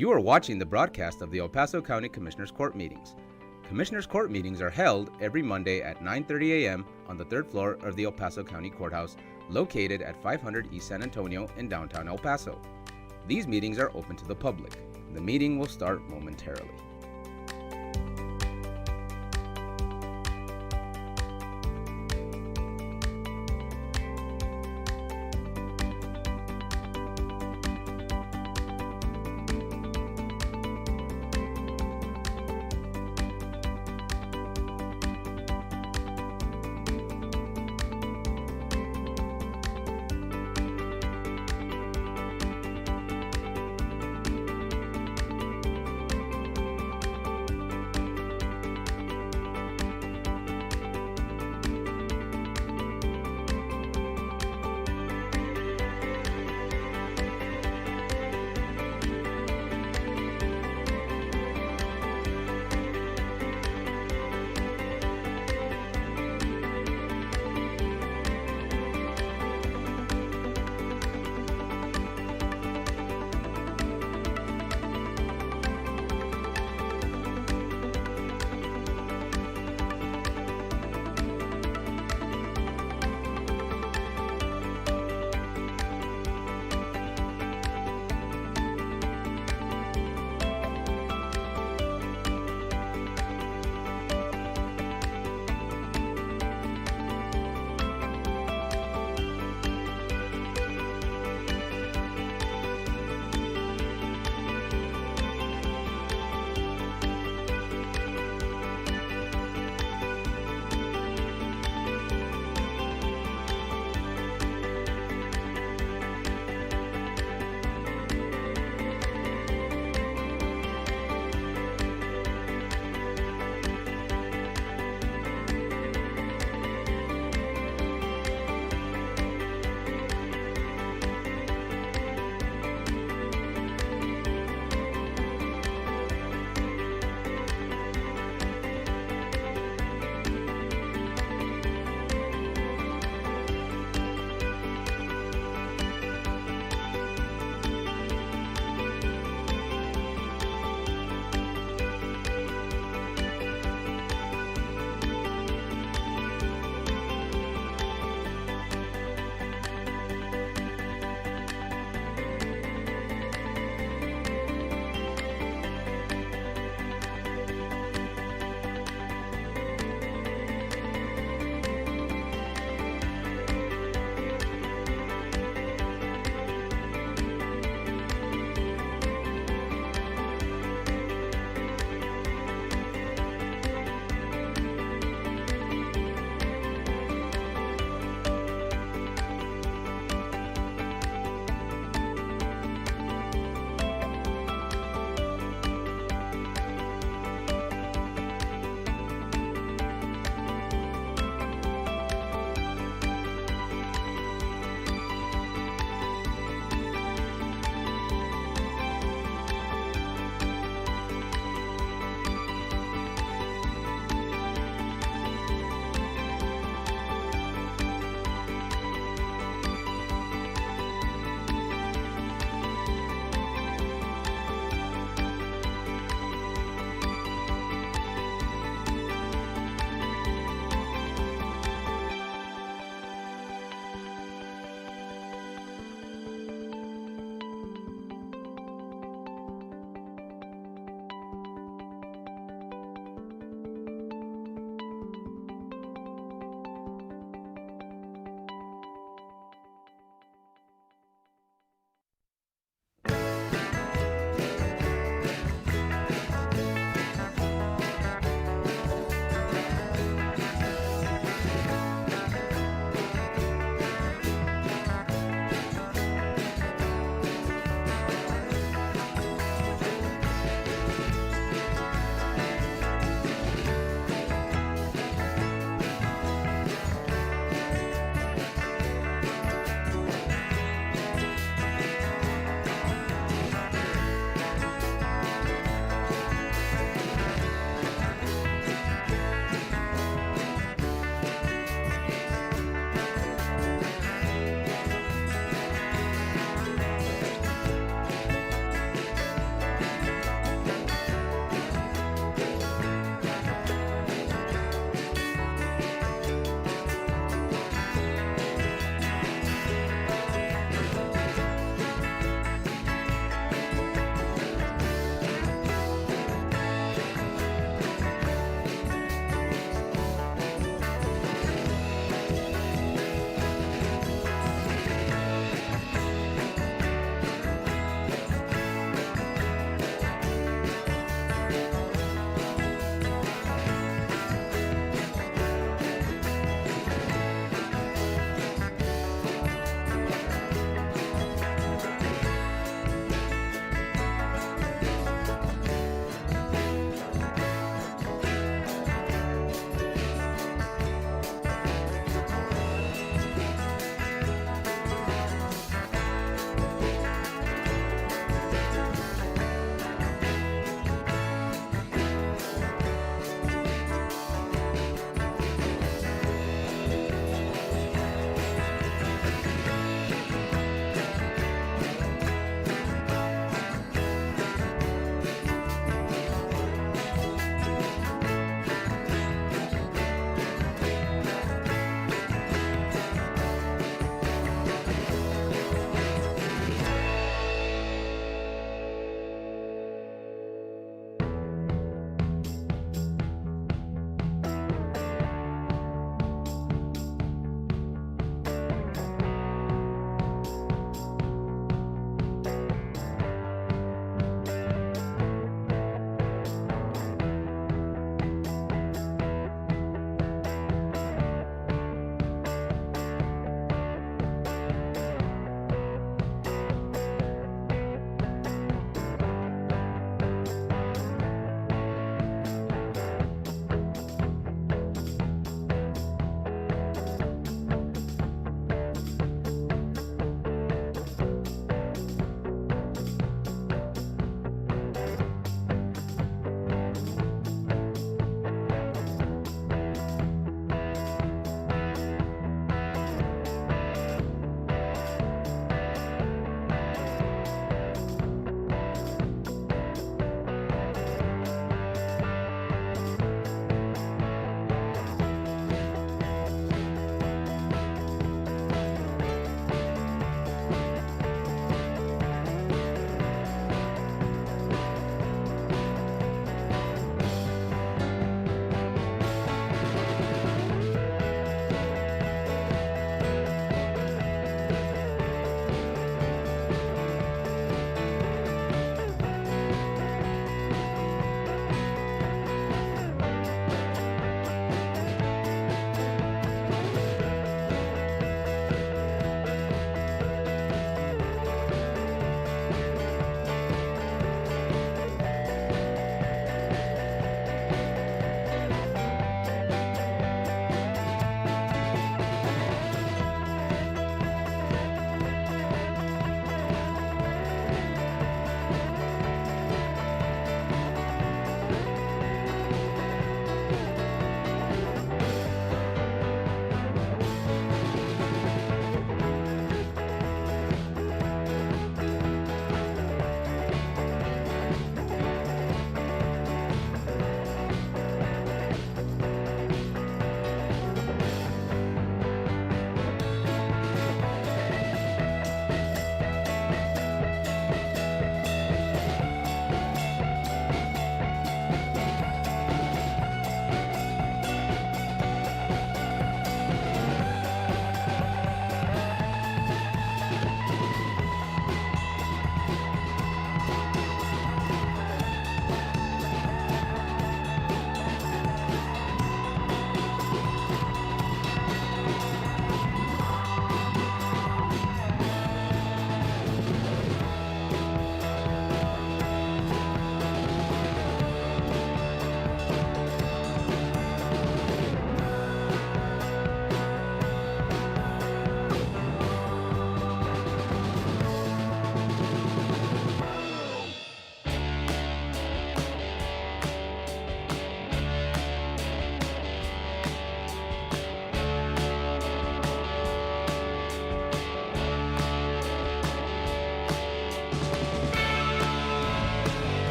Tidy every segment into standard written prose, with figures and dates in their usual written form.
You are watching the broadcast of the El Paso County Commissioners Court meetings. Commissioners Court meetings are held every Monday at 9:30 a.m. on the third floor of the El Paso County Courthouse, located at 500 East San Antonio in downtown El Paso. These meetings are open to the public. The meeting will start momentarily.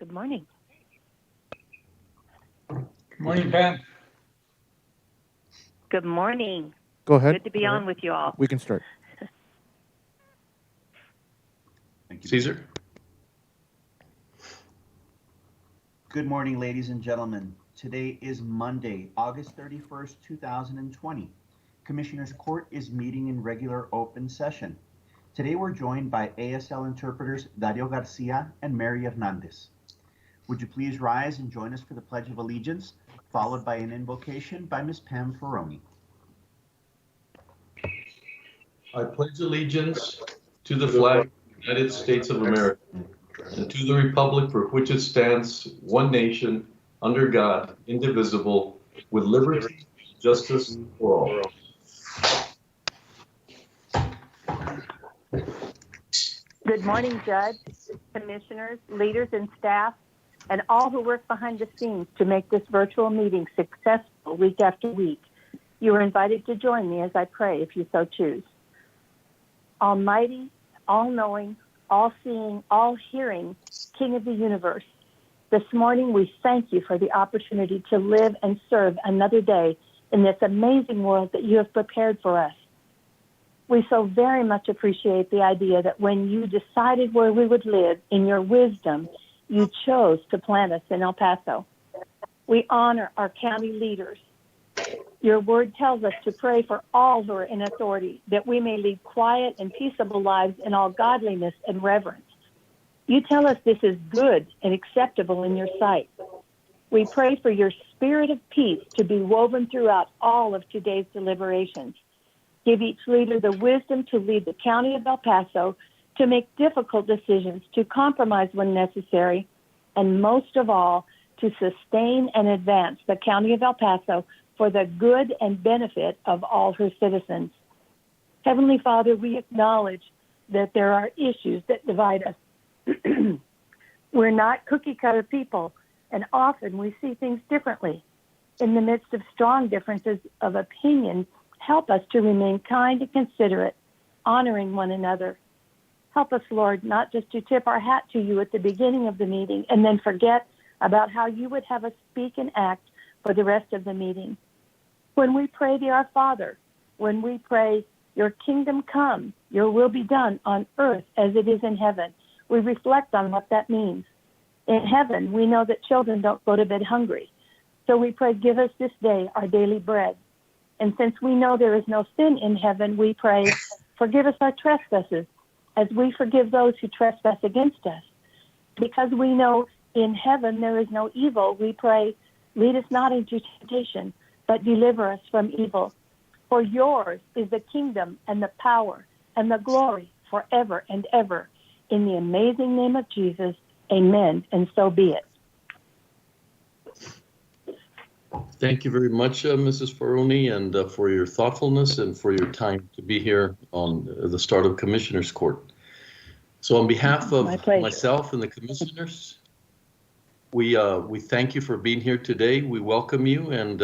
Good morning. Good morning, Pam. Good morning. Go ahead. Good to be on with you all. We can start. Thank you. Caesar? Good morning, ladies and gentlemen. Today is Monday, August 31st, 2020. Commissioners Court is meeting in regular open session. Today we're joined by ASL interpreters Dario Garcia and Mary Hernandez. Would you please rise and join us for the Pledge of Allegiance, followed by an invocation by Ms. Pam Ferroni. I pledge allegiance to the flag of the United States of America and to the republic for which it stands, one nation, under God, indivisible, with liberty and justice for all. Good morning, Judge, commissioners, leaders, and staff, and all who work behind the scenes to make this virtual meeting successful week after week. You are invited to join me as I pray if you so choose. Almighty, all-knowing, all-seeing, all-hearing, King of the universe, this morning we thank you for the opportunity to live and serve another day in this amazing world that you have prepared for us. We so very much appreciate the idea that when you decided where we would live, in your wisdom, you chose to plant us in El Paso. We honor our county leaders. Your word tells us to pray for all who are in authority, that we may lead quiet and peaceable lives in all godliness and reverence. You tell us this is good and acceptable in your sight. We pray for your spirit of peace to be woven throughout all of today's deliberations. Give each leader the wisdom to lead the county of El Paso, to make difficult decisions, to compromise when necessary, and most of all, to sustain and advance the county of El Paso for the good and benefit of all her citizens. Heavenly Father, we acknowledge that there are issues that divide us. We're not cookie-cutter people, and often we see things differently. In the midst of strong differences of opinion, help us to remain kind and considerate, honoring one another. Help us, Lord, not just to tip our hat to you at the beginning of the meeting and then forget about how you would have us speak and act for the rest of the meeting. When we pray the Our Father, when we pray, your kingdom come, your will be done on earth as it is in heaven, we reflect on what that means. In heaven, we know that children don't go to bed hungry. So we pray, give us this day our daily bread. And since we know there is no sin in heaven, we pray, forgive us our trespasses as we forgive those who trespass against us. Because we know in heaven there is no evil, we pray, lead us not into temptation, but deliver us from evil. For yours is the kingdom and the power and the glory forever and ever. In the amazing name of Jesus, amen, and so be it. Thank you very much, Mrs. Ferroni, and for your thoughtfulness and for your time to be here on the start of Commissioners Court. So on behalf of myself and the commissioners, we thank you for being here today. We welcome you, and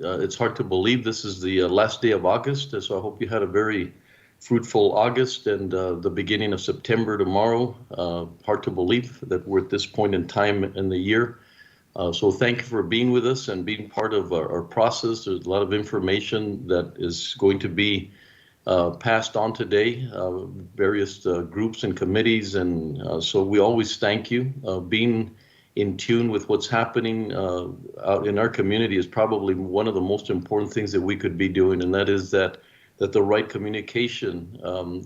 it's hard to believe this is the last day of August, so I hope you had a very fruitful August and the beginning of September tomorrow. Hard to believe that we're at this point in time in the year. So thank you for being with us and being part of our process. There's a lot of information that is going to be passed on today, various groups and committees, and so we always thank you. Being in tune with what's happening out in our community is probably one of the most important things that we could be doing, and that is that the right communication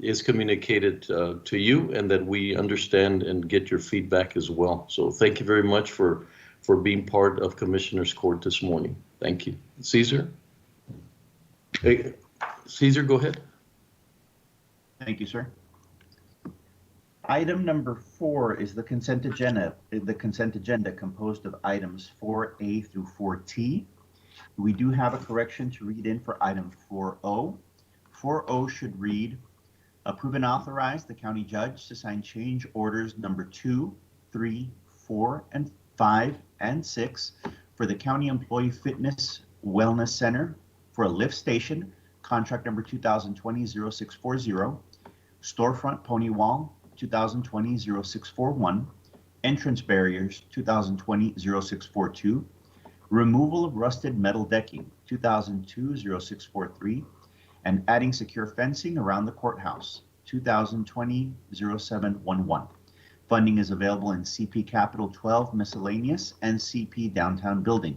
is communicated to you, and that we understand and get your feedback as well. So thank you very much for being part of Commissioners Court this morning. Thank you. Caesar? Hey, Caesar, go ahead. Thank you, sir. Item number 4 is the consent agenda. The consent agenda composed of items 4A through 4T. We do have a correction to read in for item 4O. 4O should read, approve and authorize the county judge to sign change orders number 2, 3, 4, and 5, and 6 for the County Employee Fitness Wellness Center for a lift station, contract number 2020-0640, storefront pony wall 2020-0641, entrance barriers, 2020-0642, removal of rusted metal decking, 2002-0643, and adding secure fencing around the courthouse, 2020-0711. Funding is available in CP Capital 12 Miscellaneous and CP Downtown Building.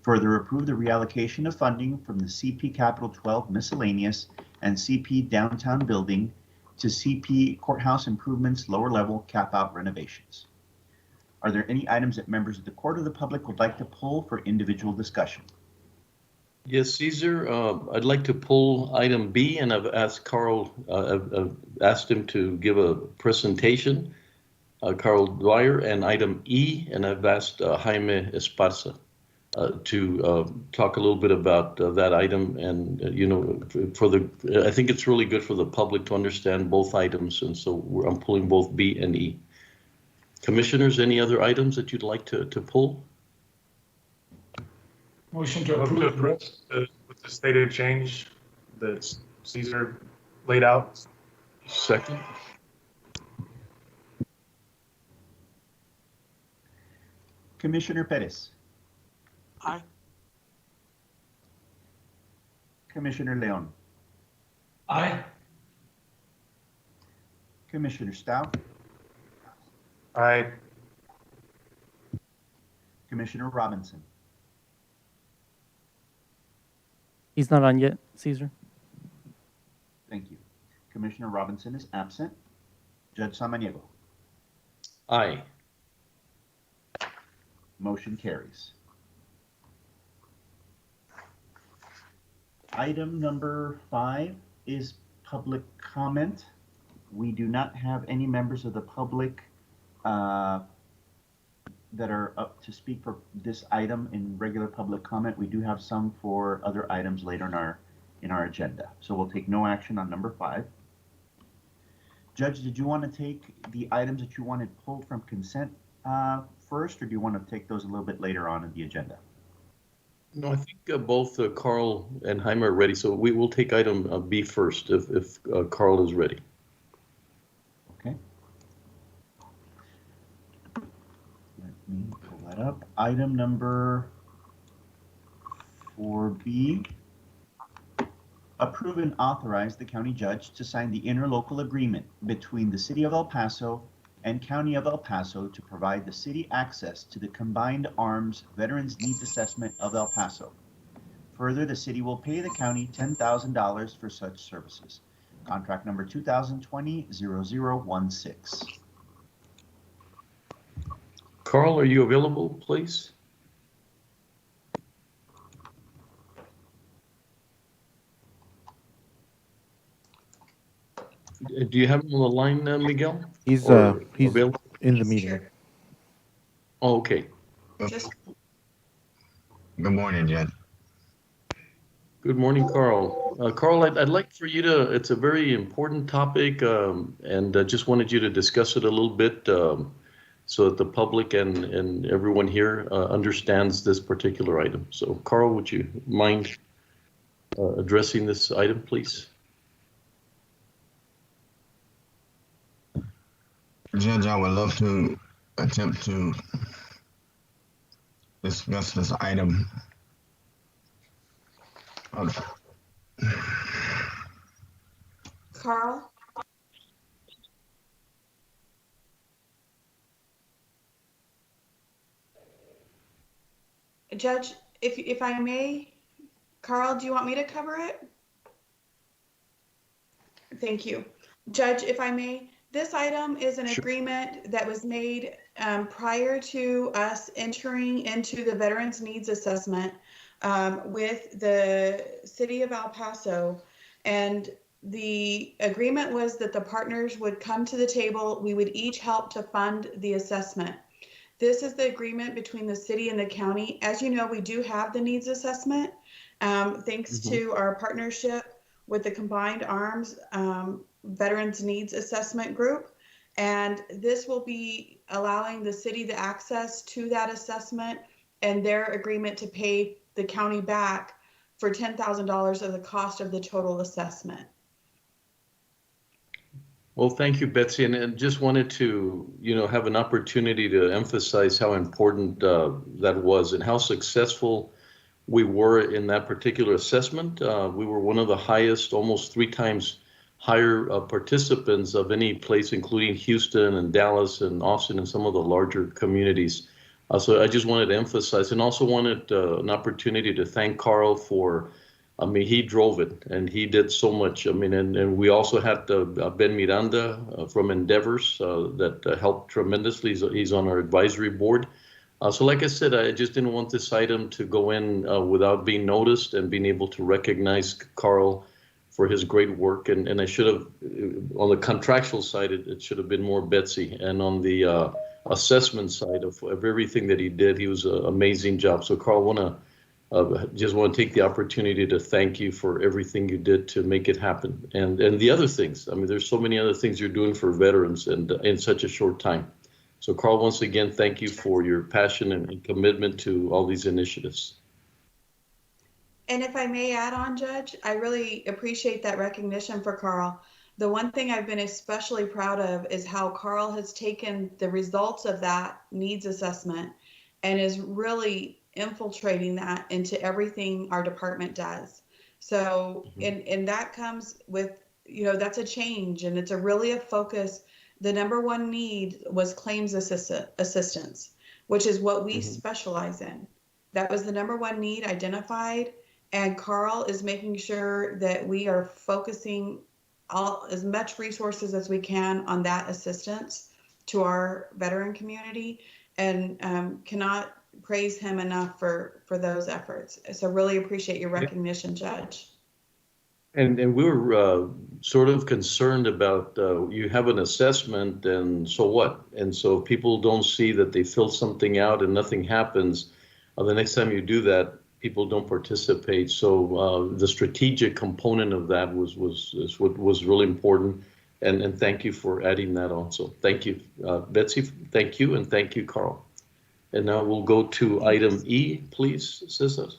Further, approve the reallocation of funding from the CP Capital 12 Miscellaneous and CP Downtown Building to CP Courthouse Improvements Lower Level Cap-Out Renovations. Are there any items that members of the court or the public would like to pull for individual discussion? Yes, Caesar, I'd like to pull item B, and I've asked Carl, I've asked him to give a presentation, Carl Dwyer, and item E, and I've asked Jaime Esparza to talk a little bit about that item. And, I think it's really good for the public to understand both items, and so I'm pulling both B and E. Commissioners, any other items that you'd like to pull? Motion to approve with the stated change that Caesar laid out. Second. Commissioner Perez. Aye. Commissioner Leon. Aye. Commissioner Stout. Aye. Commissioner Robinson. He's not on yet, Caesar. Thank you. Commissioner Robinson is absent. Judge Samaniego. Aye. Motion carries. Item number 5 is public comment. We do not have any members of the public that are up to speak for this item in regular public comment. We do have some for other items later in our agenda. So we'll take no action on number 5. Judge, did you want to take the items that you wanted pulled from consent first, or do you want to take those a little bit later on in the agenda? No, I think both Carl and Jaime are ready, so we will take item B first if Carl is ready. Okay. Let me pull that up. Item number 4B. Approve and authorize the county judge to sign the interlocal agreement between the City of El Paso and County of El Paso to provide the city access to the Combined Arms Veterans Needs Assessment of El Paso. Further, the city will pay the county $10,000 for such services. Contract number 2020-0016. Carl, are you available, please? Do you have him on the line, Miguel? He's available? in the meeting. Oh, okay. Just Good morning, Jen. Good morning, Carl. Carl, I'd like for you to, it's a very important topic, and I just wanted you to discuss it a little bit so that the public and everyone here understands this particular item. So, Carl, would you mind addressing this item, please? Judge, I would love to attempt to discuss this item. Carl? Judge, if I may, Carl, do you want me to cover it? Thank you. Judge, if I may, this item is an agreement that was made prior to us entering into the Veterans Needs Assessment with the City of El Paso. And the agreement was that the partners would come to the table. We would each help to fund the assessment. This is the agreement between the city and the county. As you know, we do have the needs assessment thanks to our partnership with the Combined Arms Veterans Needs Assessment Group. And this will be allowing the city the access to that assessment and their agreement to pay the county back for $10,000 of the cost of the total assessment. Well, thank you, Betsy, and just wanted to, have an opportunity to emphasize how important that was and how successful we were in that particular assessment. We were one of the highest, almost 3 times higher participants of any place, including Houston and Dallas and Austin and some of the larger communities. So I just wanted to emphasize, and also wanted an opportunity to thank Carl for, he drove it and he did so much. And we also had Ben Miranda from Endeavors that helped tremendously. He's on our advisory board. So like I said, I just didn't want this item to go in without being noticed and being able to recognize Carl for his great work. And I should have, on the contractual side, it should have been more Betsy. And on the assessment side of everything that he did, he was an amazing job. So Carl, just want to take the opportunity to thank you for everything you did to make it happen. And the other things, there's so many other things you're doing for veterans and in such a short time. So Carl, once again, thank you for your passion and commitment to all these initiatives. And if I may add on, Judge, I really appreciate that recognition for Carl. The one thing I've been especially proud of is how Carl has taken the results of that needs assessment and is really infiltrating that into everything our department does. So, and that comes with, that's a change, and it's really a focus. The number one need was claims assistance, which is what we specialize in. That was the number one need identified, and Carl is making sure that we are focusing as much resources as we can on that assistance to our veteran community, and cannot praise him enough for those efforts. So really appreciate your recognition, Judge. And we were sort of concerned about you have an assessment, and so what? And so if people don't see that they fill something out and nothing happens, the next time you do that, people don't participate. So the strategic component of that was what was really important. And thank you for adding that on. So thank you, Betsy. Thank you, and thank you, Carl. And now we'll go to item E, please, Cesar.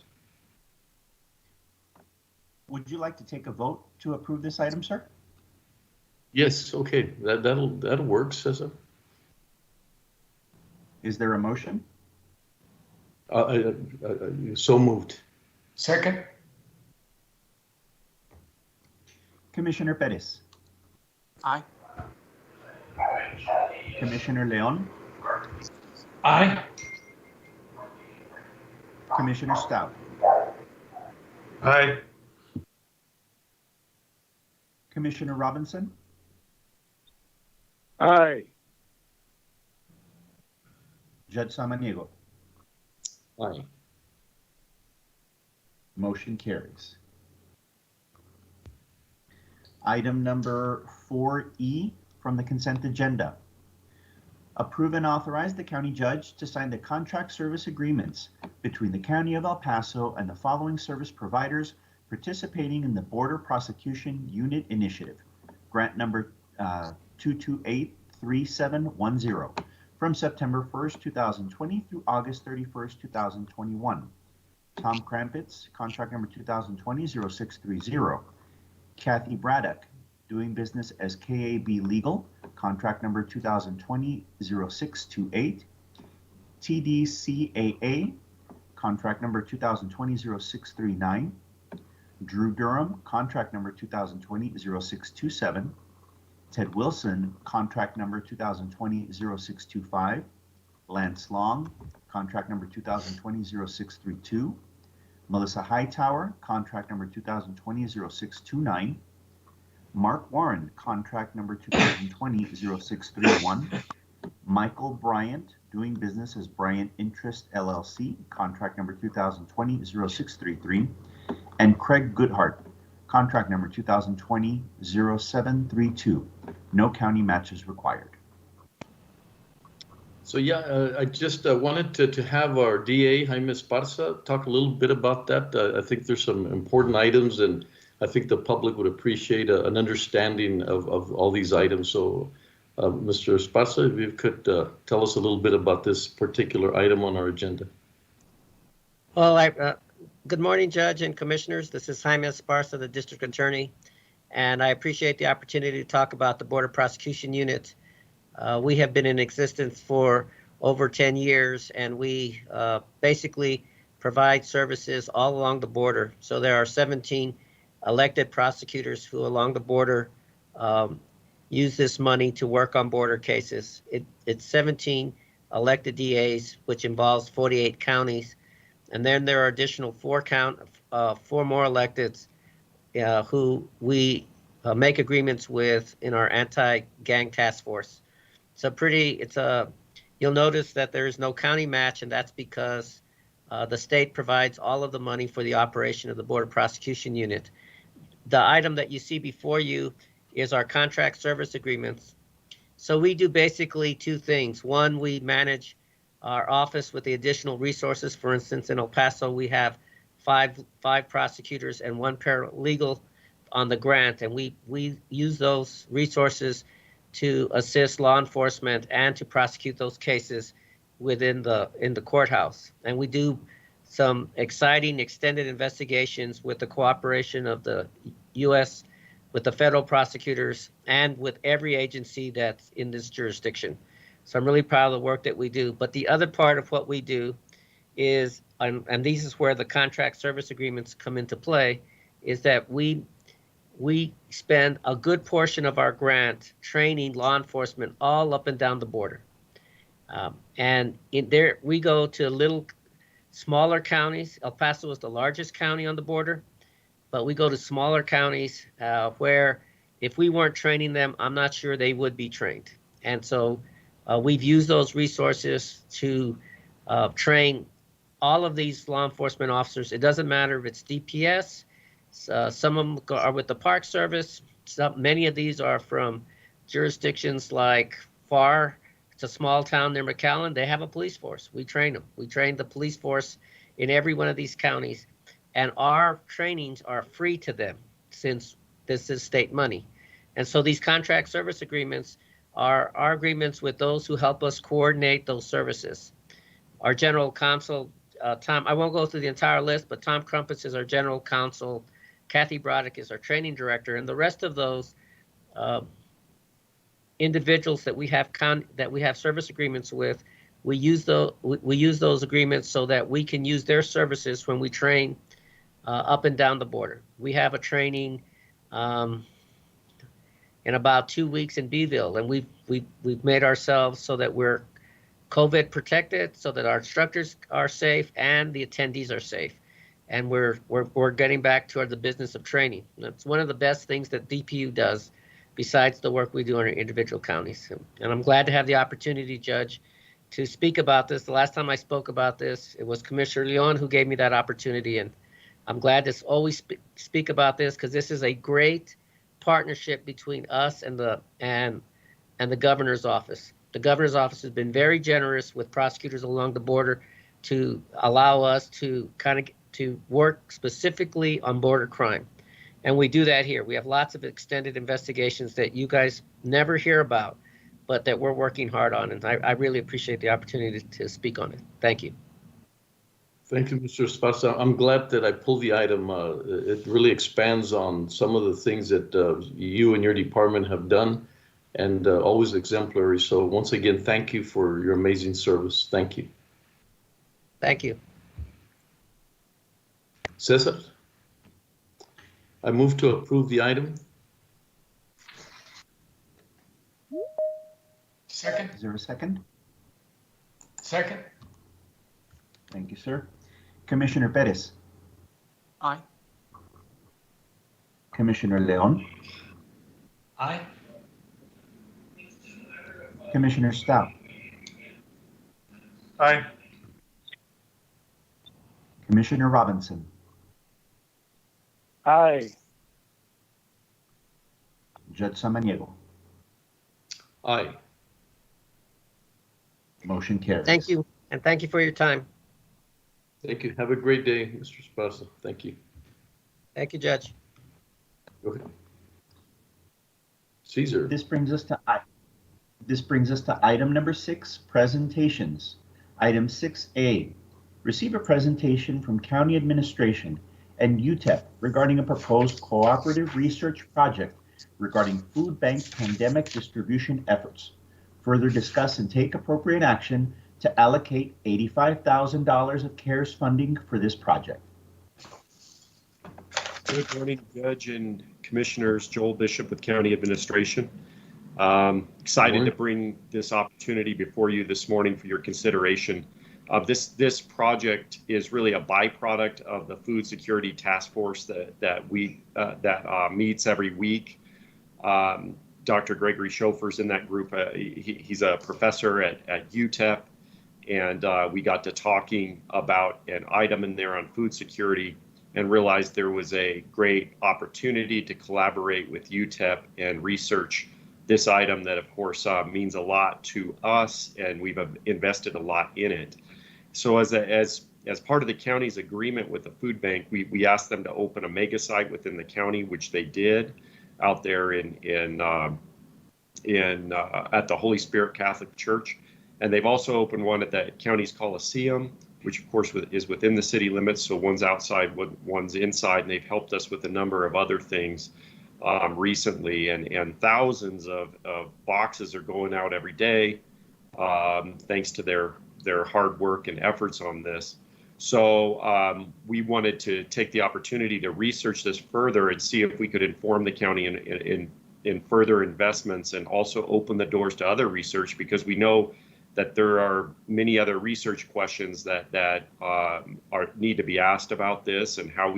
Would you like to take a vote to approve this item, sir? Yes, okay, that'll work, Cesar. Is there a motion? So moved. Second. Commissioner Perez. Aye. Commissioner Leon. Aye. Commissioner Stout. Aye. Commissioner Robinson. Aye. Judge Samaniego. Aye. Motion carries. Item number 4E from the consent agenda. Approve and authorize the county judge to sign the contract service agreements between the County of El Paso and the following service providers participating in the Border Prosecution Unit Initiative, grant number 2283710, from September 1st, 2020 through August 31st, 2021. Tom Krampitz, contract number 2020-0630. Kathy Braddock, doing business as KAB Legal, contract number 2020-0628. TDCAA, contract number 2020-0639. Drew Durham, contract number 2020-0627. Ted Wilson, contract number 2020-0625. Lance Long, contract number 2020-0632. Melissa Hightower, contract number 2020-0629. Mark Warren, contract number 2020-0631. Michael Bryant, doing business as Bryant Interest LLC, contract number 2020-0633. And Craig Goodhart, contract number 2020-0732. No county matches required. So yeah, I just wanted to have our DA, Jaime Esparza, talk a little bit about that. I think there's some important items, and I think the public would appreciate an understanding of all these items. So Mr. Esparza, if you could tell us a little bit about this particular item on our agenda. Well, good morning, Judge and Commissioners. This is Jaime Esparza, the District Attorney. and I appreciate the opportunity to talk about the Border Prosecution Unit. We have been in existence for over 10 years, and we basically provide services all along the border. So there are 17 elected prosecutors who along the border use this money to work on border cases. It's 17 elected DAs, which involves 48 counties. And then there are additional four more electeds who we make agreements with in our anti-gang task force. You'll notice that there is no county match, and that's because the state provides all of the money for the operation of the Border Prosecution Unit. The item that you see before you is our contract service agreements. So we do basically two things. One, we manage our office with the additional resources. For instance, in El Paso, we have five prosecutors and one paralegal on the grant, and we use those resources to assist law enforcement and to prosecute those cases in the courthouse. And we do some exciting extended investigations with the cooperation of the U.S., with the federal prosecutors, and with every agency that's in this jurisdiction. So I'm really proud of the work that we do. But the other part of what we do is, and this is where the contract service agreements come into play, is that we spend a good portion of our grant training law enforcement all up and down the border. And we go to little smaller counties. El Paso is the largest county on the border, but we go to smaller counties where if we weren't training them, I'm not sure they would be trained. And so we've used those resources to train all of these law enforcement officers. It doesn't matter if it's DPS. Some of them are with the Park Service. Many of these are from jurisdictions like FAR. It's a small town near McAllen. They have a police force. We train them. We train the police force in every one of these counties. And our trainings are free to them since this is state money. And so these contract service agreements are our agreements with those who help us coordinate those services. Our general counsel, Tom, I won't go through the entire list, but Tom Crumpets is our general counsel. Kathy Broderick is our training director, and the rest of those individuals that we have service agreements with, we use those agreements so that we can use their services when we train up and down the border. We have a training in about 2 weeks in Beeville, and we've made ourselves so that we're COVID protected, so that our instructors are safe and the attendees are safe. And we're getting back to the business of training. That's one of the best things that DPU does, besides the work we do in our individual counties. And I'm glad to have the opportunity, Judge, to speak about this. The last time I spoke about this, it was Commissioner Leon who gave me that opportunity, and I'm glad to always speak about this because this is a great partnership between us and the governor's office. The governor's office has been very generous with prosecutors along the border to allow us to to work specifically on border crime. And we do that here. We have lots of extended investigations that you guys never hear about, but that we're working hard on. And I really appreciate the opportunity to speak on it. Thank you. Thank you, Mr. Esparza. I'm glad that I pulled the item. It really expands on some of the things that you and your department have done, and always exemplary. So once again, thank you for your amazing service. Thank you. Thank you. Cesar? I move to approve the item. Second. Is there a second? Second. Thank you, sir. Commissioner Perez. Aye. Commissioner Leon. Aye. Commissioner Stout. Aye. Commissioner Robinson. Aye. Judge Samaniego. Aye. Motion carries. Thank you, and thank you for your time. Thank you. Have a great day, Mr. Esparza. Thank you. Thank you, Judge. Go ahead. Caesar. This brings us to item number 6, presentations. Item 6A, receive a presentation from County Administration and UTEP regarding a proposed cooperative research project regarding food bank pandemic distribution efforts. Further discuss and take appropriate action to allocate $85,000 of CARES funding for this project. Good morning, Judge and Commissioners. Joel Bishop with County Administration. Excited to bring this opportunity before you this morning for your consideration. This project is really a byproduct of the Food Security Task Force that meets every week. Dr. Gregory Schofer's in that group. He's a professor at UTEP, and we got to talking about an item in there on food security and realized there was a great opportunity to collaborate with UTEP and research this item that, of course, means a lot to us, and we've invested a lot in it. So as part of the county's agreement with the food bank, we asked them to open a mega site within the county, which they did out there at the Holy Spirit Catholic Church. And they've also opened one at the county's Coliseum, which of course is within the city limits. So one's outside, one's inside, and they've helped us with a number of other things recently. And thousands of boxes are going out every day, thanks to their hard work and efforts on this. So we wanted to take the opportunity to research this further and see if we could inform the county in further investments, and also open the doors to other research, because we know that there are many other research questions that need to be asked about this, and how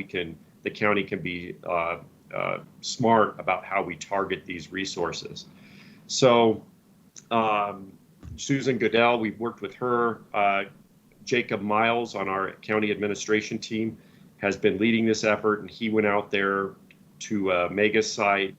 the county can be smart about how we target these resources. So Susan Goodell, we've worked with her. Jacob Miles on our county administration team has been leading this effort, and he went out there to a mega site,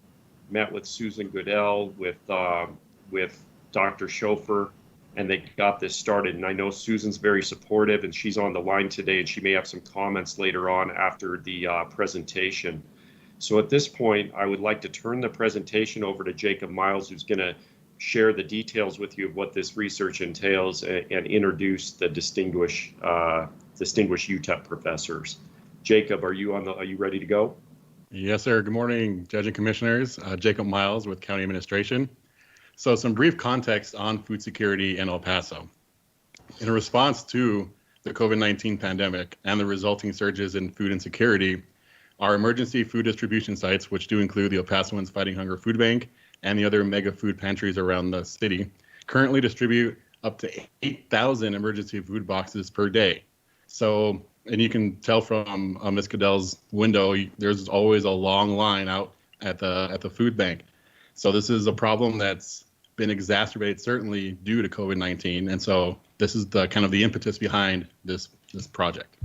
met with Susan Goodell, with Dr. Schofer, and they got this started. And I know Susan's very supportive, and she's on the line today, and she may have some comments later on after the presentation. So at this point, I would like to turn the presentation over to Jacob Miles, who's going to share the details with you of what this research entails, and introduce the distinguished UTEP professors. Jacob, are you ready to go? Yes, sir. Good morning, Judge and Commissioners. Jacob Miles with County Administration. So some brief context on food security in El Paso. In response to the COVID-19 pandemic and the resulting surges in food insecurity, our emergency food distribution sites, which do include the El Pasoans Fighting Hunger Food Bank and the other mega food pantries around the city, currently distribute up to 8,000 emergency food boxes per day. So, and you can tell from Ms. Goodell's window, there's always a long line out at the food bank. So this is a problem that's been exacerbated, certainly due to COVID-19. And so this is the kind of the impetus behind this project.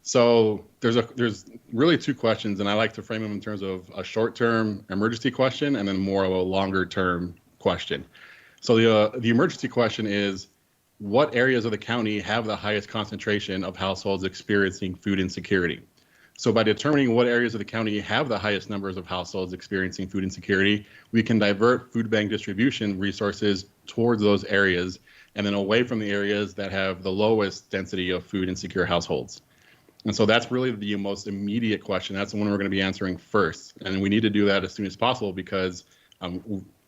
So there's really two questions, and I like to frame them in terms of a short-term emergency question and then more of a longer-term question. So the emergency question is, what areas of the county have the highest concentration of households experiencing food insecurity? So by determining what areas of the county have the highest numbers of households experiencing food insecurity, we can divert food bank distribution resources towards those areas and then away from the areas that have the lowest density of food insecure households. And so that's really the most immediate question. That's the one we're going to be answering first. And we need to do that as soon as possible, because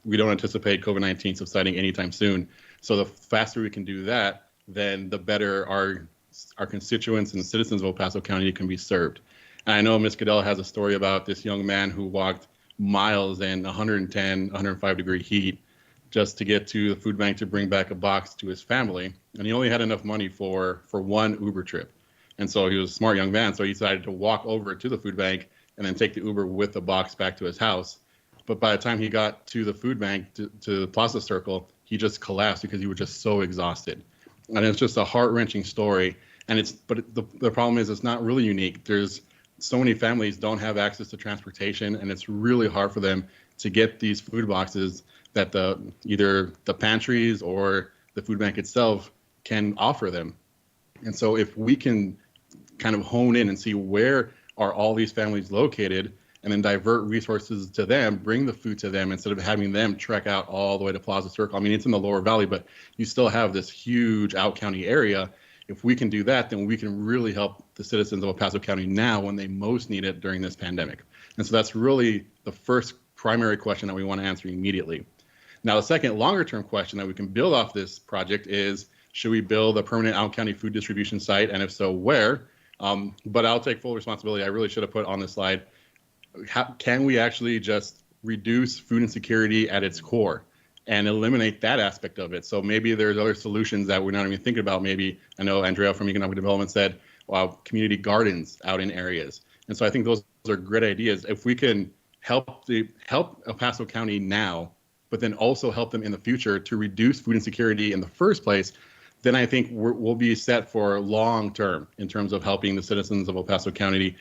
we don't anticipate COVID-19 subsiding anytime soon. So the faster we can do that, then the better our constituents and citizens of El Paso County can be served. And I know Ms. Goodell has a story about this young man who walked miles in 110, 105 degree heat just to get to the food bank to bring back a box to his family. And he only had enough money for one Uber trip. And so he was a smart young man, so he decided to walk over to the food bank and then take the Uber with the box back to his house. But by the time he got to the food bank, to the Plaza Circle, he just collapsed because he was just so exhausted. And it's just a heart-wrenching story. But the problem is it's not really unique. There's so many families don't have access to transportation, and it's really hard for them to get these food boxes that either the pantries or the food bank itself can offer them. And so if we can kind of hone in and see where are all these families located, and then divert resources to them, bring the food to them instead of having them trek out all the way to Plaza Circle. I mean, it's in the lower valley, but you still have this huge out county area. If we can do that, then we can really help the citizens of El Paso County now when they most need it during this pandemic. And so that's really the first primary question that we want to answer immediately. Now, the second longer term question that we can build off this project is, should we build a permanent out-of-county food distribution site? And if so, where? But I'll take full responsibility. I really should have put on this slide, can we actually just reduce food insecurity at its core and eliminate that aspect of it? So maybe there's other solutions that we're not even thinking about. Maybe, I know Andrea from Economic Development said, well, community gardens out in areas. And so I think those are great ideas. If we can help El Paso County now, but then also help them in the future to reduce food insecurity in the first place, then I think we'll be set for long term in terms of helping the citizens of El Paso County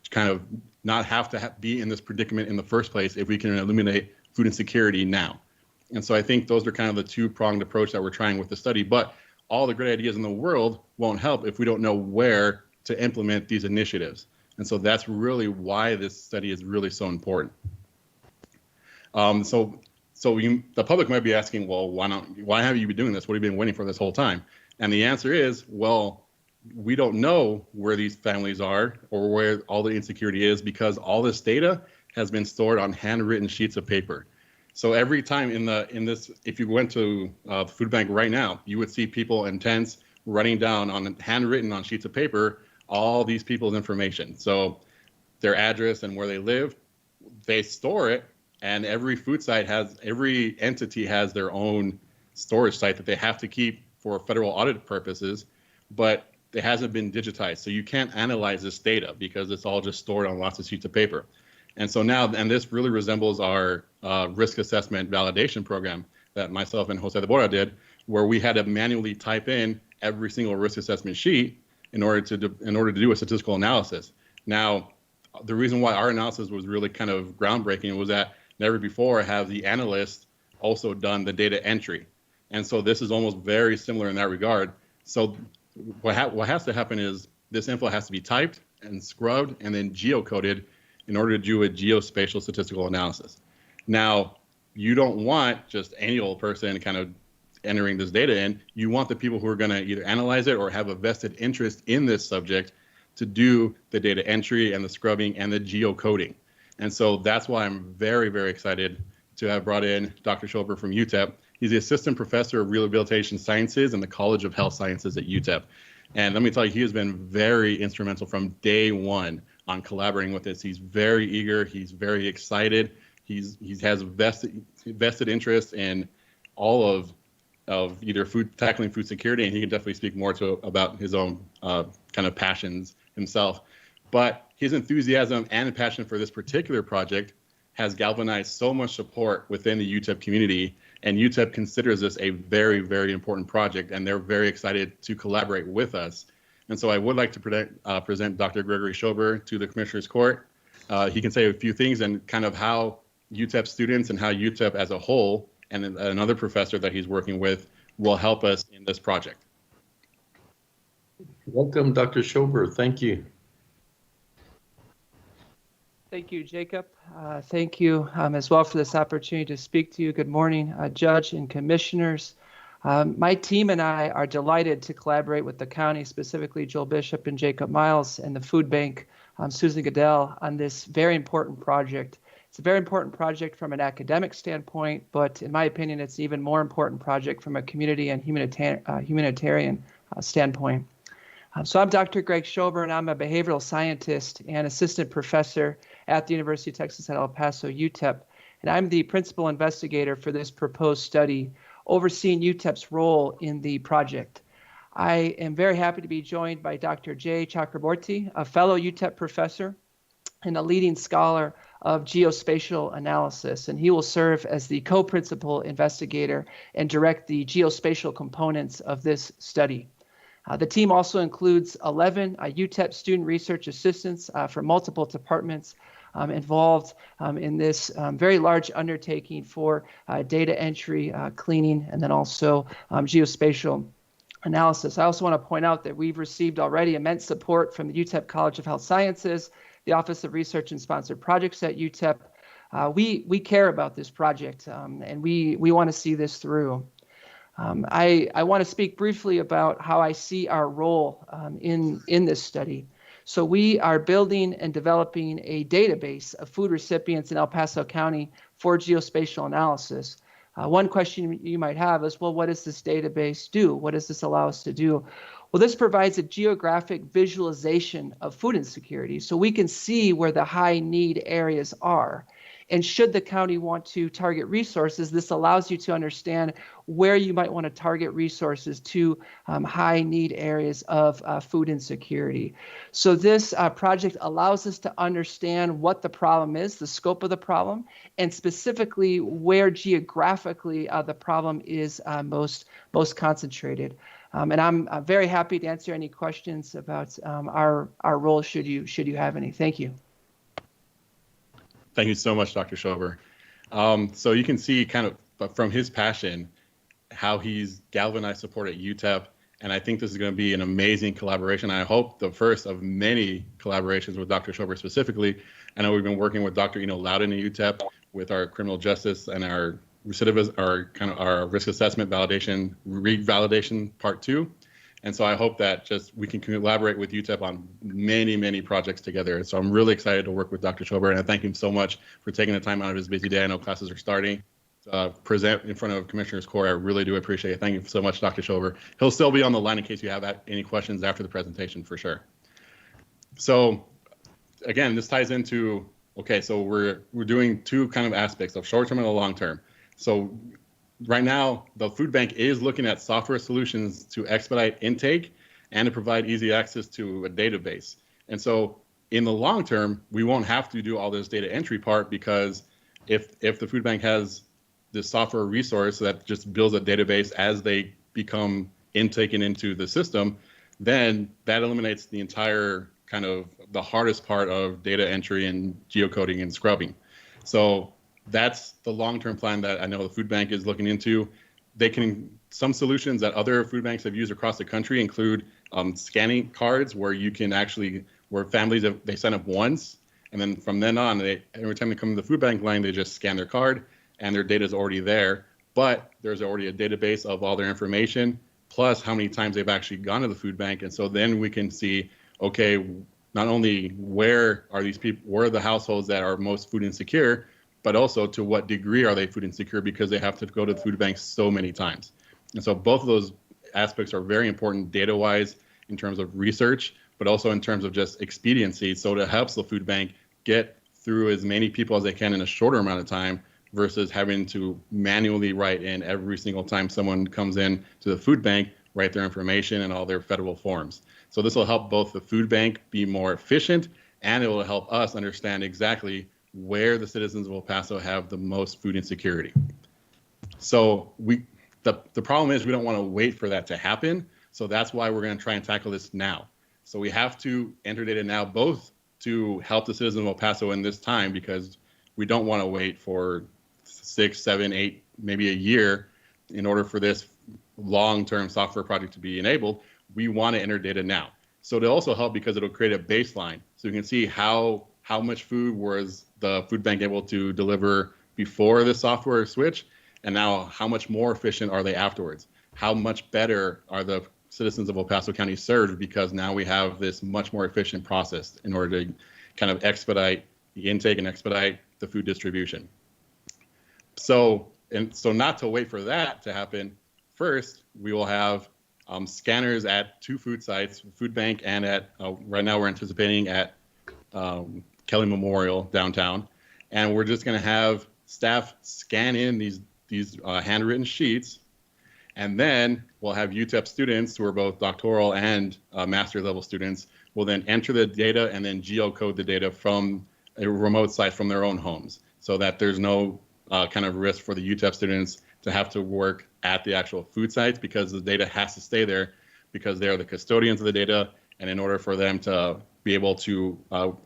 kind of not have to be in this predicament in the first place if we can eliminate food insecurity now. And so I think those are kind of the two-pronged approach that we're trying with the study. But all the great ideas in the world won't help if we don't know where to implement these initiatives. And so that's really why this study is really so important. The public might be asking, well, why have you been doing this? What have you been waiting for this whole time? And the answer is, well, we don't know where these families are or where all the insecurity is, because all this data has been stored on handwritten sheets of paper. So every time in this, if you went to the food bank right now, you would see people in tents writing down on handwritten on sheets of paper all these people's information. So their address and where they live, they store it. And every entity has their own storage site that they have to keep for federal audit purposes, but it hasn't been digitized. So you can't analyze this data because it's all just stored on lots of sheets of paper. And so now, and this really resembles our risk assessment validation program that myself and Jose de Bora did, where we had to manually type in every single risk assessment sheet in order to do a statistical analysis. Now, the reason why our analysis was really kind of groundbreaking was that never before have the analysts also done the data entry. And so this is almost very similar in that regard. So what has to happen is this info has to be typed and scrubbed and then geocoded in order to do a geospatial statistical analysis. Now, you don't want just any old person kind of entering this data in. You want the people who are going to either analyze it or have a vested interest in this subject to do the data entry and the scrubbing and the geocoding. And so that's why I'm very, very excited to have brought in Dr. Schober from UTEP. He's the Assistant Professor of Rehabilitation Sciences in the College of Health Sciences at UTEP. And let me tell you, he has been very instrumental from day one on collaborating with us. He's very eager. He's very excited. He has vested interest in all of either tackling food security, and he can definitely speak more about his own kind of passions himself. But his enthusiasm and passion for this particular project has galvanized so much support within the UTEP community, and UTEP considers this a very, very important project, and they're very excited to collaborate with us. And so I would like to present Dr. Gregory Schober to the Commissioner's Court. He can say a few things and kind of how UTEP students and how UTEP as a whole and another professor that he's working with will help us in this project. Welcome, Dr. Schober. Thank you. Thank you, Jacob. Thank you as well for this opportunity to speak to you. Good morning, Judge and Commissioners. My team and I are delighted to collaborate with the county, specifically Joel Bishop and Jacob Miles, and the food bank, Susan Goodell, on this very important project. It's a very important project from an academic standpoint, but in my opinion, it's an even more important project from a community and humanitarian standpoint. So I'm Dr. Greg Schober, and I'm a behavioral scientist and assistant professor at the University of Texas at El Paso, UTEP. And I'm the principal investigator for this proposed study, overseeing UTEP's role in the project. I am very happy to be joined by Dr. Jay Chakraborty, a fellow UTEP professor and a leading scholar of geospatial analysis, and he will serve as the co-principal investigator and direct the geospatial components of this study. The team also includes 11 UTEP student research assistants from multiple departments involved in this very large undertaking for data entry, cleaning, and then also geospatial analysis. I also want to point out that we've received already immense support from the UTEP College of Health Sciences, the Office of Research and Sponsored Projects at UTEP. We care about this project, and we want to see this through. I want to speak briefly about how I see our role in this study. So we are building and developing a database of food recipients in El Paso County for geospatial analysis. One question you might have is, well, what does this database do? What does this allow us to do? Well, this provides a geographic visualization of food insecurity, so we can see where the high need areas are. And should the county want to target resources, this allows you to understand where you might want to target resources to high need areas of food insecurity. So this project allows us to understand what the problem is, the scope of the problem, and specifically where geographically the problem is most concentrated. And I'm very happy to answer any questions about our role should you have any. Thank you. Thank you so much, Dr. Schober. So you can see kind of from his passion how he's galvanized support at UTEP, and I think this is going to be an amazing collaboration. I hope the first of many collaborations with Dr. Schober specifically. I know we've been working with Dr. Eno Loudon at UTEP with our criminal justice and our recidivism, our risk assessment validation, revalidation part 2. And so I hope that we can collaborate with UTEP on many, many projects together. So I'm really excited to work with Dr. Schober, and I thank him so much for taking the time out of his busy day. I know classes are starting. Present in front of Commissioners Court. I really do appreciate it. Thank you so much, Dr. Schober. He'll still be on the line in case you have any questions after the presentation for sure. So again, this ties into, okay, so we're doing two kind of aspects of short-term and the long-term. So right now, the food bank is looking at software solutions to expedite intake and to provide easy access to a database. And so in the long term, we won't have to do all this data entry part, because if the food bank has this software resource that just builds a database as they become intaken into the system, then that eliminates the entire kind of the hardest part of data entry and geocoding and scrubbing. So that's the long-term plan that I know the food bank is looking into. Some solutions that other food banks have used across the country include scanning cards, where you can where families, they sign up once, and then from then on, every time they come to the food bank line, they just scan their card and their data is already there, but there's already a database of all their information, plus how many times they've actually gone to the food bank. And so then we can see, okay, not only where are these people, where are the households that are most food insecure, but also to what degree are they food insecure because they have to go to the food bank so many times. And so both of those aspects are very important data-wise in terms of research, but also in terms of just expediency. So it helps the food bank get through as many people as they can in a shorter amount of time versus having to manually write in every single time someone comes in to the food bank, write their information and all their federal forms. So this will help both the food bank be more efficient, and it will help us understand exactly where the citizens of El Paso have the most food insecurity. So the problem is we don't want to wait for that to happen. So that's why we're going to try and tackle this now. So we have to enter data now, both to help the citizens of El Paso in this time, because we don't want to wait for 6, 7, 8, maybe a year in order for this long-term software project to be enabled. We want to enter data now. So it'll also help because it'll create a baseline. So you can see how much food was the food bank able to deliver before the software switch, and now how much more efficient are they afterwards? How much better are the citizens of El Paso County served because now we have this much more efficient process in order to kind of expedite the intake and expedite the food distribution. So not to wait for that to happen, first we will have scanners at 2 food sites, food bank and at, right now we're anticipating at Kelly Memorial downtown. And we're just gonna have staff scan in these handwritten sheets, and then we'll have UTEP students who are both doctoral and master's level students will then enter the data and then geocode the data from a remote site from their own homes, so that there's no kind of risk for the UTEP students to have to work at the actual food sites, because the data has to stay there because they're the custodians of the data. And in order for them to be able to,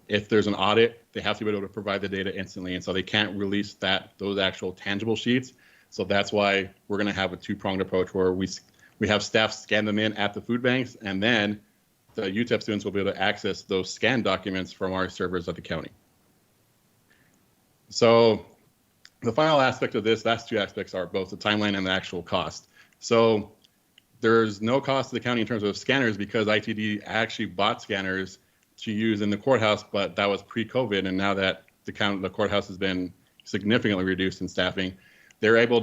if there's an audit, they have to be able to provide the data instantly. And so they can't release those actual tangible sheets. So that's why we're going to have a 2-pronged approach where we have staff scan them in at the food banks, and then the UTEP students will be able to access those scanned documents from our servers at the county. So the final aspect of this, last 2 aspects, are both the timeline and the actual cost. So there's no cost to the county in terms of scanners because ITD actually bought scanners to use in the courthouse, but that was pre-COVID. And now that the courthouse has been significantly reduced in staffing, they're able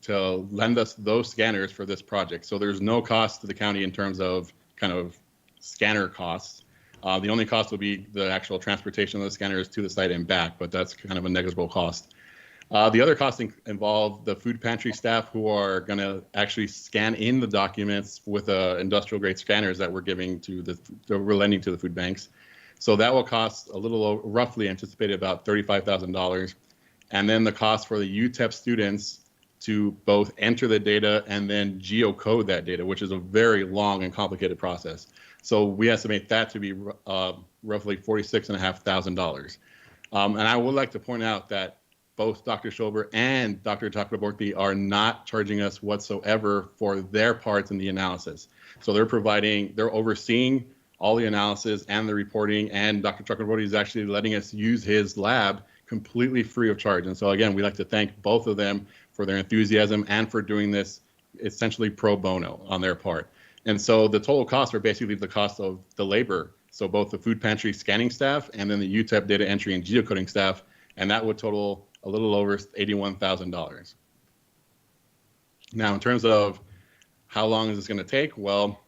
to lend us those scanners for this project. So there's no cost to the county in terms of kind of scanner costs. The only cost will be the actual transportation of the scanners to the site and back, but that's kind of a negligible cost. The other costs involve the food pantry staff who are going to actually scan in the documents with industrial grade scanners that we're giving we're lending to the food banks. So that will cost a little, roughly anticipated about $35,000. And then the cost for the UTEP students to both enter the data and then geocode that data, which is a very long and complicated process. So we estimate that to be roughly $46,500. And I would like to point out that both Dr. Schober and Dr. Chakraborty are not charging us whatsoever for their parts in the analysis. So they're overseeing all the analysis and the reporting, and Dr. Chakraborty is actually letting us use his lab completely free of charge. And so again, we'd like to thank both of them for their enthusiasm and for doing this essentially pro bono on their part. And so the total costs are basically the cost of the labor. So both the food pantry scanning staff and then the UTEP data entry and geocoding staff, and that would total a little over $81,000. Now, in terms of how long is this going to take? Well,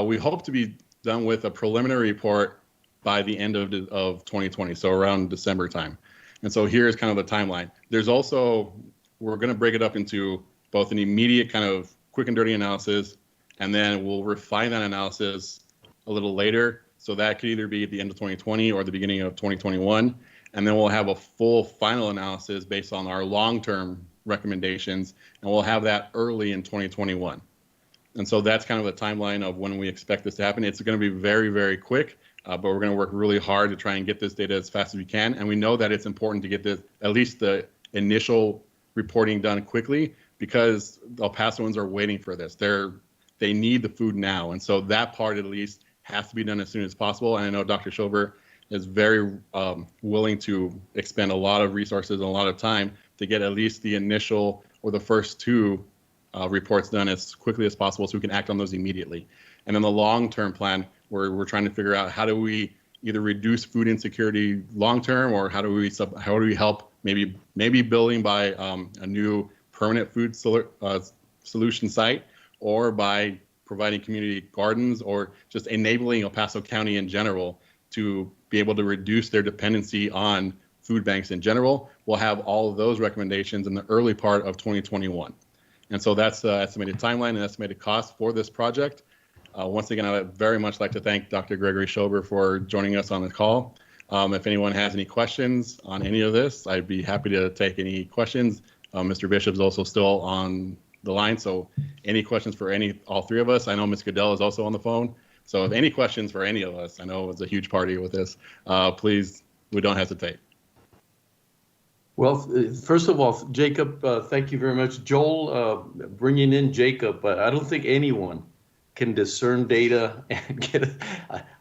we hope to be done with a preliminary report by the end of 2020, so around December time. And so here's kind of the timeline. There's also, we're going to break it up into both an immediate kind of quick and dirty analysis, and then we'll refine that analysis a little later. So that could either be at the end of 2020 or the beginning of 2021. And then we'll have a full final analysis based on our long-term recommendations, and we'll have that early in 2021. And so that's kind of the timeline of when we expect this to happen. It's going to be very, very quick, but we're going to work really hard to try and get this data as fast as we can. And we know that it's important to get this, at least the initial reporting done quickly, because El Pasoans are waiting for this. They need the food now. And so that part at least has to be done as soon as possible. And I know Dr. Schober is very willing to expend a lot of resources and a lot of time to get at least the initial or the first two reports done as quickly as possible so we can act on those immediately. And then the long-term plan, we're trying to figure out how do we either reduce food insecurity long-term, or how do we help maybe building by a new permanent food solution site, or by providing community gardens, or just enabling El Paso County in general to be able to reduce their dependency on food banks in general. We'll have all of those recommendations in the early part of 2021. And so that's the estimated timeline and estimated cost for this project. Once again, I'd very much like to thank Dr. Gregory Schober for joining us on the call. If anyone has any questions on any of this, I'd be happy to take any questions. Mr. Bishop's also still on the line, so any questions for all three of us? I know Ms. Goodell is also on the phone. So if any questions for any of us, I know it's a huge party with this, please, we don't hesitate. Well, first of all, Jacob, thank you very much. Joel, bringing in Jacob, I don't think anyone can discern data and get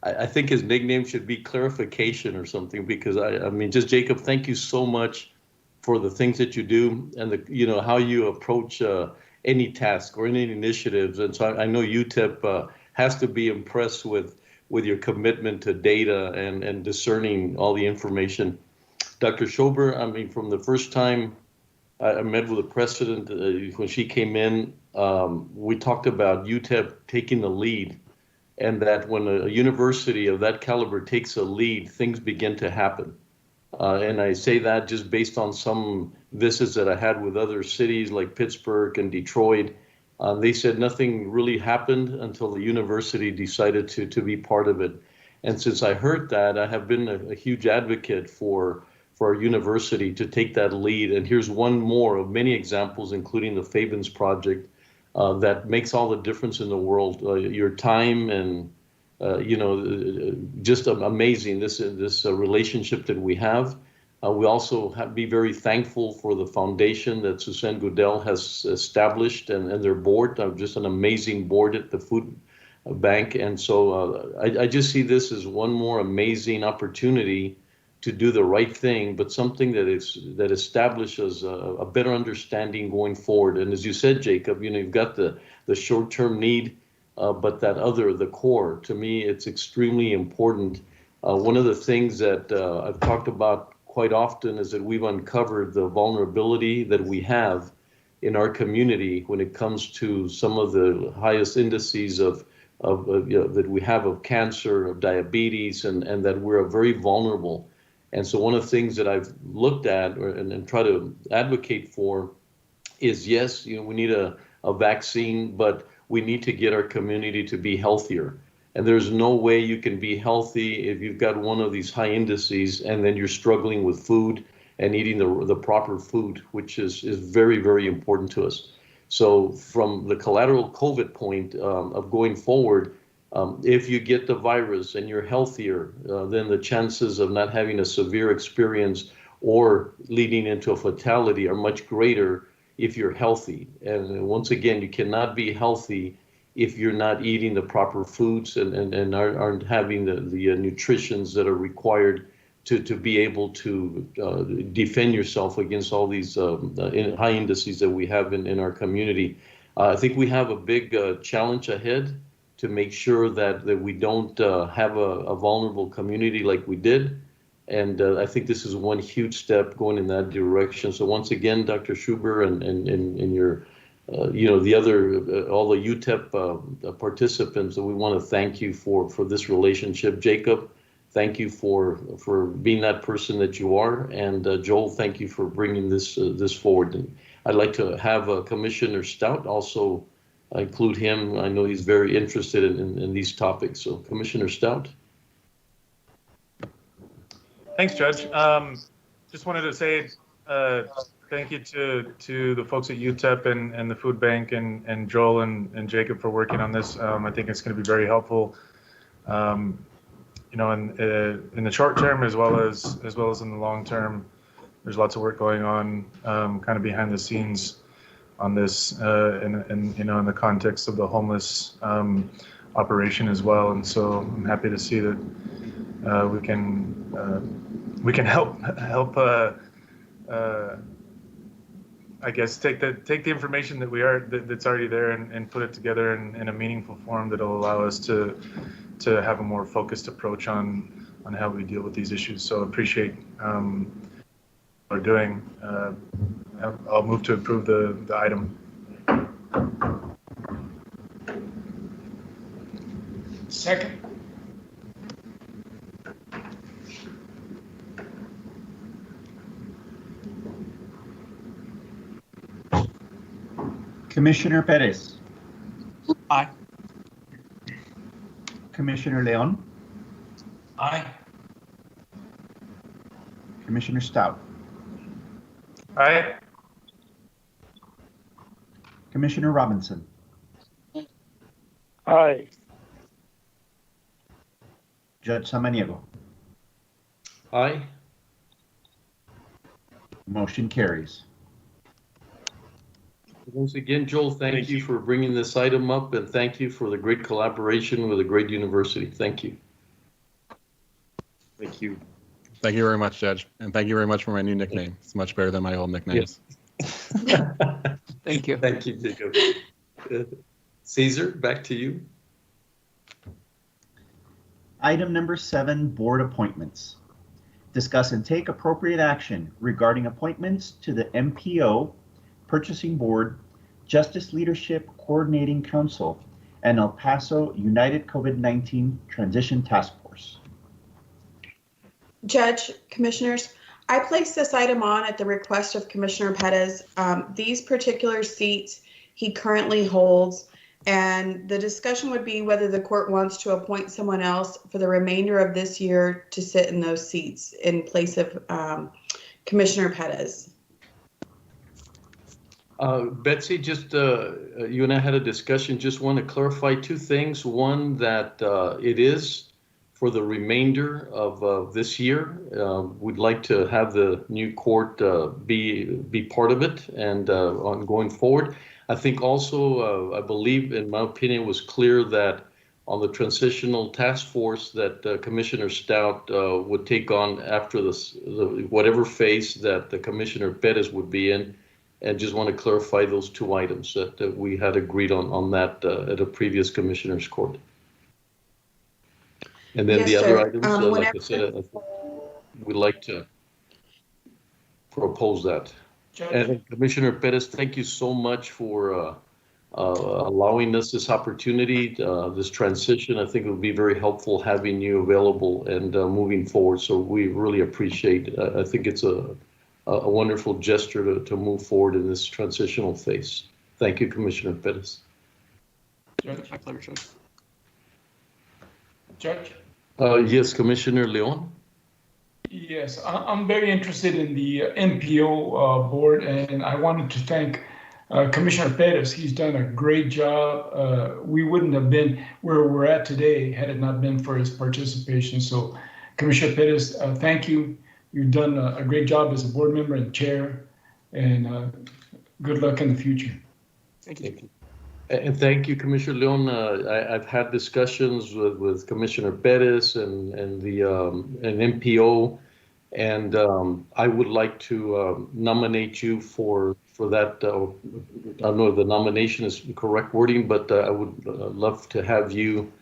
I think his nickname should be clarification or something, because I mean, just Jacob, thank you so much for the things that you do and how you approach any task or any initiatives. And so I know UTEP has to be impressed with your commitment to data and discerning all the information. Dr. Schober, I mean, from the first time I met with the president when she came in, we talked about UTEP taking the lead, and that when a university of that caliber takes a lead, things begin to happen. And I say that just based on some visits that I had with other cities like Pittsburgh and Detroit. They said nothing really happened until the university decided to be part of it. And since I heard that, I have been a huge advocate for our university to take that lead. And here's one more of many examples, including the Fabens project, that makes all the difference in the world. Your time and just amazing, this relationship that we have. We also be very thankful for the foundation that Suzanne Goodell has established and their board, just an amazing board at the food bank. And so I just see this as one more amazing opportunity to do the right thing, but something that establishes a better understanding going forward. And as you said, Jacob, you've got the short-term need, but the core, to me, it's extremely important. One of the things that I've talked about quite often is that we've uncovered the vulnerability that we have in our community when it comes to some of the highest indices that we have of cancer, of diabetes, and that we're very vulnerable. And so one of the things that I've looked at and try to advocate for is, yes, we need a vaccine, but we need to get our community to be healthier. And there's no way you can be healthy if you've got one of these high indices and then you're struggling with food and eating the proper food, which is very, very important to us. So from the collateral COVID point of going forward, if you get the virus and you're healthier, then the chances of not having a severe experience or leading into a fatality are much greater if you're healthy. And once again, you cannot be healthy if you're not eating the proper foods and aren't having the nutritions that are required to be able to defend yourself against all these high indices that we have in our community. I think we have a big challenge ahead to make sure that we don't have a vulnerable community like we did. And I think this is one huge step going in that direction. So once again, Dr. Schuber and your, the other, all the UTEP participants, we want to thank you for this relationship. Jacob, thank you for being that person that you are. And Joel, thank you for bringing this forward. And I'd like to have Commissioner Stout also include him. I know he's very interested in these topics. So Commissioner Stout. Thanks, Judge. Just wanted to say thank you to the folks at UTEP and the food bank and Joel and Jacob for working on this. I think it's going to be very helpful, in the short term as well as in the long term. There's lots of work going on, kind of behind the scenes on this, in the context of the homeless operation as well. And so I'm happy to see that we can help I guess take the information that's already there and put it together in a meaningful form that'll allow us to have a more focused approach on how we deal with these issues. So appreciate what we're doing. I'll move to approve the item. Second. Commissioner Perez. Aye. Commissioner Leon. Aye. Commissioner Stout. Aye. Commissioner Robinson. Aye. Judge Samaniego. Aye. Motion carries. Once again, Joel, thank you for bringing this item up, and thank you for the great collaboration with a great university. Thank you. Thank you. Thank you very much, Judge. And thank you very much for my new nickname. It's much better than my old nicknames. Yes. Thank you. Thank you, Jacob. Caesar, back to you. Item number 7, board appointments. Discuss and take appropriate action regarding appointments to the MPO, Purchasing Board, Justice Leadership Coordinating Council, and El Paso United COVID-19 Transition Task Force. Judge, Commissioners, I placed this item on at the request of Commissioner Perez. These particular seats he currently holds, and the discussion would be whether the court wants to appoint someone else for the remainder of this year to sit in those seats in place of Commissioner Perez. Betsy, just you and I had a discussion. Just want to clarify two things. One, that it is for the remainder of this year. We'd like to have the new court be part of it and on going forward. I think also, I believe, in my opinion, it was clear that on the transitional task force that Commissioner Stout would take on after whatever phase that the Commissioner Perez would be in. And just want to clarify those two items that we had agreed on that at a previous Commissioner's Court. And then Yes, the sir. other items, like I said, we'd like to propose that. Judge. And Commissioner Perez, thank you so much for allowing us this opportunity, this transition. I think it would be very helpful having you available and moving forward. So we really appreciate it. I think it's a wonderful gesture to move forward in this transitional phase. Thank you, Commissioner Perez. Judge, my pleasure, Judge. Yes, Commissioner Leon. Yes, I'm very interested in the MPO board, and I wanted to thank Commissioner Perez. He's done a great job. We wouldn't have been where we're at today had it not been for his participation. So, Commissioner Perez, thank you. You've done a great job as a board member and chair, and good luck in the future. Thank you. And thank you, Commissioner Leon. I've had discussions with Commissioner Perez and MPO, and I would like to nominate you for that. I don't know if the nomination is the correct wording, but I would love to have you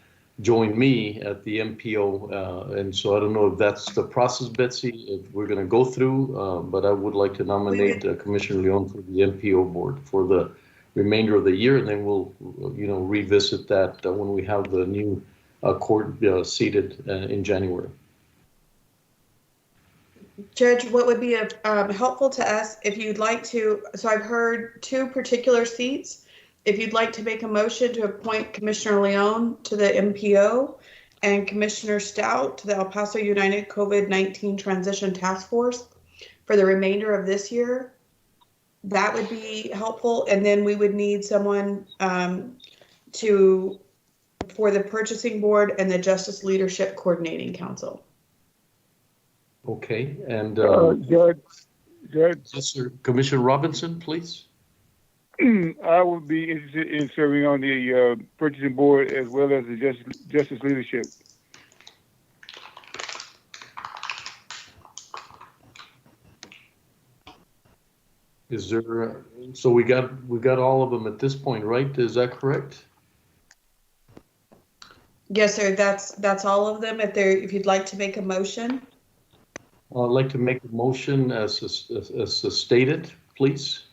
join me at the MPO. And so I don't know if that's the process, Betsy, if we're going to go through, but I would like to nominate Commissioner Leon for the MPO board for the remainder of the year, and then we'll, revisit that when we have the new court seated in January. Judge, what would be helpful to us if you'd like to, so I've heard two particular seats. If you'd like to make a motion to appoint Commissioner Leon to the MPO and Commissioner Stout to the El Paso United COVID-19 Transition Task Force for the remainder of this year, that would be helpful. And then we would need someone for the Purchasing Board and the Justice Leadership Coordinating Council. Okay, and Judge, yes, sir. Commissioner Robinson, please. I would be interested in serving on the Purchasing Board as well as the Justice Leadership. Is there? So we got all of them at this point, right? Is that correct? Yes, sir. That's all of them. If you'd like to make a motion. I'd like to make a motion as stated, please.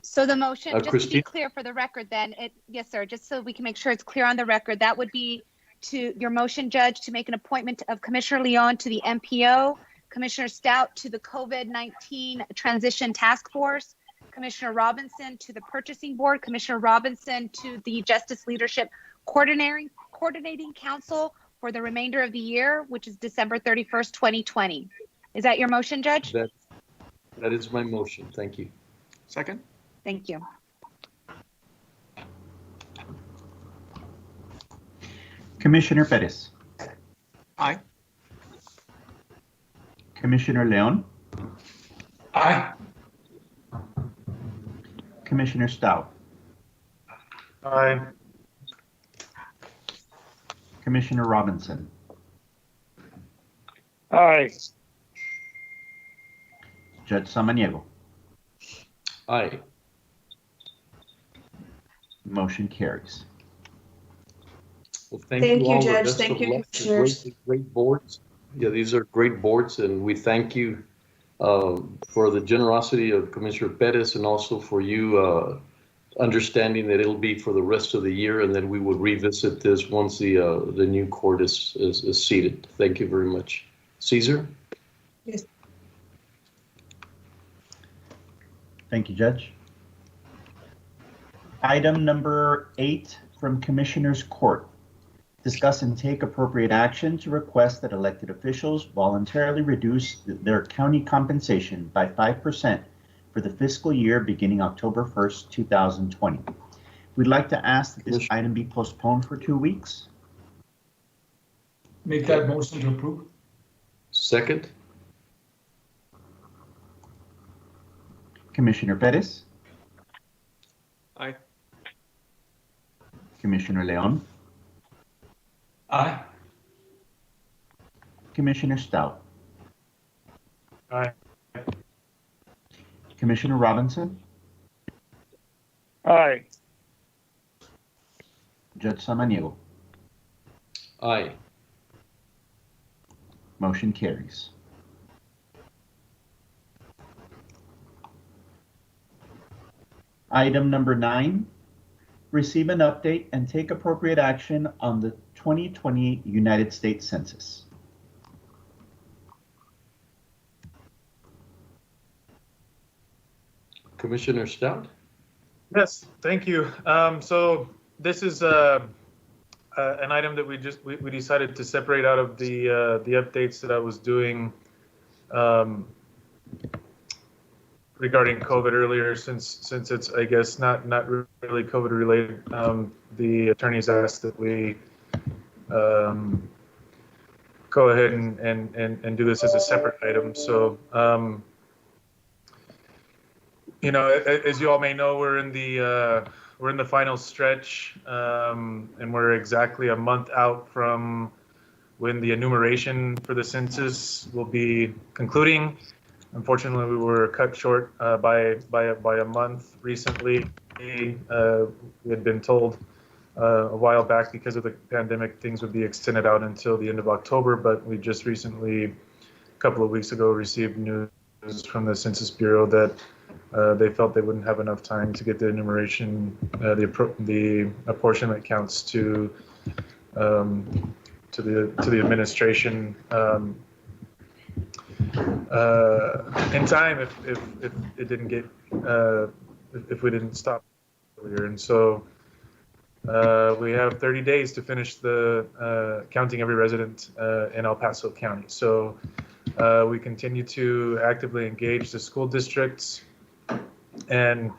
So the motion, just Christine? to be clear for the record then, yes, sir, just so we can make sure it's clear on the record, that would be to your motion, Judge, to make an appointment of Commissioner Leon to the MPO, Commissioner Stout to the COVID-19 Transition Task Force, Commissioner Robinson to the Purchasing Board, Commissioner Robinson to the Justice Leadership Coordinating Council for the remainder of the year, which is December 31st, 2020. Is that your motion, Judge? That is my motion. Thank you. Second. Thank you. Commissioner Perez. Aye. Commissioner Leon. Aye. Commissioner Stout. Aye. Commissioner Robinson. Aye. Judge Samaniego. Aye. Motion carries. Well, thank you all. Judge. Best Thank of you, luck. Commissioners. Great boards. Yeah, these are great boards, and we thank you for the generosity of Commissioner Perez and also for you understanding that it'll be for the rest of the year, and then we will revisit this once the new court is seated. Thank you very much. Caesar? Yes. Thank you, Judge. Item number 8 from Commissioner's Court. Discuss and take appropriate action to request that elected officials voluntarily reduce their county compensation by 5% for the fiscal year beginning October 1st, 2020. We'd like to ask that this item be postponed for 2 weeks. Make that motion to approve. Second? Commissioner Perez. Aye. Commissioner Leon. Aye. Commissioner Stout, Aye. Commissioner Robinson, Aye. Judge Samaniego. Aye. Motion carries. Item number 9, receive an update and take appropriate action on the 2020 United States Census. Commissioner Stout? Yes, thank you. So this is an item that we decided to separate out of the updates that I was doing regarding COVID earlier, since it's, I guess, not really COVID related. The attorneys asked that we go ahead and do this as a separate item. So you know, as you all may know, we're in the final stretch, and we're exactly a month out from when the enumeration for the census will be concluding. Unfortunately, we were cut short by a month recently. We had been told a while back, because of the pandemic, things would be extended out until the end of October, but we just recently, a couple of weeks ago, received news from the Census Bureau that they felt they wouldn't have enough time to get the enumeration, the apportionment counts to the administration in time if it didn't get if we didn't stop earlier. And so we have 30 days to finish the counting every resident in El Paso County. So we continue to actively engage the school districts, and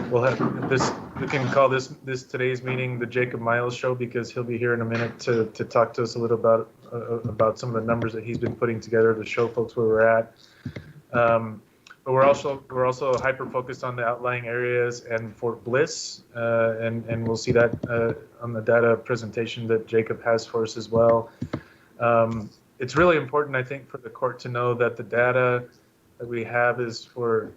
we'll have this. We can call this today's meeting the Jacob Miles Show, because he'll be here in a minute to talk to us a little about some of the numbers that he's been putting together to show folks where we're at. But we're also hyper focused on the outlying areas and Fort Bliss, and we'll see that on the data presentation that Jacob has for us as well. It's really important, I think, for the court to know that the data that we have is for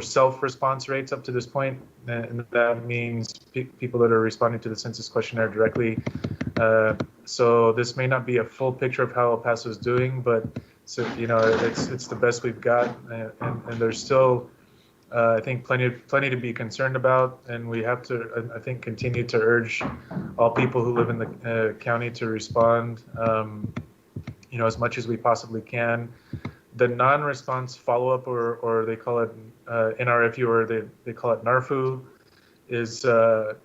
self-response rates up to this point, and that means people that are responding to the census questionnaire directly. So this may not be a full picture of how El Paso is doing, but so, you know, it's the best we've got, and there's still I think plenty to be concerned about, and we have to, I think, continue to urge all people who live in the county to respond, you know, as much as we possibly can. The non-response follow-up, or they call it NRFU, or they call it NARFU, is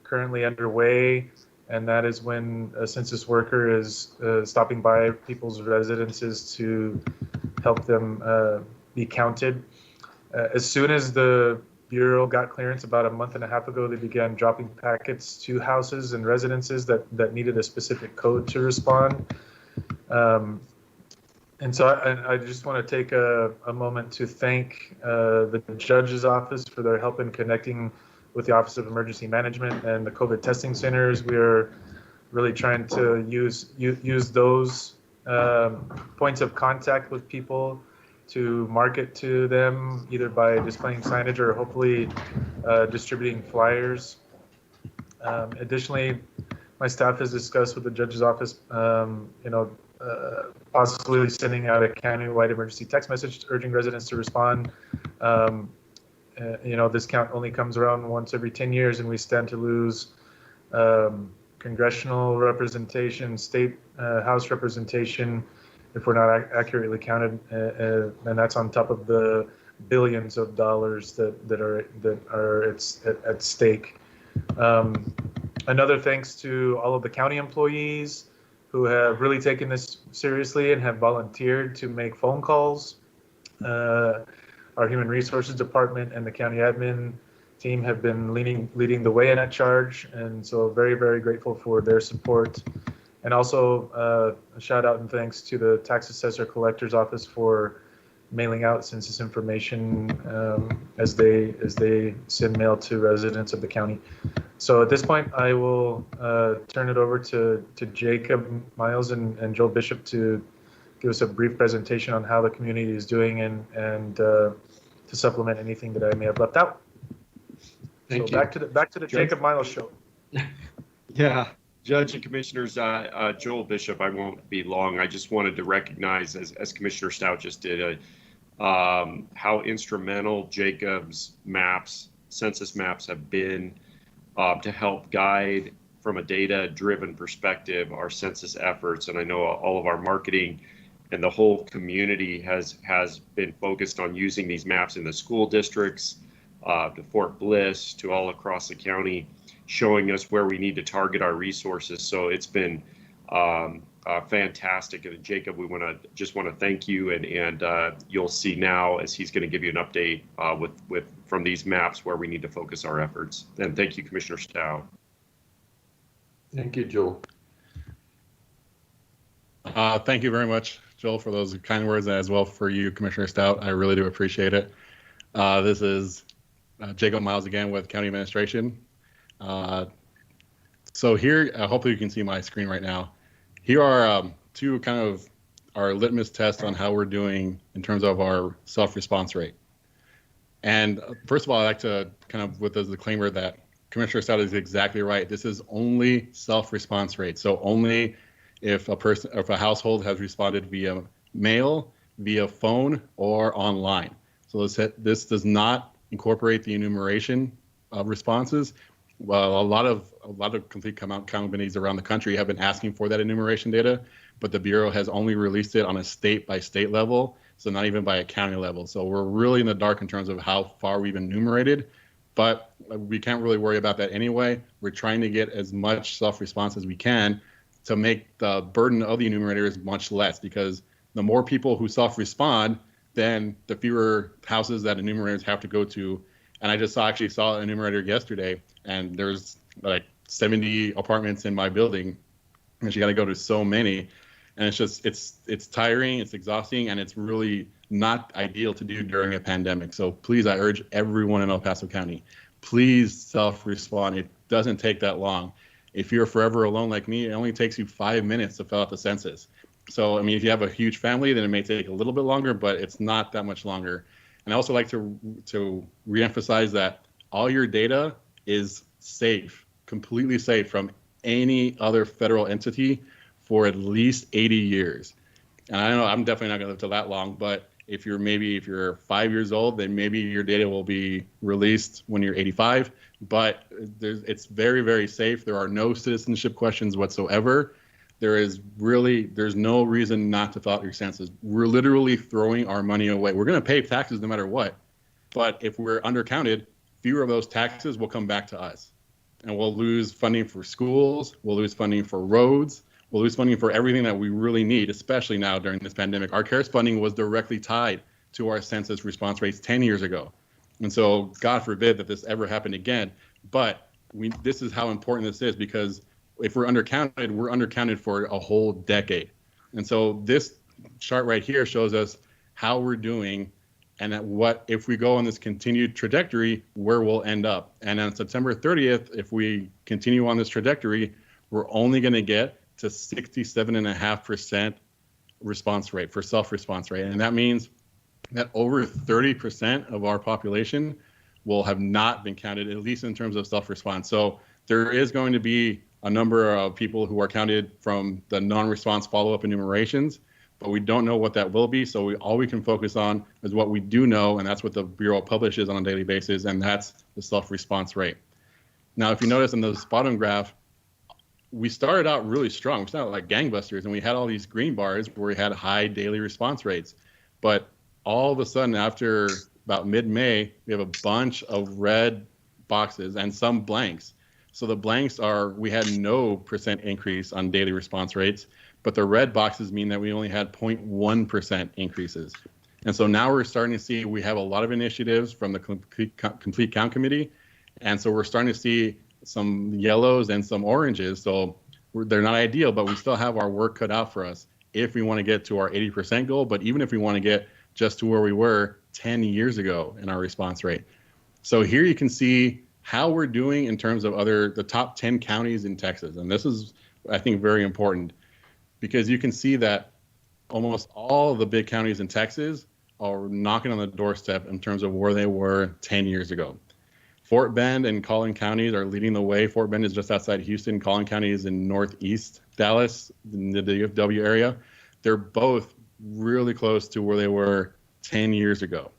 currently underway, and that is when a census worker is stopping by people's residences to help them be counted. As soon as the Bureau got clearance about a month and a half ago, they began dropping packets to houses and residences that needed a specific code to respond. And so I just want to take a moment to thank the judge's office for their help in connecting with the Office of Emergency Management and the COVID testing centers. We are really trying to use those points of contact with people to market to them, either by displaying signage or hopefully distributing flyers. Additionally, my staff has discussed with the judge's office, possibly sending out a county-wide emergency text message urging residents to respond. This count only comes around once every 10 years, and we stand to lose congressional representation, state House representation, if we're not accurately counted, and that's on top of the billions of dollars that are at stake. Another thanks to all of the county employees who have really taken this seriously and have volunteered to make phone calls. Our Human Resources Department and the county admin team have been leading the way in that charge, and so very, very grateful for their support. And also a shout out and thanks to the Tax Assessor Collector's Office for mailing out census information as they send mail to residents of the county. So at this point, I will turn it over to Jacob Miles and Joel Bishop to give us a brief presentation on how the community is doing and to supplement anything that I may have left out. Thank so you. Back to the Judge. Jacob Miles show. Yeah, Judge and Commissioners, Joel Bishop, I won't be long. I just wanted to recognize, as Commissioner Stout just did, how instrumental Jacob's maps, census maps, have been to help guide from a data-driven perspective our census efforts. And I know all of our marketing and the whole community has been focused on using these maps in the school districts, to Fort Bliss, to all across the county, showing us where we need to target our resources. So it's been fantastic. And Jacob, we just want to thank you, and you'll see now as he's going to give you an update from these maps where we need to focus our efforts. And thank you, Commissioner Stout. Thank you, Joel. Thank you very much, Joel, for those kind words, as well for you, Commissioner Stout. I really do appreciate it. This is Jacob Miles again with County Administration. So here, hopefully you can see my screen right now. Here are two kind of our litmus tests on how we're doing in terms of our self-response rate. And first of all, I'd like to kind of, with the disclaimer that Commissioner Stout is exactly right. This is only self-response rate. So only if a household has responded via mail, via phone, or online. So this does not incorporate the enumeration of responses. Well, a lot of complete companies around the country have been asking for that enumeration data, but the Bureau has only released it on a state-by-state level, so not even by a county level. So we're really in the dark in terms of how far we've enumerated, but we can't really worry about that anyway. We're trying to get as much self-response as we can to make the burden of the enumerators much less, because the more people who self-respond, then the fewer houses that enumerators have to go to. And I just actually saw an enumerator yesterday, and there's like 70 apartments in my building, and you got to go to so many, and it's just it's tiring, it's exhausting, and it's really not ideal to do during a pandemic. So please, I urge everyone in El Paso County, please self-respond. It doesn't take that long. If you're forever alone like me, it only takes you 5 minutes to fill out the census. So I mean, if you have a huge family, then it may take a little bit longer, but it's not that much longer. And I also like to reemphasize that all your data is safe, completely safe from any other federal entity for at least 80 years. And I know I'm definitely not going to live to that long, but if you're 5 years old, then maybe your data will be released when you're 85. But it's very, very safe. There are no citizenship questions whatsoever. There's no reason not to fill out your census. We're literally throwing our money away. We're going to pay taxes no matter what. But if we're undercounted, fewer of those taxes will come back to us. And we'll lose funding for schools. We'll lose funding for roads. We'll lose funding for everything that we really need, especially now during this pandemic. Our CARES funding was directly tied to our census response rates 10 years ago. And so God forbid that this ever happened again. But this is how important this is, because if we're undercounted for a whole decade. And so this chart right here shows us how we're doing, and that if we go on this continued trajectory, where we'll end up. And on September 30th, if we continue on this trajectory, we're only going to get to 67.5% response rate for self-response rate. And that means that over 30% of our population will have not been counted, at least in terms of self-response. So there is going to be a number of people who are counted from the non-response follow-up enumerations, but we don't know what that will be. So all we can focus on is what we do know, and that's what the Bureau publishes on a daily basis, and that's the self-response rate. Now, if you notice in this bottom graph, we started out really strong. We started out like gangbusters, and we had all these green bars where we had high daily response rates. But all of a sudden, after about mid-May, we have a bunch of red boxes and some blanks. So the blanks we had no % increase on daily response rates, but the red boxes mean that we only had 0.1% increases. And so now we're starting to see we have a lot of initiatives from the Complete Count Committee. And so we're starting to see some yellows and some oranges. So they're not ideal, but we still have our work cut out for us if we want to get to our 80% goal. But even if we want to get just to where we were 10 years ago in our response rate. So here you can see how we're doing in terms of the top 10 counties in Texas. And this is, I think, very important because you can see that almost all the big counties in Texas are knocking on the doorstep in terms of where they were 10 years ago. Fort Bend and Collin counties are leading the way. Fort Bend is just outside Houston. Collin County is in northeast Dallas, in the DFW area. They're both really close to where they were 10 years ago.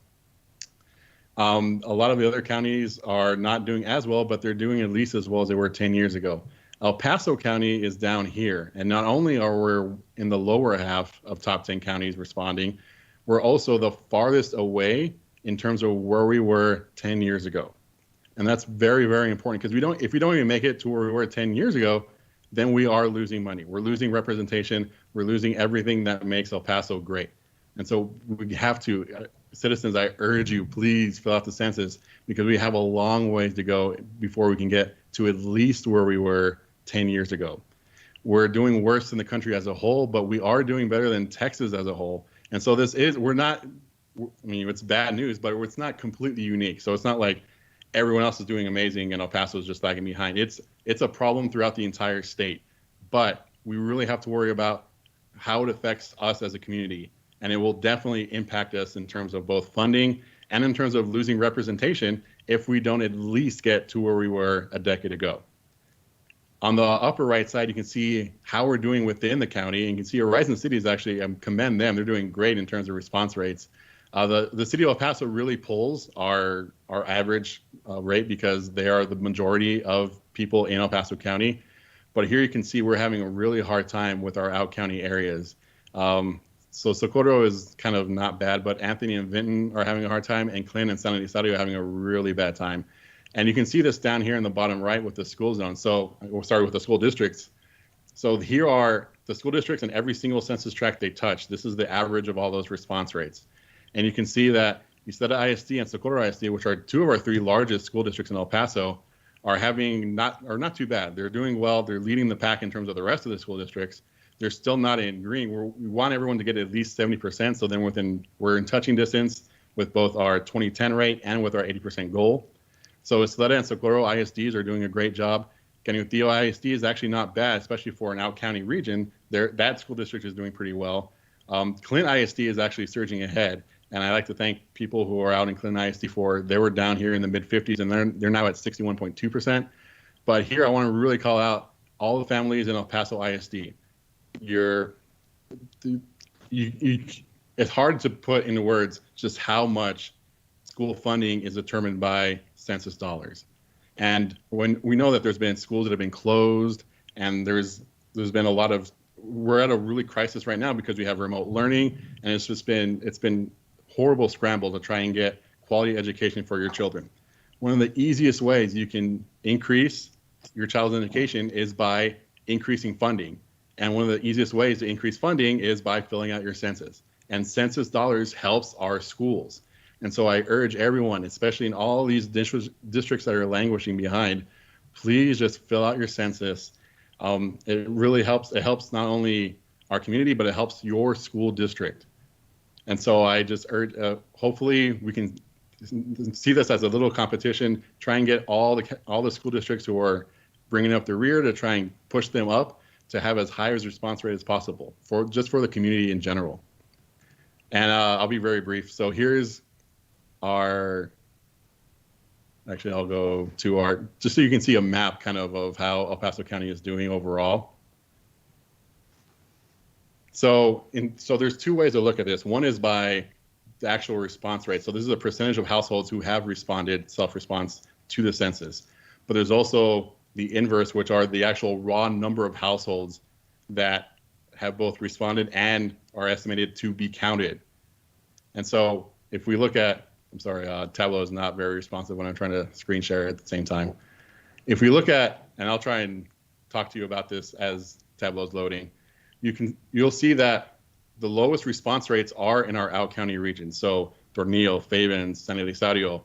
A lot of the other counties are not doing as well, but they're doing at least as well as they were 10 years ago. El Paso County is down here. And not only are we in the lower half of top 10 counties responding, we're also the farthest away in terms of where we were 10 years ago. And that's very, very important because if we don't even make it to where we were 10 years ago, then we are losing money. We're losing representation. We're losing everything that makes El Paso great. And so we have to, citizens, I urge you, please fill out the census because we have a long ways to go before we can get to at least where we were 10 years ago. We're doing worse than the country as a whole, but we are doing better than Texas as a whole. And so we're not, I mean, it's bad news, but it's not completely unique. So it's not like everyone else is doing amazing and El Paso is just lagging behind. It's a problem throughout the entire state, but we really have to worry about how it affects us as a community. And it will definitely impact us in terms of both funding and in terms of losing representation if we don't at least get to where we were a decade ago. On the upper right side, you can see how we're doing within the county. And you can see Horizon City is actually, I commend them. They're doing great in terms of response rates. The city of El Paso really pulls our average rate because they are the majority of people in El Paso County. But here you can see we're having a really hard time with our out-county areas. So Socorro is kind of not bad, but Anthony and Vinton are having a hard time, and Clinton and San Elizario are having a really bad time. And you can see this down here in the bottom right with the school zone. So we'll start with the school districts. So here are the school districts and every single census tract they touch. This is the average of all those response rates. And you can see that Isleta ISD and Socorro ISD, which are two of our three largest school districts in El Paso, are not too bad. They're doing well. They're leading the pack in terms of the rest of the school districts. They're still not in green. We want everyone to get at least 70%. So then we're in touching distance with both our 2010 rate and with our 80% goal. So Isleta and Socorro ISDs are doing a great job. Canutillo ISD is actually not bad, especially for an out-county region. That school district is doing pretty well. Clint ISD is actually surging ahead. And I like to thank people who are out in Clinton ISD they were down here in the mid-50s, and they're now at 61.2%. But here I want to really call out all the families in El Paso ISD. It's hard to put into words just how much school funding is determined by census dollars. And when we know that there's been schools that have been closed, and there's been we're at a really crisis right now because we have remote learning, and it's been horrible scramble to try and get quality education for your children. One of the easiest ways you can increase your child's education is by increasing funding. And one of the easiest ways to increase funding is by filling out your census. And census dollars helps our schools. And so I urge everyone, especially in all these districts that are languishing behind, please just fill out your census. It really helps. It helps not only our community, but it helps your school district. And so I just urge, hopefully we can see this as a little competition, try and get all the school districts who are bringing up the rear to try and push them up to have as high a response rate as possible for the community in general. And I'll be very brief. So here's I'll go to just so you can see a map kind of how El Paso County is doing overall. So there's two ways to look at this. One is by the actual response rate. So this is a percentage of households who have responded self-response to the census. But there's also the inverse, which are the actual raw number of households that have both responded and are estimated to be counted. And so if we look at, I'm sorry, Tableau is not very responsive when I'm trying to screen share at the same time. If we look at, and I'll try and talk to you about this as Tableau is loading, you'll see that the lowest response rates are in our out-county regions. So Tornillo, Faven, San Elizario,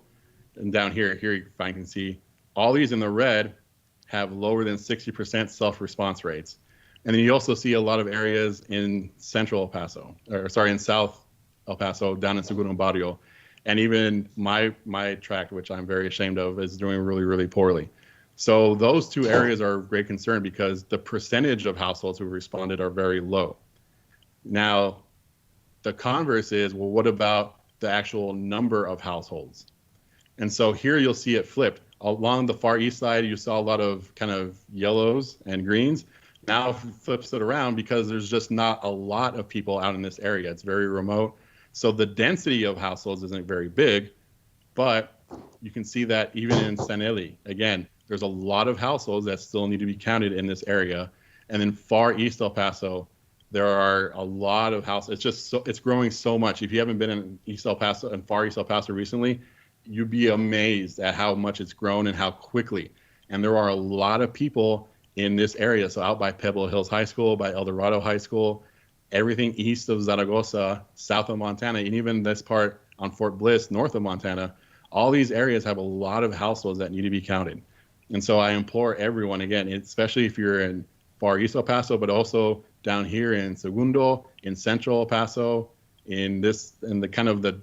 and down here if I can see, all these in the red have lower than 60% self-response rates. And then you also see a lot of areas in central El Paso, in South El Paso, down in Segundo Barrio. And even my tract, which I'm very ashamed of, is doing really, really poorly. So those two areas are of great concern because the percentage of households who responded are very low. Now, the converse is, well, what about the actual number of households? And so here you'll see it flipped. Along the far east side, you saw a lot of kind of yellows and greens. Now it flips it around because there's just not a lot of people out in this area. It's very remote. So the density of households isn't very big, but you can see that even in San Eli, again, there's a lot of households that still need to be counted in this area. And then far east El Paso, there are a lot of houses. It's just it's growing so much. If you haven't been in East El Paso and far East El Paso recently, you'd be amazed at how much it's grown and how quickly. And there are a lot of people in this area. So out by Pebble Hills High School, by El Dorado High School, everything east of Zaragoza, south of Montana, and even this part on Fort Bliss, north of Montana, all these areas have a lot of households that need to be counted. And so I implore everyone, again, especially if you're in far east El Paso, but also down here in Segundo, in central El Paso, in the kind of the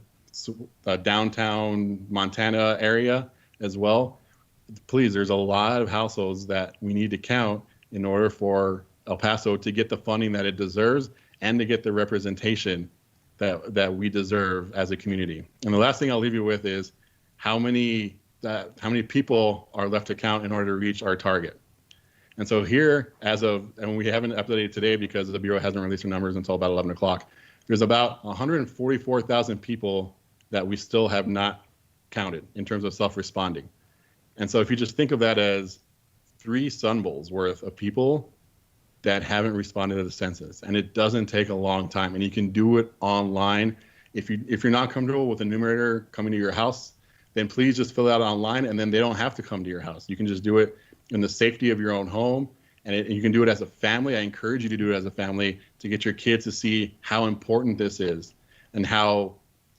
downtown Montana area as well. Please, there's a lot of households that we need to count in order for El Paso to get the funding that it deserves and to get the representation that we deserve as a community. And the last thing I'll leave you with is how many people are left to count in order to reach our target. And so here, and we haven't updated today because the Bureau hasn't released their numbers until about 11 o'clock, there's about 144,000 people that we still have not counted in terms of self-responding. And so if you just think of that as 3 Sun Bowls worth of people that haven't responded to the census, and it doesn't take a long time, and you can do it online. If you're not comfortable with a numerator coming to your house, then please just fill it out online, and then they don't have to come to your house. You can just do it in the safety of your own home, and you can do it as a family. I encourage you to do it as a family to get your kids to see how important this is and how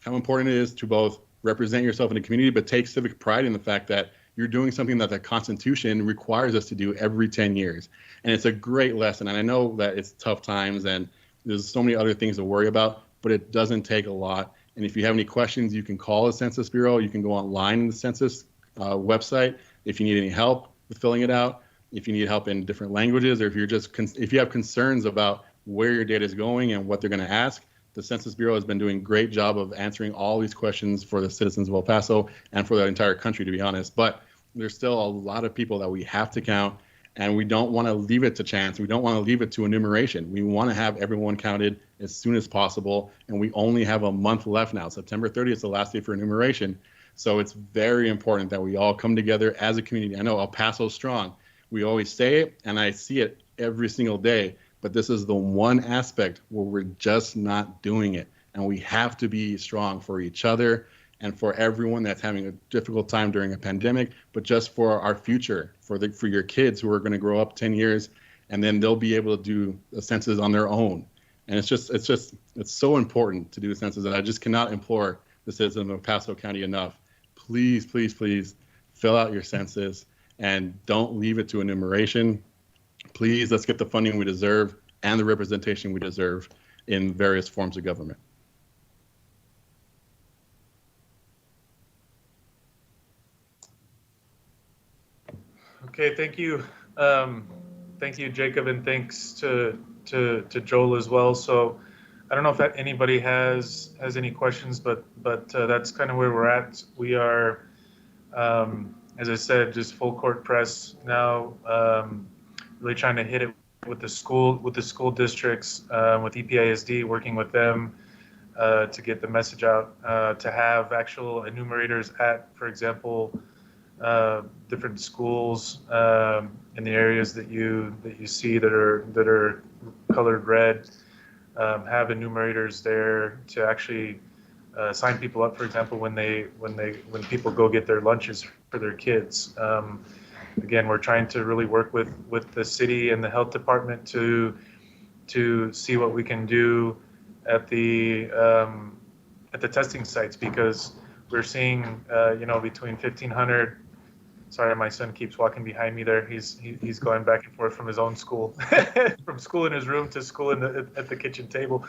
important it is to both represent yourself in the community, but take civic pride in the fact that you're doing something that the Constitution requires us to do every 10 years. And it's a great lesson. And I know that it's tough times and there's so many other things to worry about, but it doesn't take a lot. And if you have any questions, you can call the Census Bureau. You can go online in the Census website if you need any help with filling it out, if you need help in different languages, or if you have concerns about where your data is going and what they're going to ask. The Census Bureau has been doing a great job of answering all these questions for the citizens of El Paso and for the entire country, to be honest. But there's still a lot of people that we have to count, and we don't want to leave it to chance. We don't want to leave it to enumeration. We want to have everyone counted as soon as possible, and we only have a month left now. September 30th is the last day for enumeration. So it's very important that we all come together as a community. I know El Paso's strong. We always say it, and I see it every single day. But this is the one aspect where we're just not doing it. And we have to be strong for each other and for everyone that's having a difficult time during a pandemic, but just for our future, for your kids who are going to grow up 10 years, and then they'll be able to do the census on their own. And it's so important to do the census that I just cannot implore the citizens of Paso County enough. Please, please, please fill out your census and don't leave it to enumeration. Please, let's get the funding we deserve and the representation we deserve in various forms of government. Okay, thank you. Thank you, Jacob, and thanks to Joel as well. So I don't know if anybody has any questions, but that's kind of where we're at. We are, as I said, just full court press now. Really trying to hit it with the school districts, with EPISD, working with them to get the message out, to have actual enumerators at, for example, different schools in the areas that you see that are colored red, have enumerators there to actually sign people up, for example, when people go get their lunches for their kids. Again, we're trying to really work with the city and the health department to see what we can do at the testing sites, because we're seeing between 1,500. Sorry, my son keeps walking behind me there. He's going back and forth from his own school, from school in his room to school at the kitchen table.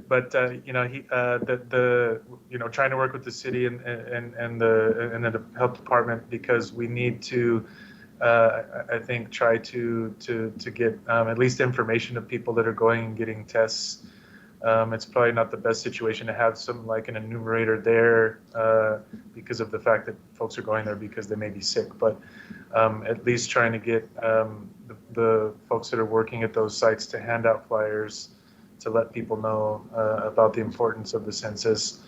But you know, you know, trying to work with the city and the health department, because we need to, I think, try to get at least information of people that are going and getting tests. It's probably not the best situation to have some like an enumerator there because of the fact that folks are going there because they may be sick. But at least trying to get the folks that are working at those sites to hand out flyers to let people know about the importance of the census.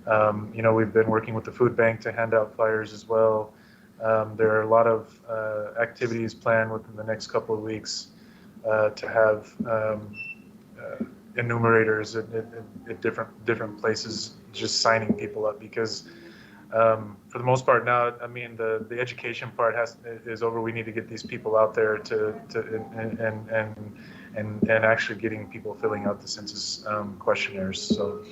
You know, we've been working with the food bank to hand out flyers as well. There are a lot of activities planned within the next couple of weeks to have enumerators at different places, just signing people up, because for the most part now, I mean, the education part is over. We need to get these people out there and actually getting people filling out the census questionnaires. So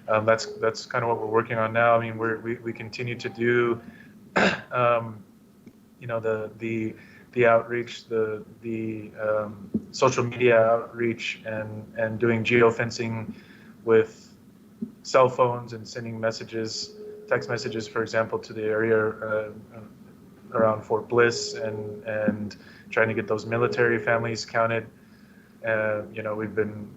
that's kind of what we're working on now. I mean, we continue to do you know, the outreach, the social media outreach, and doing geofencing with cell phones and sending messages, text messages, for example, to the area around Fort Bliss, and trying to get those military families counted. You know, we've been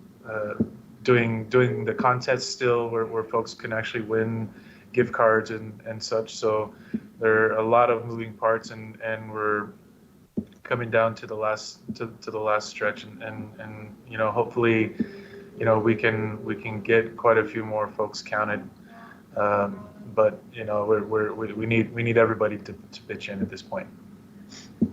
doing the contest still where folks can actually win gift cards and such. So there are a lot of moving parts, and we're coming down to the last stretch, and you know, hopefully, you know, we can get quite a few more folks counted. But you know, we need everybody to pitch in at this point.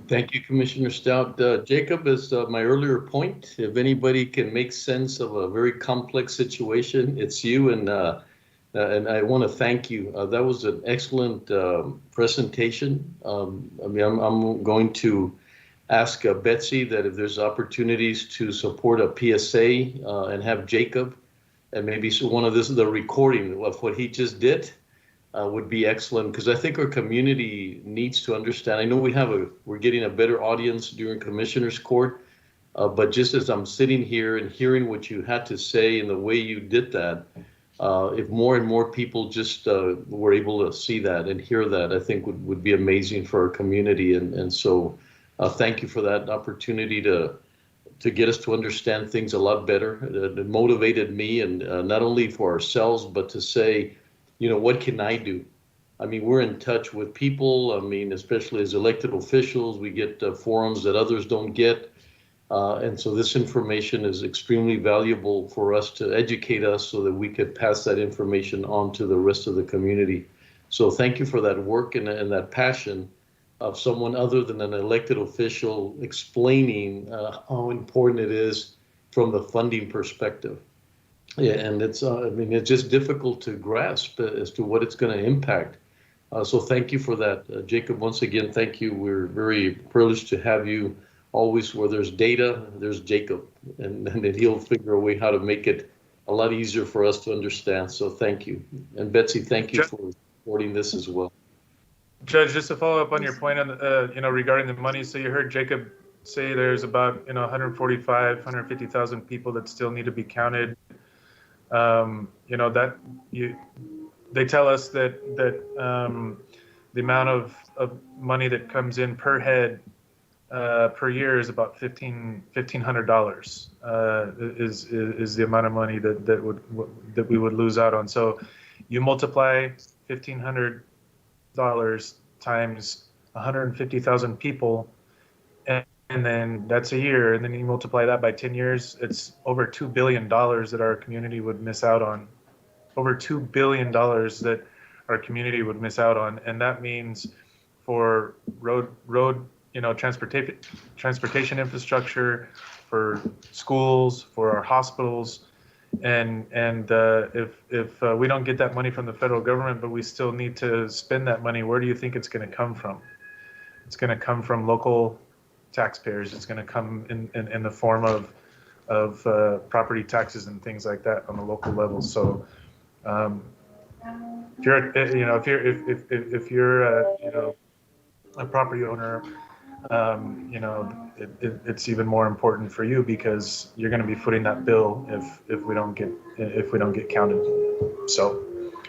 Thank you, Commissioner Stout. Jacob, is my earlier point, if anybody can make sense of a very complex situation, it's you, and I want to thank you. That was an excellent presentation. I mean, I'm going to ask Betsy that if there's opportunities to support a PSA and have Jacob, and maybe one of the recording of what he just did would be excellent, because I think our community needs to understand. I know we're getting a better audience during Commissioner's Court, but just as I'm sitting here and hearing what you had to say and the way you did that, if more and more people just were able to see that and hear that, I think would be amazing for our community. And so thank you for that opportunity to get us to understand things a lot better. It motivated me, and not only for ourselves, but to say, you know, what can I do? I mean, we're in touch with people. I mean, especially as elected officials, we get forums that others don't get. And so this information is extremely valuable for us to educate us so that we could pass that information on to the rest of the community. So thank you for that work and that passion of someone other than an elected official explaining how important it is from the funding perspective. Yeah, and it's, I mean, it's just difficult to grasp as to what it's going to impact. So thank you for that. Jacob, once again, thank you. We're very privileged to have you. Always where there's data, there's Jacob, and then he'll figure a way how to make it a lot easier for us to understand. So thank you. And Betsy, thank you for supporting this as well. Judge, just to follow up on your point on you know, regarding the money. So you heard Jacob say there's about, you know, 150,000 people that still need to be counted. You know, that they tell us that the amount of money that comes in per head per year is about $1,500 is the amount of money that we would lose out on. So you multiply $1,500 times 150,000 people, and then that's a year, and then you multiply that by 10 years, it's over $2 billion that our community would miss out on. Over $2 billion that our community would miss out on, and that means for road, you know, transportation infrastructure, for schools, for our hospitals, and if we don't get that money from the federal government, but we still need to spend that money, where do you think it's going to come from? It's going to come from local taxpayers. It's going to come in the form of property taxes and things like that on the local level. So if you're you know, if you're you know, a property owner, it's even more important for you because you're going to be footing that bill if we don't get counted. So.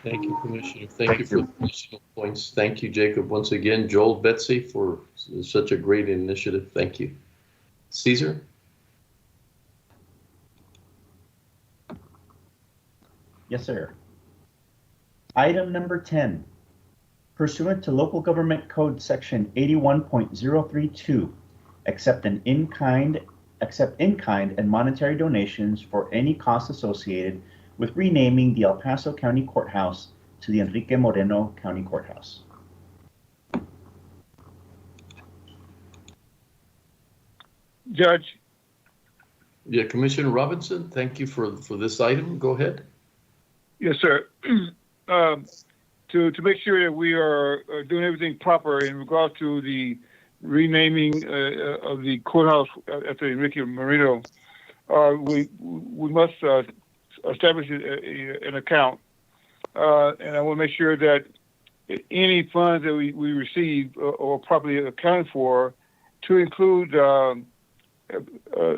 Thank you, Commissioner. Thank you for the additional points. Thank you, Jacob. Once again, Joel, Betsy, for such a great initiative. Thank you. Caesar? Yes, sir. Item number 10. Pursuant to Local Government Code Section 81.032, accept in-kind and monetary donations for any costs associated with renaming the El Paso County Courthouse to the Enrique Moreno County Courthouse. Judge. Yeah, Commissioner Robinson, thank you for this item. Go ahead. Yes, sir. To make sure that we are doing everything proper in regard to the renaming of the courthouse after Enrique Moreno, we must establish an account, and I want to make sure that any funds that we receive are properly accounted for, to include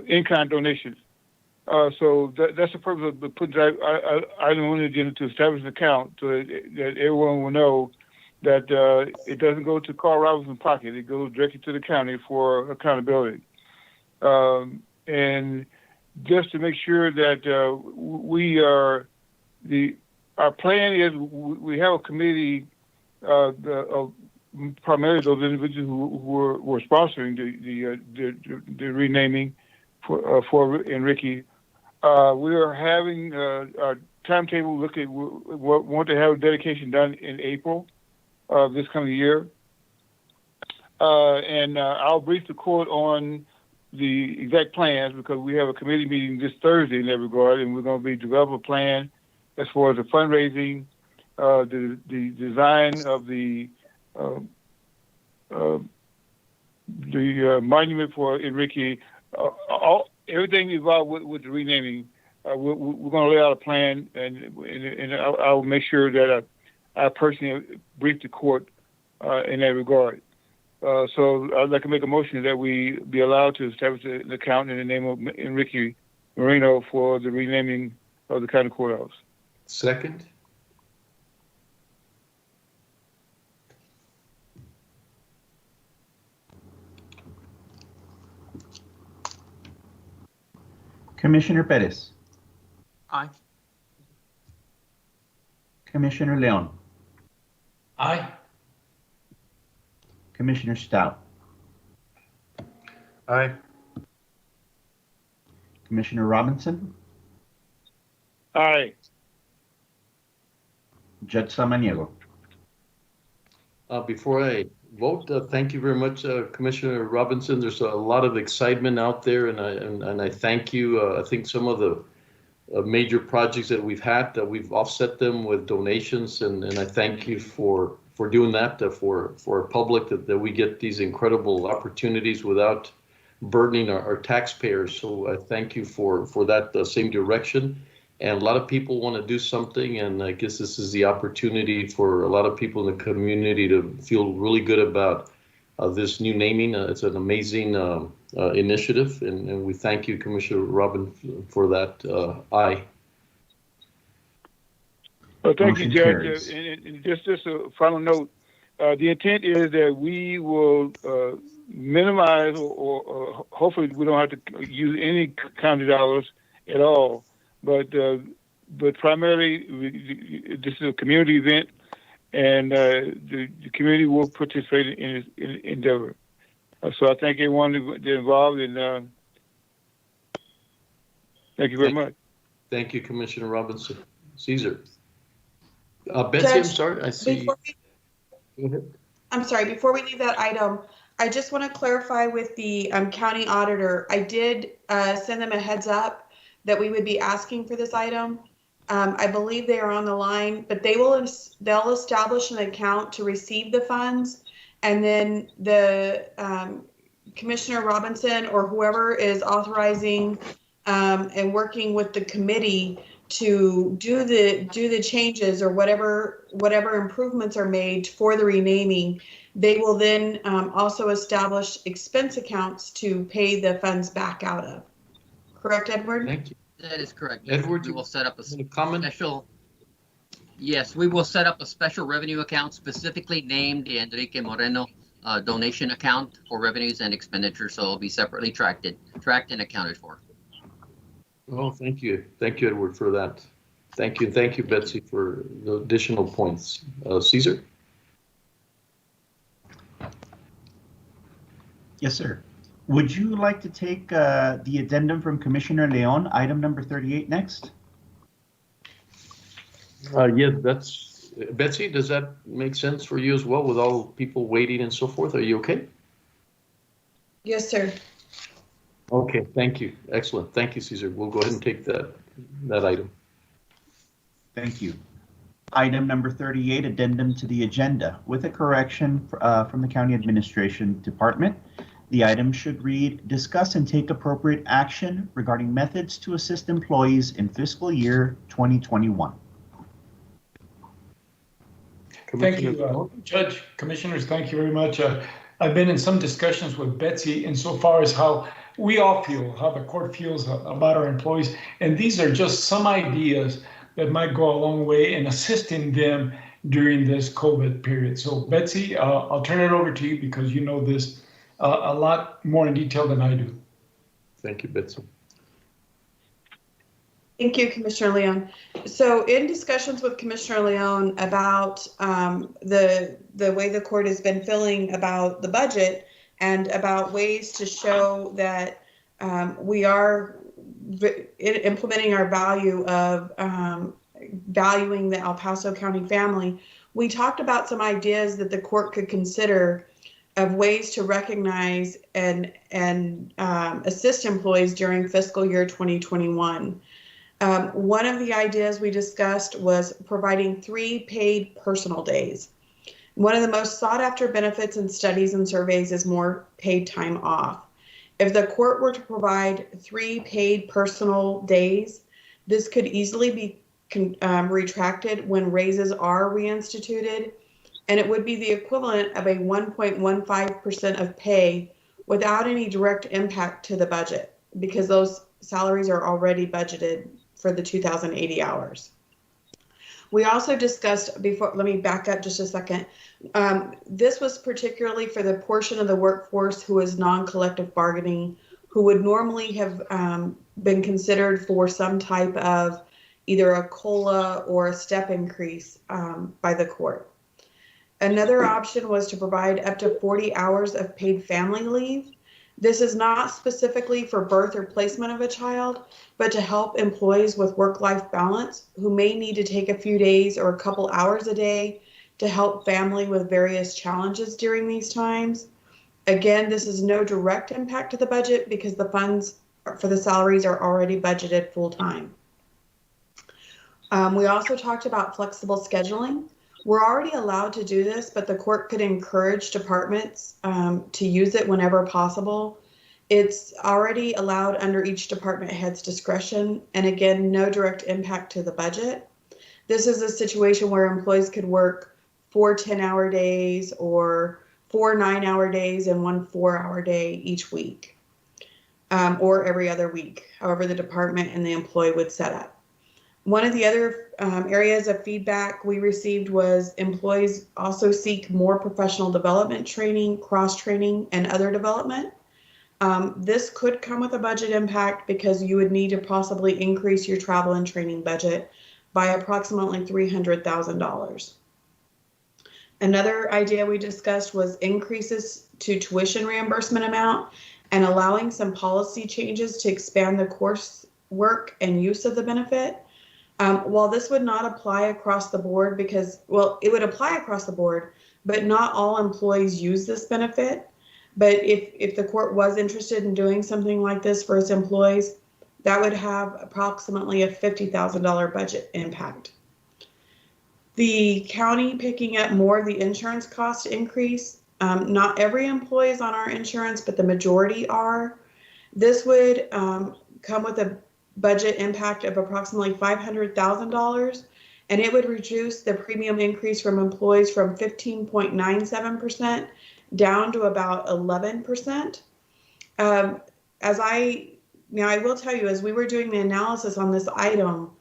in-kind donations. So that's the purpose of putting that item on the agenda, to establish an account so that everyone will know that it doesn't go to Carl Robinson's pocket. It goes directly to the county for accountability. And just to make sure that our plan is we have a committee of primarily those individuals who were sponsoring the renaming for Enrique. We are having our timetable look at, want to have a dedication done in April of this coming year. And I'll brief the court on the exact plans, because we have a committee meeting this Thursday in that regard, and we're going to be developing a plan as far as the fundraising, the design of the monument for Enrique, everything involved with the renaming. We're going to lay out a plan, and I'll make sure that I personally brief the court in that regard. So I'd like to make a motion that we be allowed to establish an account in the name of Enrique Moreno for the renaming of the county courthouse. Second. Commissioner Perez. Aye. Commissioner Leon. Aye. Commissioner Stout. Aye. Commissioner Robinson. Aye. Judge Samaniego. Before I vote, thank you very much, Commissioner Robinson. There's a lot of excitement out there, and I thank you. I think some of the major projects that we've had, we've offset them with donations, and I thank you for doing that, for our public, that we get these incredible opportunities without burdening our taxpayers. So I thank you for that same direction. And a lot of people want to do something, and I guess this is the opportunity for a lot of people in the community to feel really good about this new naming. It's an amazing initiative, and we thank you, Commissioner Robin, for that. Aye. Well, thank you, Judge. And just a final note, the intent is that we will minimize, or hopefully we don't have to use any county dollars at all. But primarily, this is a community event, and the community will participate in this endeavor. So I thank everyone that's involved, and thank you very much. Thank you, Commissioner Robinson. Caesar. Betsy, Judge, I'm sorry. I see. Go ahead. I'm sorry. Before we leave that item, I just want to clarify with the county auditor. I did send them a heads up that we would be asking for this item. I believe they are on the line, but they'll establish an account to receive the funds, and then the Commissioner Robinson or whoever is authorizing and working with the committee to do the changes or whatever improvements are made for the renaming, they will then also establish expense accounts to pay the funds back out of. Correct, Edward? Thank you. That is correct. Edward, we will set up a comment? Yes, we will set up a special revenue account specifically named the Enrique Moreno donation account for revenues and expenditures. So it'll be separately tracked and accounted for. Oh, thank you. Thank you, Edward, for that. Thank you. Thank you, Betsy, for the additional points. Caesar? Yes, sir. Would you like to take the addendum from Commissioner Leon, item number 38 next? Yeah, that's Betsy. Does that make sense for you as well with all people waiting and so forth? Are you okay? Yes, sir. Okay, thank you. Excellent. Thank you, Caesar. We'll go ahead and take that item. Thank you. Item number 38, addendum to the agenda. With a correction from the County Administration Department, the item should read, discuss and take appropriate action regarding methods to assist employees in fiscal year 2021. Thank you, Judge, Commissioners. Thank you very much. I've been in some discussions with Betsy insofar as how we all feel, how the court feels about our employees. And these are just some ideas that might go a long way in assisting them during this COVID period. So Betsy, I'll turn it over to you because you know this a lot more in detail than I do. Thank you, Betsy. Thank you, Commissioner Leon. So in discussions with Commissioner Leon about the way the court has been feeling about the budget and about ways to show that we are implementing our value of valuing the El Paso County family, we talked about some ideas that the court could consider of ways to recognize and assist employees during fiscal year 2021. One of the ideas we discussed was providing 3 paid personal days. One of the most sought after benefits in studies and surveys is more paid time off. If the court were to provide 3 paid personal days, this could easily be retracted when raises are reinstituted, and it would be the equivalent of a 1.15% of pay without any direct impact to the budget because those salaries are already budgeted for the 2,080 hours. We also discussed before, let me back up just a second. This was particularly for the portion of the workforce who is non-collective bargaining, who would normally have been considered for some type of either a COLA or a step increase by the court. Another option was to provide up to 40 hours of paid family leave. This is not specifically for birth or placement of a child, but to help employees with work-life balance who may need to take a few days or a couple hours a day to help family with various challenges during these times. Again, this is no direct impact to the budget because the funds for the salaries are already budgeted full-time. We also talked about flexible scheduling. We're already allowed to do this, but the court could encourage departments to use it whenever possible. It's already allowed under each department head's discretion, and again, no direct impact to the budget. This is a situation where employees could work 4 10-hour days or 4 9-hour days and 1 4-hour day each week, or every other week, however the department and the employee would set up. One of the other areas of feedback we received was employees also seek more professional development training, cross-training, and other development. This could come with a budget impact because you would need to possibly increase your travel and training budget by approximately $300,000. Another idea we discussed was increases to tuition reimbursement amount and allowing some policy changes to expand the coursework and use of the benefit. While this would not apply across the board because, well, it would apply across the board, but not all employees use this benefit. But if the court was interested in doing something like this for its employees, that would have approximately a $50,000 budget impact. The county picking up more of the insurance cost increase. Not every employee is on our insurance, but the majority are. This would come with a budget impact of approximately $500,000, and it would reduce the premium increase from employees from 15.97% down to about 11%. Now I will tell you, as we were doing the analysis on this item,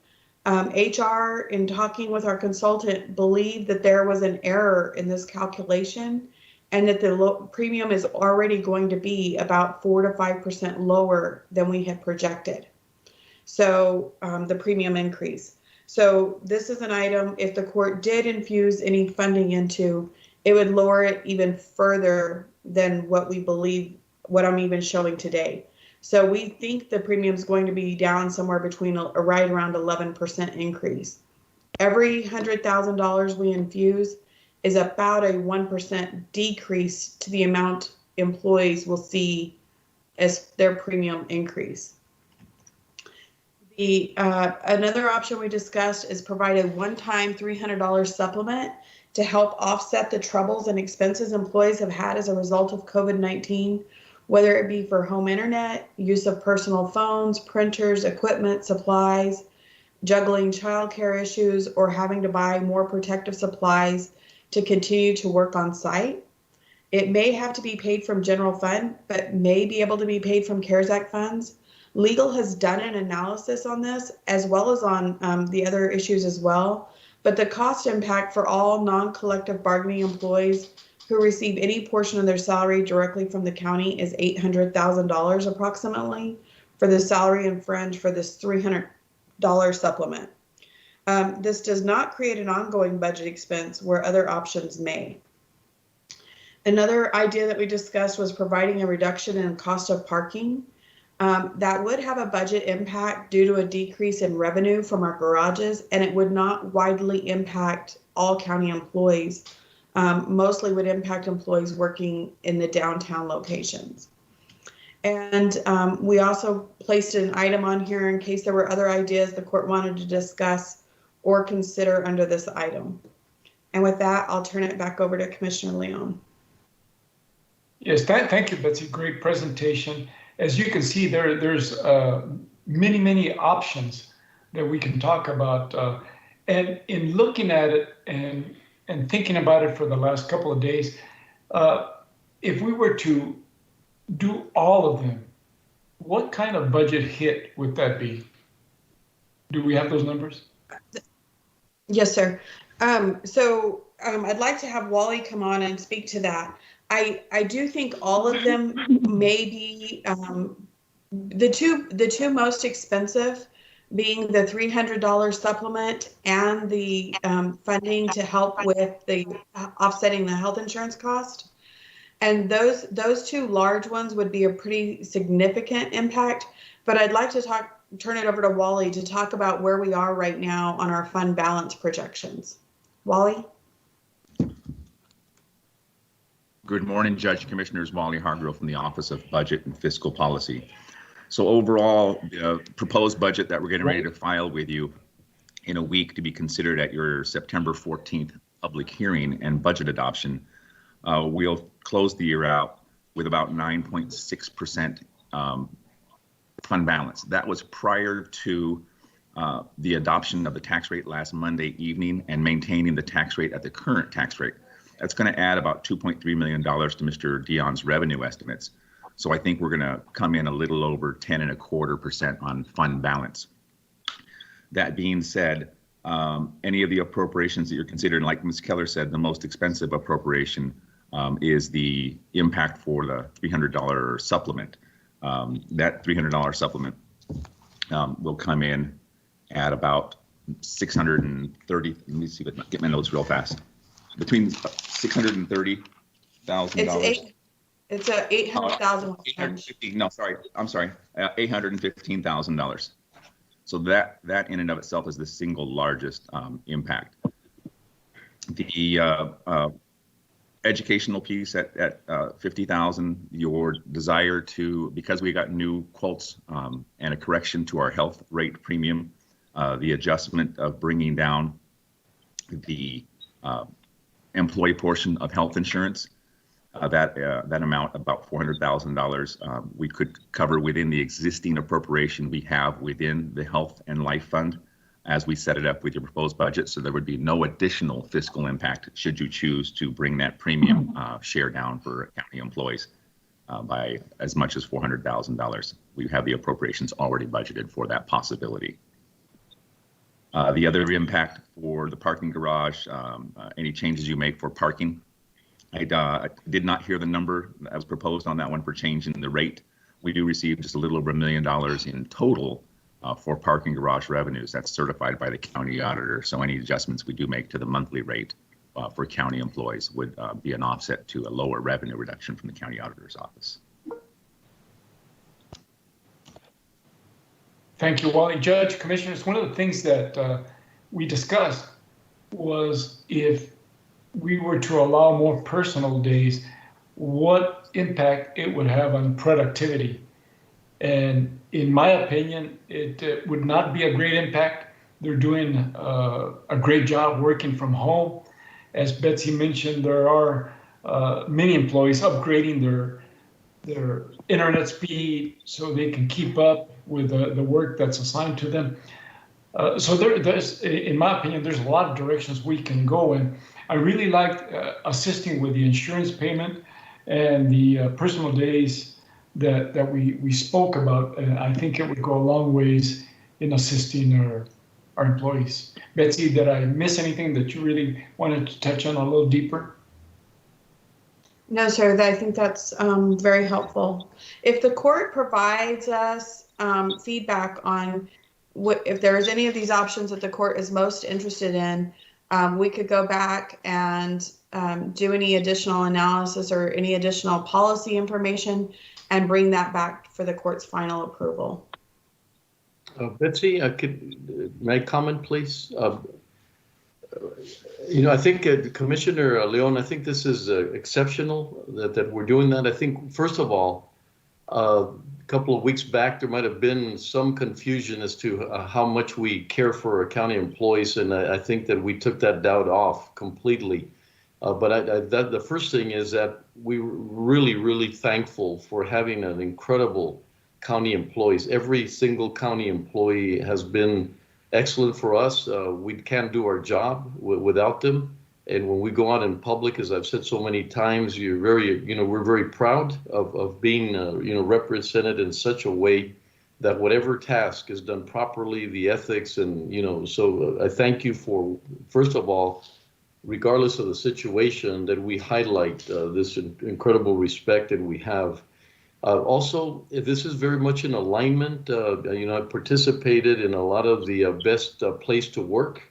HR, in talking with our consultant, believed that there was an error in this calculation and that the premium is already going to be about 4 to 5% lower than we had projected. So the premium increase. So this is an item, if the court did infuse any funding into, it would lower it even further than what we believe, what I'm even showing today. So we think the premium is going to be down somewhere between right around 11% increase. Every $100,000 we infuse is about a 1% decrease to the amount employees will see as their premium increase. Another option we discussed is provide a one-time $300 supplement to help offset the troubles and expenses employees have had as a result of COVID-19, whether it be for home internet, use of personal phones, printers, equipment, supplies, juggling childcare issues, or having to buy more protective supplies to continue to work on site. It may have to be paid from general fund, but may be able to be paid from CARES Act funds. Legal has done an analysis on this, as well as on the other issues as well. But the cost impact for all non-collective bargaining employees who receive any portion of their salary directly from the county is $800,000 approximately for the salary and fringe for this $300 supplement. This does not create an ongoing budget expense where other options may. Another idea that we discussed was providing a reduction in cost of parking. That would have a budget impact due to a decrease in revenue from our garages, and it would not widely impact all county employees. Mostly would impact employees working in the downtown locations. And we also placed an item on here in case there were other ideas the court wanted to discuss or consider under this item. And with that, I'll turn it back over to Commissioner Leon. Yes, thank you, Betsy. Great presentation. As you can see, there's many options that we can talk about. And in looking at it and thinking about it for the last couple of days, if we were to do all of them, what kind of budget hit would that be? Do we have those numbers? Yes, sir. I'd like to have Wally come on and speak to that. I do think all of them may be the two most expensive being the $300 supplement and the funding to help with the offsetting the health insurance cost. And those two large ones would be a pretty significant impact. But I'd like to turn it over to Wally to talk about where we are right now on our fund balance projections. Wally? Good morning, Judge Commissioners. Wally Hargrove from the Office of Budget and Fiscal Policy. So overall, the proposed budget that we're getting ready to file with you in a week to be considered at your September 14th public hearing and budget adoption, we'll close the year out with about 9.6% fund balance. That was prior to the adoption of the tax rate last Monday evening and maintaining the tax rate at the current tax rate. That's going to add about $2.3 million to Mr. Dion's revenue estimates. So I think we're going to come in a little over 10.25% on fund balance. That being said, any of the appropriations that you're considering, like Ms. Keller said, the most expensive appropriation is the impact for the $300 supplement. That $300 supplement will come in at about 630. Let me see, get my notes real fast. Between $630,000. It's a $800,000. No, sorry, I'm sorry, $815,000. So that in and of itself is the single largest impact. The educational piece at 50,000. Your desire to, because we got new quotes and a correction to our health rate premium, the adjustment of bringing down the employee portion of health insurance. That amount, about $400,000, we could cover within the existing appropriation we have within the Health and Life Fund as we set it up with your proposed budget. So there would be no additional fiscal impact should you choose to bring that premium share down for county employees by as much as $400,000. We have the appropriations already budgeted for that possibility. The other impact for the parking garage, any changes you make for parking, I did not hear the number that was proposed on that one for changing the rate. We do receive just a little over $1 million in total for parking garage revenues. That's certified by the county auditor. So any adjustments we do make to the monthly rate for county employees would be an offset to a lower revenue reduction from the county auditor's office. Thank you, Wally. Judge, Commissioners, one of the things that we discussed was if we were to allow more personal days, what impact it would have on productivity. And in my opinion, it would not be a great impact. They're doing a great job working from home. As Betsy mentioned, there are many employees upgrading their internet speed so they can keep up with the work that's assigned to them. So there's, in my opinion, there's a lot of directions we can go in. I really liked assisting with the insurance payment and the personal days that we spoke about. And I think it would go a long ways in assisting our employees. Betsy, did I miss anything that you really wanted to touch on a little deeper? No, sir, I think that's very helpful. If the court provides us feedback on if there's any of these options that the court is most interested in, we could go back and do any additional analysis or any additional policy information and bring that back for the court's final approval. Betsy, may I comment, please? I think Commissioner Leon, I think this is exceptional that we're doing that. I think, first of all, a couple of weeks back, there might have been some confusion as to how much we care for our county employees, and I think that we took that doubt off completely. But the first thing is that we're really, really thankful for having an incredible county employees. Every single county employee has been excellent for us. We can't do our job without them. And when we go out in public, as I've said so many times, we're very proud of being, represented in such a way that whatever task is done properly, the ethics, and, so I thank you for, first of all, regardless of the situation, that we highlight this incredible respect that we have. Also, this is very much in alignment. I participated in a lot of the best place to work.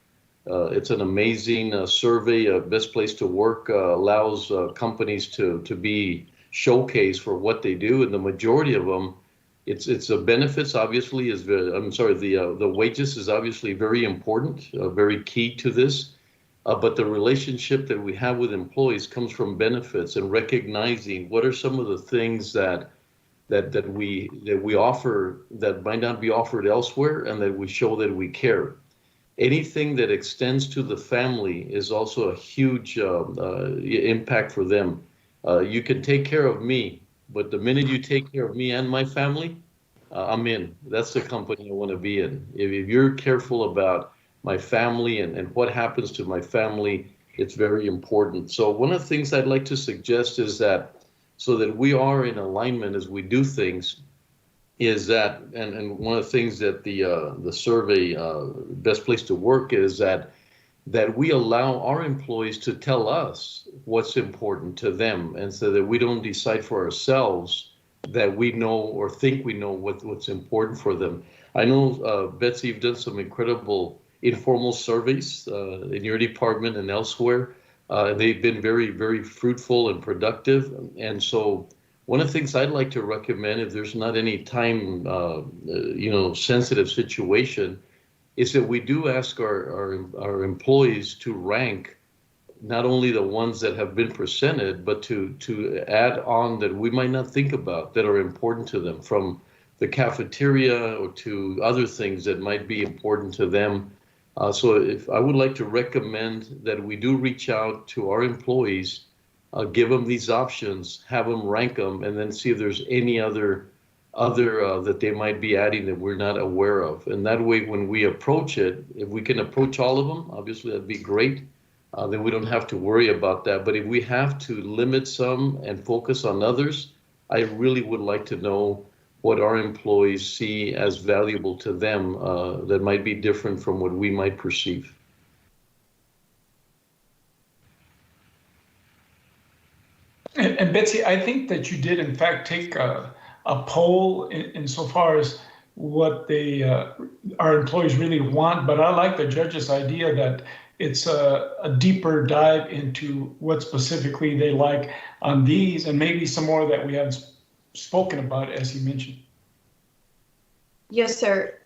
It's an amazing survey. Best place to work allows companies to be showcased for what they do, and the majority of them, it's the benefits obviously is. The wages is obviously very important, very key to this. But the relationship that we have with employees comes from benefits and recognizing what are some of the things that we offer that might not be offered elsewhere, and that we show that we care. Anything that extends to the family is also a huge impact for them. You can take care of me, but the minute you take care of me and my family, I'm in. That's the company I want to be in. If you're careful about my family and what happens to my family, it's very important. So one of the things I'd like to suggest is that, so that we are in alignment as we do things, is that, and one of the things that the survey, best place to work, is that we allow our employees to tell us what's important to them, and so that we don't decide for ourselves that we know or think we know what's important for them. I know, Betsy, you've done some incredible informal surveys in your department and elsewhere. They've been very, very fruitful and productive. And so one of the things I'd like to recommend, if there's not any time, sensitive situation, is that we do ask our employees to rank not only the ones that have been presented, but to add on that we might not think about that are important to them, from the cafeteria or to other things that might be important to them. So if I would like to recommend that we do reach out to our employees give them these options, have them rank them, and then see if there's any other that they might be adding that we're not aware of. And that way, when we approach it, if we can approach all of them, obviously that'd be great. Then we don't have to worry about that. But if we have to limit some and focus on others, I really would like to know what our employees see as valuable to them that might be different from what we might perceive. And Betsy, I think that you did in fact take a poll insofar as what our employees really want, but I like the judge's idea that it's a deeper dive into what specifically they like on these, and maybe some more that we haven't spoken about, as you mentioned. Yes, sir.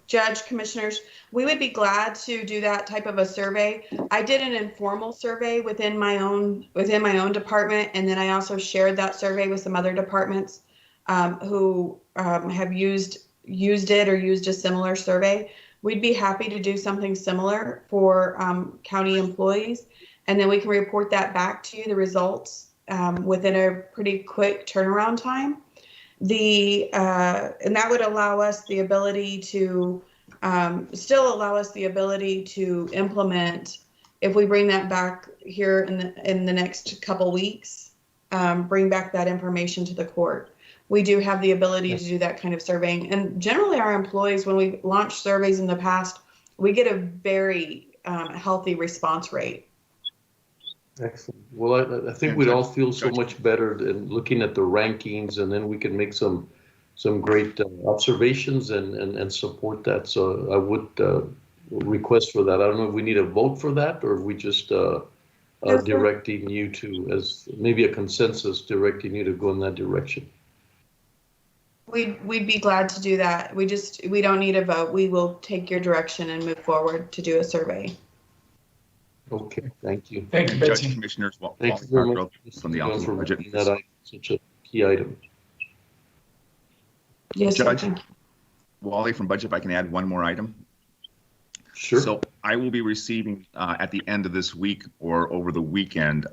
Judge, commissioners, we would be glad to do that type of a survey. I did an informal survey within my own department, and then I also shared that survey with some other departments who have used it or used a similar survey. We'd be happy to do something similar for county employees, and then we can report that back to you, the results, within a pretty quick turnaround time. And that would allow us the ability to still allow us the ability to implement, if we bring that back here in the next couple weeks, bring back that information to the court. We do have the ability to do that kind of surveying. And generally our employees, when we launched surveys in the past, we get a very healthy response rate. Excellent. Well, I think we'd all feel so much better in looking at the rankings, and then we can make some great observations and support that. So I would request for that. I don't know if we need a vote for that, or if we just directing you to, as maybe a consensus, directing you to go in that direction. We'd be glad to do that. We don't need a vote. We will take your direction and move forward to do a survey. Okay, thank you. Thank you, Betsy. Judge, Commissioners, Thank you very much from the Office of Budget. That such a key item. Yes, Judge, sir. Wally from Budget, if I can add one more item. Sure. So I will be receiving at the end of this week or over the weekend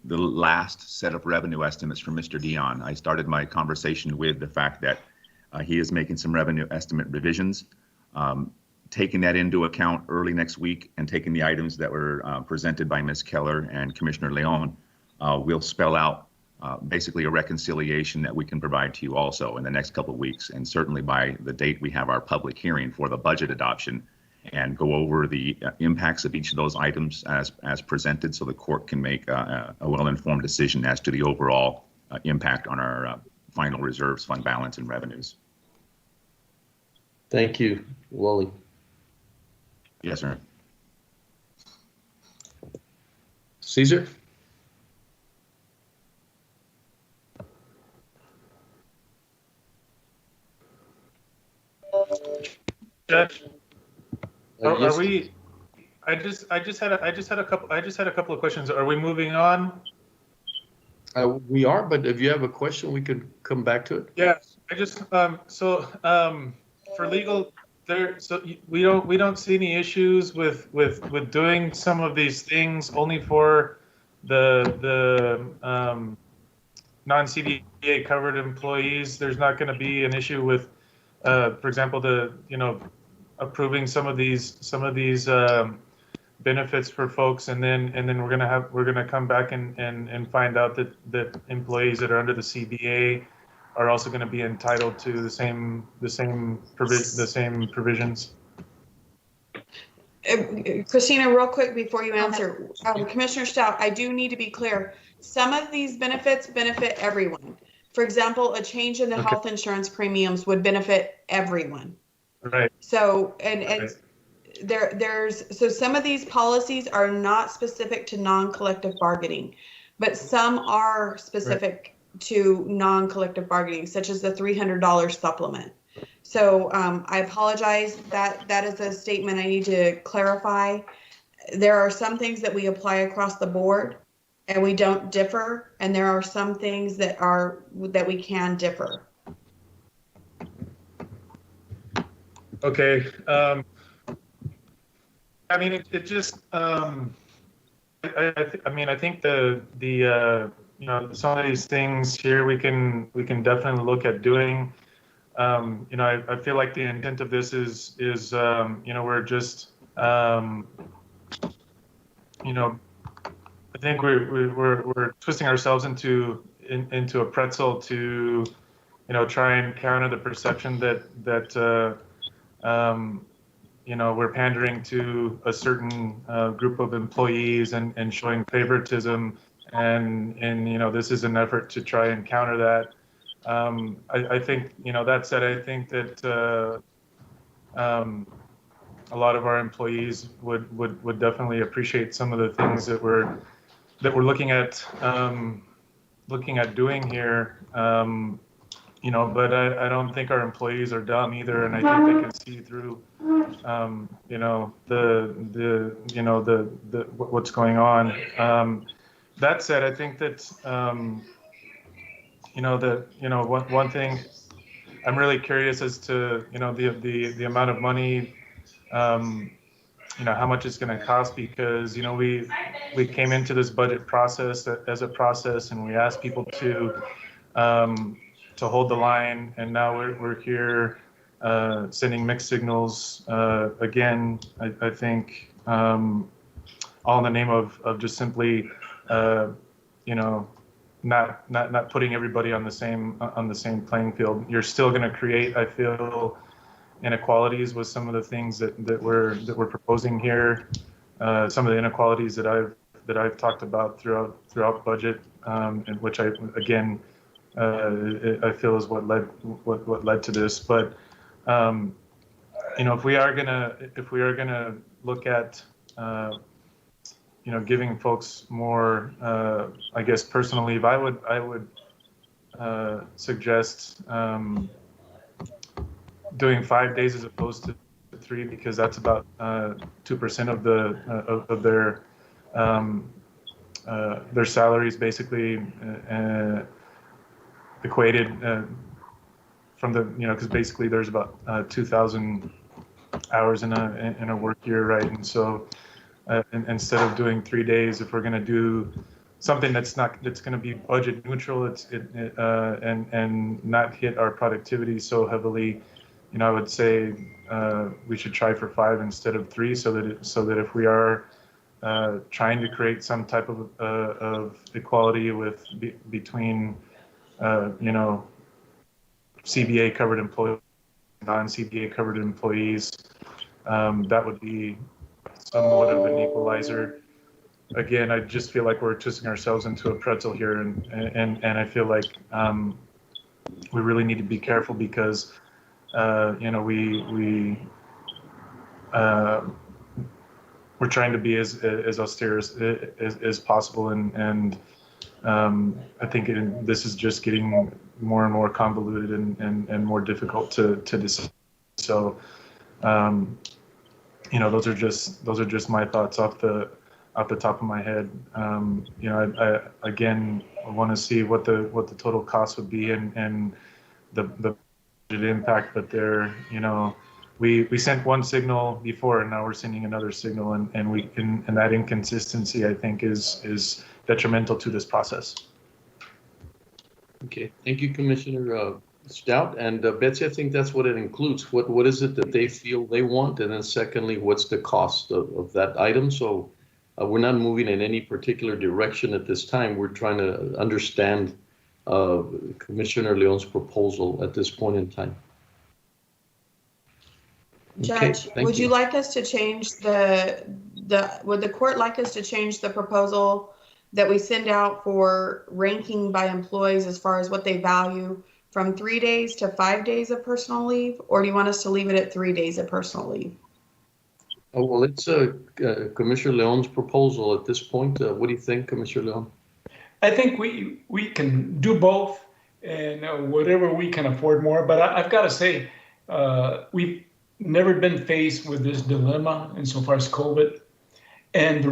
the last set of revenue estimates from Mr. Dion. I started my conversation with the fact that he is making some revenue estimate revisions. Taking that into account early next week and taking the items that were presented by Ms. Keller and Commissioner Leon, we'll spell out basically a reconciliation that we can provide to you also in the next couple of weeks, and certainly by the date we have our public hearing for the budget adoption, and go over the impacts of each of those items as presented, so the court can make a well-informed decision as to the overall impact on our final reserves, fund balance, and revenues. Thank you, Wally. Yes, sir. Caesar? Judge, are yes. we? I just had a couple of questions. Are we moving on? We are, but if you have a question, we could come back to it. Yes, I just for legal. So we don't see any issues with doing some of these things only for the non-CDA covered employees. There's not going to be an issue with, for example, approving some of these benefits for folks, and then we're gonna come back and find out that employees that are under the CBA are also going to be entitled to the same provisions. Christina, real quick before you answer, Commissioner Stout, I do need to be clear. Some of these benefits benefit everyone. For example, a change in the health insurance premiums would benefit everyone. Right. So so some of these policies are not specific to non-collective bargaining, but some are specific to non-collective bargaining, such as the $300 supplement. So I apologize, that is a statement I need to clarify. There are some things that we apply across the board and we don't differ, and there are some things that we can differ. Okay. I mean, it just, I mean, I think the you know, some of these things here we can definitely look at doing. You know, I feel like the intent of this is you know, we're just you know, I think we're twisting ourselves into a pretzel to, you know, try and counter the perception that you know, we're pandering to a certain group of employees and showing favoritism, and you know, this is an effort to try and counter that. I think, you know, that said, I think that a lot of our employees would definitely appreciate some of the things that we're looking at doing here. You know, but I don't think our employees are dumb either, and I think they can see through, you know, what's going on. That said, I think that, you know, one thing I'm really curious as to, you know, the amount of money, you know, how much it's going to cost, because, you know, we came into this budget process as a process, and we asked people to hold the line, and now we're here sending mixed signals again. I think all in the name of just simply, you know, not putting everybody on the same playing field. You're still going to create, I feel, inequalities with some of the things that we're proposing here. Some of the inequalities that I've talked about throughout budget, and which I feel is what led to this. But you know, if we are gonna look at you know, giving folks more, I guess, personal leave, I would suggest doing 5 days as opposed to 3, because that's about 2% of their salaries, basically equated from the, you know, because basically there's about 2,000 hours in a work year, right? And so instead of doing 3 days, if we're going to do something that's going to be budget neutral, and not hit our productivity so heavily, you know, I would say we should try for 5 instead of 3, so that if we are trying to create some type of equality between you know, CBA covered employees, non-CBA covered employees, that would be somewhat of an equalizer. Again, I just feel like we're twisting ourselves into a pretzel here, and I feel like we really need to be careful, because you know, we're trying to be as austere as possible, and I think this is just getting more and more convoluted and more difficult to decide. So, you know, those are just my thoughts off the top of my head. You know, I again want to see what the total cost would be and the budget impact. But there, you know, we sent one signal before, and now we're sending another signal, and that inconsistency, I think, is detrimental to this process. Okay, thank you, Commissioner Stout. And Betsy, I think that's what it includes. What is it that they feel they want? And then secondly, what's the cost of that item? So we're not moving in any particular direction at this time. We're trying to understand Commissioner Leon's proposal at this point in time. Judge, would you like us to change would the court like us to change the proposal that we send out for ranking by employees as far as what they value from 3 days to 5 days of personal leave? Or do you want us to leave it at 3 days of personal leave? Oh, well, it's Commissioner Leon's proposal at this point. What do you think, Commissioner Leon? I think we can do both, and whatever we can afford more. But I've got to say, we've never been faced with this dilemma insofar as COVID. And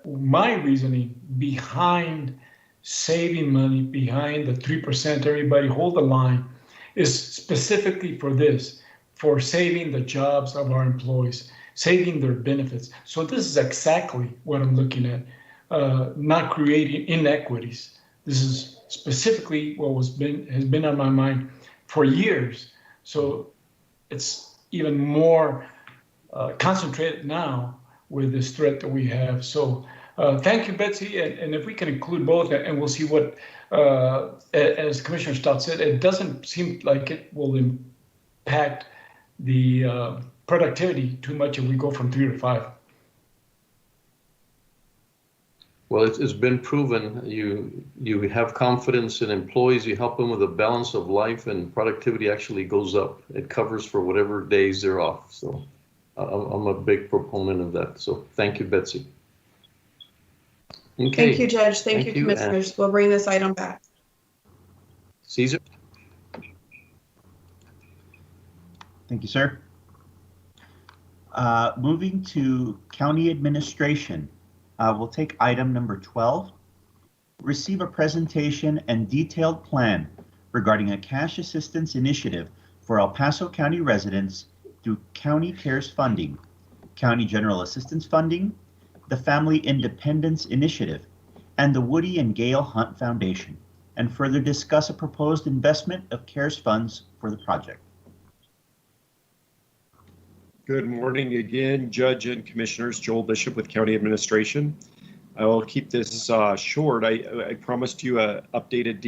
my reasoning behind saving money, behind the 3%, everybody hold the line, is specifically for this, for saving the jobs of our employees. saving their benefits. So this is exactly what I'm looking at, not creating inequities. This is specifically what has been on my mind for years. So it's even more concentrated now with this threat that we have. So thank you, Betsy. And if we can include both, and we'll see what, as Commissioner Stott said, it doesn't seem like it will impact the productivity too much if we go from 3 to 5. Well, it's been proven. You have confidence in employees. You help them with a balance of life, and productivity actually goes up. It covers for whatever days they're off. So I'm a big proponent of that. So thank you, Betsy. Okay. Thank you, Judge. Thank you, Commissioners. We'll bring this item back. Caesar. Thank you, sir. Moving to County Administration, we'll take item number 12. Receive a presentation and detailed plan regarding a cash assistance initiative for El Paso County residents through County CARES funding, County General Assistance funding, the Family Independence Initiative, and the Woody and Gail Hunt Foundation, and further discuss a proposed investment of CARES funds for the project. Good morning again, Judge and Commissioners. Joel Bishop with County Administration. I will keep this short. I promised you an updated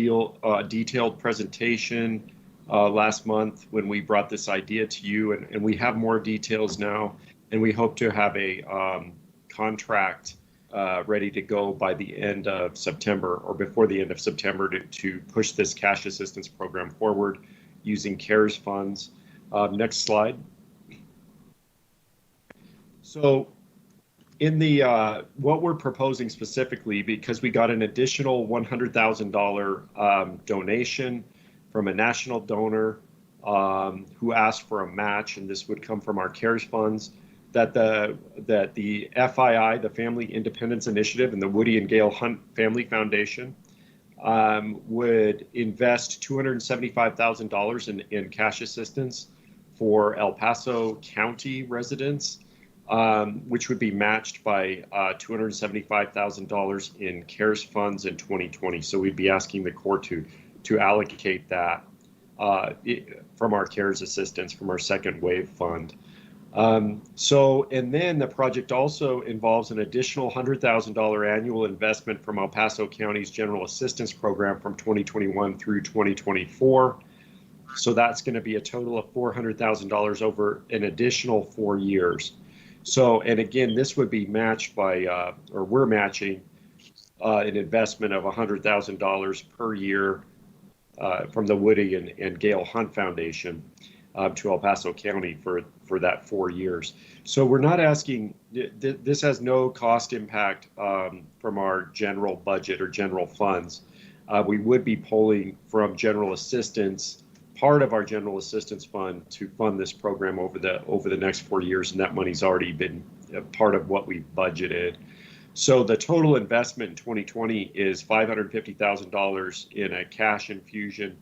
detailed presentation last month when we brought this idea to you, and we have more details now, and we hope to have a contract ready to go by the end of September or before the end of September to push this cash assistance program forward using CARES funds. Next slide. So in the what we're proposing specifically, because we got an additional $100,000 donation from a national donor who asked for a match, and this would come from our CARES funds, that the FII, the Family Independence Initiative, and the Woody and Gail Hunt Family Foundation would invest $275,000 in cash assistance for El Paso County residents, which would be matched by $275,000 in CARES funds in 2020. So we'd be asking the court to allocate that from our CARES assistance, from our second wave fund. And then the project also involves an additional $100,000 annual investment from El Paso County's General Assistance Program from 2021 through 2024. So that's going to be a total of $400,000 over an additional 4 years. So, and again, this would be matched by, or we're matching an investment of $100,000 per year from the Woody and Gail Hunt Foundation to El Paso County for that 4 years. So we're not asking, this has no cost impact from our general budget or general funds. We would be pulling from general assistance, part of our general assistance fund, to fund this program over the next 4 years, and that money's already been a part of what we budgeted. So the total investment in 2020 is $550,000 in a cash infusion,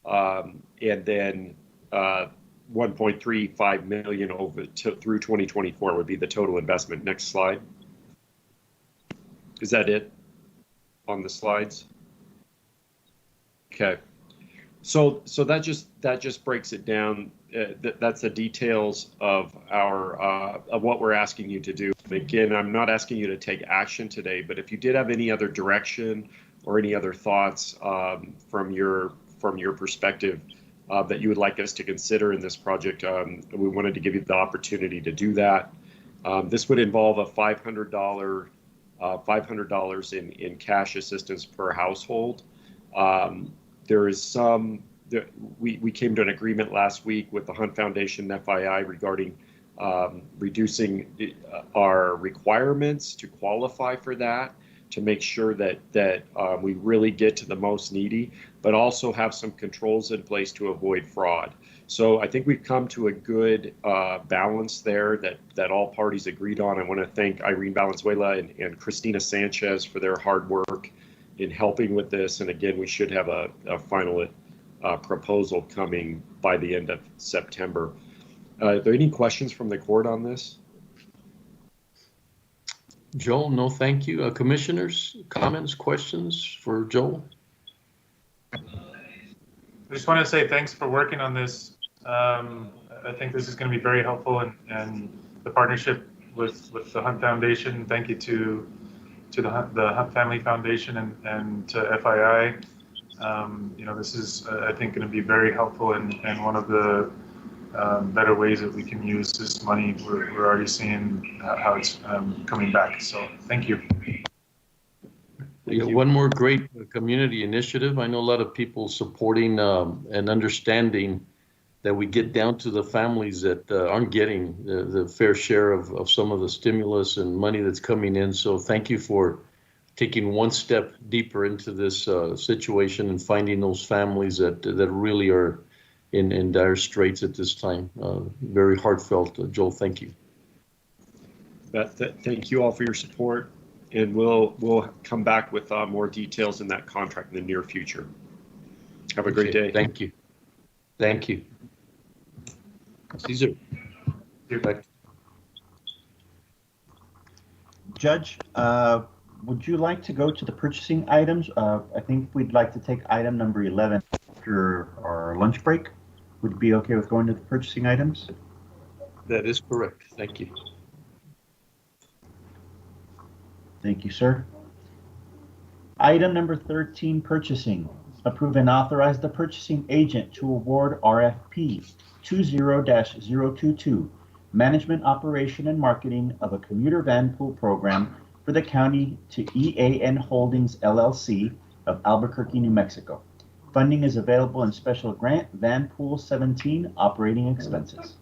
and then 1.35 million through 2024 would be the total investment. Next slide. Is that it on the slides? Okay. So that just breaks it down. That's the details of what we're asking you to do. Again, I'm not asking you to take action today, but if you did have any other direction or any other thoughts from your perspective that you would like us to consider in this project, we wanted to give you the opportunity to do that. This would involve a $500 in cash assistance per household. There is we came to an agreement last week with the Hunt Foundation and FII regarding reducing our requirements to qualify for that, to make sure that we really get to the most needy, but also have some controls in place to avoid fraud. So I think we've come to a good balance there that all parties agreed on. I want to thank Irene Valenzuela and Cristina Sanchez for their hard work in helping with this. And again, we should have a final proposal coming by the end of September. Are there any questions from the court on this? Joel, no thank you. Commissioners, comments, questions for Joel? I just want to say thanks for working on this. I think this is going to be very helpful, and the partnership with the Hunt Foundation. Thank you to the Hunt Family Foundation and to FII. This is, I think, going to be very helpful and one of the better ways that we can use this money. We're already seeing how it's coming back. So thank you. One more great community initiative. I know a lot of people supporting and understanding that we get down to the families that aren't getting the fair share of some of the stimulus and money that's coming in. So thank you for taking one step deeper into this situation and finding those families that really are in dire straits at this time. Very heartfelt. Joel, thank you. Thank you all for your support, and we'll come back with more details in that contract in the near future. Have a great day. Thank you. Thank you. Caesar. Judge, would you like to go to the purchasing items? I think we'd like to take item number 11 after our lunch break. Would you be okay with going to the purchasing items? That is correct. Thank you. Thank you, sir. Item number 13, purchasing. Approve and authorize the purchasing agent to award RFP 20-022, Management, Operation, and Marketing of a Commuter Van Pool Program for the county to EAN Holdings, LLC of Albuquerque, New Mexico. Funding is available in special grant Van Pool 17 operating expenses.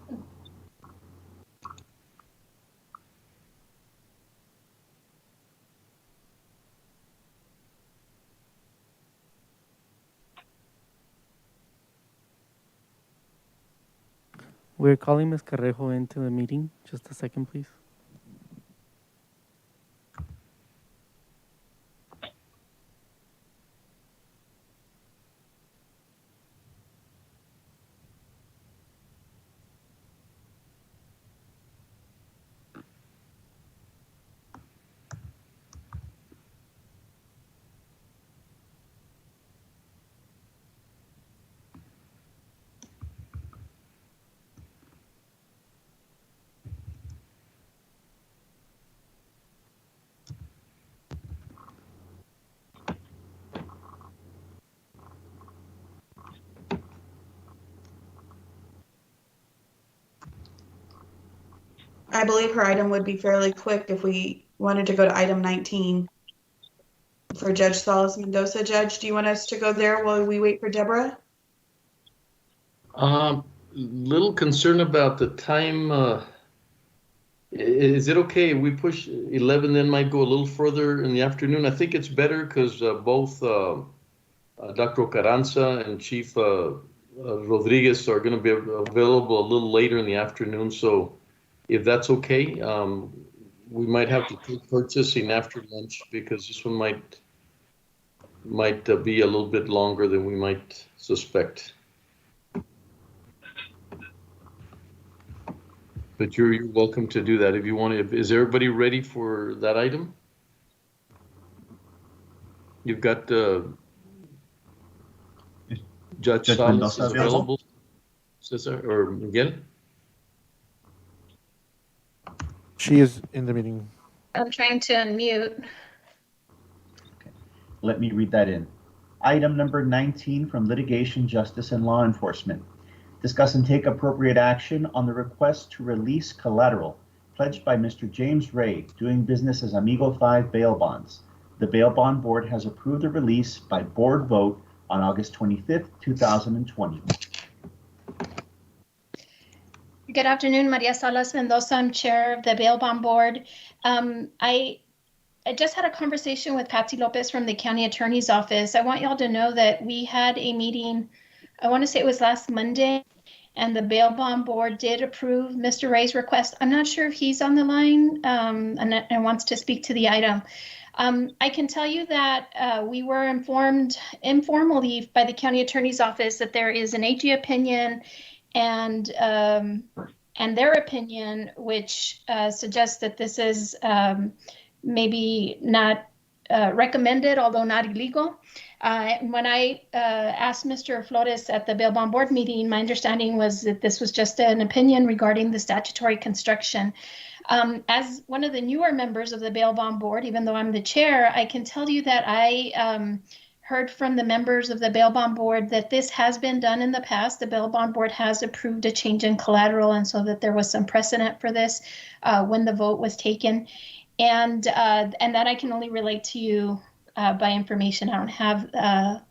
We're calling Ms. Carrejo into the meeting. Just a second, please. I believe her item would be fairly quick if we wanted to go to item 19 for Judge Salas Mendoza. Judge, do you want us to go there while we wait for Deborah? Little concerned about the time. Is it okay if we push 11, then might go a little further in the afternoon? I think it's better because both Dr. Carranza and Chief Rodriguez are going to be available a little later in the afternoon. So if that's okay, we might have to take purchasing after lunch because this one might be a little bit longer than we might suspect. But you're welcome to do that if you want to. Is everybody ready for that item? You've got Judge Salas is available. Cesar or Miguel? She is in the meeting. I'm trying to unmute. Okay. Let me read that in. Item number 19 from Litigation, Justice, and Law Enforcement. Discuss and take appropriate action on the request to release collateral pledged by Mr. James Ray, doing business as Amigo 5 Bail Bonds. The Bail Bond Board has approved the release by board vote on August 25th, 2020. Good afternoon, Maria Salas Mendoza. I'm chair of the Bail Bond Board. I just had a conversation with Patsy Lopez from the County Attorney's Office. I want y'all to know that we had a meeting, I want to say it was last Monday, and the Bail Bond Board did approve Mr. Ray's request. I'm not sure if he's on the line and wants to speak to the item. I can tell you that we were informed informally by the County Attorney's Office that there is an AG opinion and their opinion, which suggests that this is maybe not recommended, although not illegal. When I asked Mr. Flores at the bail bond board meeting, my understanding was that this was just an opinion regarding the statutory construction. As one of the newer members of the bail bond board, even though I'm the chair, I can tell you that I heard from the members of the bail bond board that this has been done in the past. The bail bond board has approved a change in collateral, and so that there was some precedent for this when the vote was taken. And that I can only relate to you by information. I don't have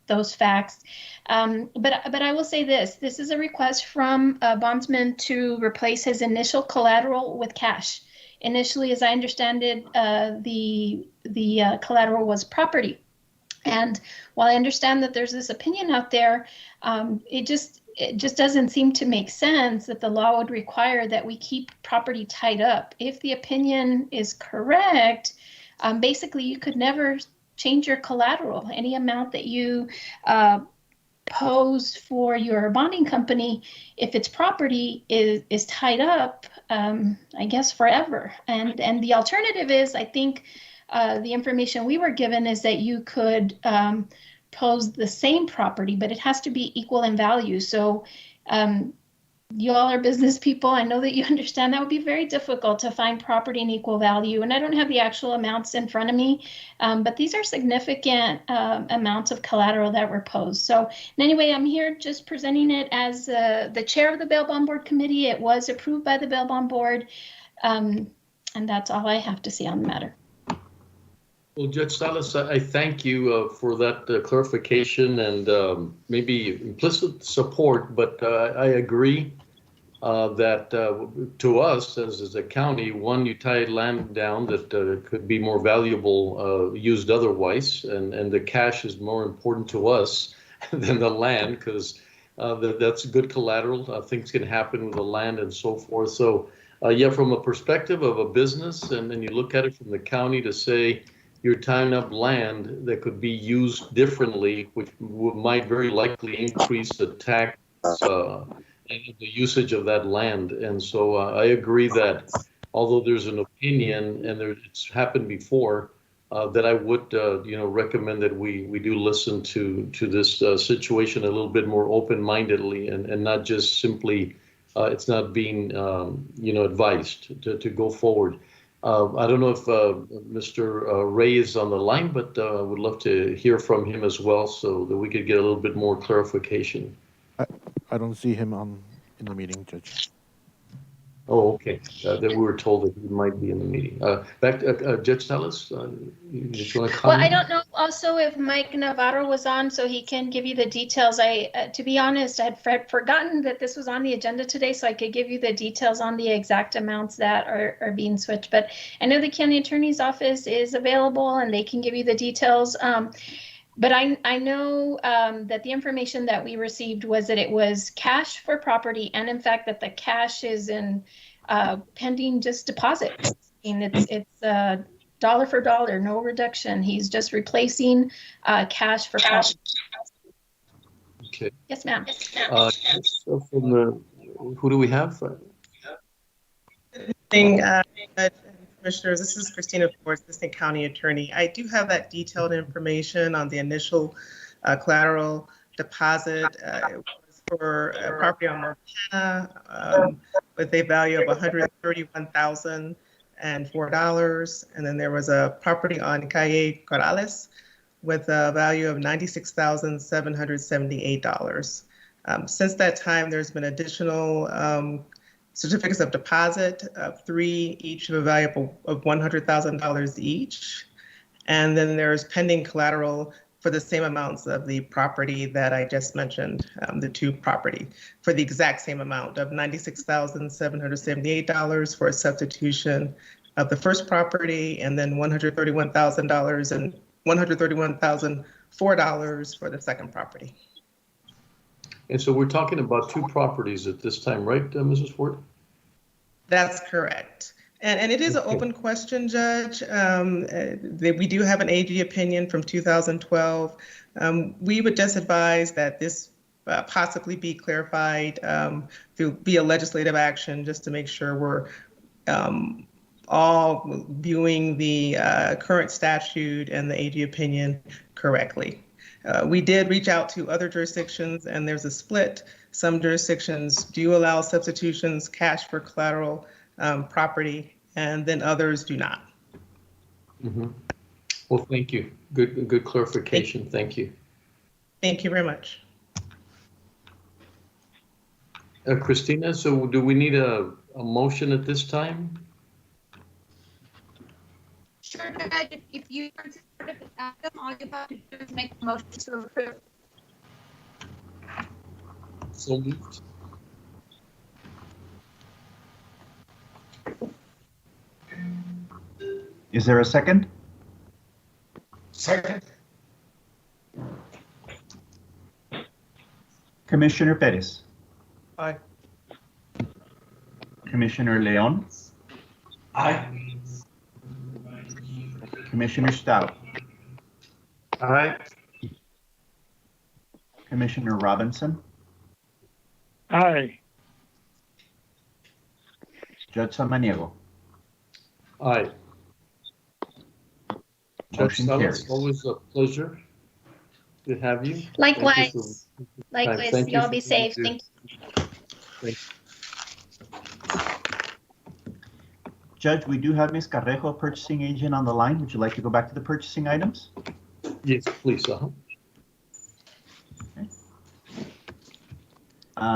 those facts. But I will say this. This is a request from a bondsman to replace his initial collateral with cash. Initially, as I understand it, the collateral was property. And while I understand that there's this opinion out there, it just doesn't seem to make sense that the law would require that we keep property tied up. If the opinion is correct, basically you could never change your collateral. Any amount that you pose for your bonding company, if it's property, is tied up, I guess, forever. And the alternative is, I think, the information we were given is that you could pose the same property, but it has to be equal in value. So you all are business people. I know that you understand that would be very difficult to find property in equal value. And I don't have the actual amounts in front of me, but these are significant amounts of collateral that were posed. So anyway, I'm here just presenting it as the chair of the Bail Bond Board Committee. It was approved by the Bail Bond Board. And that's all I have to say on the matter. Well, Judge Salas, I thank you for that clarification and maybe implicit support, but I agree that to us as a county, one, you tie land down that could be more valuable used otherwise, and the cash is more important to us than the land because that's good collateral. Things can happen with the land and so forth. So yeah, from a perspective of a business, and then you look at it from the county to say, you're tying up land that could be used differently, which might very likely increase the tax and the usage of that land. And so I agree that although there's an opinion and it's happened before, that I would recommend that we do listen to this situation a little bit more open-mindedly and not just simply it's not being advised to go forward. I don't know if Mr. Ray is on the line, but I would love to hear from him as well so that we could get a little bit more clarification. I don't see him in the meeting, Judge. Oh, okay. That we were told that he might be in the meeting. Back to Judge Salas, you just want to comment? Well, I don't know also if Mike Navarro was on, so he can give you the details. To be honest, I had forgotten that this was on the agenda today, so I could give you the details on the exact amounts that are being switched. But I know the county attorney's office is available and they can give you the details. But I know that the information that we received was that it was cash for property, and in fact that the cash is in pending just deposit. It's dollar for dollar, no reduction. He's just replacing cash for property. Okay. Yes, ma'am. So who do we have? Commissioners, this is Christina Ford, Assistant County Attorney. I do have that detailed information on the initial collateral deposit. It was for a property on Montana with a value of $131,004. And then there was a property on Calle Corrales with a value of $96,778. Since that time, there's been additional certificates of deposit of 3, each of a value of $100,000 each. And then there's pending collateral for the same amounts of the property that I just mentioned, the 2 property, for the exact same amount of $96,778 for a substitution of the first property, and then $131,000 and $131,004 for the second property. And so we're talking about 2 properties at this time, right, Mrs. Ford? That's correct. And it is an open question, Judge. We do have an AG opinion from 2012. We would just advise that this possibly be clarified through via legislative action, just to make sure we're all viewing the current statute and the AG opinion correctly. We did reach out to other jurisdictions, and there's a split. Some jurisdictions do allow substitutions, cash for collateral property, and then others do not. Mm-hmm. Well, thank you. Good clarification. Thank you. Thank you very much. Christina, so do we need a motion at this time? Sure, Judge. If you are in support of the item, all you have to do is make a motion to approve. So moved. Is there a second? Second. Commissioner Perez. Aye. Commissioner Leon. Aye. Commissioner Stout. Aye. Commissioner Robinson. Aye. Judge Samaniego. Aye. Judge Motion Salas, carries. always a pleasure to have you. Likewise. Likewise. Thank you Y'all for be what safe. you do. Thank you. Thank Judge, we do have Ms. Carrejo, purchasing agent, on the line. Would you like to go back to the purchasing items? Yes, please.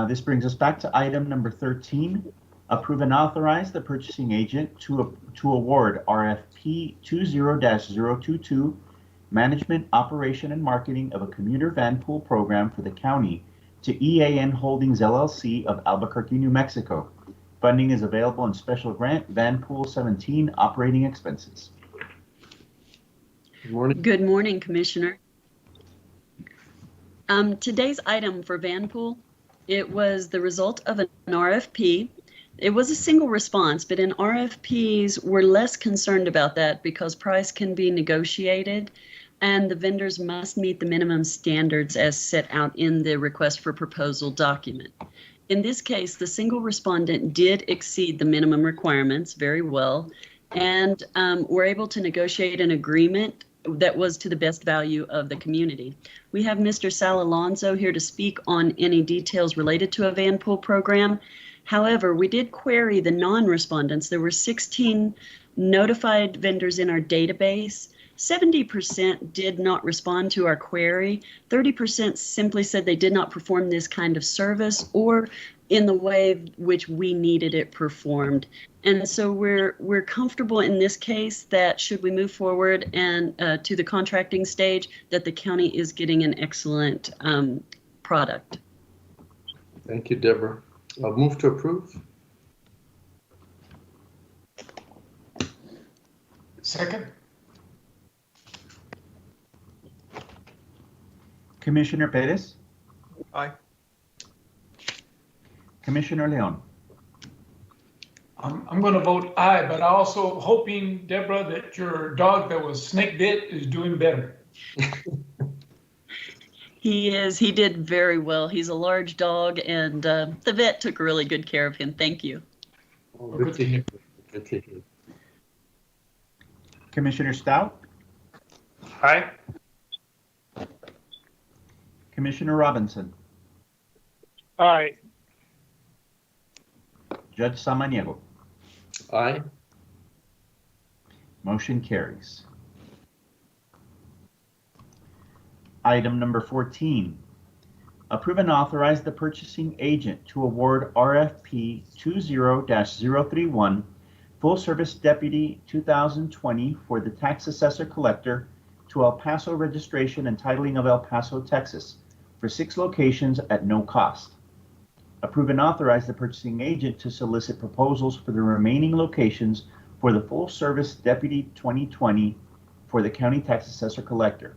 This brings us back to item number 13. Approve and authorize the purchasing agent to award RFP 20-022 Management, Operation, and Marketing of a Commuter Van Pool Program for the county to EAN Holdings LLC of Albuquerque, New Mexico. Funding is available in special grant Van Pool 17 operating expenses. Good morning. Good morning, Commissioner. Today's item for Van Pool, it was the result of an RFP. It was a single response, but in RFPs, we're less concerned about that because price can be negotiated and the vendors must meet the minimum standards as set out in the request for proposal document. In this case, the single respondent did exceed the minimum requirements very well, and were able to negotiate an agreement that was to the best value of the community. We have Mr. Sal Alonso here to speak on any details related to a Van Pool program. However, we did query the non-respondents. There were 16 notified vendors in our database. 70% did not respond to our query. 30% simply said they did not perform this kind of service or in the way which we needed it performed. And so we're comfortable in this case that should we move forward and to the contracting stage, that the county is getting an excellent product. Thank you, Deborah. I'll move to approve. Second. Commissioner Perez. Aye. Commissioner Leon. I'm going to vote aye, but also hoping, Deborah, that your dog that was snake bit is doing better. He is. He did very well. He's a large dog, and the vet took really good care of him. Thank you. Oh, good to hear. Good to hear. Commissioner Stout. Aye. Commissioner Robinson. Aye. Judge Samaniego. Aye. Motion carries. Item number 14. Approve and authorize the purchasing agent to award RFP 20-031 Full Service Deputy 2020 for the Tax Assessor Collector to El Paso Registration and Titling of El Paso, Texas, for 6 locations at no cost. Approve and authorize the purchasing agent to solicit proposals for the remaining locations for the Full Service Deputy 2020 for the County Tax Assessor Collector.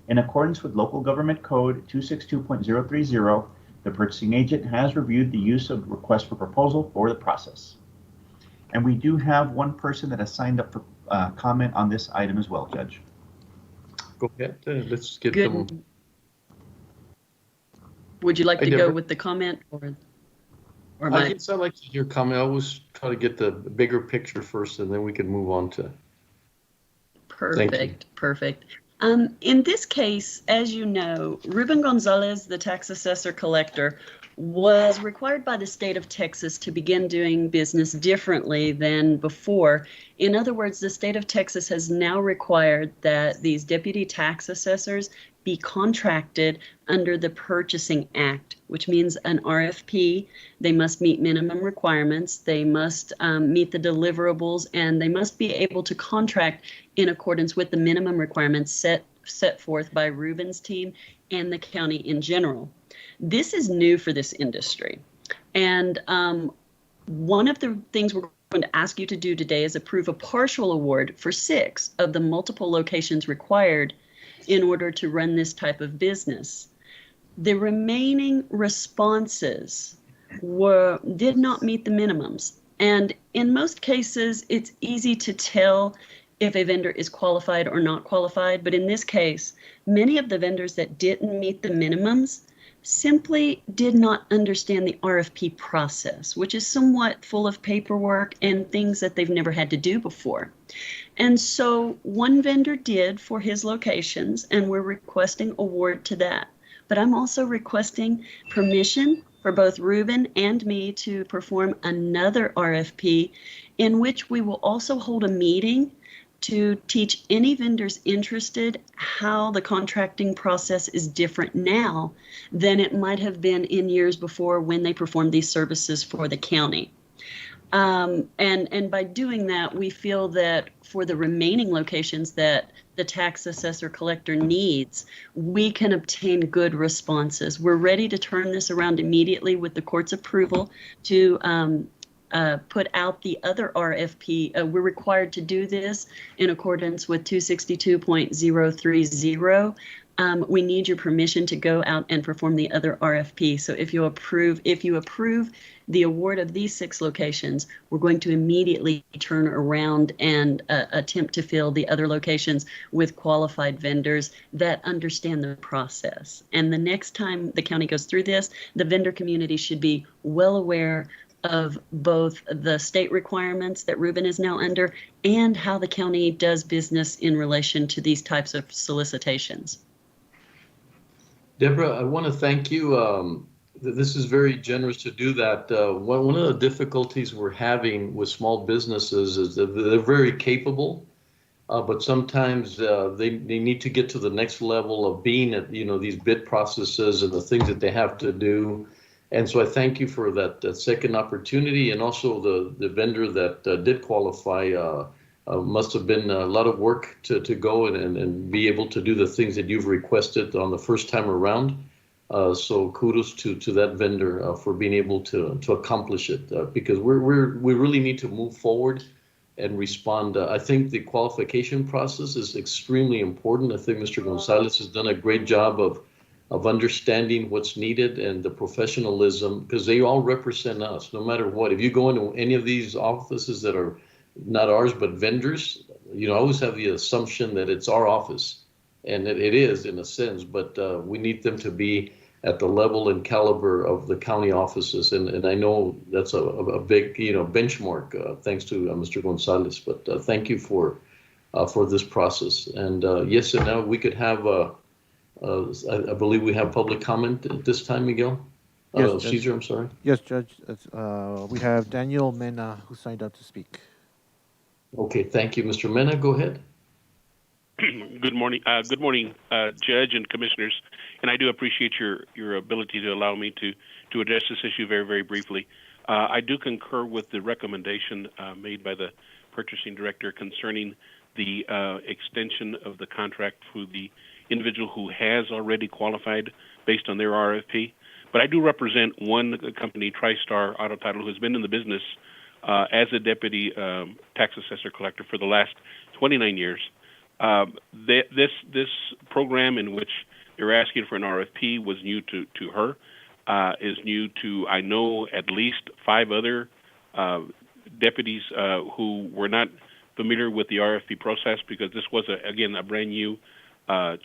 In accordance with Local Government Code 262.030, the purchasing agent has reviewed the use of request for proposal for the process. And we do have one person that has signed up for comment on this item as well, Judge. Go ahead. Let's get Good. them. Would you like to Deborah. go with the comment? Or? Or I guess I'd like to hear comment. I always try to get the bigger picture first, and then we can move on to. Perfect, perfect. In this case, as you know, Ruben Gonzalez, the tax assessor collector, was required by the state of Texas to begin doing business differently than before. In other words, the state of Texas has now required that these deputy tax assessors be contracted under the Purchasing Act, which means an RFP. They must meet minimum requirements, they must meet the deliverables, and they must be able to contract in accordance with the minimum requirements set forth by Ruben's team and the county in general. This is new for this industry. And one of the things we're going to ask you to do today is approve a partial award for 6 of the multiple locations required in order to run this type of business. The remaining responses did not meet the minimums. And in most cases, it's easy to tell if a vendor is qualified or not qualified. But in this case, many of the vendors that didn't meet the minimums simply did not understand the RFP process, which is somewhat full of paperwork and things that they've never had to do before. And so one vendor did for his locations, and we're requesting award to that. But I'm also requesting permission for both Ruben and me to perform another RFP in which we will also hold a meeting to teach any vendors interested how the contracting process is different now than it might have been in years before when they performed these services for the county. And by doing that, we feel that for the remaining locations that the tax assessor collector needs, we can obtain good responses. We're ready to turn this around immediately with the court's approval to put out the other RFP. We're required to do this in accordance with 262.030. We need your permission to go out and perform the other RFP. So if you approve the award of these 6 locations, we're going to immediately turn around and attempt to fill the other locations with qualified vendors that understand the process. And the next time the county goes through this, the vendor community should be well aware of both the state requirements that Ruben is now under and how the county does business in relation to these types of solicitations. Deborah, I want to thank you. This is very generous to do that. One of the difficulties we're having with small businesses is that they're very capable, but sometimes they need to get to the next level of being at these bid processes and the things that they have to do. And so I thank you for that second opportunity, and also the vendor that did qualify must have been a lot of work to go and be able to do the things that you've requested on the first time around. So kudos to that vendor for being able to accomplish it, because we really need to move forward and respond. I think the qualification process is extremely important. I think Mr. Gonzalez has done a great job of understanding what's needed and the professionalism, because they all represent us no matter what. If you go into any of these offices that are not ours but vendors, I always have the assumption that it's our office, and it is in a sense, but we need them to be at the level and caliber of the county offices, and I know that's a big benchmark thanks to Mr. Gonzalez. But thank you for this process. And yes, and now we could have I believe we have public comment at this time, Miguel. Yes, Caesar, I'm sorry. Yes, Judge. We have Daniel Mena who signed up to speak. Okay, thank you, Mr. Mena. Go ahead. Good morning, Judge and Commissioners, and I do appreciate your ability to allow me to address this issue very, very briefly. I do concur with the recommendation made by the Purchasing Director concerning the extension of the contract for the individual who has already qualified based on their RFP. But I do represent one company, TriStar Auto Title, who has been in the business as a deputy tax assessor collector for the last 29 years. This program in which they're asking for an RFP was new to her, is new to, I know, at least 5 other deputies who were not familiar with the RFP process, because this was, again, a brand new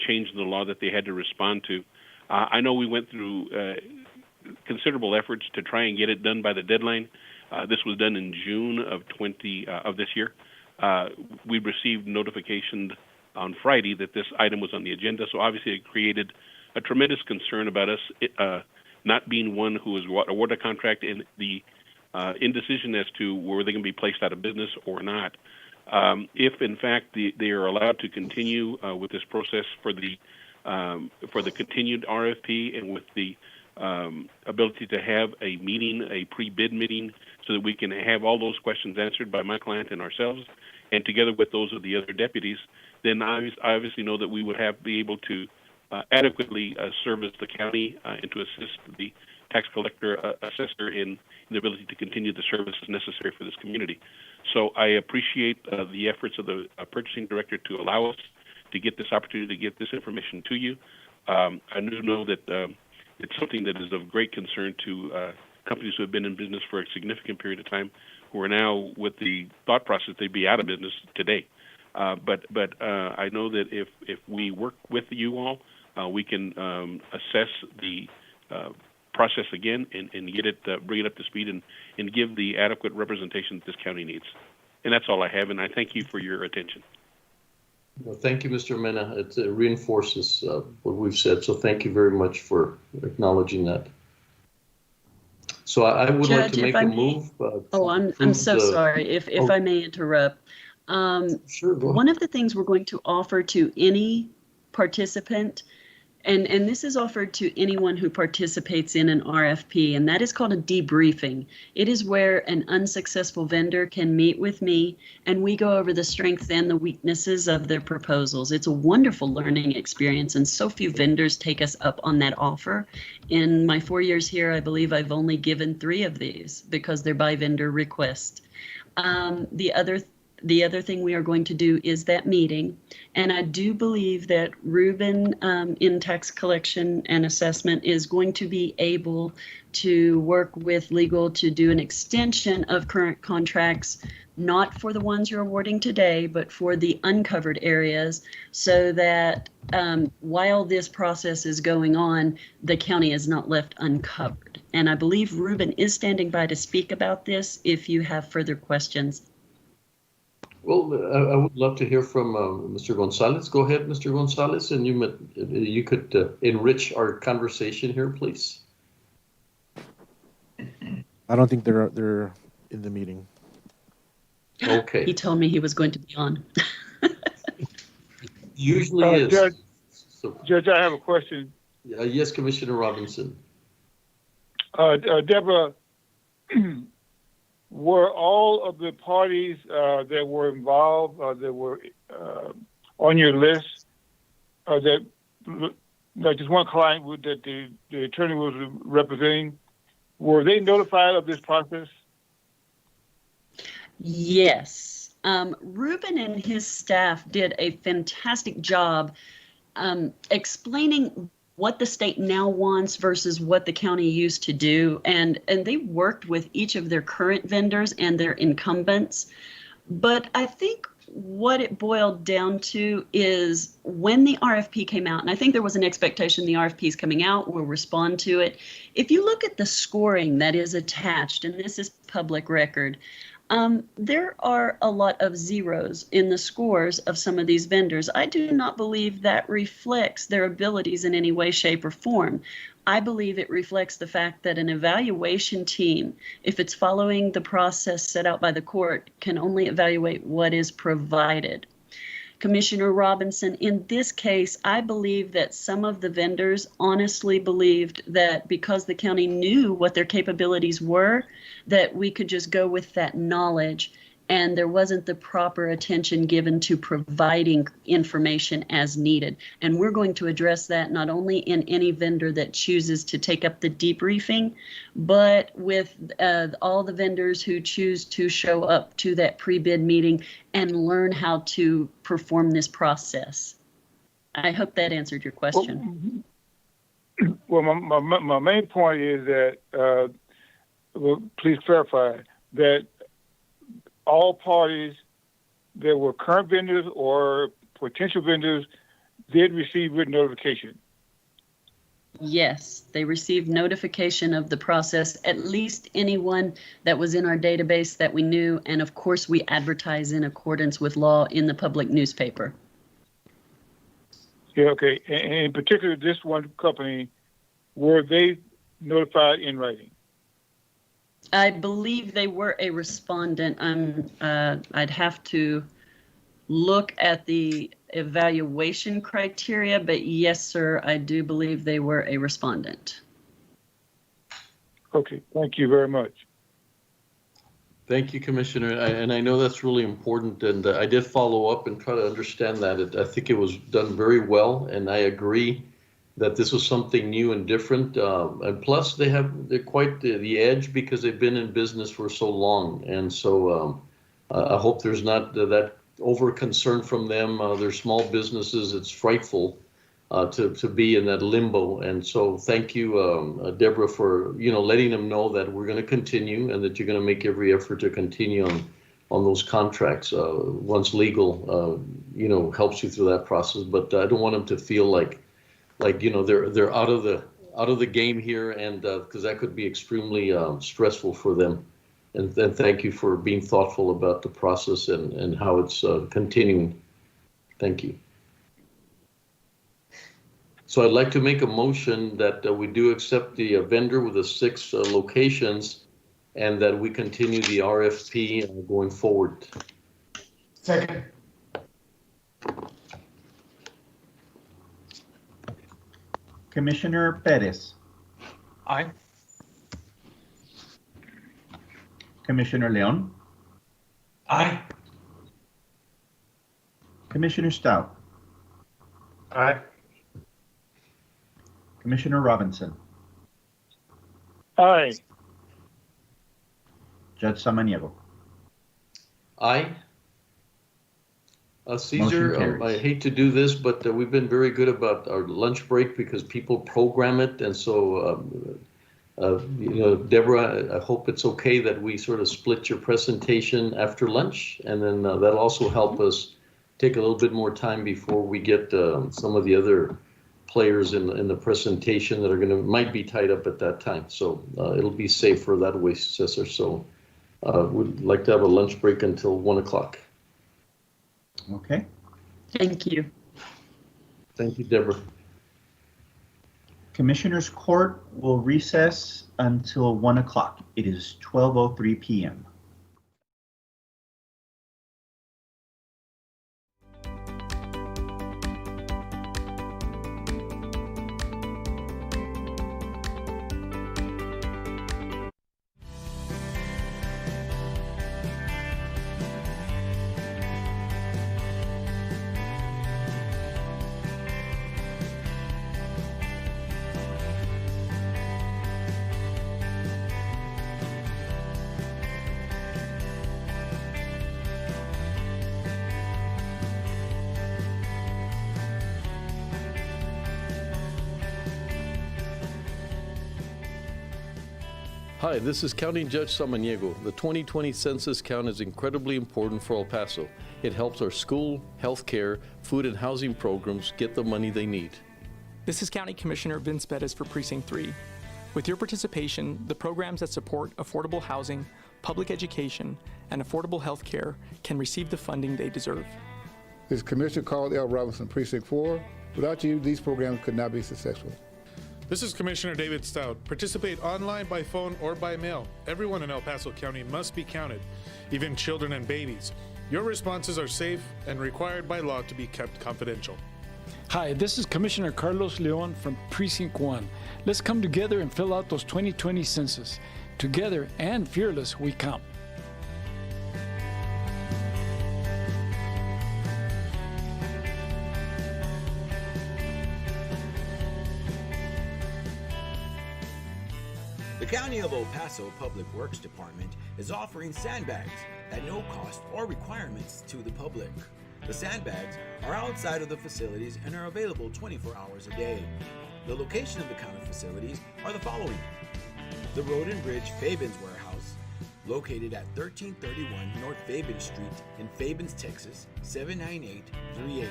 change in the law that they had to respond to. I know we went through considerable efforts to try and get it done by the deadline. This was done in June of this year. We received notification on Friday that this item was on the agenda, so obviously it created a tremendous concern about us not being one who was awarded a contract and the indecision as to were they going to be placed out of business or not. If in fact they are allowed to continue with this process for the continued RFP and with the ability to have a meeting, a pre-bid meeting, so that we can have all those questions answered by my client and ourselves, and together with those of the other deputies, then I obviously know that we would be able to adequately service the county and to assist the tax collector, assessor in the ability to continue the services necessary for this community. So I appreciate the efforts of the purchasing director to allow us to get this opportunity to get this information to you. I do know that it's something that is of great concern to companies who have been in business for a significant period of time, who are now with the thought process they'd be out of business today. But I know that if we work with you all, we can assess the process again and get it, bring it up to speed and give the adequate representation that this county needs. And that's all I have, and I thank you for your attention. Well, thank you, Mr. Mena. It reinforces what we've said, so thank you very much for acknowledging that. So I would Judge, like to make a move. I'm so sorry if I may interrupt. Sure, go ahead. One of the things we're going to offer to any participant, and this is offered to anyone who participates in an RFP, and that is called a debriefing. It is where an unsuccessful vendor can meet with me, and we go over the strengths and the weaknesses of their proposals. It's a wonderful learning experience, and so few vendors take us up on that offer. In my 4 years here, I believe I've only given 3 of these because they're by vendor request. The other thing we are going to do is that meeting, and I do believe that Ruben in tax collection and assessment is going to be able to work with legal to do an extension of current contracts, not for the ones you're awarding today, but for the uncovered areas, so that while this process is going on, the county is not left uncovered. And I believe Ruben is standing by to speak about this if you have further questions. Well, I would love to hear from Mr. Gonzalez. Go ahead, Mr. Gonzalez, and you could enrich our conversation here, please. I don't think they're in the meeting. Okay. He told me he was going to be on. Usually is. Judge, I have a question. Yes, Commissioner Robinson. Deborah, were all of the parties that were involved, that were on your list, that just one client that the attorney was representing, were they notified of this process? Yes. Ruben and his staff did a fantastic job explaining what the state now wants versus what the county used to do. And they worked with each of their current vendors and their incumbents. But I think what it boiled down to is when the RFP came out, and I think there was an expectation the RFP is coming out, we'll respond to it. If you look at the scoring that is attached, and this is public record, there are a lot of zeros in the scores of some of these vendors. I do not believe that reflects their abilities in any way, shape, or form. I believe it reflects the fact that an evaluation team, if it's following the process set out by the court, can only evaluate what is provided. Commissioner Robinson, in this case, I believe that some of the vendors honestly believed that because the county knew what their capabilities were, that we could just go with that knowledge, and there wasn't the proper attention given to providing information as needed. And we're going to address that not only in any vendor that chooses to take up the debriefing, but with all the vendors who choose to show up to that pre-bid meeting and learn how to perform this process. I hope that answered your question. Well, my main point is that, please clarify, that all parties that were current vendors or potential vendors did receive written notification. Yes, they received notification of the process, at least anyone that was in our database that we knew. And of course, we advertise in accordance with law in the public newspaper. Yeah, okay. And in particular, this one company, were they notified in writing? I believe they were a respondent. I'd have to look at the evaluation criteria, but yes, sir, I do believe they were a respondent. Okay, thank you very much. Thank you, Commissioner. And I know that's really important, and I did follow up and try to understand that. I think it was done very well, and I agree that this was something new and different. And plus, they're quite the edge because they've been in business for so long, and so I hope there's not that over concern from them. They're small businesses. It's frightful to be in that limbo. And so thank you, Deborah, for letting them know that we're going to continue and that you're going to make every effort to continue on those contracts once legal helps you through that process. But I don't want them to feel like they're out of the game here, and because that could be extremely stressful for them. And thank you for being thoughtful about the process and how it's continuing. Thank you. So I'd like to make a motion that we do accept the vendor with the 6 locations and that we continue the RFP going forward. Second. Commissioner Perez. Aye. Commissioner Leon. Aye. Commissioner Stout. Aye. Commissioner Robinson. Aye. Judge Samaniego. Aye. Caesar, I hate to do this, but we've been very good about our lunch break because people program it. And so, Deborah, I hope it's okay that we sort of split your presentation after lunch. And then that'll also help us take a little bit more time before we get some of the other players in the presentation that might be tied up at that time. So it'll be safer that way, Cesar. So we'd like to have a lunch break until 1 o'clock. Okay. Thank you. Thank you, Deborah. Commissioners Court will recess until 1 o'clock. It is 12:03 p.m. Hi, this is County Judge Samaniego. The 2020 census count is incredibly important for El Paso. It helps our school, healthcare, food and housing programs get the money they need. This is County Commissioner Vince Bettis for Precinct 3. With your participation, the programs that support affordable housing, public education, and affordable health care can receive the funding they deserve. This is Commissioner Carl L. Robinson, Precinct 4. Without you, these programs could not be successful. This is Commissioner David Stout. Participate online, by phone, or by mail. Everyone in El Paso County must be counted, even children and babies. Your responses are safe and required by law to be kept confidential. Hi, this is Commissioner Carlos Leon from Precinct 1. Let's come together and fill out those 2020 census. Together and fearless, we count. The County of El Paso Public Works Department is offering sandbags at no cost or requirements to the public. The sandbags are outside of the facilities and are available 24 hours a day. The location of the county facilities are the following: the Road and Bridge Fabens Warehouse, located at 1331 North Fabens Street in Fabens, Texas, 79838.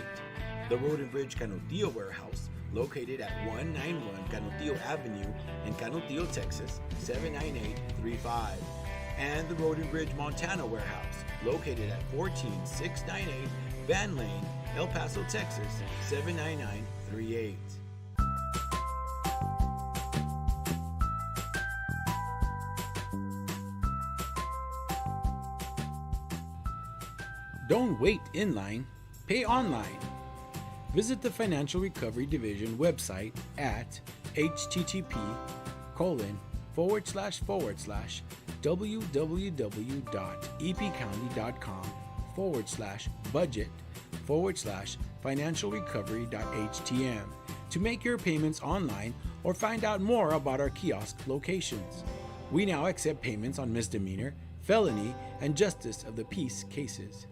The Road and Bridge Canudillo Warehouse, located at 191 Canutillo Avenue in Canutillo, Texas, 79835. And the Road and Bridge Montana warehouse, located at 14698 Van Lane, El Paso, Texas, 79938. Don't wait in line, pay online. Visit the Financial Recovery Division website at http://www.epcounty.com/budget/financialrecovery.htm to make your payments online or find out more about our kiosk locations. We now accept payments on misdemeanor, felony, and justice of the peace cases.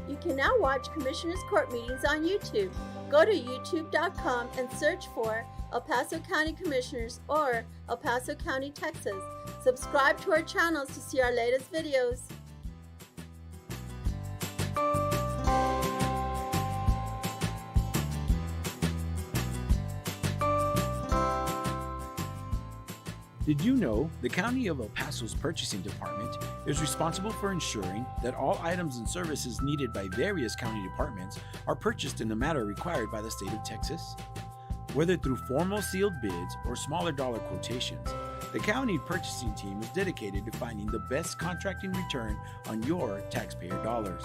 You can now watch Commissioners Court meetings on YouTube. Go to youtube.com and search for El Paso County Commissioners or El Paso County, Texas. Subscribe to our channels to see our latest videos. Did you know the County of El Paso's Purchasing Department is responsible for ensuring that all items and services needed by various county departments are purchased in the manner required by the state of Texas? Whether through formal sealed bids or smaller dollar quotations, the county purchasing team is dedicated to finding the best contracting return on your taxpayer dollars.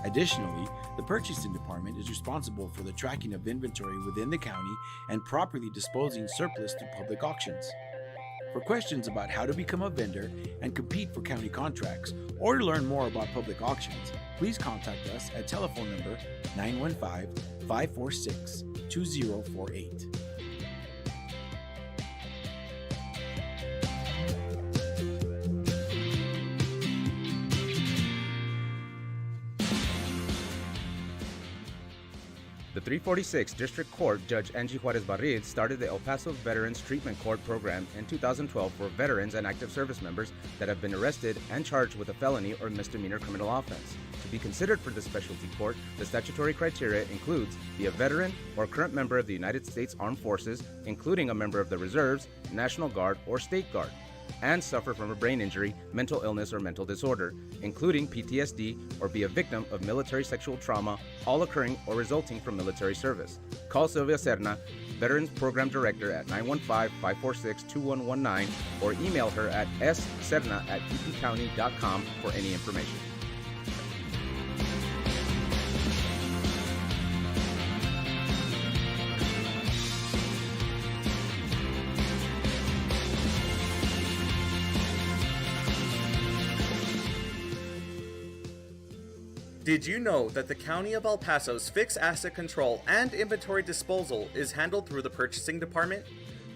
Additionally, the purchasing department is responsible for the tracking of inventory within the county and properly disposing surplus through public auctions. For questions about how to become a vendor and compete for county contracts, or to learn more about public auctions, please contact us at telephone number 915-546-2048. The 346 District Court Judge Angie Juarez Barrid started the El Paso Veterans Treatment Court program in 2012 for veterans and active service members that have been arrested and charged with a felony or misdemeanor criminal offense. To be considered for this specialty court, the statutory criteria includes be a veteran or current member of the United States Armed Forces, including a member of the Reserves, National Guard, or State Guard, and suffer from a brain injury, mental illness, or mental disorder, including PTSD, or be a victim of military sexual trauma, all occurring or resulting from military service. Call Sylvia Serna, Veterans Program Director at 915-546-2119, or email her at sserna@epcounty.com for any information. Did you know that the County of El Paso's fixed asset control and inventory disposal is handled through the Purchasing Department?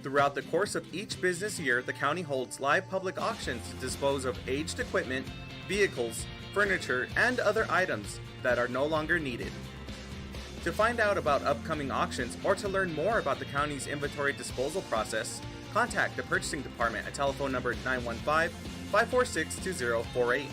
Throughout the course of each business year, the county holds live public auctions to dispose of aged equipment, vehicles, furniture, and other items that are no longer needed. To find out about upcoming auctions or to learn more about the county's inventory disposal process, contact the Purchasing Department at telephone number 915-546-2048.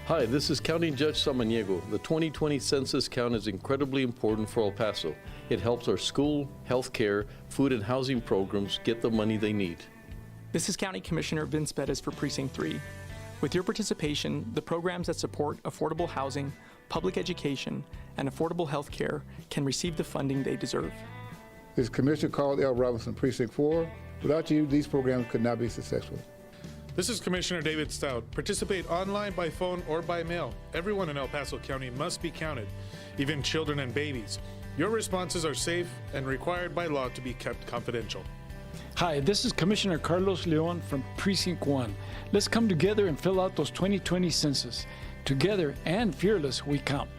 Hi, this is County Judge Samaniego. The 2020 census count is incredibly important for El Paso. It helps our school, healthcare, food and housing programs get the money they need. This is County Commissioner Vince Bettis for Precinct 3. With your participation, the programs that support affordable housing, public education, and affordable health care can receive the funding they deserve. This is Commissioner Carl L. Robinson, Precinct 4. Without you, these programs could not be successful. This is Commissioner David Stout. Participate online, by phone, or by mail. Everyone in El Paso County must be counted, even children and babies. Your responses are safe and required by law to be kept confidential. Hi, this is Commissioner Carlos Leon from Precinct 1. Let's come together and fill out those 2020 census. Together and fearless, we count.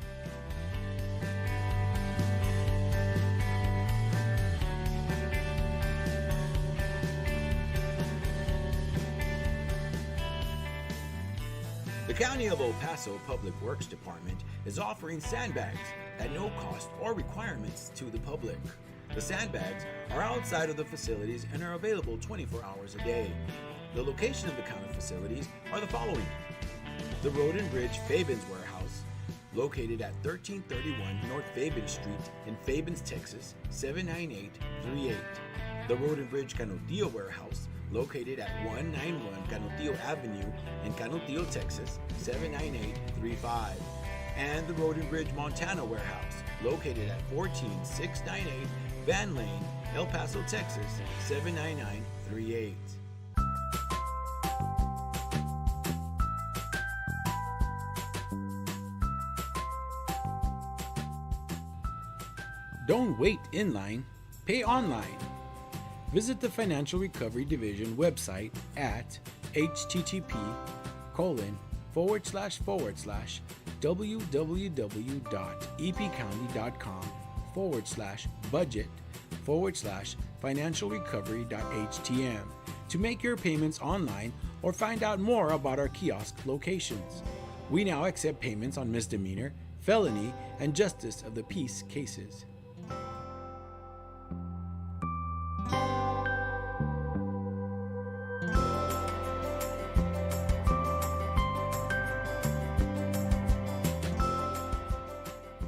The County of El Paso Public Works Department is offering sandbags at no cost or requirements to the public. The sandbags are outside of the facilities and are available 24 hours a day. The location of the county facilities are the following: the Road and Bridge Fabens Warehouse, located at 1331 North Fabens Street in Fabens, Texas, 79838. The Road and Bridge Canutillo Warehouse, located at 191 Canutillo Avenue in Canutillo, Texas, 79835. And the Road and Bridge Montana Warehouse, located at 14698 Van Lane, El Paso, Texas, 79938. Don't wait in line, pay online. Visit the Financial Recovery Division website at http://www.epcounty.com/budget/financialrecovery.htm to make your payments online or find out more about our kiosk locations. We now accept payments on misdemeanor, felony, and justice of the peace cases.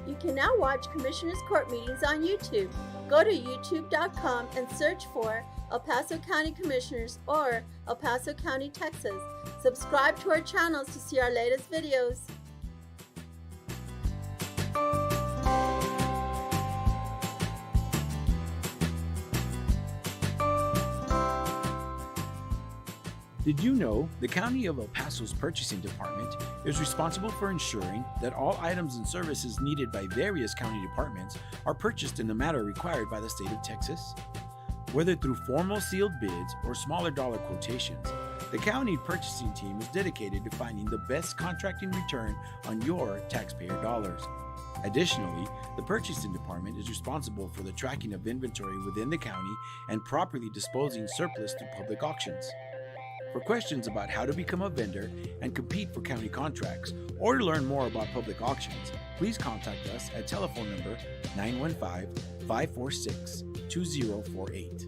You can now watch Commissioners Court meetings on YouTube. Go to youtube.com and search for El Paso County Commissioners or El Paso County, Texas. Subscribe to our channels to see our latest videos. Did you know the County of El Paso's Purchasing Department is responsible for ensuring that all items and services needed by various county departments are purchased in the manner required by the state of Texas? Whether through formal sealed bids or smaller dollar quotations, the county purchasing team is dedicated to finding the best contracting return on your taxpayer dollars. Additionally, the Purchasing Department is responsible for the tracking of inventory within the county and properly disposing surplus through public auctions. For questions about how to become a vendor and compete for county contracts, or to learn more about public auctions, please contact us at telephone number 915-546-2048.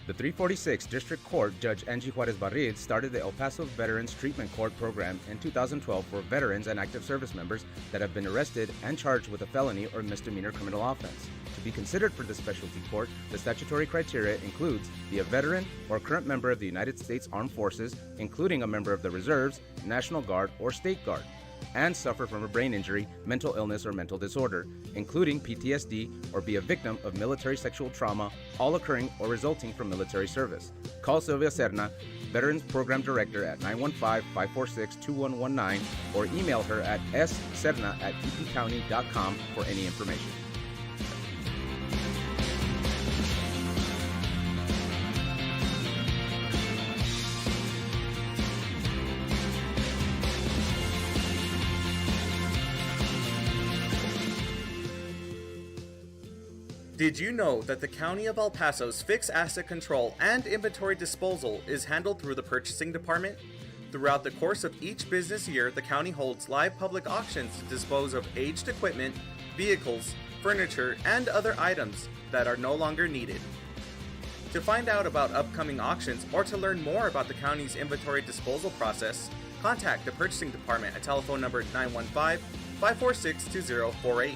The 346th District Court Judge Angie Juarez Barrid started the El Paso Veterans Treatment Court program in 2012 for veterans and active service members that have been arrested and charged with a felony or misdemeanor criminal offense. To be considered for the specialty court, the statutory criteria includes be a veteran or current member of the United States Armed Forces, including a member of the Reserves, National Guard, or State Guard, and suffer from a brain injury, mental illness, or mental disorder, including PTSD, or be a victim of military sexual trauma, all occurring or resulting from military service. Call Sylvia Serna, Veterans Program Director, at 915-546-2119, or email her at sserna@epcounty.com for any information. Did you know that the County of El Paso's fixed asset control and inventory disposal is handled through the Purchasing Department? Throughout the course of each business year, the county holds live public auctions to dispose of aged equipment, vehicles, furniture, and other items that are no longer needed. To find out about upcoming auctions or to learn more about the county's inventory disposal process, contact the purchasing department at telephone number 915-546-2048.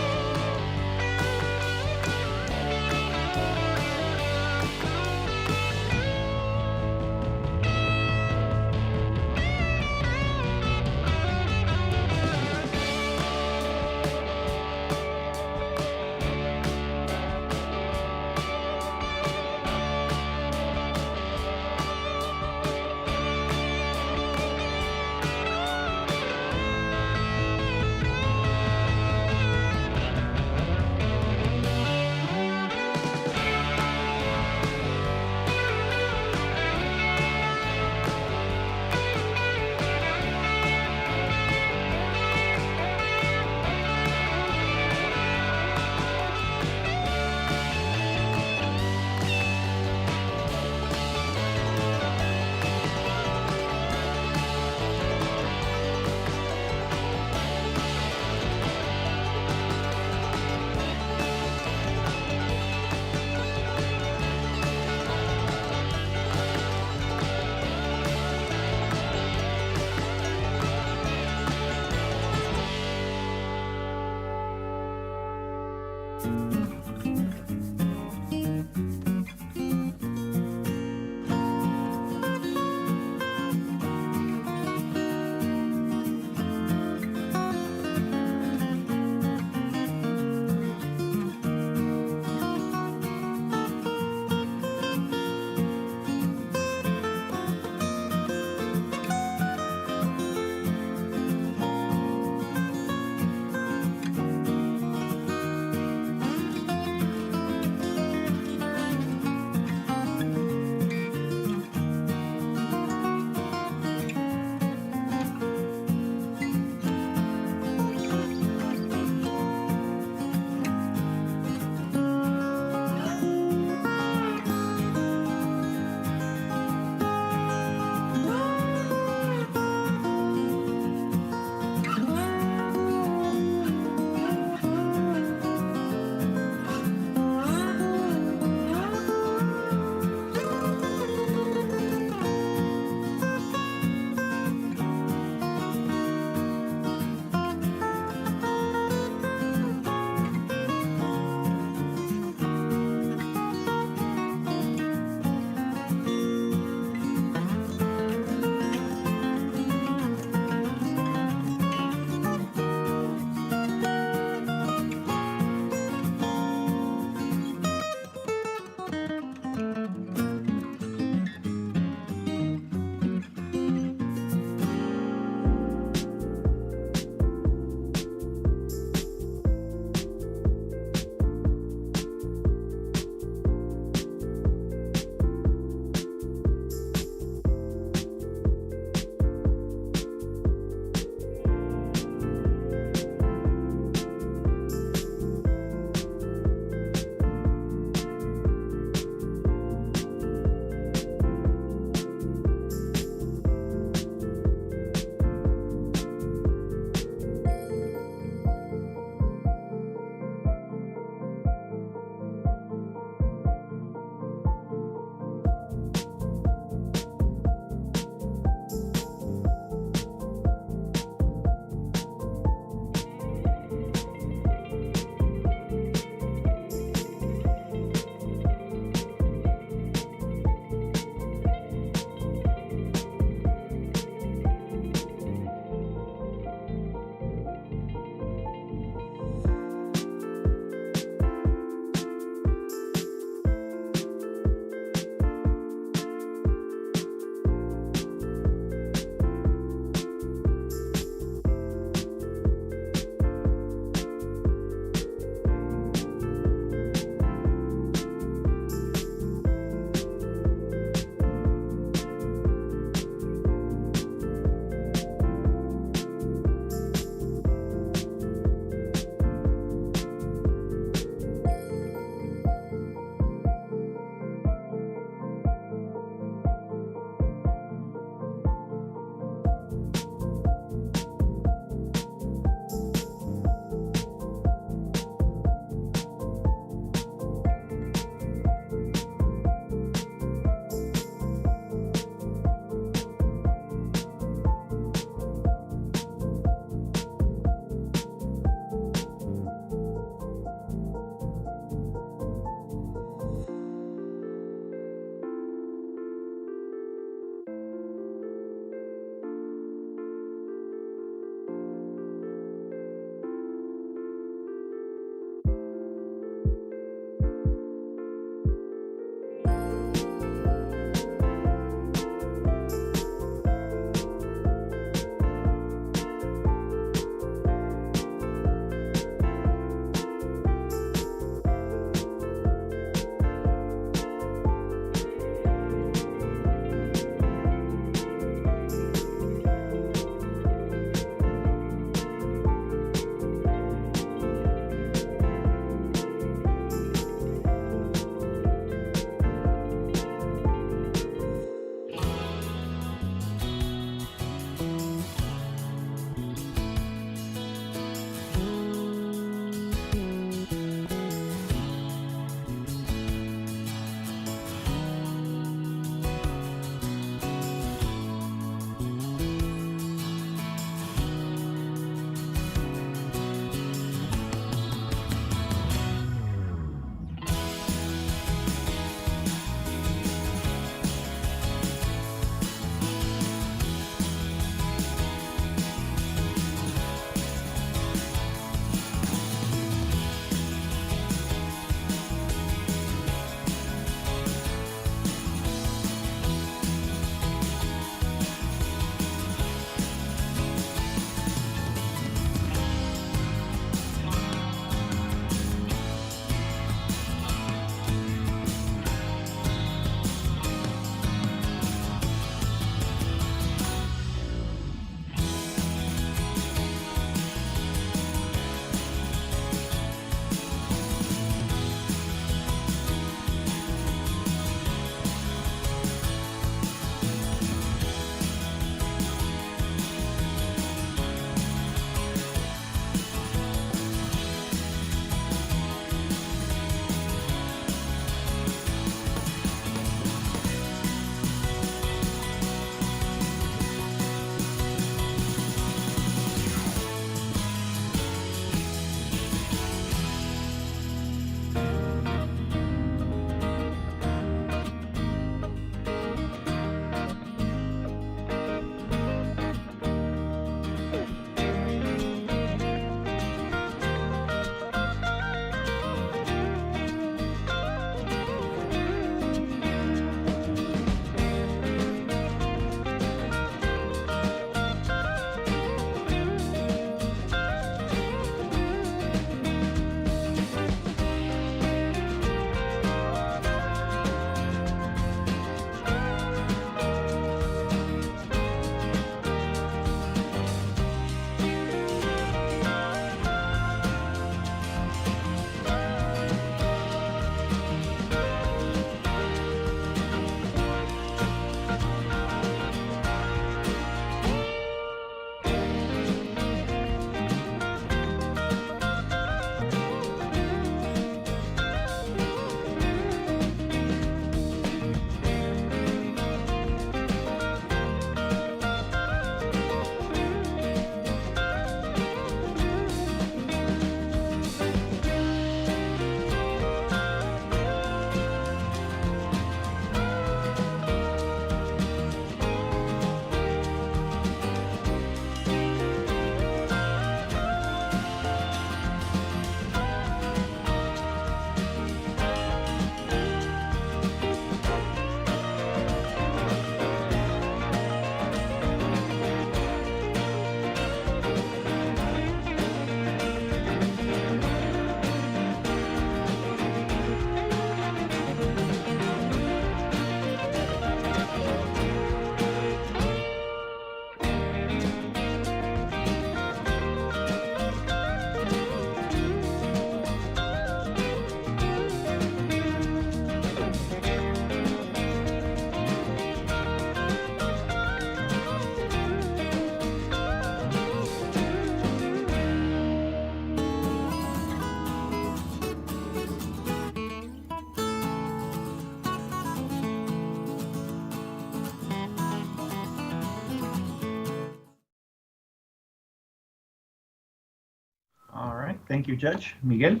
Thank you, Judge. Miguel?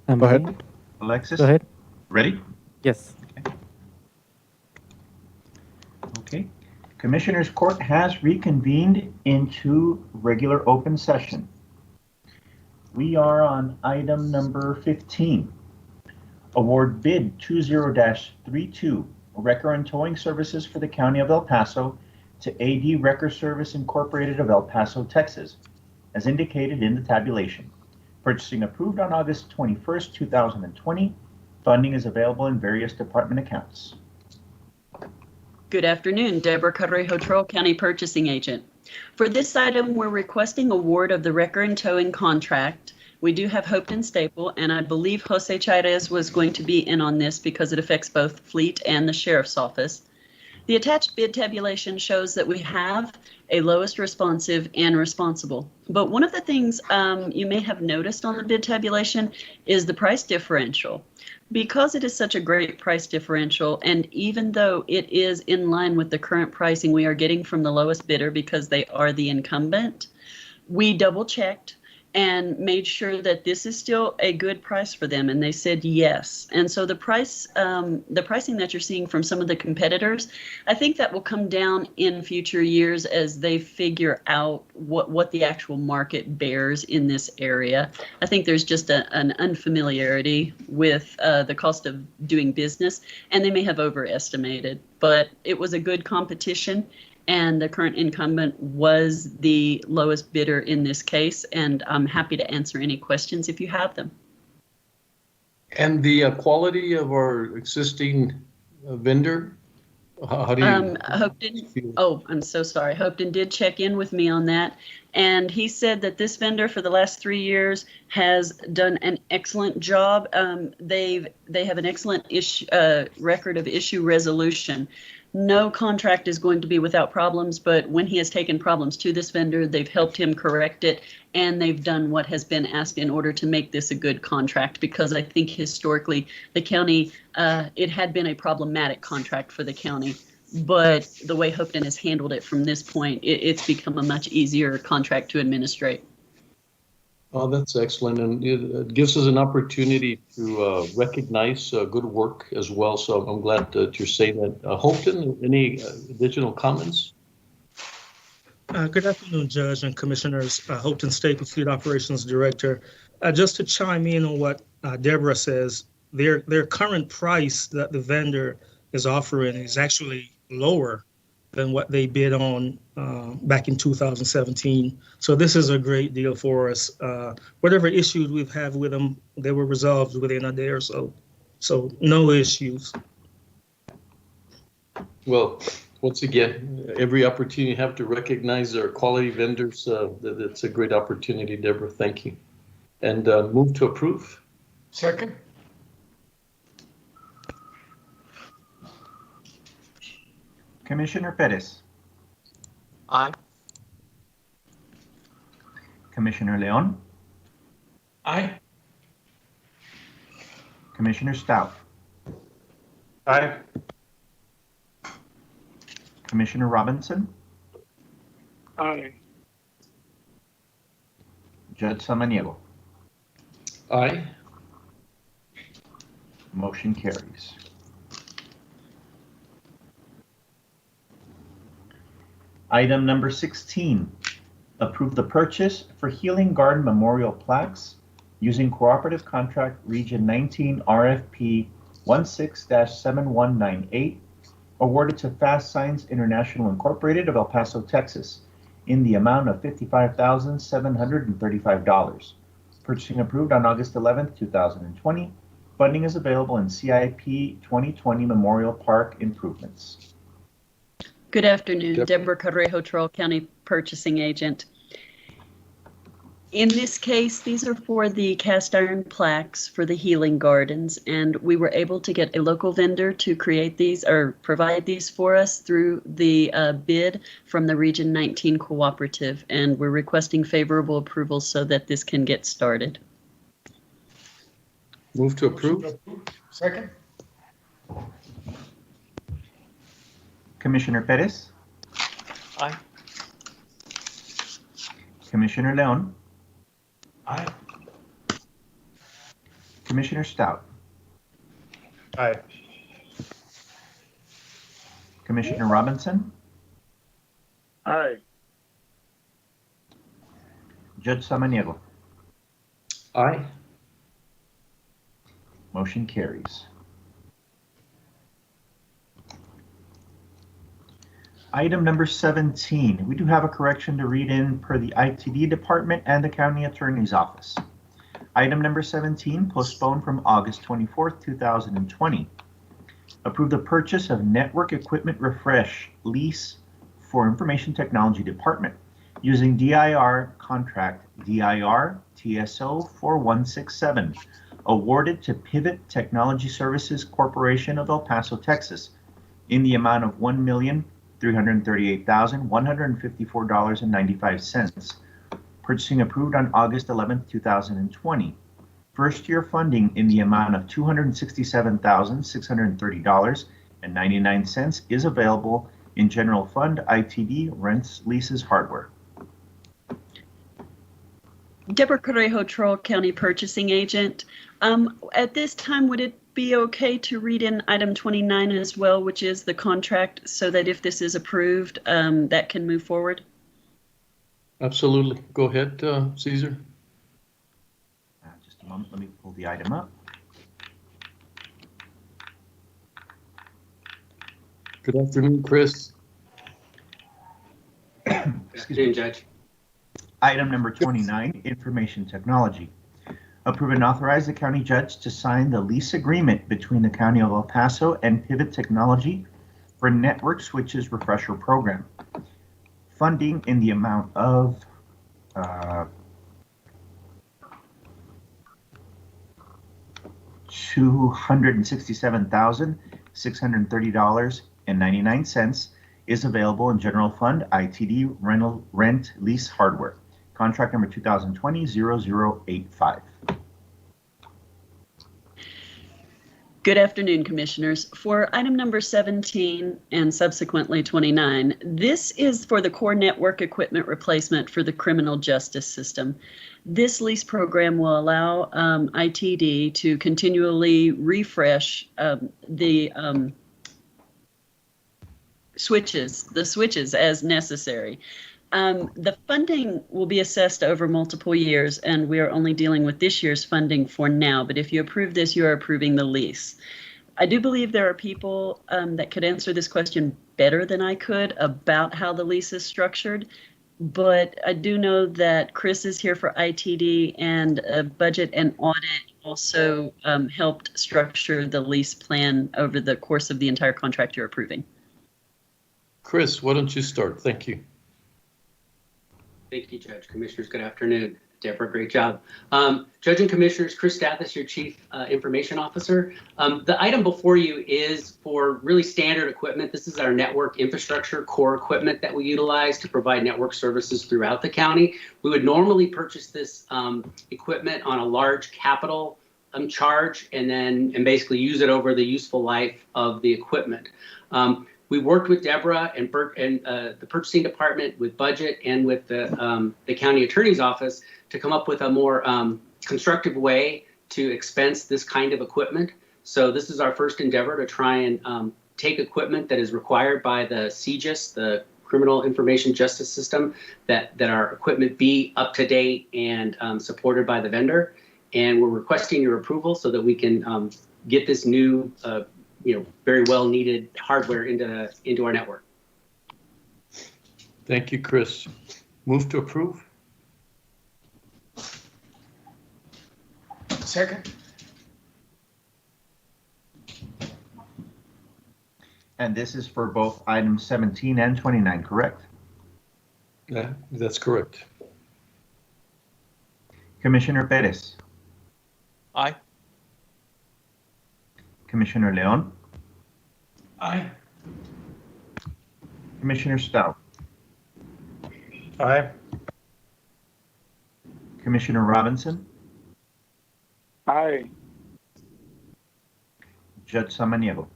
Go ahead. Alexis? Go ahead. Ready? Yes. Okay. Commissioners Court has reconvened into regular open session. We are on item number 15. Award bid 20-32, Wrecker and Towing Services for the County of El Paso to AD Wrecker Service Incorporated of El Paso, Texas, as indicated in the tabulation. Purchasing approved on August 21st, 2020. Funding is available in various department accounts. Good afternoon, Deborah Carrejo, Troll County Purchasing Agent. For this item, we're requesting award of the wrecker and towing contract. We do have Hopeton Staple, and I believe Jose Chairez was going to be in on this because it affects both Fleet and the Sheriff's Office. The attached bid tabulation shows that we have a lowest responsive and responsible. But one of the things you may have noticed on the bid tabulation is the price differential. Because it is such a great price differential, and even though it is in line with the current pricing we are getting from the lowest bidder because they are the incumbent, we double checked and made sure that this is still a good price for them, and they said yes. And so the pricing that you're seeing from some of the competitors, I think that will come down in future years as they figure out what the actual market bears in this area. I think there's just an unfamiliarity with the cost of doing business, and they may have overestimated. But it was a good competition, and the current incumbent was the lowest bidder in this case, and I'm happy to answer any questions if you have them. And the quality of our existing vendor, how do you? Hopeton, oh, I'm so sorry. Hopeton did check in with me on that, and he said that this vendor for the last 3 years has done an excellent job. They have an excellent record of issue resolution. No contract is going to be without problems, but when he has taken problems to this vendor, they've helped him correct it, and they've done what has been asked in order to make this a good contract, because I think historically the county, it had been a problematic contract for the county, but the way Hopeton has handled it from this point, it's become a much easier contract to administrate. Oh, that's excellent, and it gives us an opportunity to recognize good work as well. So I'm glad that you're saying that. Hopeton, any additional comments? Good afternoon, Judge and Commissioners. Hopeton Staple Fleet Operations Director. Just to chime in on what Deborah says, their current price that the vendor is offering is actually lower than what they bid on back in 2017. So this is a great deal for us. Whatever issues we've had with them, they were resolved within a day or so. So no issues. Well, once again, every opportunity you have to recognize our quality vendors, it's a great opportunity, Deborah. Thank you. And move to approve. Second. Commissioner Perez. Aye. Commissioner Leon. Aye. Commissioner Stout. Aye. Commissioner Robinson. Aye. Judge Samaniego. Aye. Motion carries. Item number 16, approve the purchase for Healing Garden Memorial Plaques using Cooperative Contract Region 19 RFP 16-7198, awarded to Fast Signs International Incorporated of El Paso, Texas, in the amount of $55,735. Purchasing approved on August 11th, 2020. Funding is available in CIP 2020 Memorial Park Improvements. Good afternoon, Deborah Carrejo, Troll County Purchasing Agent. In this case, these are for the cast iron plaques for the Healing Gardens, and we were able to get a local vendor to create these or provide these for us through the bid from the Region 19 Cooperative, and we're requesting favorable approval so that this can get started. Move to approve. Second. Commissioner Perez. Aye. Commissioner Leon. Aye. Commissioner Stout. Aye. Commissioner Robinson. Aye. Judge Samaniego. Aye. Motion carries. Item number 17, we do have a correction to read in per the ITD department and the county attorney's office. Item number 17, postponed from August 24th, 2020. Approve the purchase of network equipment refresh lease for information technology department using DIR contract DIR TSO 4167 awarded to Pivot Technology Services Corporation of El Paso, Texas in the amount of $1,338,154.95. Purchasing approved on August 11th, 2020. First year funding in the amount of $267,630.99 is available in General Fund ITD Rents Leases Hardware. Deborah Correjo, Trumbull County Purchasing Agent. At this time, would it be okay to read in item 29 as well, which is the contract, so that if this is approved, that can move forward? Absolutely. Go ahead, Caesar. Just a moment, let me pull the item up. Good afternoon, Chris. Good afternoon, Judge. Item number 29, Information Technology. Approve and authorize the county judge to sign the lease agreement between the County of El Paso and Pivot Technology for Network Switches Refresher Program. Funding in the amount of $267,630.99 is available in General Fund ITD Rent Lease Hardware. Contract number 2020-0085. Good afternoon, Commissioners. For item number 17 and subsequently 29, this is for the core network equipment replacement for the criminal justice system. This lease program will allow ITD to continually refresh the switches as necessary. The funding will be assessed over multiple years, and we are only dealing with this year's funding for now. But if you approve this, you are approving the lease. I do believe there are people that could answer this question better than I could about how the lease is structured. But I do know that Chris is here for ITD, and Budget and Audit also helped structure the lease plan over the course of the entire contract you're approving. Chris, why don't you start? Thank you. Thank you, Judge. Commissioners, good afternoon. Deborah, great job. Judge and Commissioners, Chris Stathis, your Chief Information Officer. The item before you is for really standard equipment. This is our network infrastructure core equipment that we utilize to provide network services throughout the county. We would normally purchase this equipment on a large capital charge and basically use it over the useful life of the equipment. We worked with Deborah and the purchasing department, with budget, and with the county attorney's office to come up with a more constructive way to expense this kind of equipment. So this is our first endeavor to try and take equipment that is required by the CJIS, the Criminal Information Justice System, that our equipment be up to date and supported by the vendor. And we're requesting your approval so that we can get this new very well needed hardware into our network. Thank you, Chris. Move to approve. Second. And this is for both items 17 and 29, correct? Yeah, that's correct. Commissioner Perez. Aye. Commissioner Leon. Aye. Commissioner Stout. Aye. Commissioner Robinson. Aye. Judge Samaniego.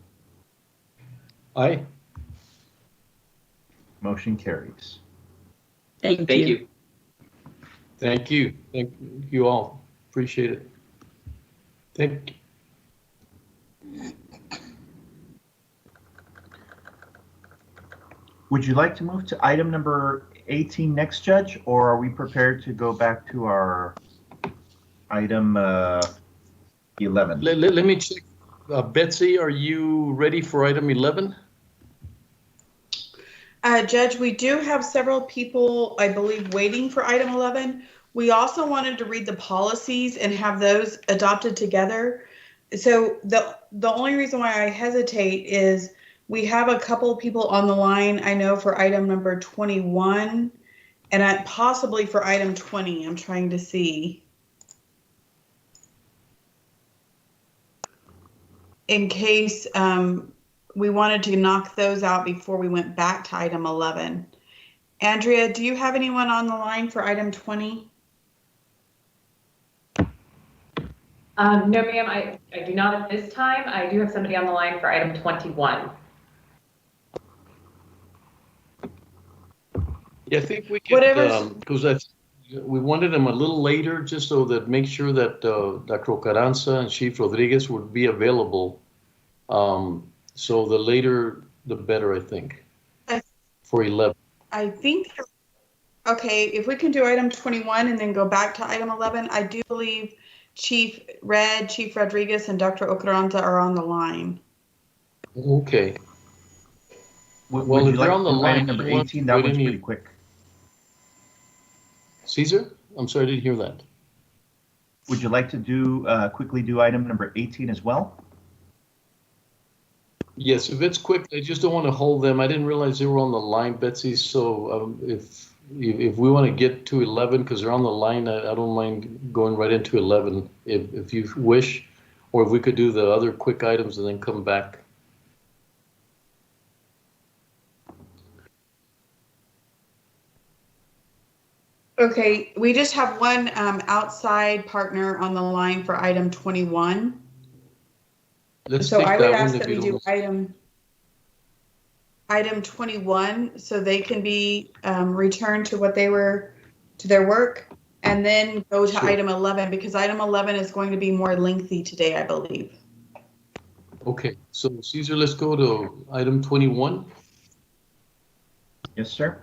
Aye. Motion carries. Thank you. Thank you. Thank you all. Appreciate it. Thank you. Would you like to move to item number 18 next, Judge, or are we prepared to go back to our item 11? Let me check. Betsy, are you ready for item 11? Judge, we do have several people, I believe, waiting for item 11. We also wanted to read the policies and have those adopted together. So the only reason why I hesitate is we have a couple people on the line, I know, for item number 21 and possibly for item 20. I'm trying to see. In case we wanted to knock those out before we went back to item 11. Andrea, do you have anyone on the line for item 20? No, ma'am, I do not at this time. I do have somebody on the line for item 21. Yeah, I think we could, because we wanted them a little later, just so that make sure that Dr. Ocaranza and Chief Rodriguez would be available. So the later, the better, I think, for 11. I think, okay, if we can do item 21 and then go back to item 11, I do believe Chief Rodriguez, and Dr. Ocaranza are on the line. Okay. Well, if they're on the line, number 18, that one's pretty quick. Caesar? I'm sorry, I didn't hear that. Would you like to quickly do item number 18 as well? Yes, if it's quick, I just don't want to hold them. I didn't realize they were on the line, Betsy. So if we want to get to 11, because they're on the line, I don't mind going right into 11 if you wish, or if we could do the other quick items and then come back. Okay, we just have one outside partner on the line for item 21. So I would ask that we do item 21 so they can be returned to their work, and then go to item 11, because item 11 is going to be more lengthy today, I believe. Okay, so Caesar, let's go to item 21. Yes, sir.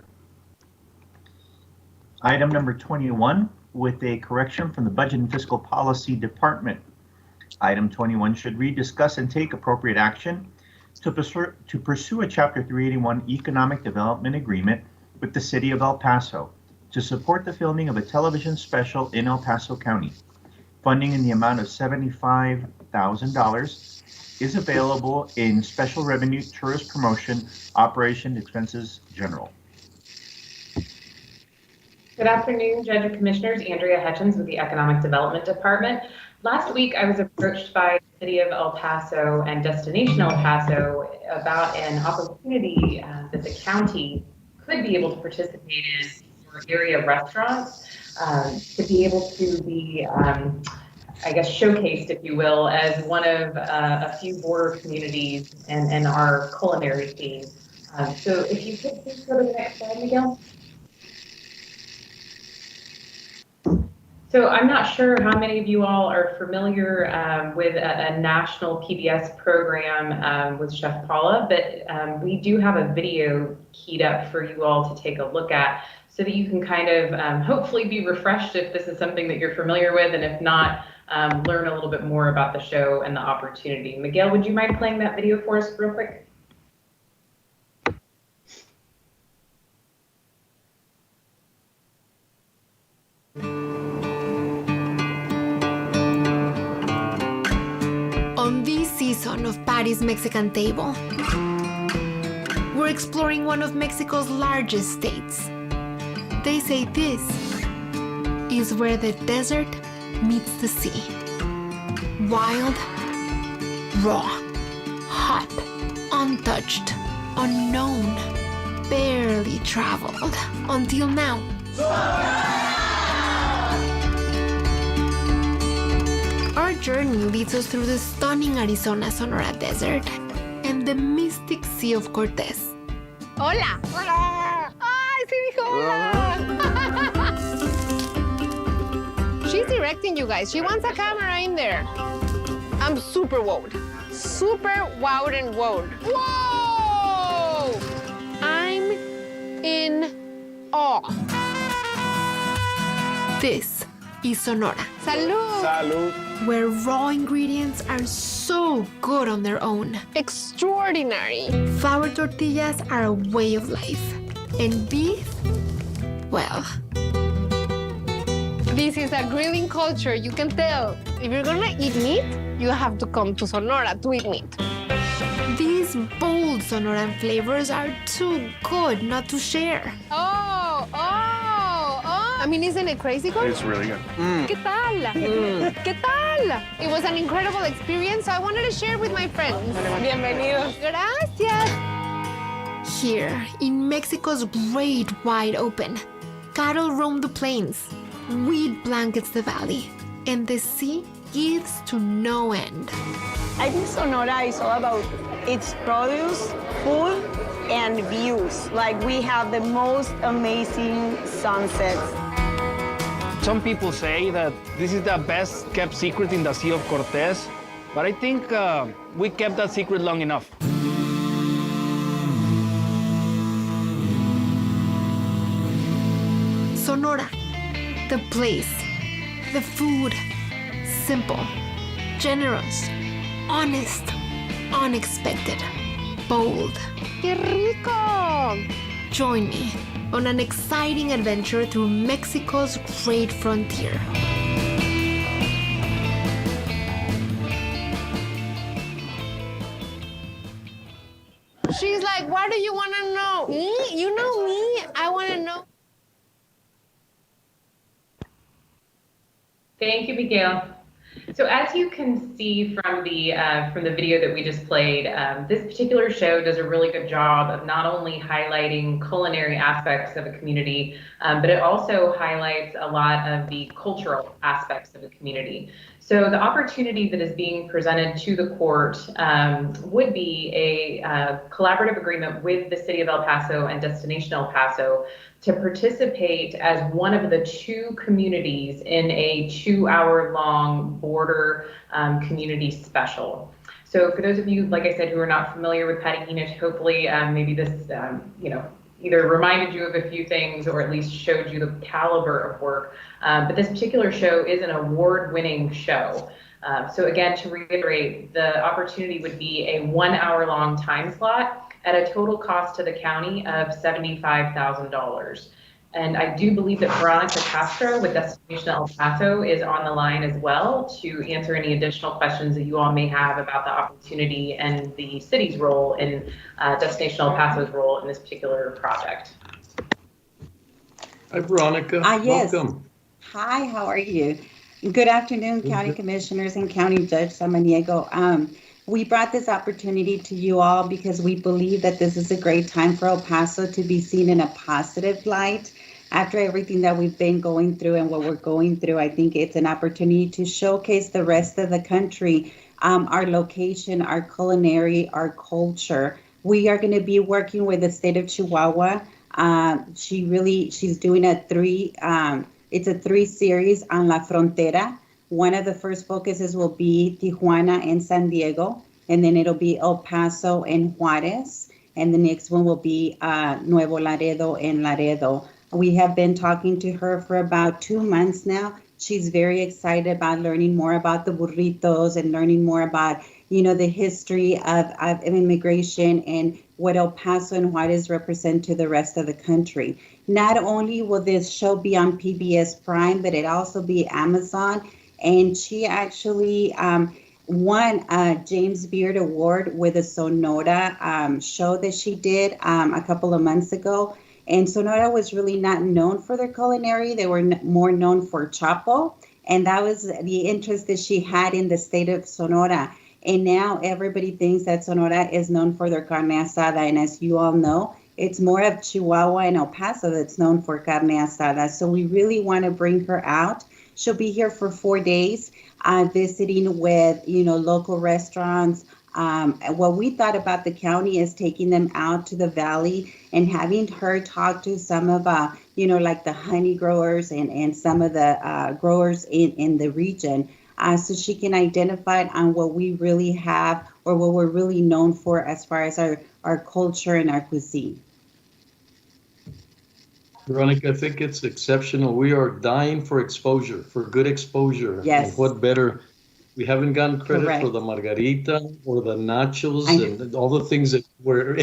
Item number 21, with a correction from the Budget and Fiscal Policy Department. Item 21 should read, discuss and take appropriate action to pursue a Chapter 381 Economic Development Agreement with the City of El Paso to support the filming of a television special in El Paso County. Funding in the amount of $75,000 is available in Special Revenue Tourist Promotion Operation Expenses General. Good afternoon, Judge and Commissioners. Andrea Hutchins with the Economic Development Department. Last week, I was approached by the City of El Paso and Destination El Paso about an opportunity that the county could be able to participate in for area restaurants to be able to be, I guess, showcased, if you will, as one of a few border communities and our culinary scene. So if you could please go to the next slide, Miguel. So I'm not sure how many of you all are familiar with a national PBS program with Chef Paula, but we do have a video keyed up for you all to take a look at so that you can kind of hopefully be refreshed if this is something that you're familiar with, and if not, learn a little bit more about the show and the opportunity. Miguel, would you mind playing that video for us real quick? On this season of Patty's Mexican Table, we're exploring one of Mexico's largest states. They say this is where the desert meets the sea. Wild, raw, hot, untouched, unknown, barely traveled until now. Our journey leads us through the stunning Arizona-Sonora desert and the mystic Sea of Cortez. Hola. Hola. Ay, sí dijo hola. She's directing you guys. She wants a camera in there. I'm super wowed. Super wowed and wowed. Whoa! I'm in awe. This is Sonora. Salud! Salud! Where raw ingredients are so good on their own. Extraordinary. Flour tortillas are a way of life. And beef, well. This is a grilling culture, you can tell. If you're gonna eat meat, you have to come to Sonora to eat meat. These bold Sonoran flavors are too good not to share. Oh! I mean, isn't it crazy, Coach? It's really good. ¿Qué tal? ¿Qué tal? It was an incredible experience, so I wanted to share with my friends. Bienvenidos. Gracias. Here, in Mexico's great wide open, cattle roam the plains, wheat blankets the valley, and the sea gives to no end. I think Sonora is all about its produce, food, and views. Like, we have the most amazing sunsets. Some people say that this is the best kept secret in the Sea of Cortez, but I think we kept that secret long enough. Sonora, the place, the food, simple, generous, honest, unexpected, bold. ¡Qué rico! Join me on an exciting adventure through Mexico's great frontier. She's like, what do you want to know? Me? You know me? I want to know. Thank you, Miguel. So as you can see from the video that we just played, this particular show does a really good job of not only highlighting culinary aspects of a community, but it also highlights a lot of the cultural aspects of a community. So the opportunity that is being presented to the court would be a collaborative agreement with the City of El Paso and Destination El Paso to participate as one of the two communities in a 2-hour-long border community special. So for those of you, like I said, who are not familiar with Patty, hopefully maybe this, either reminded you of a few things or at least showed you the caliber of work. But this particular show is an award-winning show. So again, to reiterate, the opportunity would be a 1-hour-long time slot at a total cost to the county of $75,000. And I do believe that Veronica Castro with Destination El Paso is on the line as well to answer any additional questions that you all may have about the opportunity and the city's role in Destination El Paso's role in this particular project. Hi, Veronica. Yes. Welcome. Hi, how are you? Good afternoon, County Commissioners and County Judge Samaniego. We brought this opportunity to you all because we believe that this is a great time for El Paso to be seen in a positive light. After everything that we've been going through and what we're going through, I think it's an opportunity to showcase the rest of the country, our location, our culinary, our culture. We are going to be working with the state of Chihuahua. She's doing a 3 series on La Frontera. One of the first focuses will be Tijuana and San Diego, and then it'll be El Paso and Juarez, and the next one will be Nuevo Laredo and Laredo. We have been talking to her for about 2 months now. She's very excited about learning more about the burritos and learning more about, the history of immigration and what El Paso and Juarez represent to the rest of the country. Not only will this show be on PBS Prime, but it also be Amazon. And she actually won a James Beard Award with a Sonora show that she did a couple of months ago. And Sonora was really not known for their culinary. They were more known for Chapo. And that was the interest that she had in the state of Sonora. And now everybody thinks that Sonora is known for their carne asada. And as you all know, it's more of Chihuahua and El Paso that's known for carne asada. So we really want to bring her out. She'll be here for 4 days, visiting with, local restaurants. What we thought about the county is taking them out to the valley and having her talk to some of, like the honey growers and some of the growers in the region. so she can identify on what we really have or what we're really known for as far as our culture and our cuisine. Veronica, I think it's exceptional. We are dying for exposure, for good exposure. Yes. And what better? We haven't gotten credit Correct. for the margarita or the nachos and all the things that were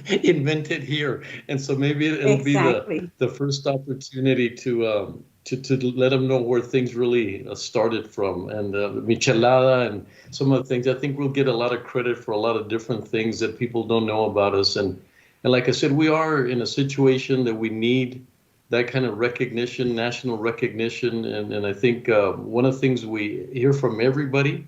invented here. And so maybe it'll Exactly. be the first opportunity to let them know where things really started from. And michelada and some of the things. I think we'll get a lot of credit for a lot of different things that people don't know about us. And like I said, we are in a situation that we need that kind of recognition, national recognition. And I think one of the things we hear from everybody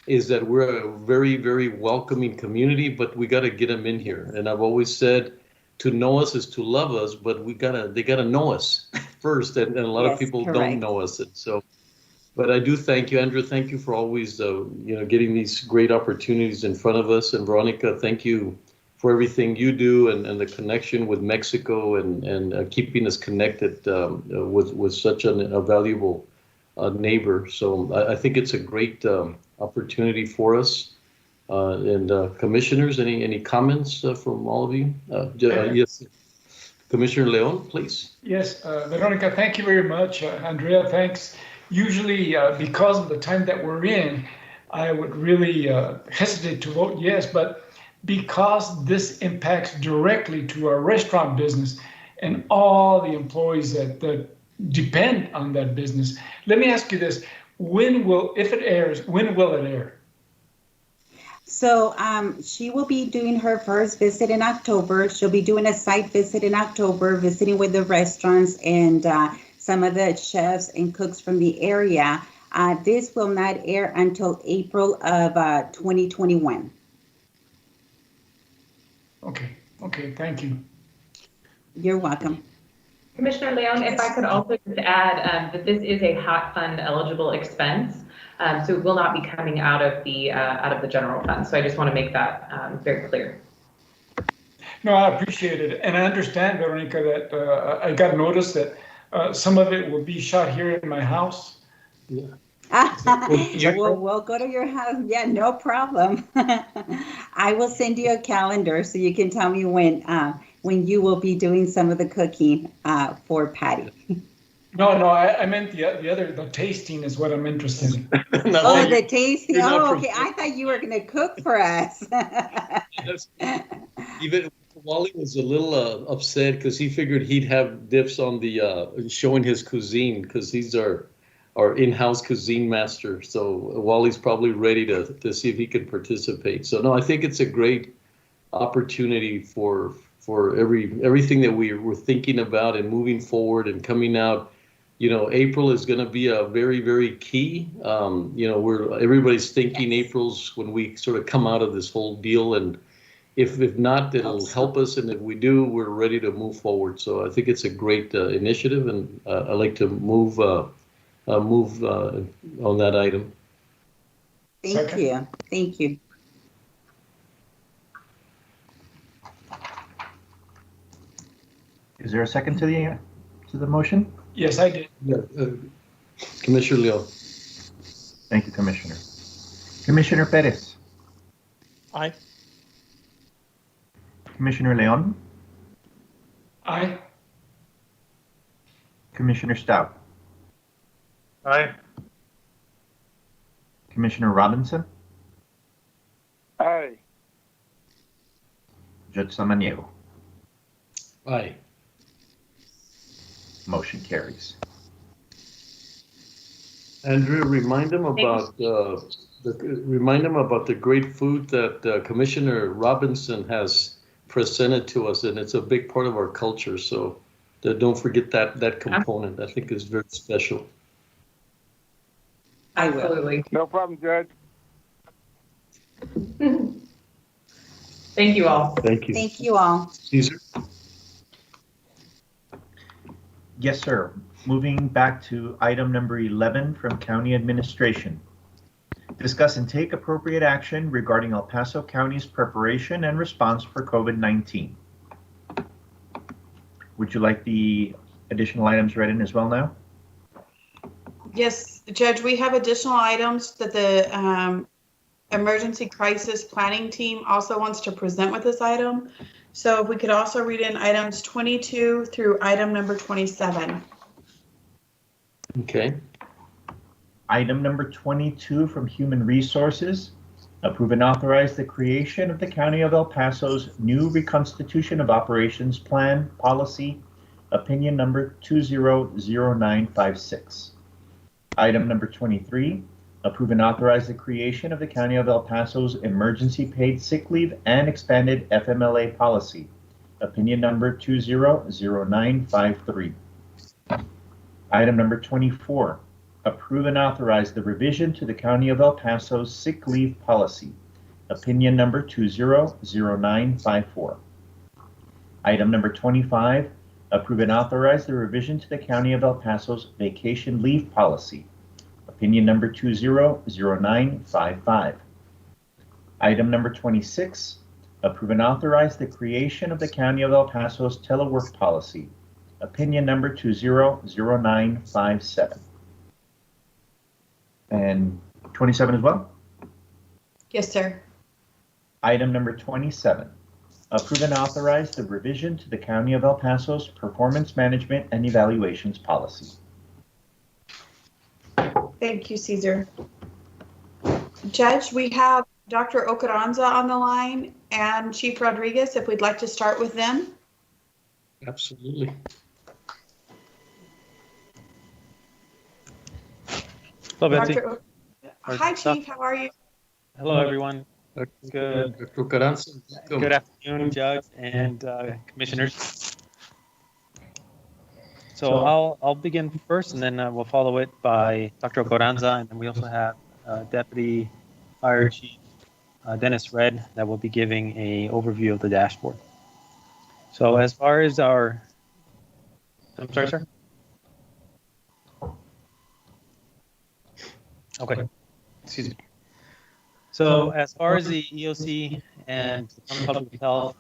is that we're a very, very welcoming community, but we got to get them in here. And I've always said to know us is to love us, but they got to know us first. And a lot of people don't know us. And so, but I do thank you, Andrea. Thank you for always, getting these great opportunities in front of us. And Veronica, thank you for everything you do and the connection with Mexico and keeping us connected with such a valuable neighbor. So I think it's a great opportunity for us. And commissioners, any comments from all of you? Yes, Commissioner Leon, please. Yes, Veronica, thank you very much. Andrea, thanks. Usually, because of the time that we're in, I would really hesitate to vote yes, but because this impacts directly to our restaurant business and all the employees that depend on that business. Let me ask you this, if it airs, when will it air? So she will be doing her first visit in October. She'll be doing a site visit in October, visiting with the restaurants and some of the chefs and cooks from the area. This will not air until April of 2021. Okay, thank you. You're welcome. Commissioner Leon, if I could also just add that this is a hot fund eligible expense, so it will not be coming out of the general fund. So I just want to make that very clear. No, I appreciate it, and I understand, Veronica, that I got notice that some of it will be shot here in my house. Yeah. We'll go to your house. Yeah, no problem. I will send you a calendar so you can tell me when you will be doing some of the cooking for Patty. No, I meant the tasting is what I'm interested in. Oh, the tasting. Oh, okay. I thought you were going to cook for us. Even Wally was a little upset because he figured he'd have dips on the showing his cuisine because he's our in-house cuisine master. So Wally's probably ready to see if he can participate. So no, I think it's a great opportunity for everything that we're thinking about and moving forward and coming out. April is going to be a very, very key. Everybody's thinking April's when we sort of come out of this whole deal. And if not, it'll help us. And if we do, we're ready to move forward. So I think it's a great initiative. And I'd like to move on that item. Thank you. Is there a second to the motion? Yes, I did. Yeah, Commissioner Leon. Thank you, Commissioner. Commissioner Perez. Aye. Commissioner Leon. Aye. Commissioner Stout. Aye. Commissioner Robinson. Aye. Judge Samaniego. Aye. Motion carries. Andrea, remind them about the great food that Commissioner Robinson has presented to us, and it's a big part of our culture. So don't forget that component. I think is very special. Absolutely. No problem, Judge. Thank you all. Thank you. Thank you all. Caesar? Yes, sir. Moving back to item number 11 from County Administration. Discuss and take appropriate action regarding El Paso County's preparation and response for COVID-19. Would you like the additional items read in as well now? Yes, Judge, we have additional items that the Emergency Crisis Planning Team also wants to present with this item. So if we could also read in items 22 through item number 27. Okay. Item number 22 from Human Resources. Approve and authorize the creation of the County of El Paso's new Reconstitution of Operations Plan Policy, opinion number 200956. Item number 23, approve and authorize the creation of the County of El Paso's Emergency Paid Sick Leave and Expanded FMLA Policy, opinion number 200953. Item number 24, approve and authorize the revision to the County of El Paso's Sick Leave Policy, opinion number 200954. Item number 25, approve and authorize the revision to the County of El Paso's Vacation Leave Policy, opinion number 200955. Item number 26, approve and authorize the creation of the County of El Paso's Telework Policy, opinion number 200957. And 27 as well? Yes, sir. Item number 27, approve and authorize the revision to the County of El Paso's Performance Management and Evaluations Policy. Thank you, Caesar. Judge, we have Dr. Ocaranza on the line and Chief Rodriguez, if we'd like to start with them. Absolutely. Hello, Betsy. Hi, Chief. How are you? Hello, everyone. Good afternoon, Judge and commissioners. So I'll begin first, and then we'll follow it by Dr. Ocaranza, and then we also have Deputy Fire Chief Dennis Red that will be giving an overview of the dashboard. So as far as our, I'm sorry, sir. Okay, excuse me. So as far as the EOC and public health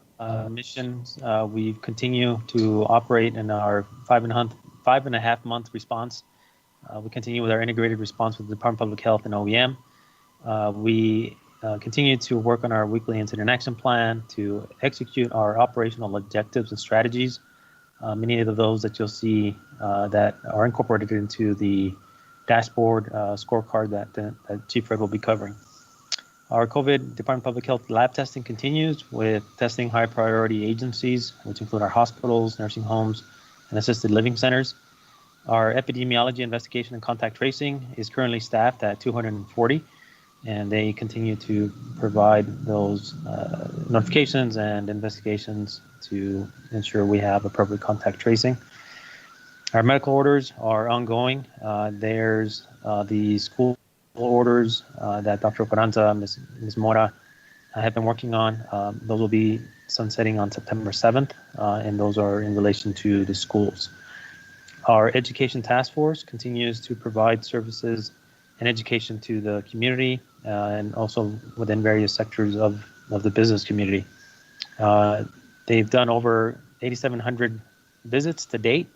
missions, we continue to operate in our 5.5 month response. We continue with our integrated response with the Department of Public Health and OEM. We continue to work on our weekly incident action plan to execute our operational objectives and strategies. Many of those that you'll see that are incorporated into the dashboard scorecard that Chief Red will be covering. Our COVID Department of Public Health lab testing continues with testing high priority agencies, which include our hospitals, nursing homes, and assisted living centers. Our epidemiology investigation and contact tracing is currently staffed at 240, and they continue to provide those notifications and investigations to ensure we have appropriate contact tracing. Our medical orders are ongoing. There's the school orders that Dr. Ocaranza, Ms. Mora have been working on. Those will be sunsetting on September 7th, and those are in relation to the schools. Our education task force continues to provide services and education to the community and also within various sectors of the business community. They've done over 8,700 visits to date,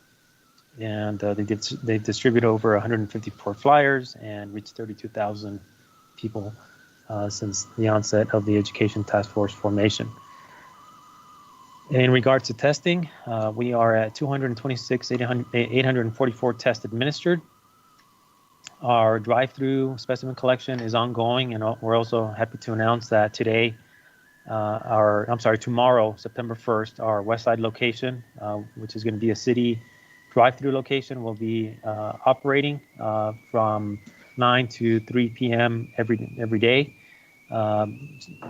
and they've distributed over 154 flyers and reached 32,000 people since the onset of the Education Task Force formation. In regards to testing, we are at 844 tests administered. Our drive-through specimen collection is ongoing, and we're also happy to announce that tomorrow, September 1st, our West Side location, which is going to be a city drive-through location, will be operating from 9 to 3 p.m. every day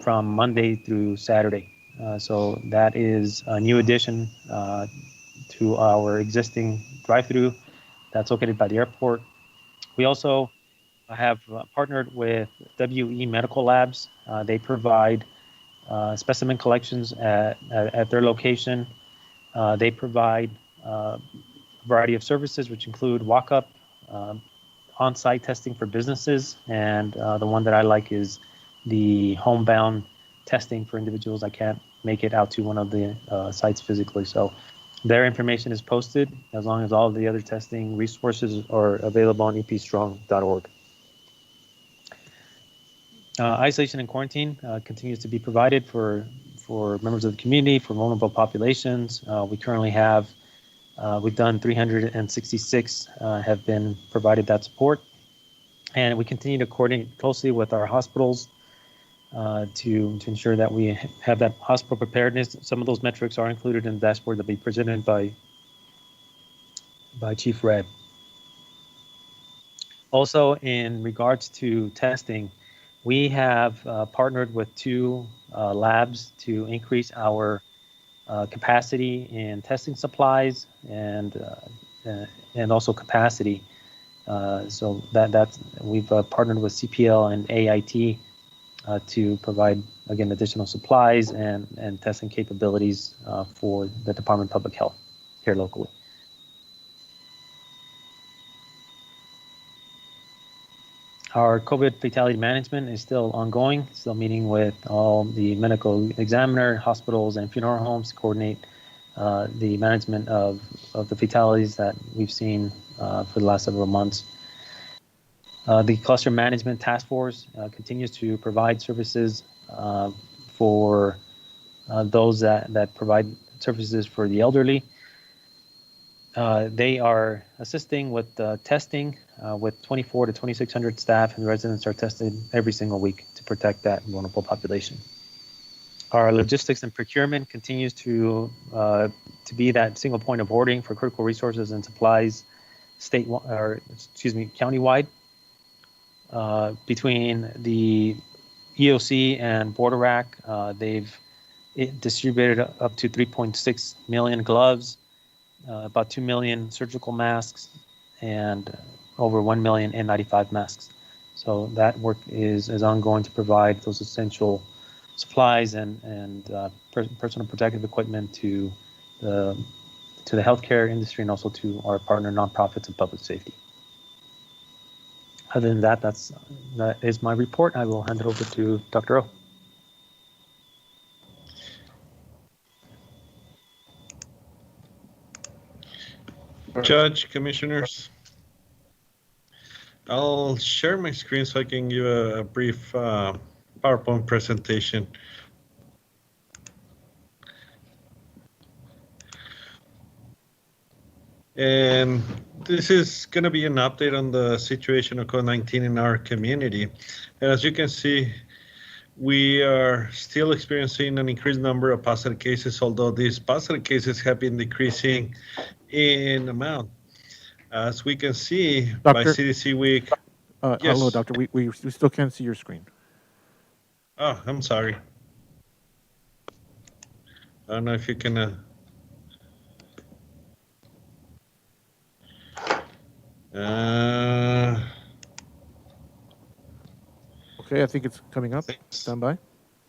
from Monday through Saturday. So that is a new addition to our existing drive-through that's located by the airport. We also have partnered with WE Medical Labs. They provide specimen collections at their location. They provide a variety of services, which include walk-up, on-site testing for businesses, and the one that I like is the homebound testing for individuals that can't make it out to one of the sites physically. So Their information is posted as long as all the other testing resources are available on epstrong.org. Isolation and quarantine continues to be provided for members of the community, for vulnerable populations. We currently have, we've done 366 have been provided that support. And we continue to coordinate closely with our hospitals to ensure that we have that hospital preparedness. Some of those metrics are included in the dashboard that will be presented by Chief Red. Also, in regards to testing, we have partnered with 2 labs to increase our capacity in testing supplies and also capacity. So that's we've partnered with CPL and AIT to provide, again, additional supplies and testing capabilities for the Department of Public Health here locally. Our COVID fatality management is still ongoing, still meeting with all the medical examiner, hospitals, and funeral homes to coordinate the management of the fatalities that we've seen for the last several months. The Cluster Management Task Force continues to provide services for those that provide services for the elderly. They are assisting with testing with 2,400 to 2,600 staff, and residents are tested every single week to protect that vulnerable population. Our logistics and procurement continues to be that single point of ordering for critical resources and supplies countywide. Between the EOC and Border Rack, they've distributed up to 3.6 million gloves, about 2 million surgical masks, and over 1 million N95 masks. So that work is ongoing to provide those essential supplies and personal protective equipment to the healthcare industry and also to our partner nonprofits and public safety. Other than that, that is my report. I will hand it over to Dr. O. Judge, commissioners, I'll share my screen so I can give a brief PowerPoint presentation. And this is going to be an update on the situation of COVID-19 in our community. And as you can see, we are still experiencing an increased number of positive cases, although these positive cases have been decreasing in amount. As we can see by CDC Week. Yes. Hello, Doctor. We still can't see your screen. Oh, I'm sorry. I don't know if you can. Okay, I think it's coming up. Stand by.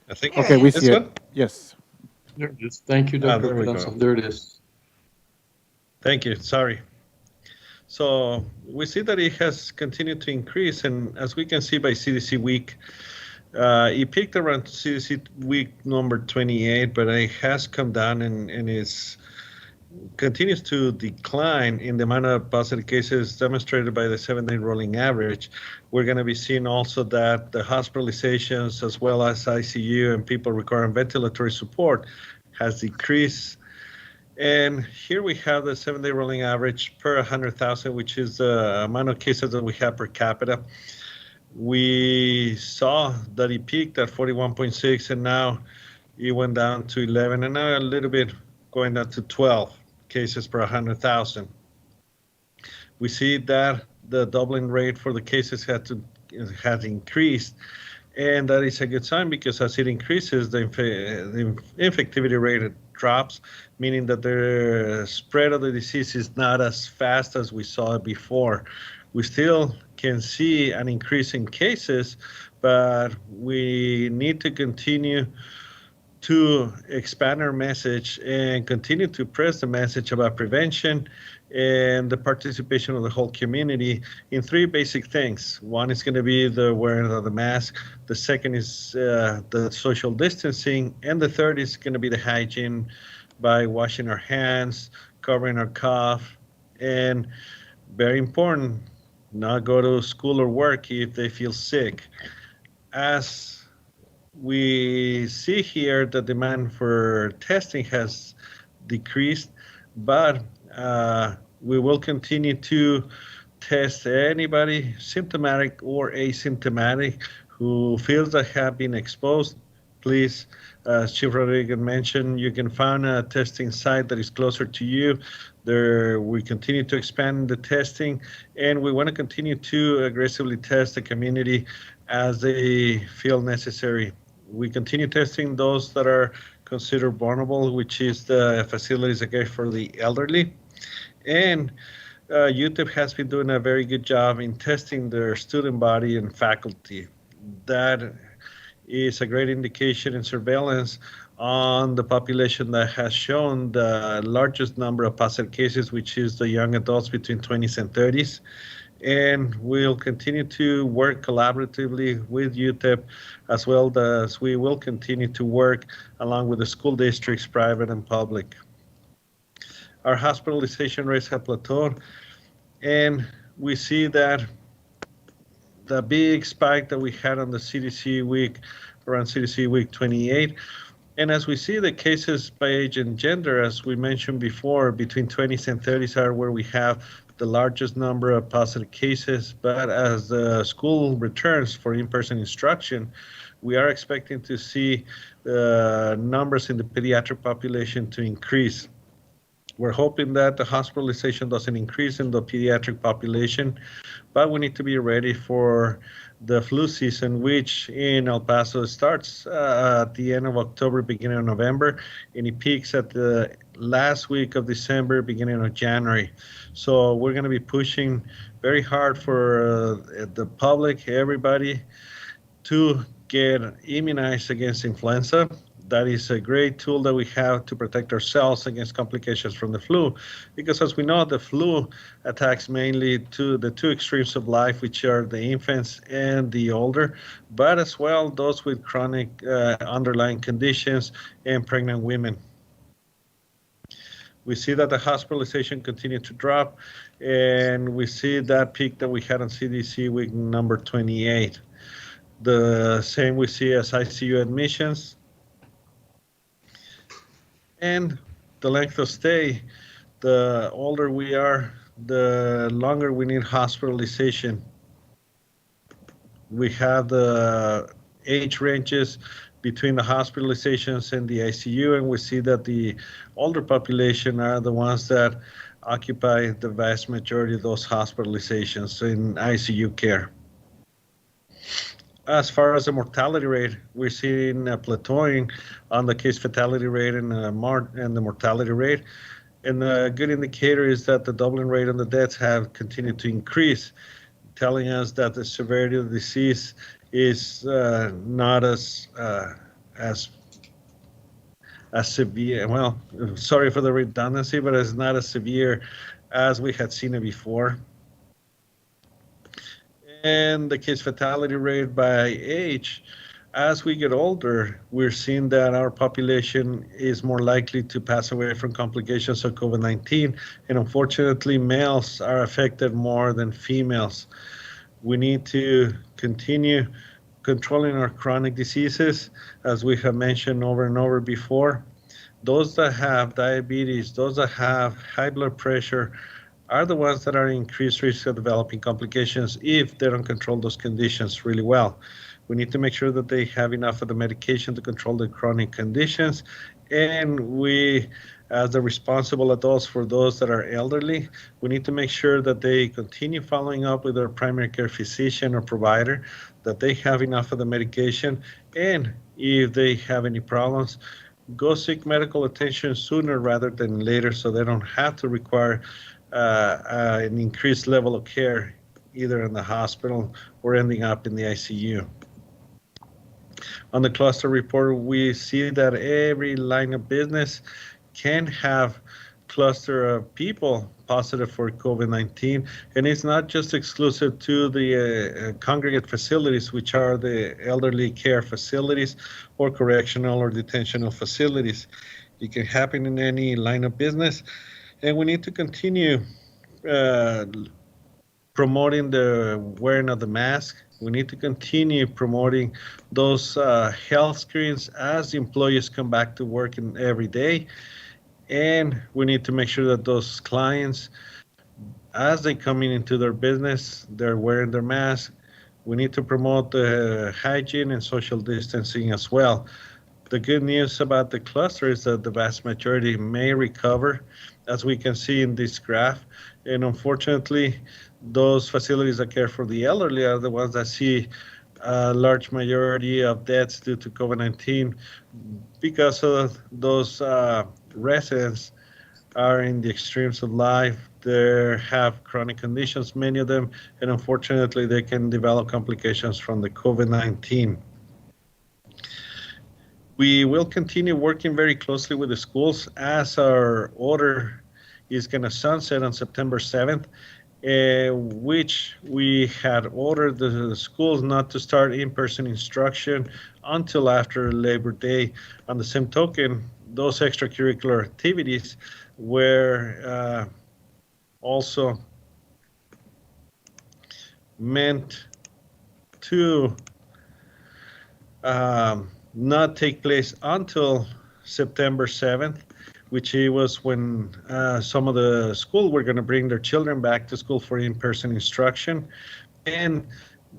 I think. Okay, we see it. Yes. There it is. Thank you, Dr. Alfonso. There it is. Thank you. Sorry. So we see that it has continued to increase, and as we can see by CDC Week, it peaked around CDC Week number 28, but it has come down and continues to decline in the amount of positive cases demonstrated by the 7-day rolling average. We're going to be seeing also that the hospitalizations as well as ICU and people requiring ventilatory support has decreased. And here we have the 7-day rolling average per 100,000, which is the amount of cases that we have per capita. We saw that it peaked at 41.6, and now it went down to 11, and now a little bit going down to 12 cases per 100,000. We see that the doubling rate for the cases has increased, and that is a good sign because as it increases, the infectivity rate drops, meaning that the spread of the disease is not as fast as we saw it before. We still can see an increase in cases, but we need to continue to expand our message and continue to press the message about prevention and the participation of the whole community in 3 basic things. One is going to be the wearing of the mask. The second is the social distancing. And the third is going to be the hygiene by washing our hands, covering our cough, and very important, not go to school or work if they feel sick. As we see here, the demand for testing has decreased, but we will continue to test anybody symptomatic or asymptomatic who feels that have been exposed. Please, as Chief Rodriguez mentioned, you can find a testing site that is closer to you. There, we continue to expand the testing, and we want to continue to aggressively test the community as they feel necessary. We continue testing those that are considered vulnerable, which is the facilities again for the elderly. And UTEP has been doing a very good job in testing their student body and faculty. That is a great indication and surveillance on the population that has shown the largest number of positive cases, which is the young adults between 20s and 30s. And we'll continue to work collaboratively with UTEP, as well as we will continue to work along with the school districts, private and public. Our hospitalization rates have plateaued, and we see that the big spike that we had on the CDC week, around CDC week 28, and as we see the cases by age and gender, as we mentioned before, between 20s and 30s are where we have the largest number of positive cases. But as the school returns for in-person instruction, we are expecting to see the numbers in the pediatric population to increase. We're hoping that the hospitalization doesn't increase in the pediatric population, but we need to be ready for the flu season, which in El Paso starts at the end of October, beginning of November, and it peaks at the last week of December, beginning of January. So we're going to be pushing very hard for the public, everybody, to get immunized against influenza. That is a great tool that we have to protect ourselves against complications from the flu, because as we know, the flu attacks mainly to the two extremes of life, which are the infants and the older, but as well those with chronic underlying conditions and pregnant women. We see that the hospitalization continued to drop, and we see that peak that we had on CDC week number 28. The same we see as ICU admissions. And the length of stay, the older we are, the longer we need hospitalization. We have the age ranges between the hospitalizations and the ICU, and we see that the older population are the ones that occupy the vast majority of those hospitalizations in ICU care. As far as the mortality rate, we're seeing a plateauing on the case fatality rate and the mortality rate. And a good indicator is that the doubling rate on the deaths have continued to increase, telling us that the severity of the disease is not as severe. Well, sorry for the redundancy, but it's not as severe as we had seen it before. And the case fatality rate by age, as we get older, we're seeing that our population is more likely to pass away from complications of COVID-19. And unfortunately, males are affected more than females. We need to continue controlling our chronic diseases, as we have mentioned over and over before. Those that have diabetes, those that have high blood pressure, are the ones that are in increased risk of developing complications if they don't control those conditions really well. We need to make sure that they have enough of the medication to control the chronic conditions. And we, as the responsible adults for those that are elderly, we need to make sure that they continue following up with their primary care physician or provider, that they have enough of the medication. And if they have any problems, go seek medical attention sooner rather than later, so they don't have to require an increased level of care, either in the hospital or ending up in the ICU. On the cluster report, we see that every line of business can have cluster of people positive for COVID-19, and it's not just exclusive to the congregate facilities, which are the elderly care facilities or correctional or detentional facilities. It can happen in any line of business. And we need to continue promoting the wearing of the mask. We need to continue promoting those health screens as the employees come back to work every day. And we need to make sure that those clients, as they come into their business, they're wearing their mask. We need to promote the hygiene and social distancing as well. The good news about the cluster is that the vast majority may recover, as we can see in this graph. And unfortunately, those facilities that care for the elderly are the ones that see a large majority of deaths due to COVID-19 because of those residents are in the extremes of life. They have chronic conditions, many of them, and unfortunately, they can develop complications from the COVID-19. We will continue working very closely with the schools as our order is going to sunset on September 7th, which we had ordered the schools not to start in-person instruction until after Labor Day. On the same token, those extracurricular activities were also meant to not take place until September 7th, which was when some of the schools were going to bring their children back to school for in-person instruction. And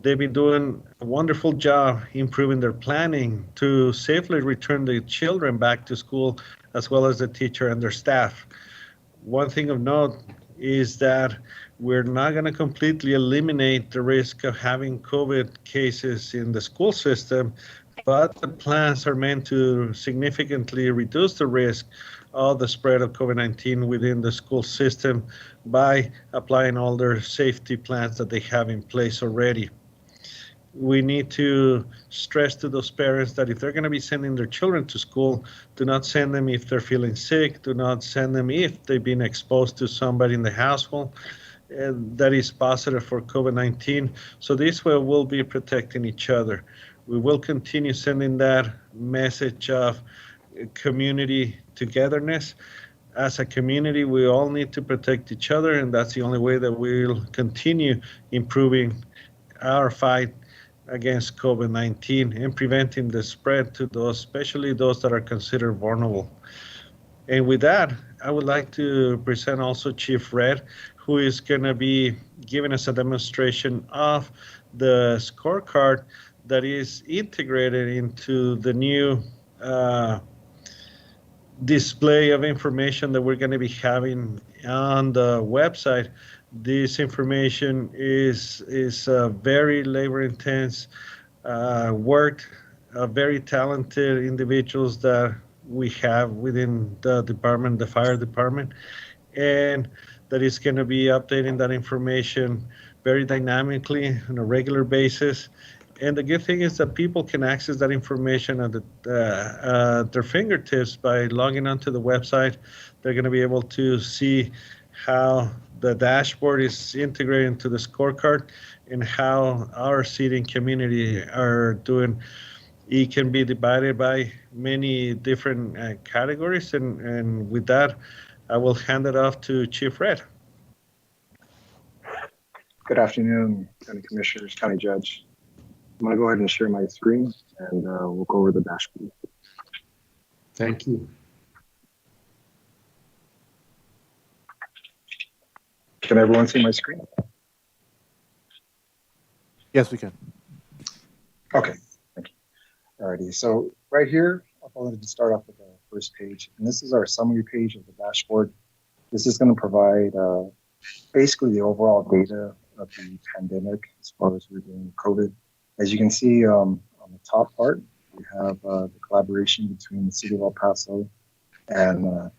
they've been doing a wonderful job improving their planning to safely return the children back to school, as well as the teacher and their staff. One thing of note is that we're not going to completely eliminate the risk of having COVID cases in the school system, but the plans are meant to significantly reduce the risk of the spread of COVID-19 within the school system by applying all their safety plans that they have in place already. We need to stress to those parents that if they're going to be sending their children to school, do not send them if they're feeling sick, do not send them if they've been exposed to somebody in the household that is positive for COVID-19. So this way we'll be protecting each other. We will continue sending that message of community togetherness. As a community, we all need to protect each other, and that's the only way that we'll continue improving our fight against COVID-19 and preventing the spread to those, especially those that are considered vulnerable. And with that, I would like to present also Chief Red, who is going to be giving us a demonstration of the scorecard that is integrated into the new display of information that we're going to be having on the website. This information is very labor intense work, very talented individuals that we have within the department, the fire department, and that is going to be updating that information very dynamically on a regular basis. And the good thing is that people can access that information at their fingertips by logging onto the website. They're going to be able to see how the dashboard is integrated into the scorecard and how our seating community are doing. It can be divided by many different categories. And with that, I will hand it off to Chief Red. Good afternoon, County Commissioners, County Judge. I'm going to go ahead and share my screen, and we'll go over the dashboard. Thank you. Can everyone see my screen? Yes, we can. Okay, thank you. Alrighty, so right here, I wanted to start off with the first page, and this is our summary page of the dashboard. This is going to provide basically the overall data of the pandemic as far as we're doing COVID. As you can see on the top part, we have the collaboration between the City of El Paso and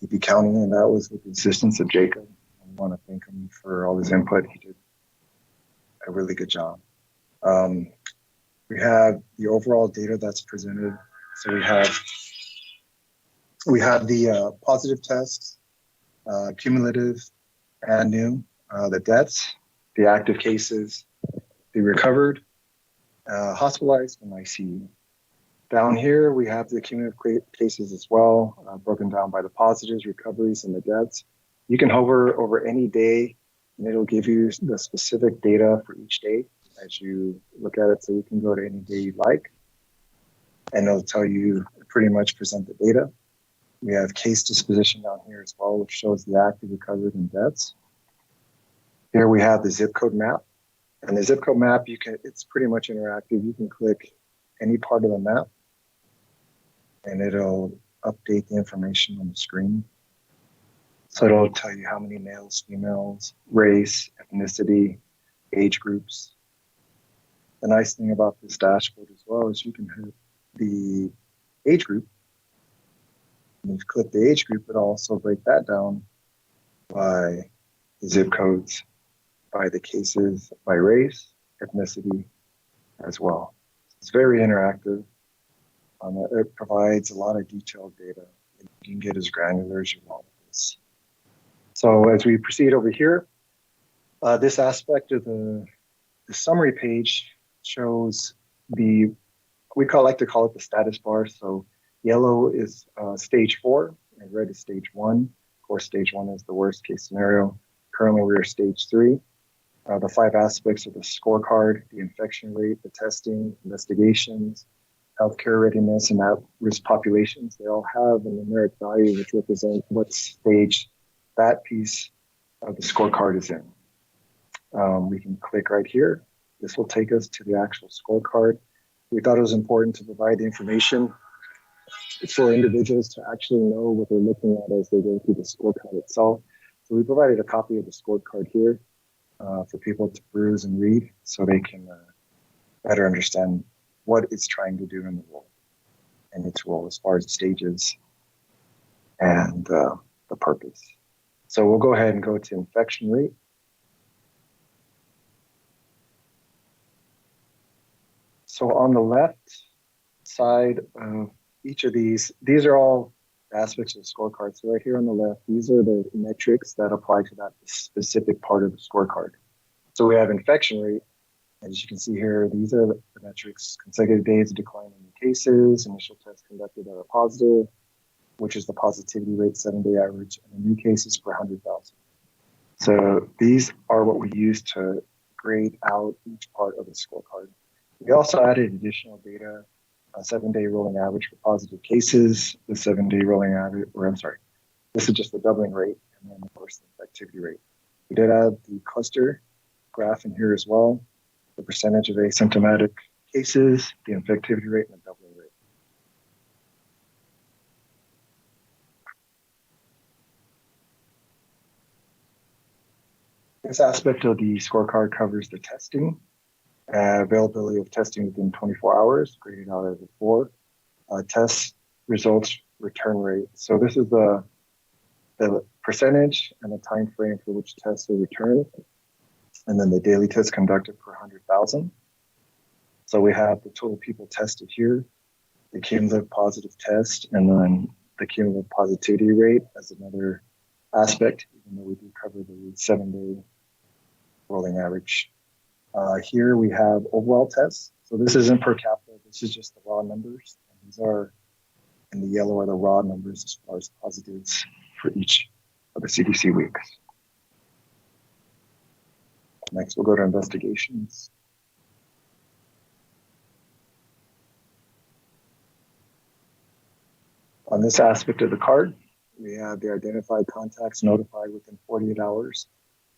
EP County, and that was with the assistance of Jacob. I want to thank him for all his input. He did a really good job. We have the overall data that's presented. So we have the positive tests, cumulative and new, the deaths, the active cases, the recovered, hospitalized, and ICU. Down here, we have the cumulative cases as well, broken down by the positives, recoveries, and the deaths. You can hover over any day, and it'll give you the specific data for each day as you look at it. So you can go to any day you like, and it'll tell you pretty much present the data. We have case disposition down here as well, which shows the active, recovered, and deaths. Here we have the zip code map. And the zip code map, it's pretty much interactive. You can click any part of the map, and it'll update the information on the screen. So it'll tell you how many males, females, race, ethnicity, age groups. The nice thing about this dashboard as well is you can hit the age group. And if you click the age group, it'll also break that down by the zip codes, by the cases, by race, ethnicity as well. It's very interactive. It provides a lot of detailed data. You can get as granular as you want with this. So as we proceed over here, this aspect of the summary page shows we like to call it the status bar. So yellow is stage 4 and red is stage 1. Of course, stage 1 is the worst case scenario. Currently, we're stage 3. The 5 aspects of the scorecard, the infection rate, the testing, investigations, healthcare readiness, and at-risk populations, they all have a numeric value which represent what stage that piece of the scorecard is in. We can click right here. This will take us to the actual scorecard. We thought it was important to provide the information for individuals to actually know what they're looking at as they go through the scorecard itself. So we provided a copy of the scorecard here for people to peruse and read so they can better understand what it's trying to do in the role and its role as far as the stages and the purpose. So we'll go ahead and go to infection rate. So on the left side of each of these are all aspects of the scorecard. So right here on the left, these are the metrics that apply to that specific part of the scorecard. So we have infection rate. As you can see here, these are the metrics: consecutive days of decline in new cases, initial tests conducted that are positive, which is the positivity rate, 7-day average, and new cases per 100,000. So these are what we use to grade out each part of the scorecard. We also added additional data, a 7-day rolling average for positive cases, the 7-day rolling average, this is just the doubling rate, and then of course the infectivity rate. We did add the cluster graph in here as well, the percentage of asymptomatic cases, the infectivity rate, and the doubling rate. This aspect of the scorecard covers the testing, availability of testing within 24 hours, graded out as a 4, test results return rate. So this is the percentage and the time frame for which tests are returned, and then the daily tests conducted per 100,000. So we have the total people tested here, the cumulative positive test, and then the cumulative positivity rate as another aspect, even though we do cover the 7-day rolling average. Here we have overall tests. So this isn't per capita, this is just the raw numbers. And these are, in the yellow, are the raw numbers as far as positives for each of the CDC weeks. Next, we'll go to investigations. On this aspect of the card, we have the identified contacts notified within 48 hours.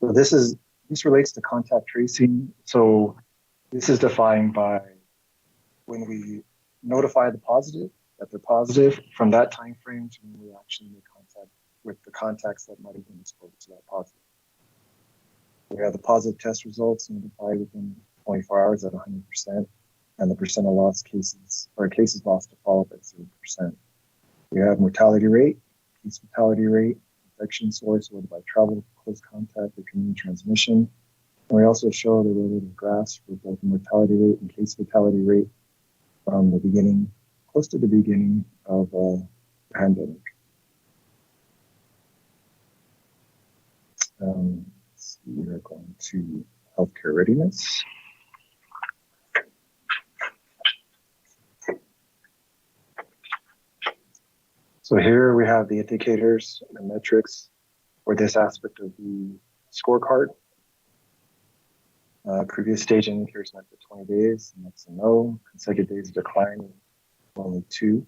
So this relates to contact tracing. So this is defined by when we notify the positive that they're positive, from that time frame to when we actually make contact with the contacts that might have been exposed to that positive. We have the positive test results notified within 24 hours at 100%, and the percent of lost cases, or cases lost to follow-up at 0%. We have mortality rate, case fatality rate, infection source, whether by travel, close contact, or community transmission. And we also show the related graphs for both the mortality rate and case fatality rate from the beginning, close to the beginning of the pandemic. We are going to healthcare readiness. So here we have the indicators and metrics for this aspect of the scorecard. Previous stage indicators met for 20 days, and that's a no. Consecutive days of decline, only 2.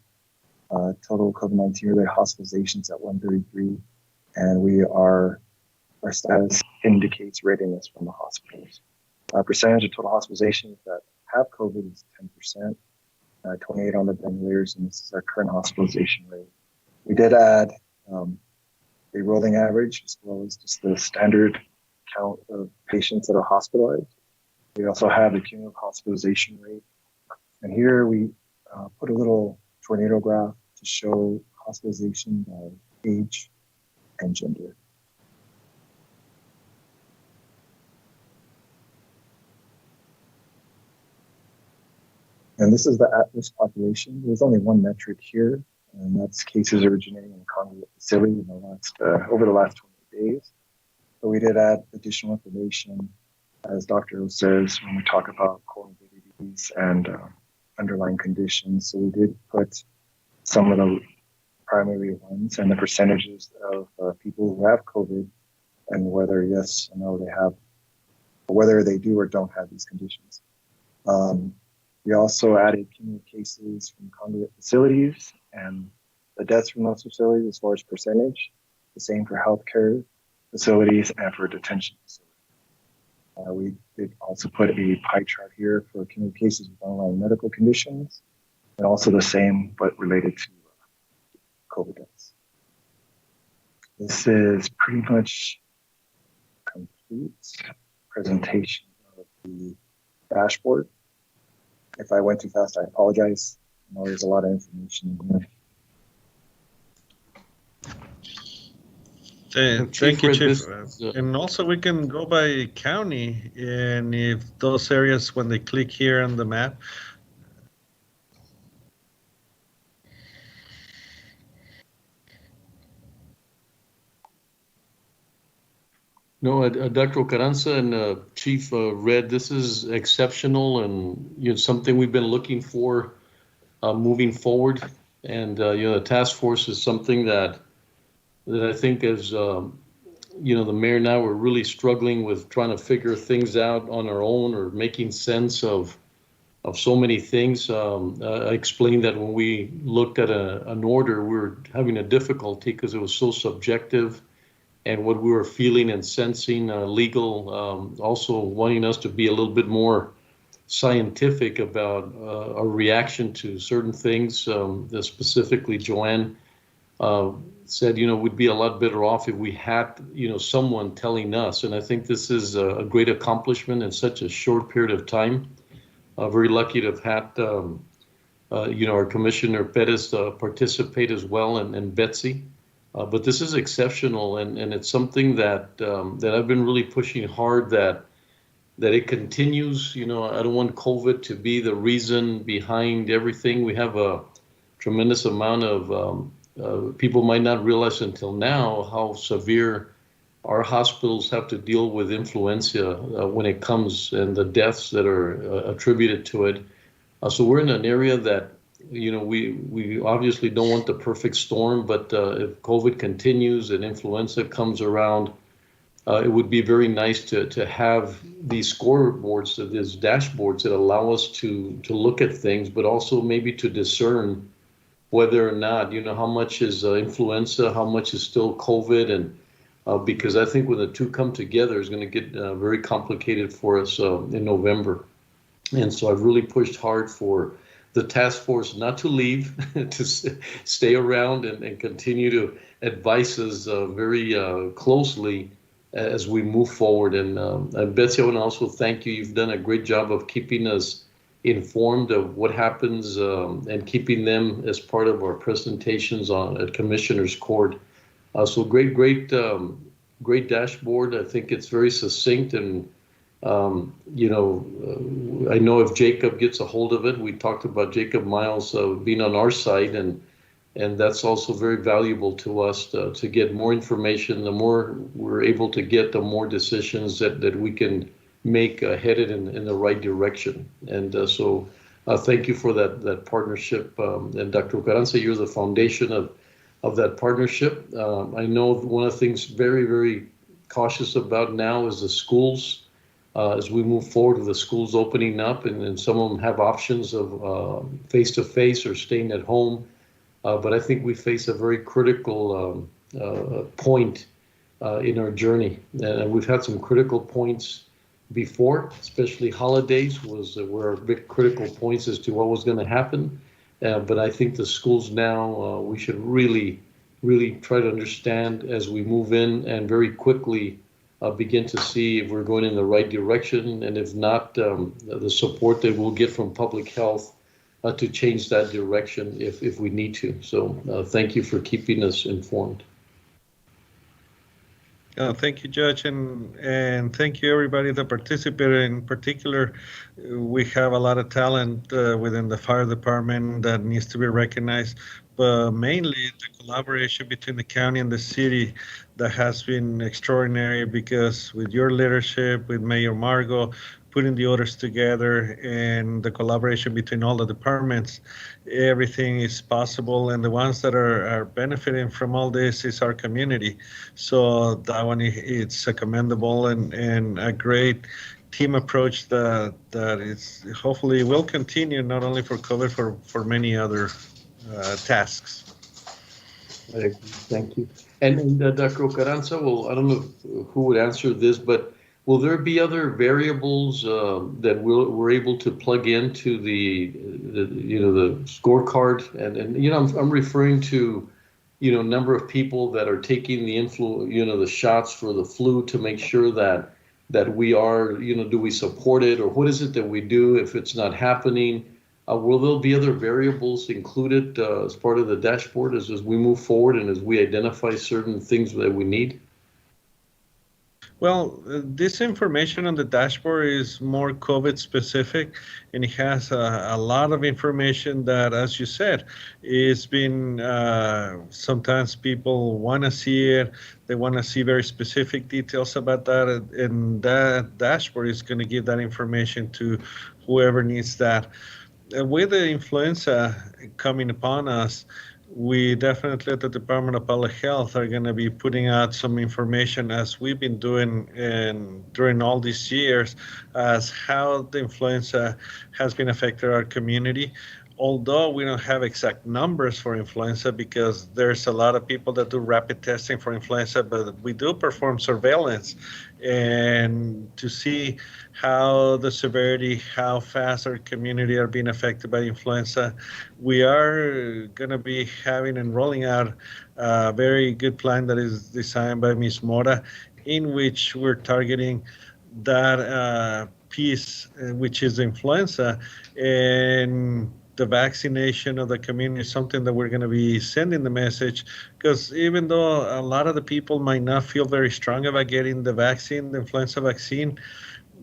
Total COVID-19 related hospitalizations at 133, and our status indicates readiness from the hospitals. Percentage of total hospitalizations that have COVID is 10%, 28 on the ventilators, and this is our current hospitalization rate. We did add a rolling average as well as just the standard count of patients that are hospitalized. We also have the cumulative hospitalization rate. And here we put a little tornado graph to show hospitalization by age and gender. And this is the at-risk population. There's only one metric here, and that's cases originating in a congregate facility in the last, over the last 20 days. But we did add additional information, as Dr. O says, when we talk about comorbidities and underlying conditions. So we did put some of the primary ones and the percentages of people who have COVID and whether yes or no they have, or whether they do or don't have these conditions. We also added cumulative cases from congregate facilities and the deaths from those facilities as far as percentage. The same for healthcare facilities and for detention facilities. We did also put a pie chart here for cumulative cases with underlying medical conditions, and also the same but related to COVID deaths. This is pretty much a complete presentation of the dashboard. If I went too fast, I apologize. I know there's a lot of information in here. Thank you, Chief. And also we can go by county, and if those areas, when they click here on the map, No, Dr. Carranza and Chief Red, this is exceptional and something we've been looking for moving forward. And the task force is something that I think is, the mayor and I were really struggling with trying to figure things out on our own or making sense of so many things. I explained that when we looked at an order, we were having a difficulty because it was so subjective. And what we were feeling and sensing, legal, also wanting us to be a little bit more scientific about our reaction to certain things. Specifically, Joanne said, we'd be a lot better off if we had, someone telling us. And I think this is a great accomplishment in such a short period of time. Very lucky to have had, our Commissioner Perez participate as well, and Betsy. But this is exceptional, and it's something that I've been really pushing hard that it continues. I don't want COVID to be the reason behind everything. We have a tremendous amount of people might not realize until now how severe our hospitals have to deal with influenza when it comes, and the deaths that are attributed to it. So we're in an area that we obviously don't want the perfect storm, but if COVID continues and influenza comes around, it would be very nice to have these scoreboards, these dashboards that allow us to look at things, but also maybe to discern whether or not, how much is influenza, how much is still COVID, and because I think when the two come together, it's going to get very complicated for us in November. And so I've really pushed hard for the task force not to leave, to stay around and continue to advise us very closely as we move forward. And Betsy, I want to also thank you. You've done a great job of keeping us informed of what happens and keeping them as part of our presentations at Commissioner's Court. So great dashboard. I think it's very succinct, and I know if Jacob gets a hold of it, we talked about Jacob Miles being on our side, and that's also very valuable to us to get more information. The more we're able to get, the more decisions that we can make headed in the right direction. And so thank you for that partnership. And Dr. Carranza, you're the foundation of that partnership. I know one of the things very, very cautious about now is the schools. As we move forward with the schools opening up, and some of them have options of face-to-face or staying at home. But I think we face a very critical point in our journey. And we've had some critical points before, especially holidays were big critical points as to what was going to happen. But I think the schools now, we should really, really try to understand as we move in and very quickly begin to see if we're going in the right direction, and if not, the support that we'll get from public health to change that direction if we need to. So thank you for keeping us informed. Thank you, Judge, and thank you everybody that participated. In particular, we have a lot of talent within the fire department that needs to be recognized, but mainly the collaboration between the county and the city that has been extraordinary, because with your leadership, with Mayor Margot, putting the orders together and the collaboration between all the departments, everything is possible. And the ones that are benefiting from all this is our community. So that one, it's commendable and a great team approach that is hopefully will continue, not only for COVID, for many other tasks. Thank you. And Dr. Ocaranza, well, I don't know who would answer this, but will there be other variables that we're able to plug into the scorecard? And I'm referring to number of people that are taking the shots for the flu, to make sure that we are do we support it, or what is it that we do if it's not happening? Will there be other variables included as part of the dashboard as we move forward and as we identify certain things that we need? Well, this information on the dashboard is more COVID specific, and it has a lot of information that, as you said, is been sometimes people want to see it. They want to see very specific details about that, and that dashboard is going to give that information to whoever needs that. With the influenza coming upon us, we definitely at the Department of Public Health are going to be putting out some information, as we've been doing during all these years, as how the influenza has been affecting our community. Although we don't have exact numbers for influenza, because there's a lot of people that do rapid testing for influenza, but we do perform surveillance and to see how the severity, how fast our community are being affected by influenza. We are going to be having and rolling out a very good plan that is designed by Ms. Mora, in which we're targeting that piece, which is influenza, and the vaccination of the community is something that we're going to be sending the message, because even though a lot of the people might not feel very strong about getting the vaccine, the influenza vaccine,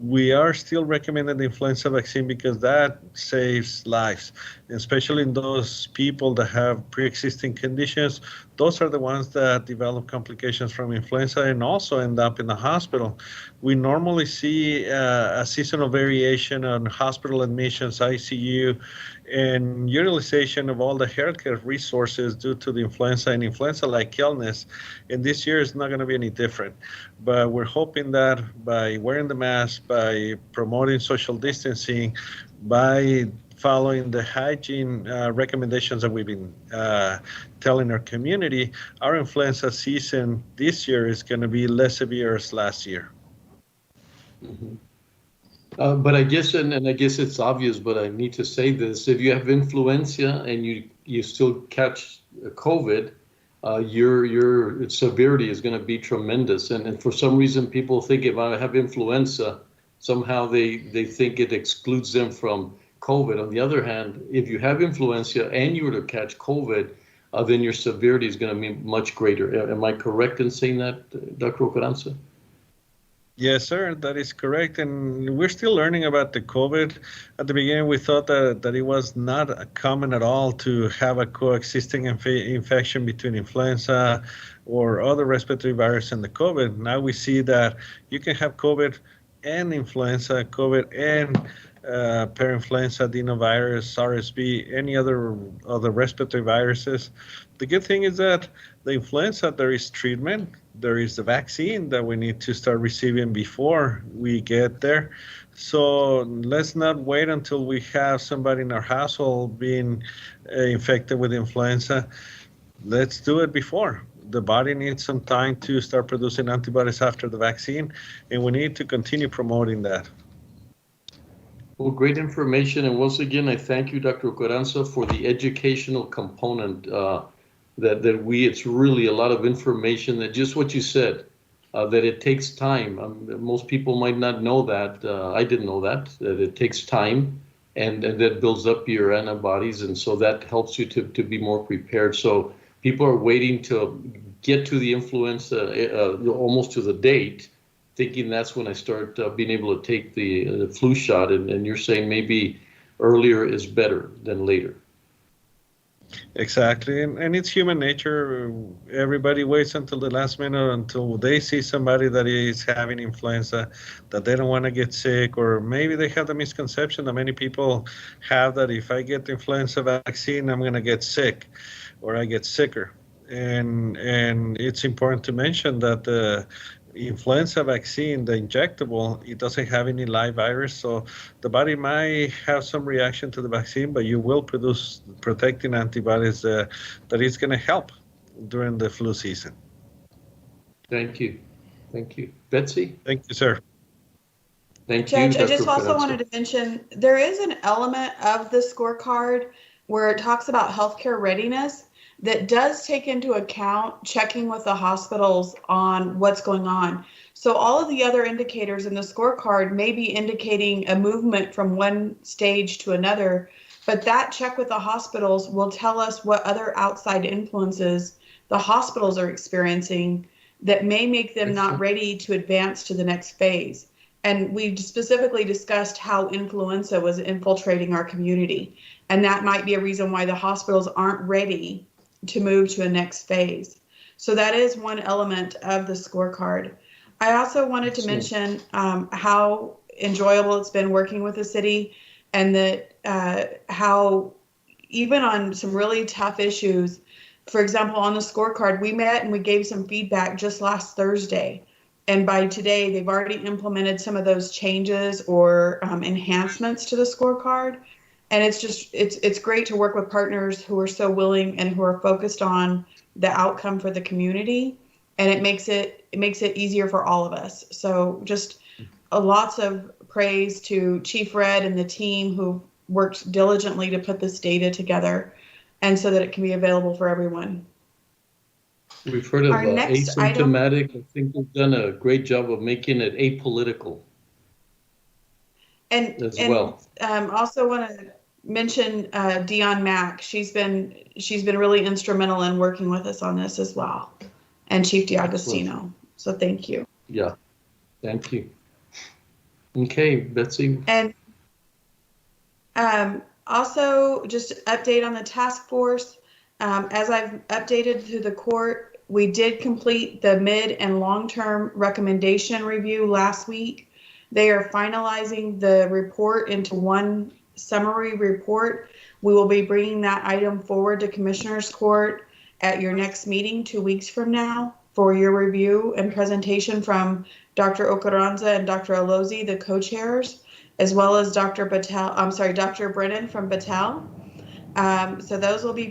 we are still recommending the influenza vaccine because that saves lives, especially in those people that have pre-existing conditions. Those are the ones that develop complications from influenza and also end up in the hospital. We normally see a seasonal variation on hospital admissions, ICU, and utilization of all the healthcare resources due to the influenza and influenza-like illness. And this year is not going to be any different. But we're hoping that by wearing the mask, by promoting social distancing, by following the hygiene recommendations that we've been telling our community, our influenza season this year is going to be less severe as last year. Mm-hmm. But I guess, and I guess it's obvious, but I need to say this: if you have influenza and you still catch COVID, your severity is going to be tremendous. And for some reason, people think if I have influenza, somehow they think it excludes them from COVID. On the other hand, if you have influenza and you were to catch COVID, then your severity is going to be much greater. Am I correct in saying that, Dr. Ocaranza? Yes, sir, that is correct. And we're still learning about the COVID. At the beginning, we thought that it was not common at all to have a coexisting infection between influenza or other respiratory virus and the COVID. Now we see that you can have COVID and influenza, COVID and parainfluenza, adenovirus, RSV, any other respiratory viruses. The good thing is that the influenza, there is treatment, there is the vaccine that we need to start receiving before we get there. So let's not wait until we have somebody in our household being infected with influenza. Let's do it before. The body needs some time to start producing antibodies after the vaccine, and we need to continue promoting that. Well, great information. And once again, I thank you, Dr. Carranza, for the educational component it's really a lot of information that just what you said, that it takes time. Most people might not know that. I didn't know that it takes time and that builds up your antibodies. And so that helps you to be more prepared. So people are waiting to get to the influenza almost to the date, thinking that's when I start being able to take the flu shot. And you're saying maybe earlier is better than later. Exactly, and it's human nature. Everybody waits until the last minute until they see somebody that is having influenza, that they don't want to get sick, or maybe they have the misconception that many people have that if I get the influenza vaccine, I'm going to get sick, or I get sicker. And it's important to mention that the influenza vaccine, the injectable, it doesn't have any live virus, so the body might have some reaction to the vaccine, but you will produce protecting antibodies that is going to help during the flu season. Thank you. Thank you. Betsy? Thank you, sir. Thank Judge, you. I just also wanted to mention, there is an element of the scorecard where it talks about healthcare readiness that does take into account checking with the hospitals on what's going on. So all of the other indicators in the scorecard may be indicating a movement from one stage to another, but that check with the hospitals will tell us what other outside influences the hospitals are experiencing that may make them not ready to advance to the next phase. And we specifically discussed how influenza was infiltrating our community. And that might be a reason why the hospitals aren't ready to move to a next phase. So that is one element of the scorecard. I also wanted to mention how enjoyable it's been working with the city, and that how even on some really tough issues, for example, on the scorecard, we met and we gave some feedback just last Thursday. And by today, they've already implemented some of those changes or enhancements to the scorecard. And it's just, it's great to work with partners who are so willing and who are focused on the outcome for the community. And it makes it easier for all of us. So just lots of praise to Chief Red and the team who worked diligently to put this data together and so that it can be available for everyone. We've heard of asymptomatic. I think we've done a great job of making it apolitical. And also want to mention Dion Mack. She's been really instrumental in working with us on this as well, and Chief D'Agostino. So thank you. Yeah, thank you. Okay, Betsy. And also just update on the task force. As I've updated to the court, we did complete the mid and long-term recommendation review last week. They are finalizing the report into one summary report. We will be bringing that item forward to Commissioners Court at your next meeting 2 weeks from now for your review and presentation from Dr. Ocaranza and Dr. Alozi, the co-chairs, as well as Dr. Brennan from Battelle. So those will be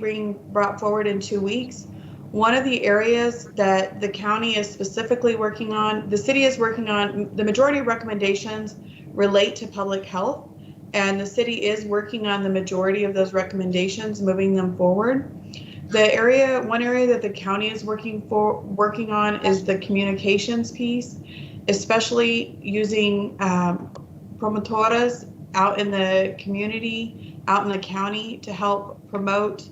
brought forward in 2 weeks. One of the areas that the county is specifically working on, the city is working on, the majority of recommendations relate to public health, and the city is working on the majority of those recommendations, moving them forward. One area that the county is working on is the communications piece, especially using promotoras out in the community, out in the county to help promote,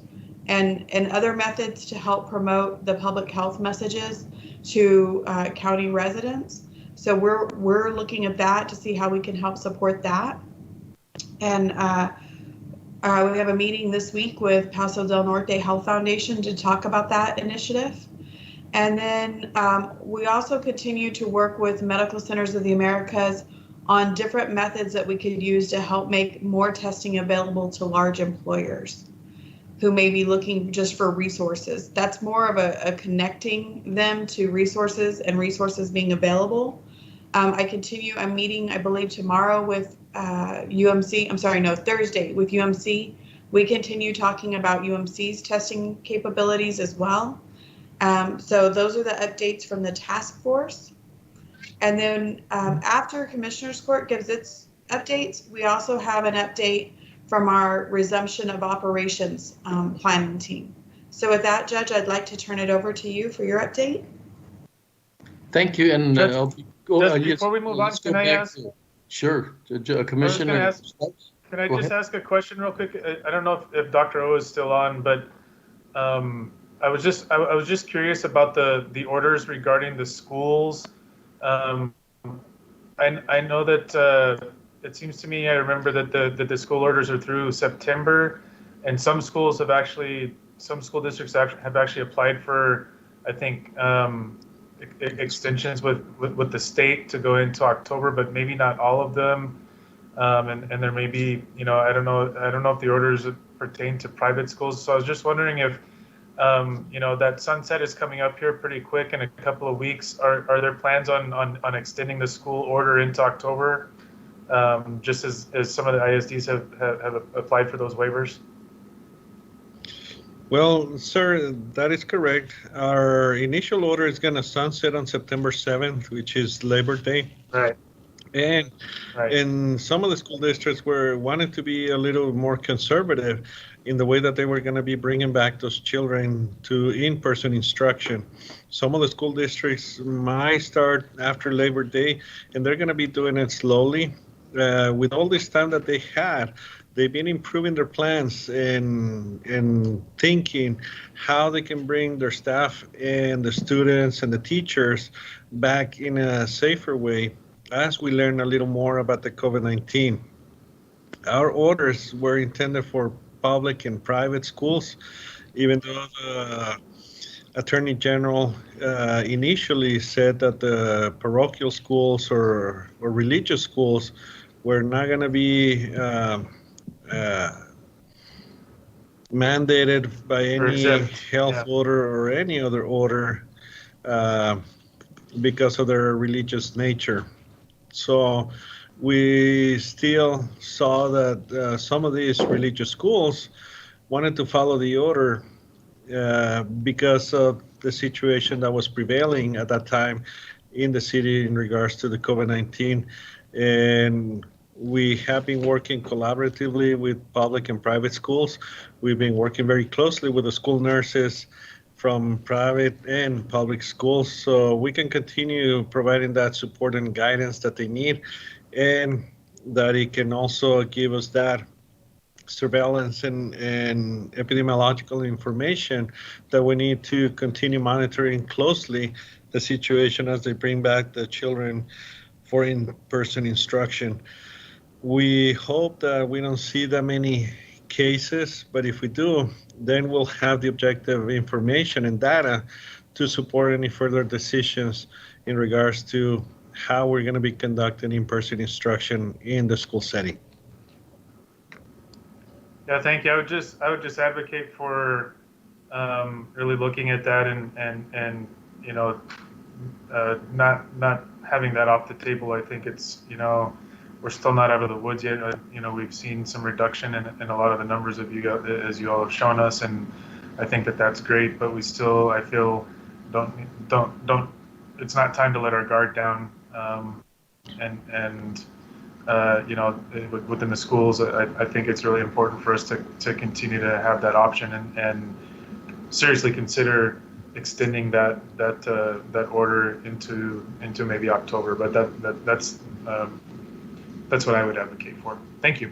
and other methods to help promote the public health messages to county residents. So we're looking at that to see how we can help support that. And we have a meeting this week with Paso del Norte Health Foundation to talk about that initiative. And then we also continue to work with Medical Centers of the Americas on different methods that we could use to help make more testing available to large employers who may be looking just for resources. That's more of a connecting them to resources and resources being available. I'm meeting, I believe, tomorrow with Thursday with UMC. We continue talking about UMC's testing capabilities as well. So those are the updates from the task force. And then after Commissioners Court gives its updates, we also have an update from our resumption of operations planning team. So with that, Judge, I'd like to turn it over to you for your update. Thank you. And before we move on, can I ask? Sure, Commissioner. Can I just ask a question real quick? I don't know if Dr. O is still on, but I was just curious about the orders regarding the schools. I know that it seems to me, I remember that the school orders are through September, and some school districts have actually applied for, I think, extensions with the state to go into October, but maybe not all of them. And there may be, I don't know if the orders pertain to private schools. So I was just wondering if, that sunset is coming up here pretty quick in a couple of weeks. Are there plans on extending the school order into October, just as some of the ISDs have applied for those waivers? Well, sir, that is correct. Our initial order is going to sunset on September 7th, which is Labor Day. Right. And in some of the school districts were wanting to be a little more conservative in the way that they were going to be bringing back those children to in-person instruction. Some of the school districts might start after Labor Day, and they're going to be doing it slowly. With all this time that they had, they've been improving their plans and thinking how they can bring their staff and the students and the teachers back in a safer way as we learn a little more about the COVID-19. Our orders were intended for public and private schools, even though the Attorney General initially said that the parochial schools or religious schools were not going to be mandated by any health order or any other order because of their religious nature. So we still saw that some of these religious schools wanted to follow the order because of the situation that was prevailing at that time in the city in regards to the COVID-19. And we have been working collaboratively with public and private schools. We've been working very closely with the school nurses from private and public schools, so we can continue providing that support and guidance that they need, and that it can also give us that surveillance and epidemiological information that we need to continue monitoring closely the situation as they bring back the children for in-person instruction. We hope that we don't see that many cases, but if we do, then we'll have the objective information and data to support any further decisions in regards to how we're going to be conducting in-person instruction in the school setting. Yeah, thank you. I would just advocate for really looking at that and not having that off the table. I think it's we're still not out of the woods yet. We've seen some reduction in a lot of the numbers of as you all have shown us, and I think that's great. But we still, I feel, don't. It's not time to let our guard down. Within the schools, I think it's really important for us to continue to have that option and seriously consider extending that order into maybe October. But that's what I would advocate for. Thank you.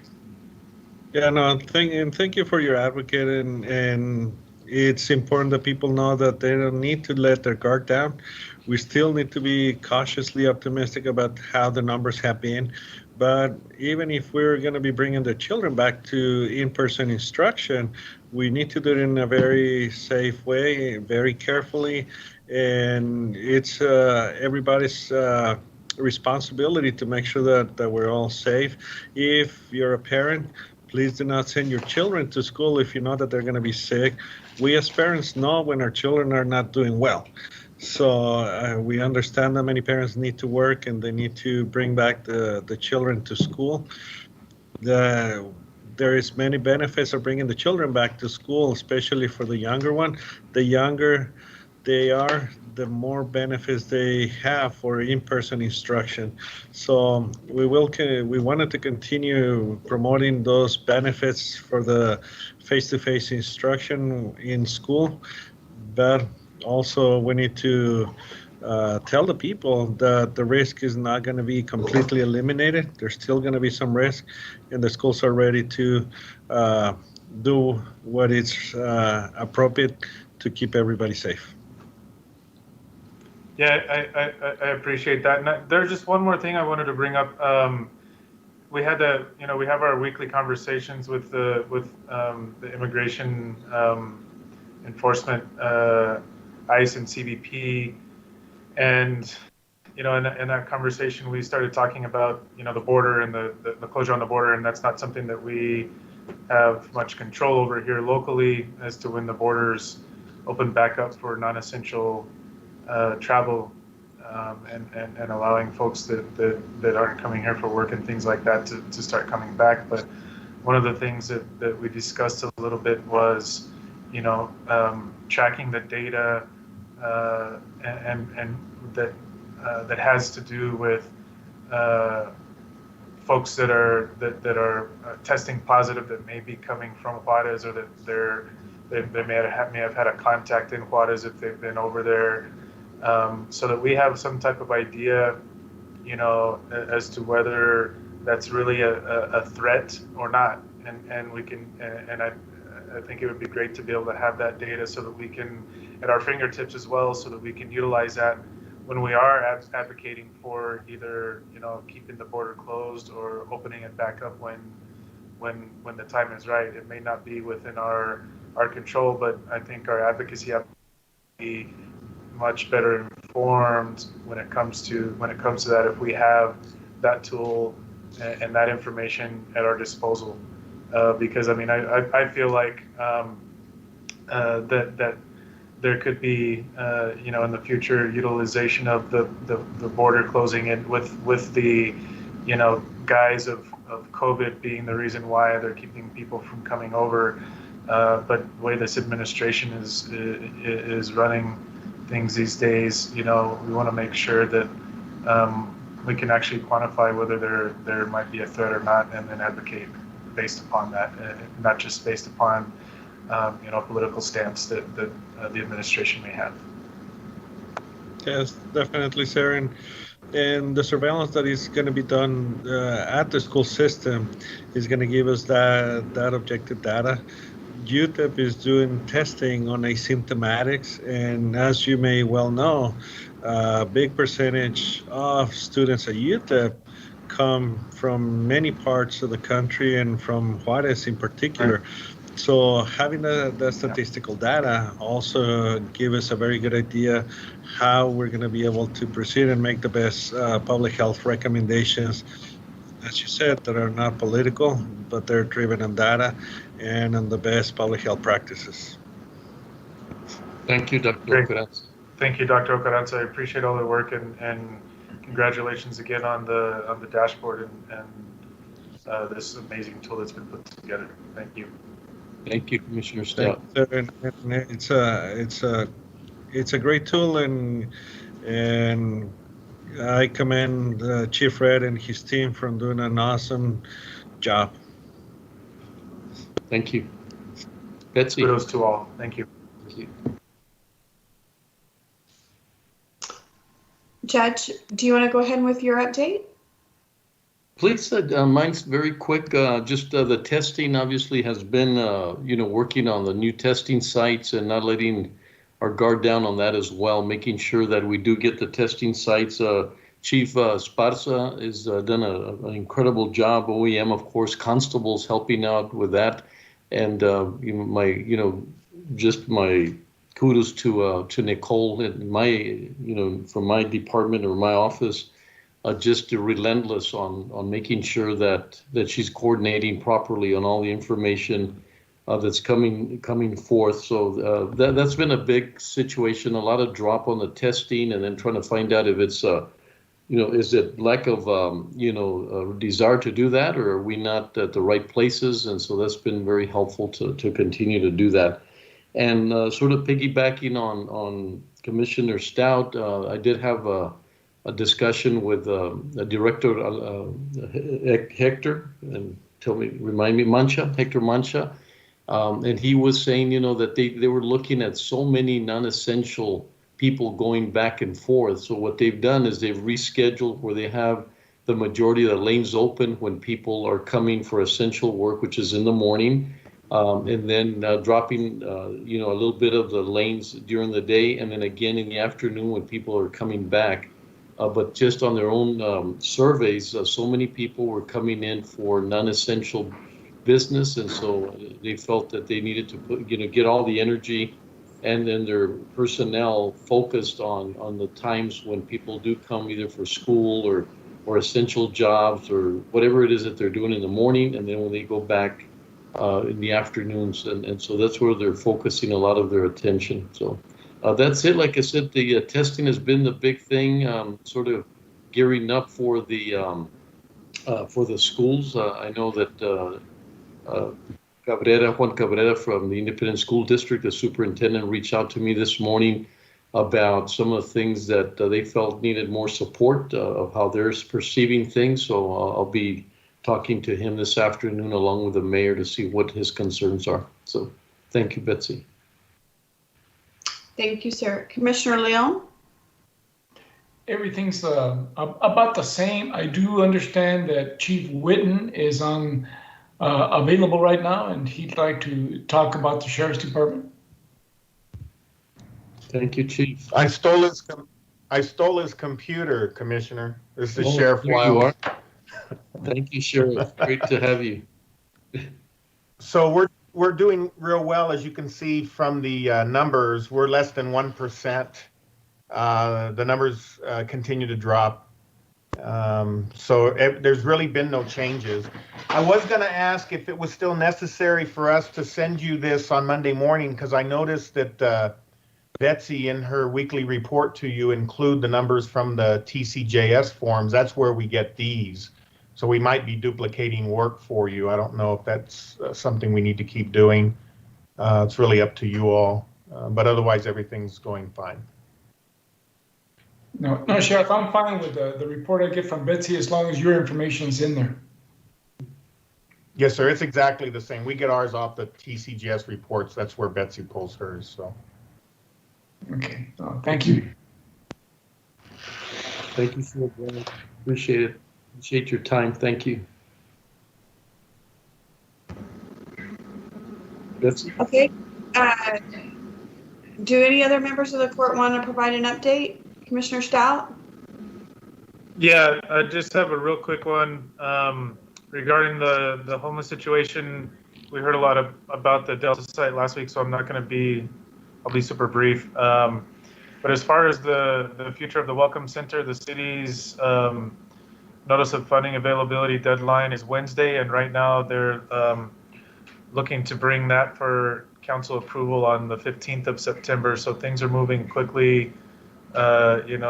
Yeah, no, thank you for your advocate, and it's important that people know that they don't need to let their guard down. We still need to be cautiously optimistic about how the numbers have been. But even if we're going to be bringing the children back to in-person instruction, we need to do it in a very safe way, very carefully, and it's everybody's responsibility to make sure that we're all safe. If you're a parent, please do not send your children to school if you know that they're going to be sick. We as parents know when our children are not doing well. So we understand that many parents need to work and they need to bring back the children to school. There is many benefits of bringing the children back to school, especially for the younger one. The younger they are, the more benefits they have for in-person instruction. So we wanted to continue promoting those benefits for the face-to-face instruction in school, but also we need to tell the people that the risk is not going to be completely eliminated. There's still going to be some risk, and the schools are ready to do what is appropriate to keep everybody safe. Yeah, I appreciate that. And there's just one more thing I wanted to bring up. We had we have our weekly conversations with the immigration enforcement, ICE and CBP, and in that conversation we started talking about the border and the closure on the border, and that's not something that we have much control over here locally as to when the borders open back up for non-essential travel, and allowing folks that aren't coming here for work and things like that to start coming back. But one of the things that we discussed a little bit was, tracking the data and that has to do with folks that are testing positive that may be coming from Juarez, or that they may have had a contact in Juarez if they've been over there. So that we have some type of idea, as to whether that's really a threat or not, and we can, and I think it would be great to be able to have that data so that we can, at our fingertips as well, so that we can utilize that when we are advocating for either keeping the border closed or opening it back up when the time is right. It may not be within our control, but I think our advocacy have to be much better informed when it comes to that, if we have that tool and that information at our disposal, because I feel like that there could be in the future utilization of the border closing it with the guise of COVID being the reason why they're keeping people from coming over, but the way this administration is running things these days, we want to make sure that we can actually quantify whether there might be a threat or not, and then advocate based upon that, not just based upon political stance that the administration may have. Yes, definitely, Sarah. And the surveillance that is going to be done at the school system is going to give us that objective data. UTEP is doing testing on asymptomatics, and as you may well know, a big percentage of students at UTEP come from many parts of the country and from Juarez in particular. Right. So having the statistical data also give us a very good idea how we're going to be able to proceed and make the best public health recommendations, as you said, that are not political, but they're driven on data and on the best public health practices. Thank you, Dr. Ocaranza. Thank you, Dr. Ocaranza. I appreciate all the work, and congratulations again on the dashboard and this amazing tool that's been put together. Thank you. Thank you, Commissioner Stout. It's a great tool, and I commend Chief Red and his team for doing an awesome job. Thank you. Betsy. Kudos to all. Thank you. Thank you. Judge, do you want to go ahead with your update? Please, mine's very quick. Just the testing obviously has been, working on the new testing sites and not letting our guard down on that as well, making sure that we do get the testing sites. Chief Esparza has done an incredible job. OEM, of course, constables helping out with that. And just my kudos to Nicole and from my department or my office, just relentless on making sure that she's coordinating properly on all the information that's coming forth. So that's been a big situation, a lot of drop on the testing, and then trying to find out if it's is it lack of desire to do that, or are we not at the right places? And so that's been very helpful to continue to do that. And sort of piggybacking on Commissioner Stout, I did have a discussion with Director Hector, and Hector Mancha, and he was saying, that they were looking at so many non-essential people going back and forth. So what they've done is they've rescheduled where they have the majority of the lanes open when people are coming for essential work, which is in the morning, and then dropping, a little bit of the lanes during the day, and then again in the afternoon when people are coming back. But just on their own surveys, so many people were coming in for non-essential business, and so they felt that they needed to get all the energy and then their personnel focused on the times when people do come either for school or essential jobs or whatever it is that they're doing in the morning, and then when they go back in the afternoons, and so that's where they're focusing a lot of their attention. So that's it. Like I said, the testing has been the big thing, sort of gearing up for the schools. I know that Juan Cabrera from the Independent School District, the superintendent, reached out to me this morning about some of the things that they felt needed more support of how they're perceiving things. So I'll be talking to him this afternoon along with the mayor to see what his concerns are. So thank you, Betsy. Thank you, sir. Commissioner Leon? Everything's about the same. I do understand that Chief Witten is available right now, and he'd like to talk about the Sheriff's Department. Thank you, Chief. I stole his computer, Commissioner. This is Sheriff Here you Wiles. are. Thank you, Sheriff. Great to have you. So we're doing real well, as you can see from the numbers. We're less than 1%. The numbers continue to drop. There's really been no changes. I was going to ask if it was still necessary for us to send you this on Monday morning, because I noticed that Betsy in her weekly report to you include the numbers from the TCJS forms. That's where we get these. So we might be duplicating work for you. I don't know if that's something we need to keep doing. It's really up to you all. But otherwise, everything's going fine. No, Sheriff, I'm fine with the report I get from Betsy as long as your information's in there. Yes, sir. It's exactly the same. We get ours off the TCGS reports. That's where Betsy pulls hers. So. Okay. Thank you. Thank you, sir. Appreciate it. Appreciate your time. Thank you. Betsy? Okay. Do any other members of the court want to provide an update? Commissioner Stout? Yeah, I just have a real quick one regarding the homeless situation. We heard a lot about the Delta site last week, so I'm not going to be, I'll be super brief. But as far as the future of the Welcome Center, the city's notice of funding availability deadline is Wednesday, and right now they're looking to bring that for council approval on the 15th of September. So things are moving quickly, in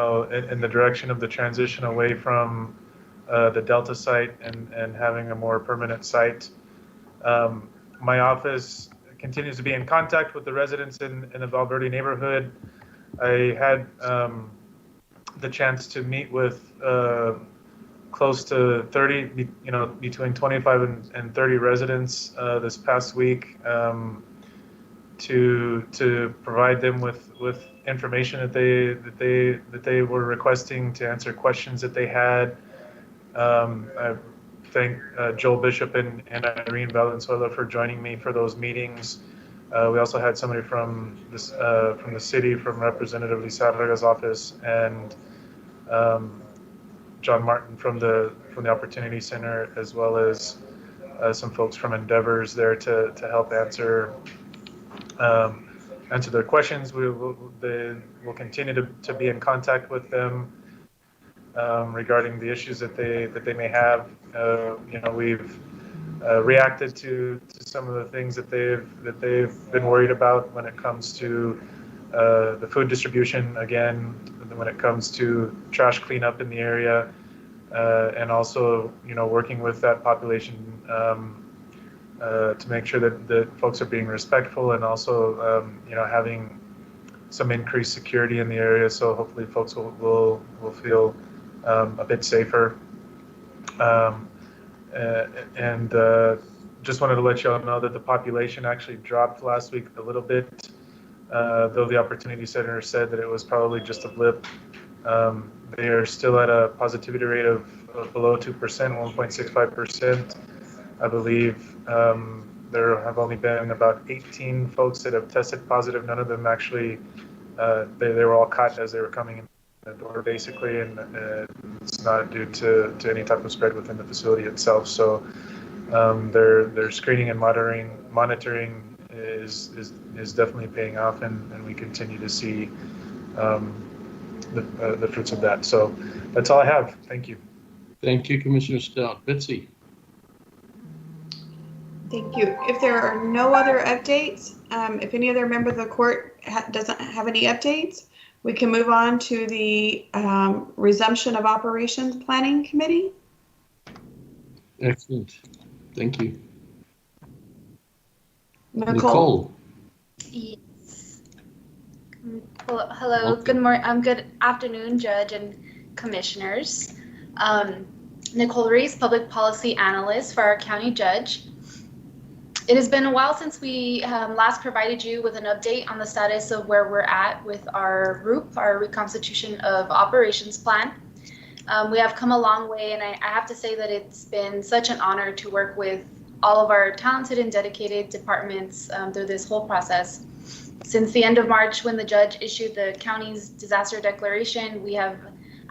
the direction of the transition away from the Delta site and having a more permanent site. My office continues to be in contact with the residents in the Valverde neighborhood. I had the chance to meet with close to 30, between 25 and 30 residents this past week to provide them with information that they were requesting, to answer questions that they had. I thank Joel Bishop and Irene Valenzuela for joining me for those meetings. We also had somebody from the city, from Representative Lizarraga's office, and John Martin from the Opportunity Center, as well as some folks from Endeavors there to help answer their questions. We'll continue to be in contact with them. regarding the issues that they may have. We've reacted to some of the things that they've been worried about when it comes to the food distribution, again, when it comes to trash cleanup in the area, and also working with that population to make sure that folks are being respectful, and also having some increased security in the area, so hopefully folks will feel a bit safer. And just wanted to let you all know that the population actually dropped last week a little bit, though the Opportunity Center said that it was probably just a blip. They are still at a positivity rate of below 2%, 1.65%. I believe there have only been about 18 folks that have tested positive. None of them actually, they were all caught as they were coming in the door, basically, and it's not due to any type of spread within the facility itself. So their screening and monitoring is definitely paying off, and we continue to see the fruits of that. So that's all I have. Thank you. Thank you, Commissioner Stout. Betsy. Thank you. If there are no other updates, if any other member of the court doesn't have any updates, we can move on to the resumption of operations planning committee. Excellent. Thank you. Nicole. Yes. Well, hello. Okay. Good morning. Good afternoon, Judge and Commissioners. Nicole Reese, Public Policy Analyst for our County Judge. It has been a while since we last provided you with an update on the status of where we're at with our ROOP, our Reconstitution of Operations Plan. We have come a long way, and I have to say that it's been such an honor to work with all of our talented and dedicated departments through this whole process. Since the end of March, when the judge issued the county's disaster declaration, we have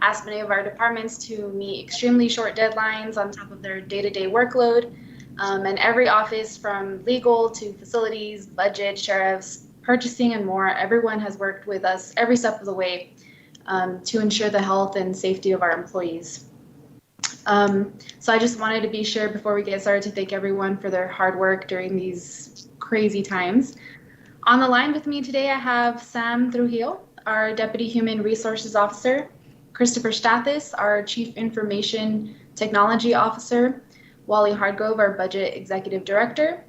asked many of our departments to meet extremely short deadlines on top of their day-to-day workload. And every office, from legal to facilities, budget, sheriffs, purchasing, and more, everyone has worked with us every step of the way to ensure the health and safety of our employees. So I just wanted to be sure before we get started to thank everyone for their hard work during these crazy times. On the line with me today, I have Sam Trujillo, our Deputy Human Resources Officer, Christopher Stathis, our Chief Information Technology Officer, Wally Hardgrove, our Budget Executive Director,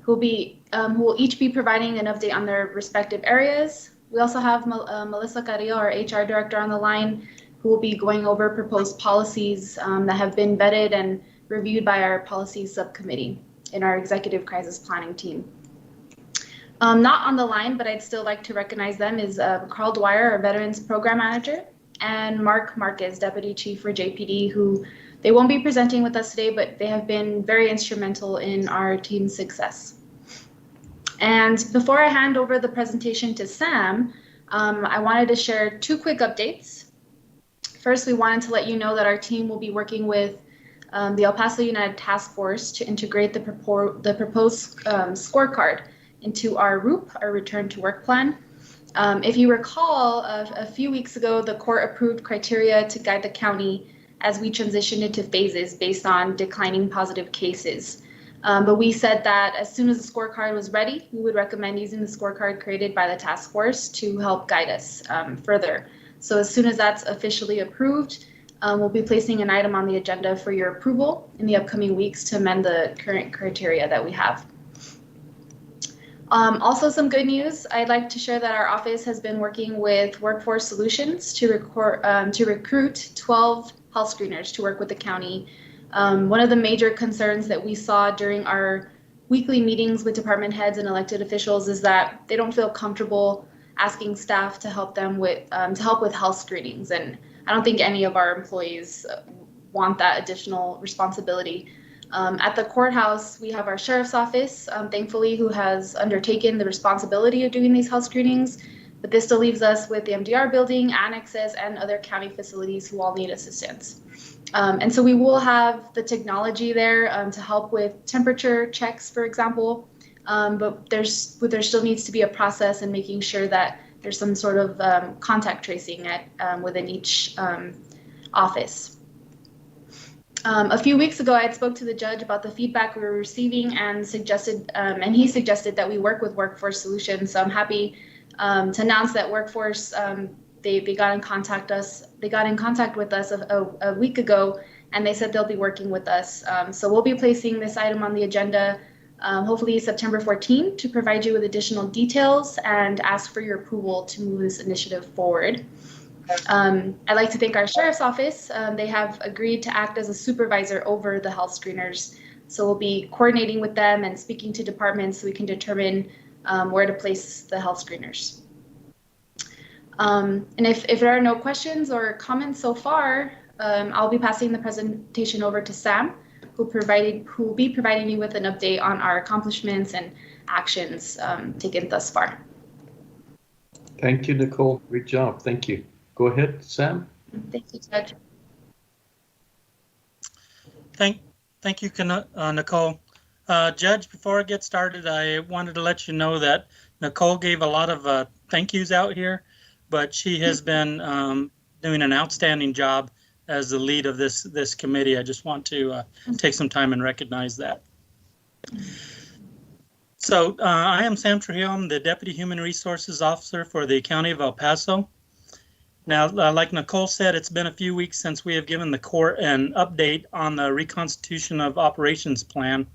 who will each be providing an update on their respective areas. We also have Melissa Carrillo, our HR Director, on the line, who will be going over proposed policies that have been vetted and reviewed by our Policies Subcommittee in our Executive Crisis Planning team. Not on the line, but I'd still like to recognize them, is Carl Dwyer, our Veterans Program Manager, and Mark Marquez, Deputy Chief for JPD, who they won't be presenting with us today, but they have been very instrumental in our team's success. And before I hand over the presentation to Sam, I wanted to share two quick updates. First, we wanted to let you know that our team will be working with the El Paso United Task Force to integrate the proposed scorecard into our ROOP, our Return to Work Plan. If you recall, a few weeks ago, the court approved criteria to guide the county as we transitioned into phases based on declining positive cases. But we said that as soon as the scorecard was ready, we would recommend using the scorecard created by the task force to help guide us further. So as soon as that's officially approved, we'll be placing an item on the agenda for your approval in the upcoming weeks to amend the current criteria that we have. Also, some good news. I'd like to share that our office has been working with Workforce Solutions to recruit 12 health screeners to work with the county. One of the major concerns that we saw during our weekly meetings with department heads and elected officials is that they don't feel comfortable asking staff to help them with health screenings, and I don't think any of our employees want that additional responsibility. At the courthouse, we have our sheriff's office, thankfully, who has undertaken the responsibility of doing these health screenings, but this still leaves us with the MDR building, annexes, and other county facilities who all need assistance. And so we will have the technology there to help with temperature checks, for example, but there still needs to be a process in making sure that there's some sort of contact tracing within each office. A few weeks ago, I had spoke to the judge about the feedback we were receiving and suggested, and he suggested that we work with Workforce Solutions. So I'm happy to announce that Workforce, they got in contact with us a week ago, and they said they'll be working with us. So we'll be placing this item on the agenda, hopefully September 14th, to provide you with additional details and ask for your approval to move this initiative forward. I'd like to thank our Sheriff's Office. They have agreed to act as a supervisor over the health screeners. So we'll be coordinating with them and speaking to departments so we can determine where to place the health screeners. And if there are no questions or comments so far, I'll be passing the presentation over to Sam, who will be providing you with an update on our accomplishments and actions taken thus far. Thank you, Nicole. Great job. Thank you. Go ahead, Sam. Thank you, Judge. Thank you, Nicole. Judge, before I get started, I wanted to let you know that Nicole gave a lot of thank yous out here, but she has been doing an outstanding job as the lead of this committee. I just want to take some time and recognize that. So I am Sam Trujillo. I'm the Deputy Human Resources Officer for the County of El Paso. Now, like Nicole said, it's been a few weeks since we have given the court an update on the Reconstitution of Operations Plan,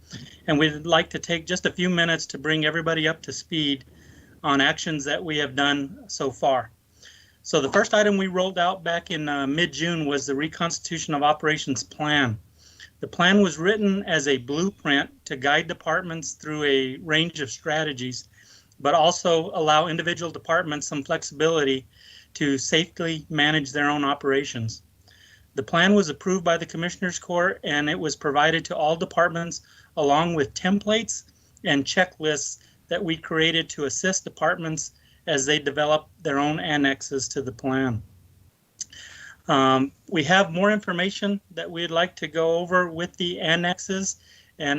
and we'd like to take just a few minutes to bring everybody up to speed on actions that we have done so far. So the first item we rolled out back in mid-June was the Reconstitution of Operations Plan. The plan was written as a blueprint to guide departments through a range of strategies, but also allow individual departments some flexibility to safely manage their own operations. The plan was approved by the Commissioners Court, and it was provided to all departments along with templates and checklists that we created to assist departments as they develop their own annexes to the plan. We have more information that we'd like to go over with the annexes, and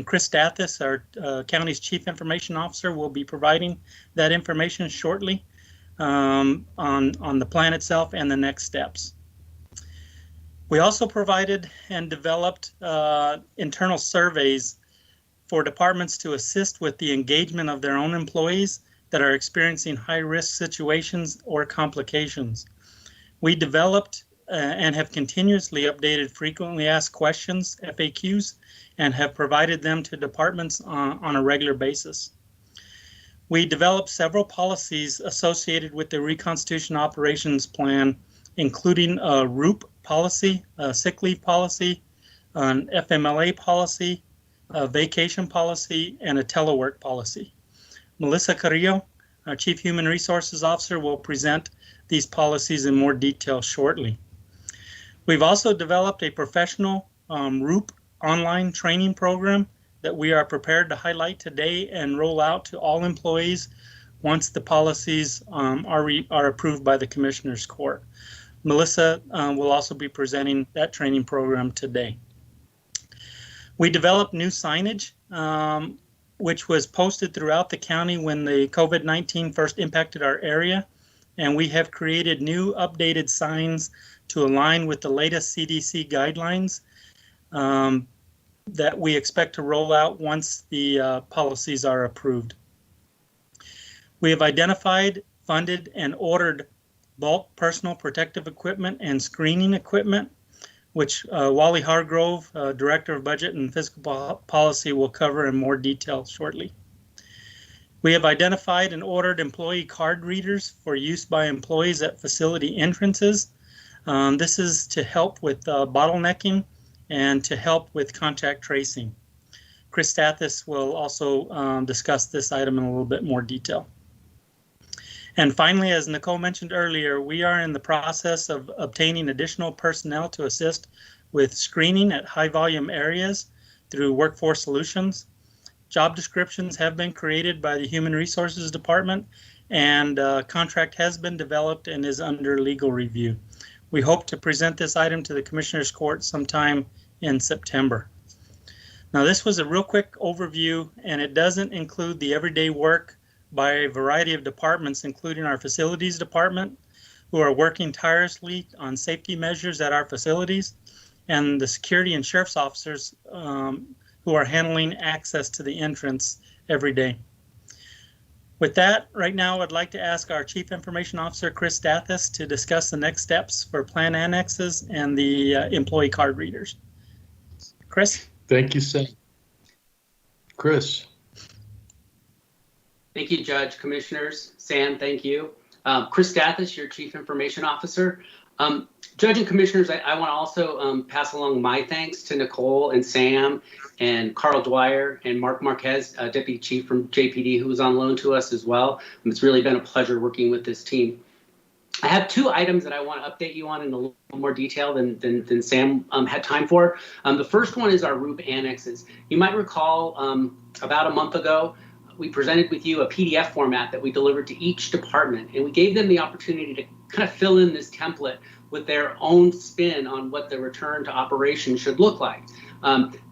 Chris Stathis, our county's Chief Information Officer, will be providing that information shortly on the plan itself and the next steps. We also provided and developed internal surveys for departments to assist with the engagement of their own employees that are experiencing high-risk situations or complications. We developed and have continuously updated frequently asked questions, FAQs, and have provided them to departments on a regular basis. We developed several policies associated with the Reconstitution Operations Plan, including a ROOP policy, a sick leave policy, an FMLA policy, a vacation policy, and a telework policy. Melissa Carrillo, our Chief Human Resources Officer, will present these policies in more detail shortly. We've also developed a professional ROOP online training program that we are prepared to highlight today and roll out to all employees once the policies are approved by the Commissioners Court. Melissa will also be presenting that training program today. We developed new signage, which was posted throughout the county when the COVID-19 first impacted our area, and we have created new updated signs to align with the latest CDC guidelines that we expect to roll out once the policies are approved. We have identified, funded, and ordered bulk personal protective equipment and screening equipment, which Wally Hargrove, Director of Budget and Fiscal Policy, will cover in more detail shortly. We have identified and ordered employee card readers for use by employees at facility entrances. This is to help with bottlenecking and to help with contact tracing. Chris Stathis will also discuss this item in a little bit more detail. And finally, as Nicole mentioned earlier, we are in the process of obtaining additional personnel to assist with screening at high volume areas through Workforce Solutions. Job descriptions have been created by the Human Resources Department, and a contract has been developed and is under legal review. We hope to present this item to the Commissioners Court sometime in September. Now, this was a real quick overview, and it doesn't include the everyday work by a variety of departments, including our facilities department, who are working tirelessly on safety measures at our facilities, and the security and sheriff's officers who are handling access to the entrance every day. With that, right now, I'd like to ask our Chief Information Officer, Chris Dathis, to discuss the next steps for plan annexes and the employee card readers. Chris? Thank you, Sam. Chris. Thank you, Judge, Commissioners. Sam, thank you. Chris Dathis, your Chief Information Officer. Judge and Commissioners, I want to also pass along my thanks to Nicole and Sam and Carl Dwyer and Mark Marquez, Deputy Chief from JPD, who was on loan to us as well. It's really been a pleasure working with this team. I have two items that I want to update you on in a little more detail than Sam had time for. The first one is our ROOP annexes. You might recall about a month ago, we presented with you a PDF format that we delivered to each department, and we gave them the opportunity to kind of fill in this template with their own spin on what the return to operation should look like.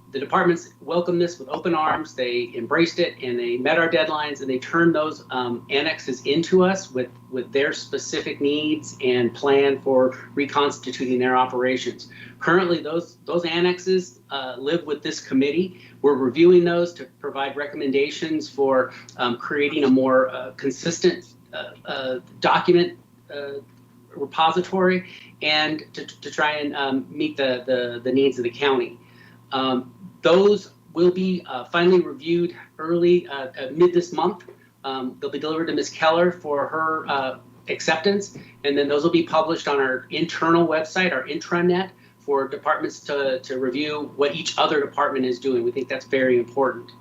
The departments welcomed this with open arms. They embraced it, and they met our deadlines, and they turned those annexes into us with their specific needs and plan for reconstituting their operations. Currently, those annexes live with this committee. We're reviewing those to provide recommendations for creating a more consistent document repository and to try and meet the needs of the county. Those will be finally reviewed early mid this month. They'll be delivered to Ms. Keller for her acceptance, and then those will be published on our internal website, our intranet, for departments to review what each other department is doing. We think that's very important.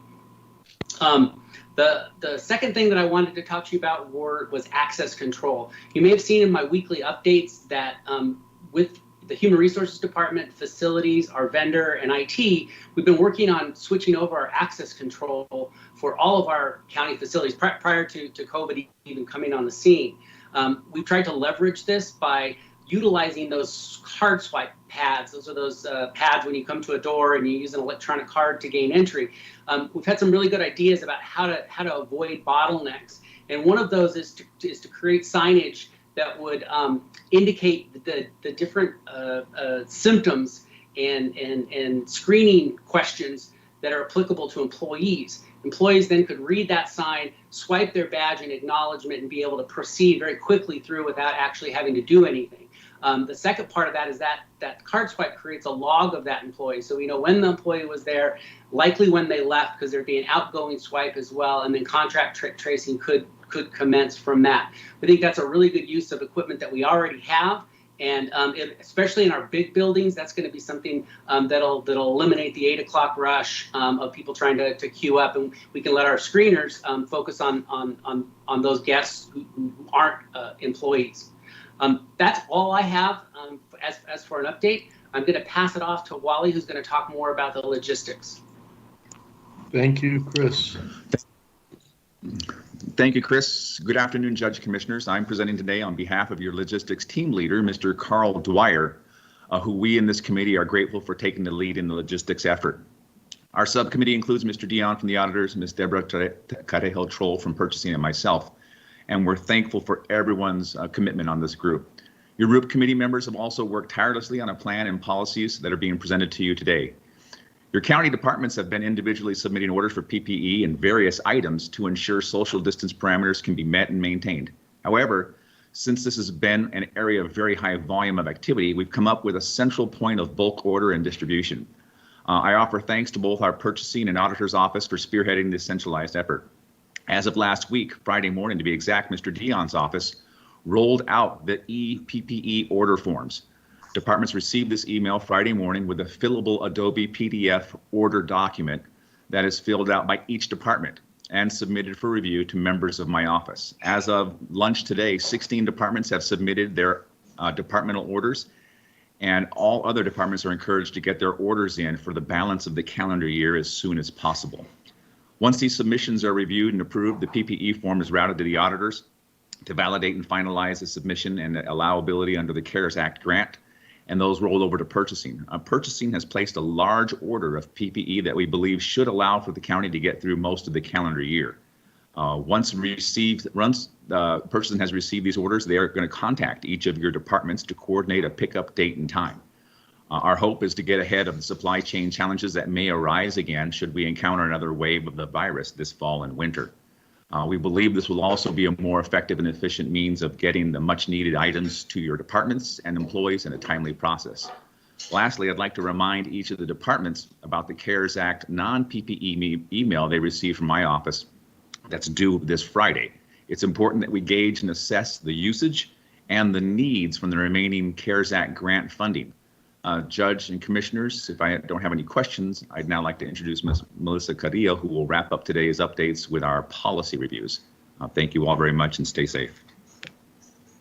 The second thing that I wanted to talk to you about was access control. You may have seen in my weekly updates that with the Human Resources Department, facilities, our vendor, and IT, we've been working on switching over our access control for all of our county facilities prior to COVID even coming on the scene. We've tried to leverage this by utilizing those card swipe pads. Those are those pads when you come to a door and you use an electronic card to gain entry. We've had some really good ideas about how to avoid bottlenecks. And one of those is to create signage that would indicate the different symptoms and screening questions that are applicable to employees. Employees then could read that sign, swipe their badge in acknowledgement, and be able to proceed very quickly through without actually having to do anything. The second part of that is that card swipe creates a log of that employee. So we know when the employee was there, likely when they left, because there'd be an outgoing swipe as well, and then contract tracing could commence from that. We think that's a really good use of equipment that we already have, and especially in our big buildings, that's going to be something that'll eliminate the 8 o'clock rush of people trying to queue up, and we can let our screeners focus on those guests who aren't employees. That's all I have as for an update. I'm going to pass it off to Wally, who's going to talk more about the logistics. Thank you, Chris. Thank you, Chris. Good afternoon, Judge Commissioners. I'm presenting today on behalf of your logistics team leader, Mr. Carl Dwyer, who we in this committee are grateful for taking the lead in the logistics effort. Our subcommittee includes Mr. Dion from the auditors, Ms. Deborah Catehill-Troll from purchasing, and myself, and we're thankful for everyone's commitment on this group. Your group committee members have also worked tirelessly on a plan and policies that are being presented to you today. Your county departments have been individually submitting orders for PPE and various items to ensure social distance parameters can be met and maintained. However, since this has been an area of very high volume of activity, we've come up with a central point of bulk order and distribution. I offer thanks to both our purchasing and auditor's office for spearheading this centralized effort. As of last week, Friday morning to be exact, Mr. Dion's office rolled out the PPE order forms. Departments received this email Friday morning with a fillable Adobe PDF order document that is filled out by each department and submitted for review to members of my office. As of lunch today, 16 departments have submitted their departmental orders, and all other departments are encouraged to get their orders in for the balance of the calendar year as soon as possible. Once these submissions are reviewed and approved, the PPE form is routed to the auditors to validate and finalize the submission and allowability under the CARES Act grant, and those rolled over to purchasing. Purchasing has placed a large order of PPE that we believe should allow for the county to get through most of the calendar year. Once the person has received these orders, they are going to contact each of your departments to coordinate a pickup date and time. Our hope is to get ahead of the supply chain challenges that may arise again should we encounter another wave of the virus this fall and winter. We believe this will also be a more effective and efficient means of getting the much needed items to your departments and employees in a timely process. Lastly, I'd like to remind each of the departments about the CARES Act non-PPE email they received from my office that's due this Friday. It's important that we gauge and assess the usage and the needs from the remaining CARES Act grant funding. Judge and commissioners, if I don't have any questions, I'd now like to introduce Ms. Melissa Carrillo, who will wrap up today's updates with our policy reviews. Thank you all very much and stay safe.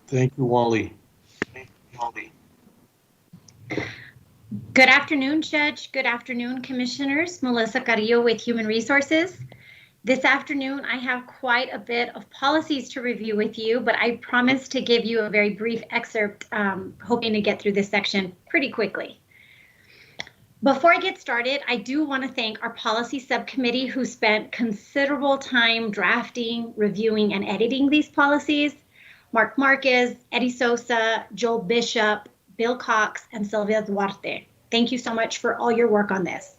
Thank you, Wally. Good afternoon, Judge. Good afternoon, Commissioners. Melissa Carrillo with Human Resources. This afternoon, I have quite a bit of policies to review with you, but I promise to give you a very brief excerpt, hoping to get through this section pretty quickly. Before I get started, I do want to thank our policy subcommittee who spent considerable time drafting, reviewing, and editing these policies. Mark Marquez, Eddie Sosa, Joel Bishop, Bill Cox, and Sylvia Duarte. Thank you so much for all your work on this.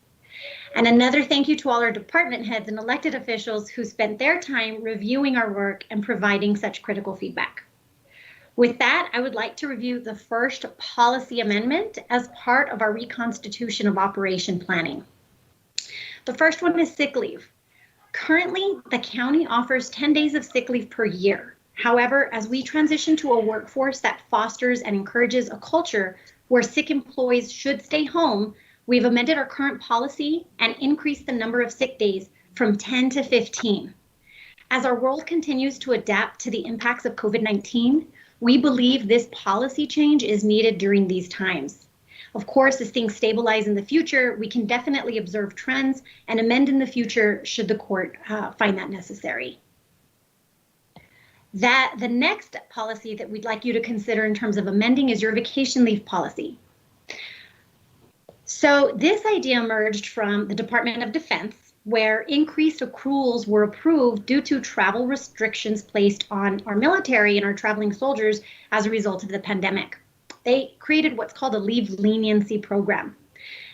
And another thank you to all our department heads and elected officials who spent their time reviewing our work and providing such critical feedback. With that, I would like to review the first policy amendment as part of our reconstitution of operation planning. The first one is sick leave. Currently, the county offers 10 days of sick leave per year. However, as we transition to a workforce that fosters and encourages a culture where sick employees should stay home, we've amended our current policy and increased the number of sick days from 10 to 15. As our world continues to adapt to the impacts of COVID-19, we believe this policy change is needed during these times. Of course, as things stabilize in the future, we can definitely observe trends and amend in the future should the court find that necessary. The next policy that we'd like you to consider in terms of amending is your vacation leave policy. So this idea emerged from the Department of Defense, where increased accruals were approved due to travel restrictions placed on our military and our traveling soldiers as a result of the pandemic. They created what's called a leave leniency program.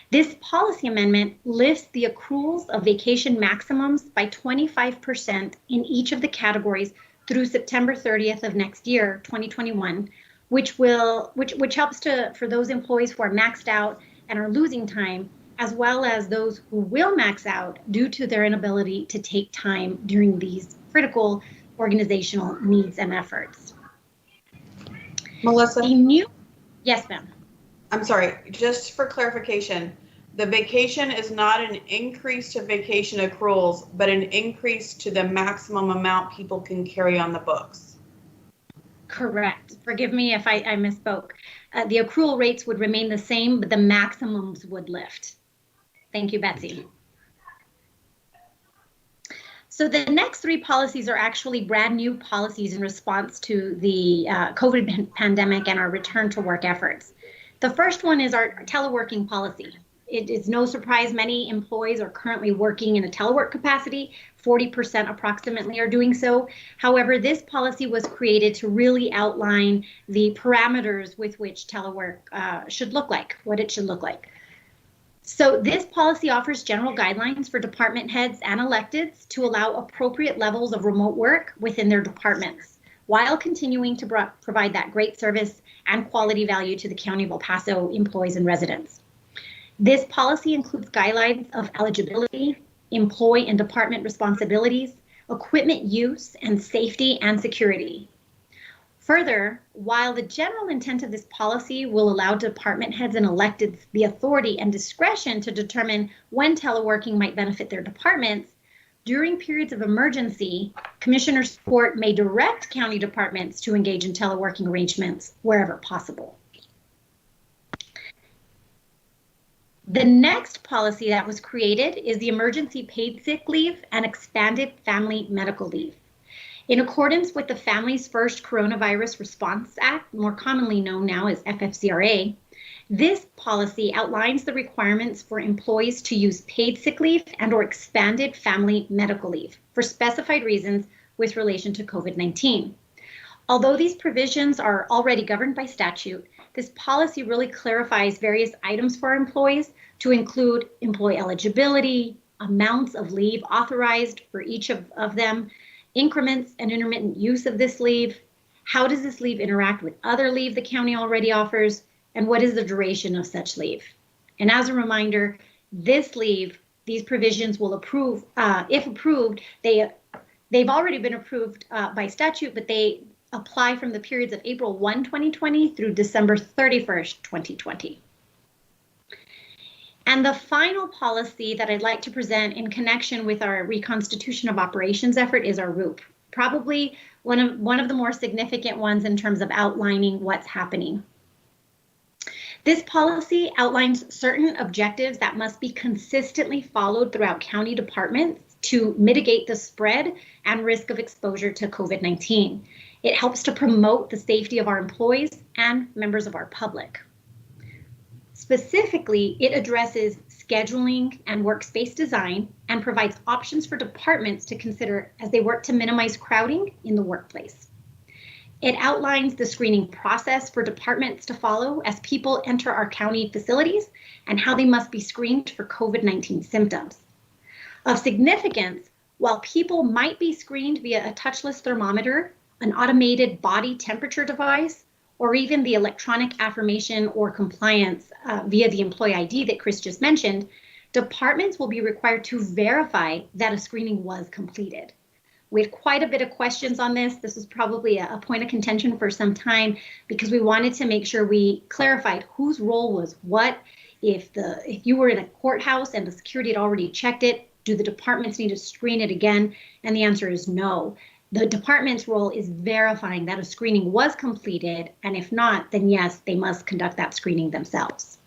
This policy amendment lifts the accruals of vacation maximums by 25% in each of the categories through September 30th of next year, 2021, which helps for those employees who are maxed out and are losing time, as well as those who will max out due to their inability to take time during these critical organizational needs and efforts. Melissa? Yes, ma'am. I'm sorry, just for clarification, the vacation is not an increase to vacation accruals, but an increase to the maximum amount people can carry on the books. Correct. Forgive me if I misspoke. The accrual rates would remain the same, but the maximums would lift. Thank you, Betsy. So the next three policies are actually brand new policies in response to the COVID pandemic and our return to work efforts. The first one is our teleworking policy. It is no surprise many employees are currently working in a telework capacity. 40% approximately are doing so. However, this policy was created to really outline the parameters with which telework should look like, what it should look like. So this policy offers general guidelines for department heads and electeds to allow appropriate levels of remote work within their departments, while continuing to provide that great service and quality value to the County of El Paso employees and residents. This policy includes guidelines of eligibility, employee and department responsibilities, equipment use, and safety and security. Further, while the general intent of this policy will allow department heads and electeds the authority and discretion to determine when teleworking might benefit their departments, during periods of emergency, Commissioner's Court may direct county departments to engage in teleworking arrangements wherever possible. The next policy that was created is the Emergency Paid Sick Leave and Expanded Family Medical Leave. In accordance with the Families First Coronavirus Response Act, more commonly known now as FFCRA, This policy outlines the requirements for employees to use paid sick leave and/or expanded family medical leave for specified reasons with relation to COVID-19. Although these provisions are already governed by statute, this policy really clarifies various items for employees to include employee eligibility, amounts of leave authorized for each of them, increments and intermittent use of this leave, how does this leave interact with other leave the county already offers, and what is the duration of such leave. And as a reminder, this leave, these provisions will approve, if approved, they've already been approved by statute, but they apply from the periods of April 1, 2020 through December 31st, 2020. And the final policy that I'd like to present in connection with our reconstitution of operations effort is our ROOP, probably one of the more significant ones in terms of outlining what's happening. This policy outlines certain objectives that must be consistently followed throughout county departments to mitigate the spread and risk of exposure to COVID-19. It helps to promote the safety of our employees and members of our public. Specifically, it addresses scheduling and workspace design and provides options for departments to consider as they work to minimize crowding in the workplace. It outlines the screening process for departments to follow as people enter our county facilities and how they must be screened for COVID-19 symptoms. Of significance, while people might be screened via a touchless thermometer, an automated body temperature device, or even the electronic affirmation or compliance via the employee ID that Chris just mentioned, departments will be required to verify that a screening was completed. We had quite a bit of questions on this. This was probably a point of contention for some time because we wanted to make sure we clarified whose role was what. If you were in a courthouse and the security had already checked it, do the departments need to screen it again? And the answer is no. The department's role is verifying that a screening was completed, and if not, then yes, they must conduct that screening themselves.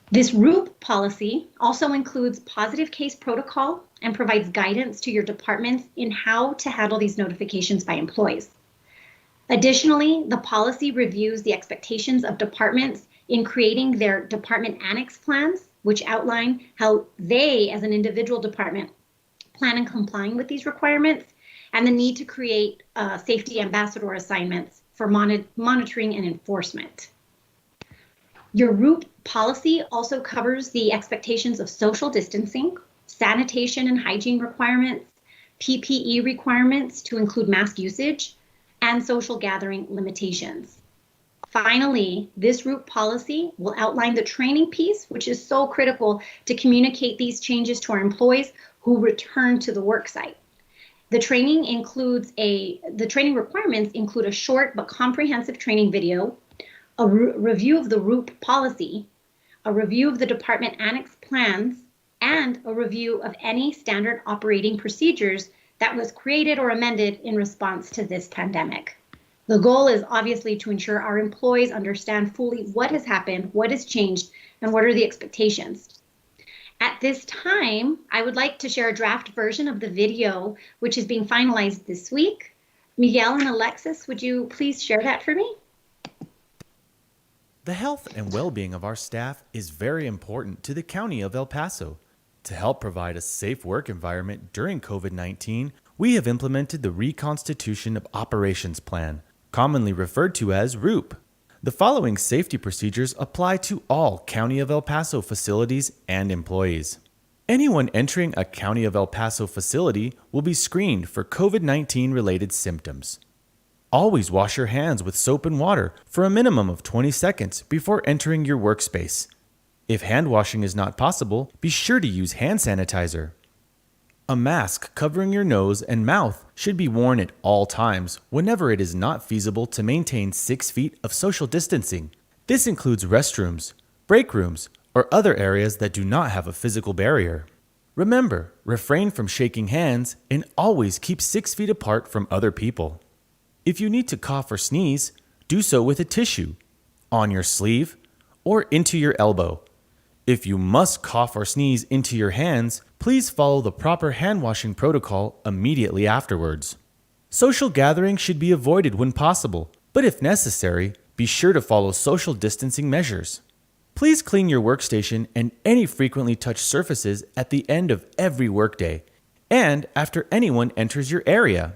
This ROOP policy also includes positive case protocol and provides guidance to your departments in how to handle these notifications by employees. Additionally, the policy reviews the expectations of departments in creating their department annex plans, which outline how they, as an individual department, plan on complying with these requirements, and the need to create safety ambassador assignments for monitoring and enforcement. Your ROOP policy also covers the expectations of social distancing, sanitation and hygiene requirements, PPE requirements to include mask usage, and social gathering limitations. Finally, this ROOP policy will outline the training piece, which is so critical to communicate these changes to our employees who return to the work site. The training requirements include a short but comprehensive training video, a review of the ROOP policy, a review of the department annex plans, and a review of any standard operating procedures that was created or amended in response to this pandemic. The goal is obviously to ensure our employees understand fully what has happened, what has changed, and what are the expectations. At this time, I would like to share a draft version of the video, which is being finalized this week. Miguel and Alexis, would you please share that for me? The health and well-being of our staff is very important to the County of El Paso. To help provide a safe work environment during COVID-19, we have implemented the Reconstitution of Operations Plan, commonly referred to as ROOP. The following safety procedures apply to all County of El Paso facilities and employees. Anyone entering a County of El Paso facility will be screened for COVID-19 related symptoms. Always wash your hands with soap and water for a minimum of 20 seconds before entering your workspace. If hand washing is not possible, be sure to use hand sanitizer. A mask covering your nose and mouth should be worn at all times whenever it is not feasible to maintain 6 feet of social distancing. This includes restrooms, break rooms, or other areas that do not have a physical barrier. Remember, refrain from shaking hands and always keep 6 feet apart from other people. If you need to cough or sneeze, do so with a tissue, on your sleeve, or into your elbow. If you must cough or sneeze into your hands, please follow the proper hand washing protocol immediately afterwards. Social gatherings should be avoided when possible, but if necessary, Be sure to follow social distancing measures. Please clean your workstation and any frequently touched surfaces at the end of every workday and after anyone enters your area.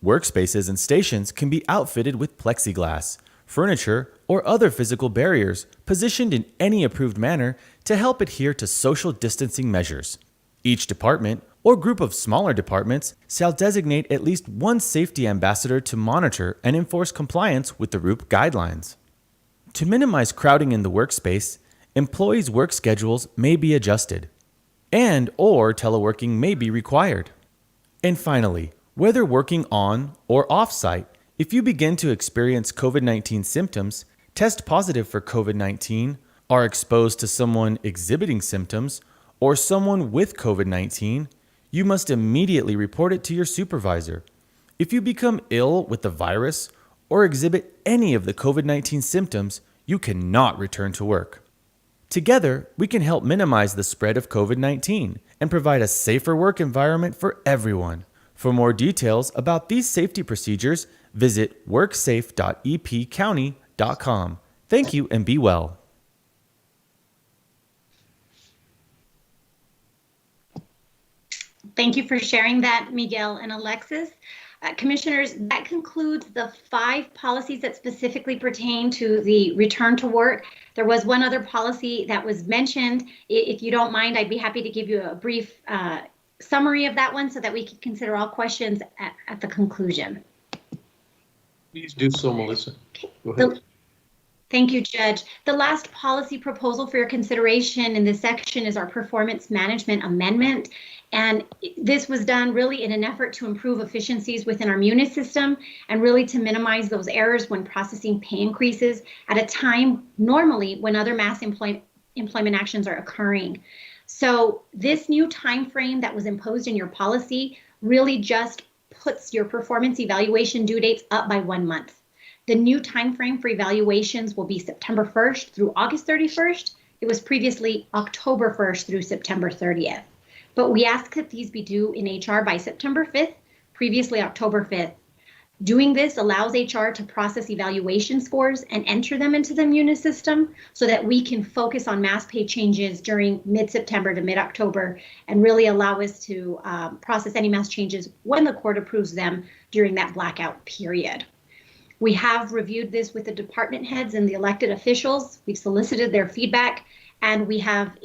Workspaces and stations can be outfitted with plexiglass, furniture, or other physical barriers positioned in any approved manner to help adhere to social distancing measures. Each department or group of smaller departments shall designate at least one safety ambassador to monitor and enforce compliance with the RUP guidelines. To minimize crowding in the workspace, employees' work schedules may be adjusted, and/or teleworking may be required. And finally, whether working on or off-site, if you begin to experience COVID-19 symptoms, test positive for COVID-19, are exposed to someone exhibiting symptoms, or someone with COVID-19, you must immediately report it to your supervisor. If you become ill with the virus or exhibit any of the COVID-19 symptoms, you cannot return to work. Together, we can help minimize the spread of COVID-19 and provide a safer work environment for everyone. For more details about these safety procedures, visit worksafe.epcounty.com. Thank you and be well. Thank you for sharing that, Miguel and Alexis. Commissioners, that concludes the 5 policies that specifically pertain to the return to work. There was one other policy that was mentioned. If you don't mind, I'd be happy to give you a brief summary of that one so that we can consider all questions at the conclusion. Please do so, Melissa. Go ahead. Thank you, Judge. The last policy proposal for your consideration in this section is our performance management amendment. And this was done really in an effort to improve efficiencies within our MUNIS system and really to minimize those errors when processing pay increases at a time normally when other mass employment actions are occurring. So this new time frame that was imposed in your policy really just puts your performance evaluation due dates up by 1 month. The new time frame for evaluations will be September 1st through August 31st. It was previously October 1st through September 30th. But we ask that these be due in HR by September 5th, previously October 5th. Doing this allows HR to process evaluation scores and enter them into the MUNIS system so that we can focus on mass pay changes during mid-September to mid-October and really allow us to process any mass changes when the court approves them during that blackout period. We have reviewed this with the department heads and the elected officials. We've solicited their feedback and we have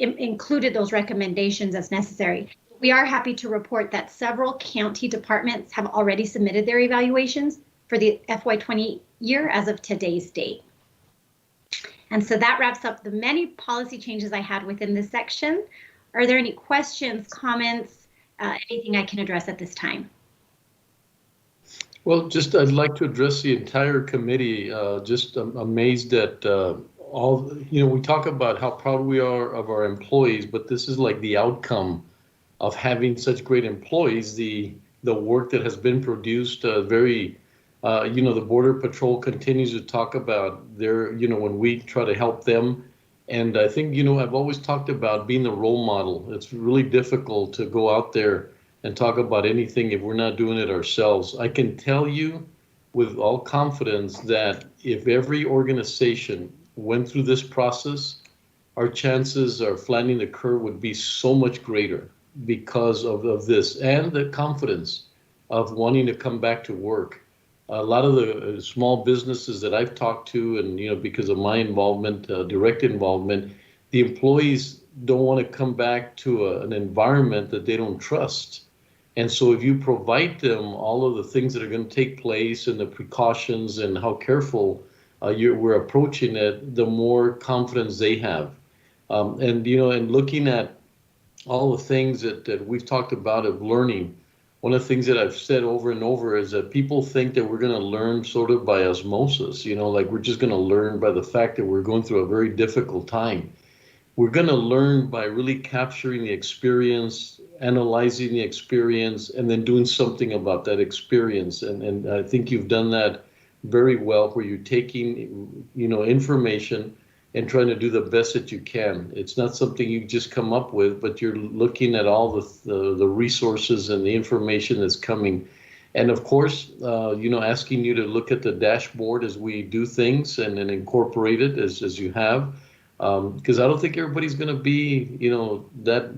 included those recommendations as necessary. We are happy to report that several county departments have already submitted their evaluations for the FY20 year as of today's date. And so that wraps up the many policy changes I had within this section. Are there any questions, comments, anything I can address at this time? Well, just I'd like to address the entire committee. Just amazed at all, we talk about how proud we are of our employees, but this is like the outcome of having such great employees, the work that has been produced, the Border Patrol continues to talk about their, when we try to help them. And I think, I've always talked about being the role model. It's really difficult to go out there and talk about anything if we're not doing it ourselves. I can tell you with all confidence that if every organization went through this process, our chances of flattening the curve would be so much greater because of this and the confidence of wanting to come back to work. A lot of the small businesses that I've talked to and, because of my involvement, direct involvement, the employees don't want to come back to an environment that they don't trust. And so if you provide them all of the things that are going to take place and the precautions and how careful we're approaching it, the more confidence they have. And looking at all the things that we've talked about of learning, one of the things that I've said over and over is that people think that we're going to learn sort of by osmosis, like we're just going to learn by the fact that we're going through a very difficult time. We're going to learn by really capturing the experience, analyzing the experience, and then doing something about that experience. And I think you've done that very well, where you're taking, information and trying to do the best that you can. It's not something you just come up with, but you're looking at all the resources and the information that's coming. And of course, asking you to look at the dashboard as we do things and then incorporate it as you have. Because I don't think everybody's going to be, that,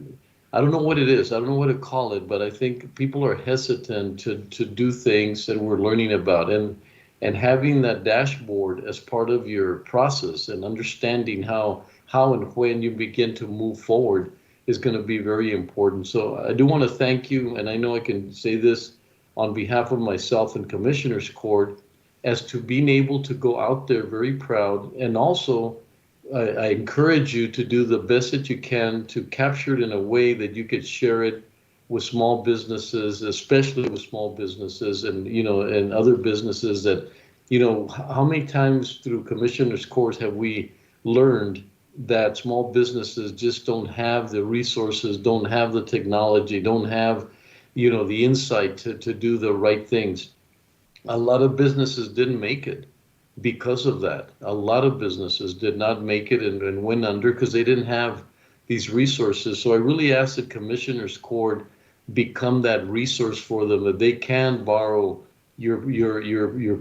I don't know what it is. I don't know what to call it, but I think people are hesitant to do things that we're learning about. And having that dashboard as part of your process and understanding how and when you begin to move forward is going to be very important. So I do want to thank you, and I know I can say this on behalf of myself and Commissioners Court, as to being able to go out there very proud. And also, I encourage you to do the best that you can to capture it in a way that you could share it with small businesses, especially with small businesses and, and other businesses that, how many times through Commissioners Court have we learned that small businesses just don't have the resources, don't have the technology, don't have, the insight to do the right things. A lot of businesses didn't make it because of that. A lot of businesses did not make it and went under because they didn't have these resources. So I really ask that Commissioners Court become that resource for them, that they can borrow your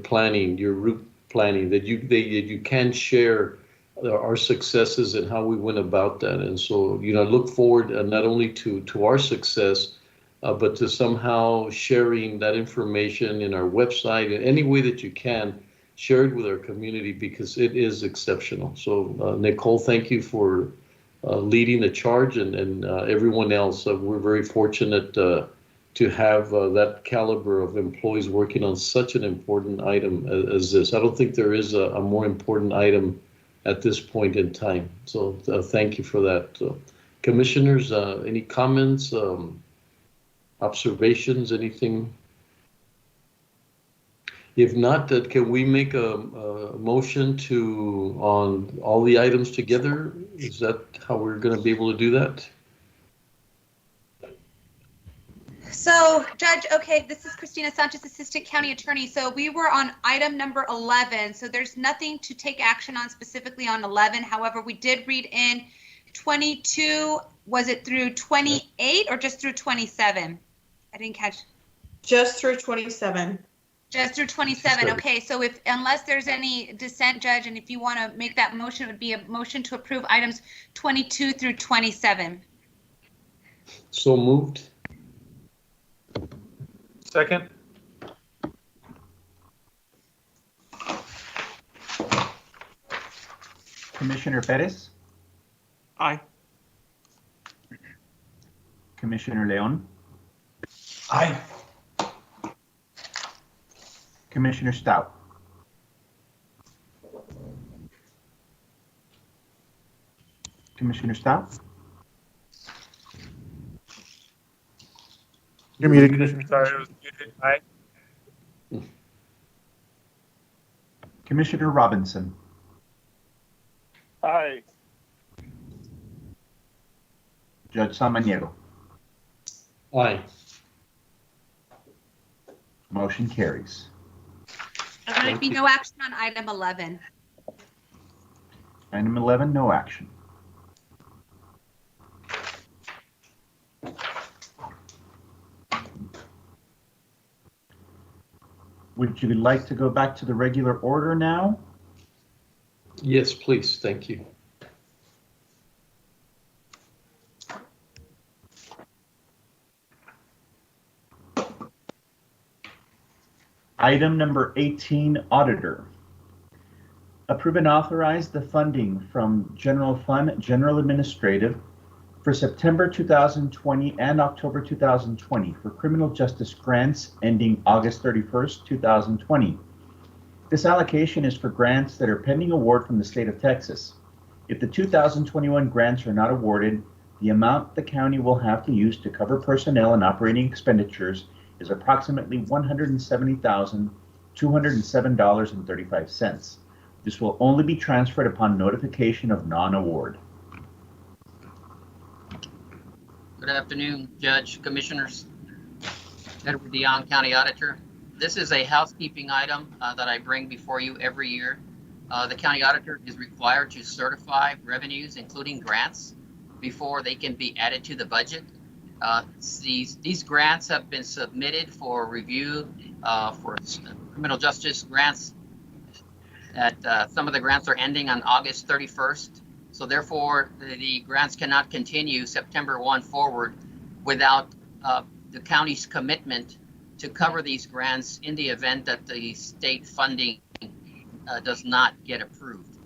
planning, your route planning, that you can share our successes and how we went about that. And so, I look forward not only to our success, but to somehow sharing that information in our website in any way that you can, share it with our community because it is exceptional. So Nicole, thank you for leading the charge, and everyone else. We're very fortunate to have that caliber of employees working on such an important item as this. I don't think there is a more important item at this point in time. So thank you for that. Commissioners, any comments, observations, anything? If not, can we make a motion on all the items together? Is that how we're going to be able to do that? So, Judge, okay, this is Christina Sanchez, Assistant County Attorney. So we were on item number 11. So there's nothing to take action on specifically on 11. However, we did read in 22. Was it through 28 or just through 27? I didn't catch. Just through 27. Just through 27. Okay, so unless there's any dissent, Judge, and if you want to make that motion, it would be a motion to approve items 22 through 27. So moved. Second. Commissioner Perez? Aye. Commissioner Leon? Aye. Commissioner Stout? Commissioner Stout? You're muted, Commissioner. Sorry, it was muted. Aye. Commissioner Robinson? Aye. Judge Samaniego? Aye. Motion carries. And there'd be no action on item 11. Item 11, no action. Would you like to go back to the regular order now? Yes, please. Thank you. Item number 18, Auditor. Approve and authorize the funding from General Fund, General Administrative for September 2020 and October 2020 for criminal justice grants ending August 31st, 2020. This allocation is for grants that are pending award from the state of Texas. If the 2021 grants are not awarded, the amount the county will have to use to cover personnel and operating expenditures is approximately $170,207.35. This will only be transferred upon notification of non-award. Good afternoon, Judge, Commissioners. Edward Dion, County Auditor. This is a housekeeping item that I bring before you every year. The County Auditor is required to certify revenues, including grants, before they can be added to the budget. These grants have been submitted for review for criminal justice grants. Some of the grants are ending on August 31st. So therefore, the grants cannot continue September 1 forward without the county's commitment to cover these grants in the event that the state funding does not get approved.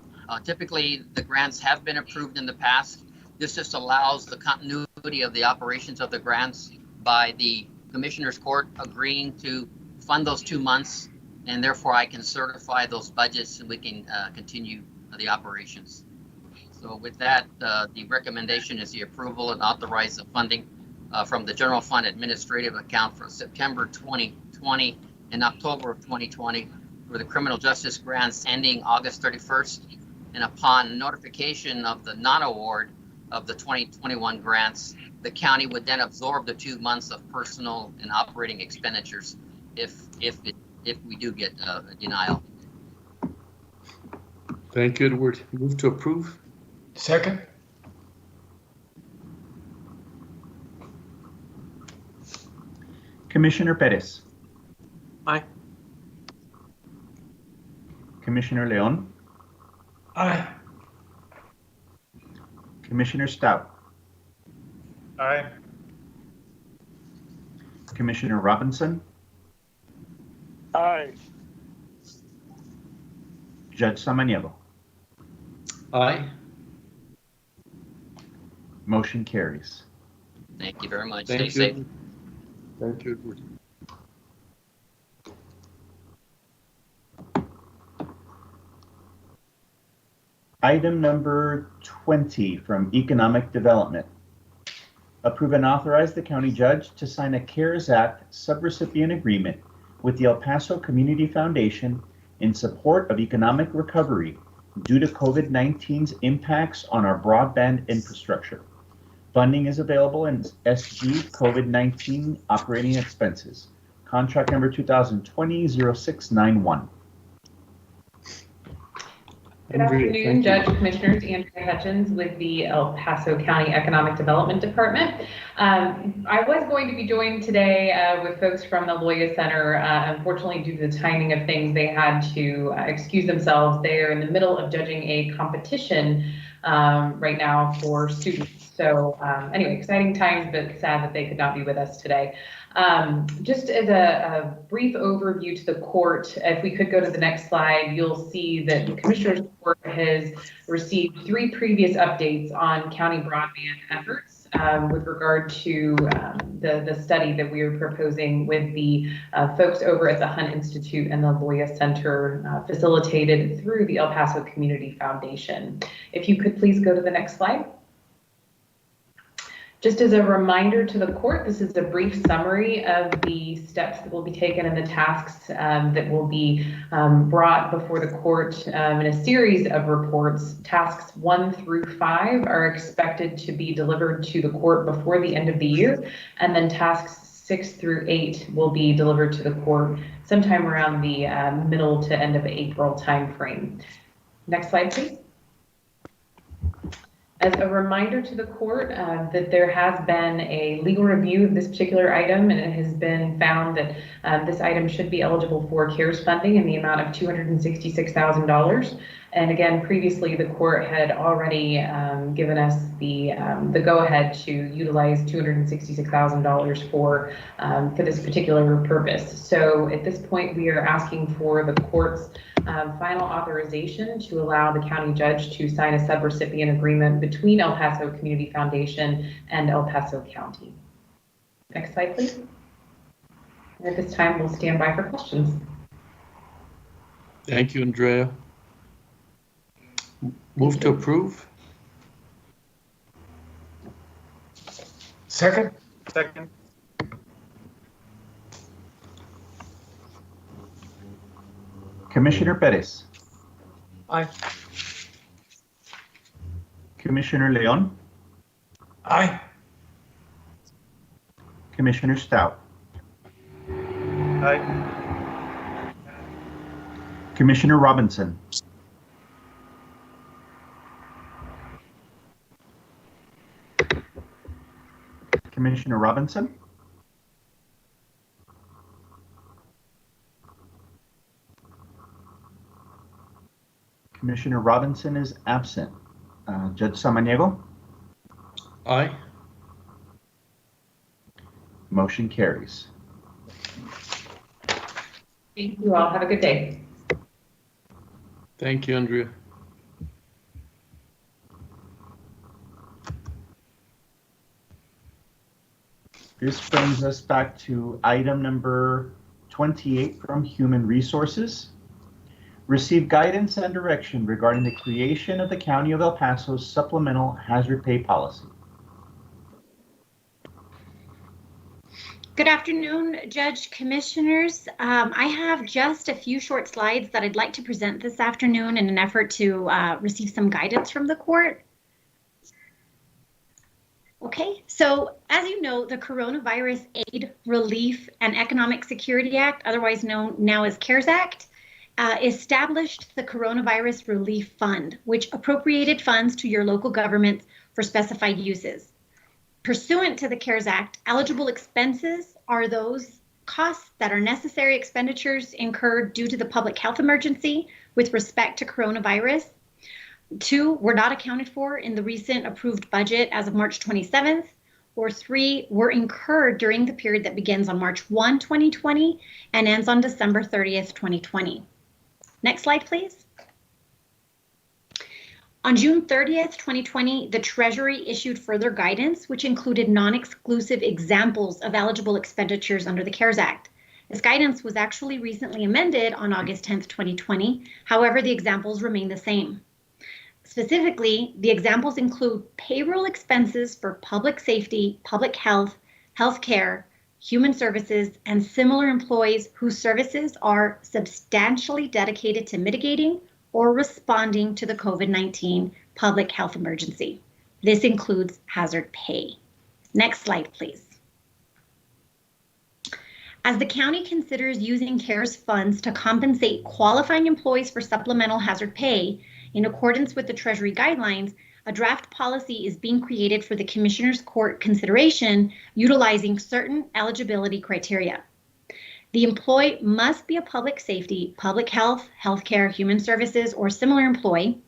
Typically, the grants have been approved in the past. This just allows the continuity of the operations of the grants by the Commissioner's Court agreeing to fund those 2 months, and therefore I can certify those budgets and we can continue the operations. So with that, the recommendation is the approval and authorize the funding from the General Fund Administrative Account for September 2020 and October of 2020 for the criminal justice grants ending August 31st. And upon notification of the non-award of the 2021 grants, the county would then absorb the 2 months of personal and operating expenditures if we do get a denial. Thank you, Edward. Move to approve. Second. Commissioner Perez. Aye. Commissioner Leon. Aye. Commissioner Stout. Aye. Commissioner Robinson. Aye. Judge Samaniego. Aye. Motion carries. Thank you very much. Thank Stay you. safe. Thank you, Edward. Item number 20 from Economic Development. Approve and authorize the county judge to sign a CARES Act subrecipient agreement with the El Paso Community Foundation in support of economic recovery due to COVID-19's impacts on our broadband infrastructure. Funding is available in SG COVID-19 operating expenses. Contract number 2020-0691. Good afternoon, Judge, Commissioners. Andrea Hutchins with the El Paso County Economic Development Department. I was going to be joined today with folks from the Loya Center. Unfortunately, due to the timing of things, they had to excuse themselves. They are in the middle of judging a competition right now for students. So anyway, exciting times, but sad that they could not be with us today. Just as a brief overview to the court, if we could go to the next slide, you'll see that the Commissioner's Court has received 3 previous updates on county broadband efforts with regard to the study that we are proposing with the folks over at the Hunt Institute and the Loya Center, facilitated through the El Paso Community Foundation. If you could please go to the next slide. Just as a reminder to the court, this is a brief summary of the steps that will be taken and the tasks that will be brought before the court in a series of reports. Tasks 1 through 5 are expected to be delivered to the court before the end of the year, and then tasks 6 through 8 will be delivered to the court sometime around the middle to end of April timeframe. Next slide, please. As a reminder to the court that there has been a legal review of this particular item, and it has been found that this item should be eligible for CARES funding in the amount of $266,000. And again, previously the court had already given us the go-ahead to utilize $266,000 for this particular purpose. So at this point, we are asking for the court's final authorization to allow the county judge to sign a subrecipient agreement between El Paso Community Foundation and El Paso County. Next slide, please. And at this time, we'll stand by for questions. Thank you, Andrea. Move to approve. Second. Second. Commissioner Perez. Aye. Commissioner Leon. Aye. Commissioner Stout. Aye. Commissioner Robinson. Commissioner Robinson? Commissioner Robinson is absent. Judge Samaniego? Aye. Motion carries. Thank you all. Have a good day. Thank you, Andrea. This brings us back to item number 28 from Human Resources. Receive guidance and direction regarding the creation of the County of El Paso's supplemental hazard pay policy. Good afternoon, Judge, Commissioners. I have just a few short slides that I'd like to present this afternoon in an effort to receive some guidance from the court. Okay, so as you know, the Coronavirus Aid, Relief, and Economic Security Act, otherwise known now as CARES Act, established the Coronavirus Relief Fund, which appropriated funds to your local governments for specified uses. Pursuant to the CARES Act, eligible expenses are those costs that are necessary expenditures incurred due to the public health emergency with respect to coronavirus. 2, were not accounted for in the recent approved budget as of March 27th, or 3, were incurred during the period that begins on March 1, 2020 and ends on December 30th, 2020. Next slide, please. On June 30th, 2020, the Treasury issued further guidance, which included non-exclusive examples of eligible expenditures under the CARES Act. This guidance was actually recently amended on August 10th, 2020. However, the examples remain the same. Specifically, the examples include payroll expenses for public safety, public health, healthcare, human services, and similar employees whose services are substantially dedicated to mitigating or responding to the COVID-19 public health emergency. This includes hazard pay. Next slide, please. As the county considers using CARES funds to compensate qualifying employees for supplemental hazard pay, in accordance with the Treasury guidelines, a draft policy is being created for the Commissioner's Court consideration utilizing certain eligibility criteria. The employee must be a public safety, public health, healthcare, human services, or similar employee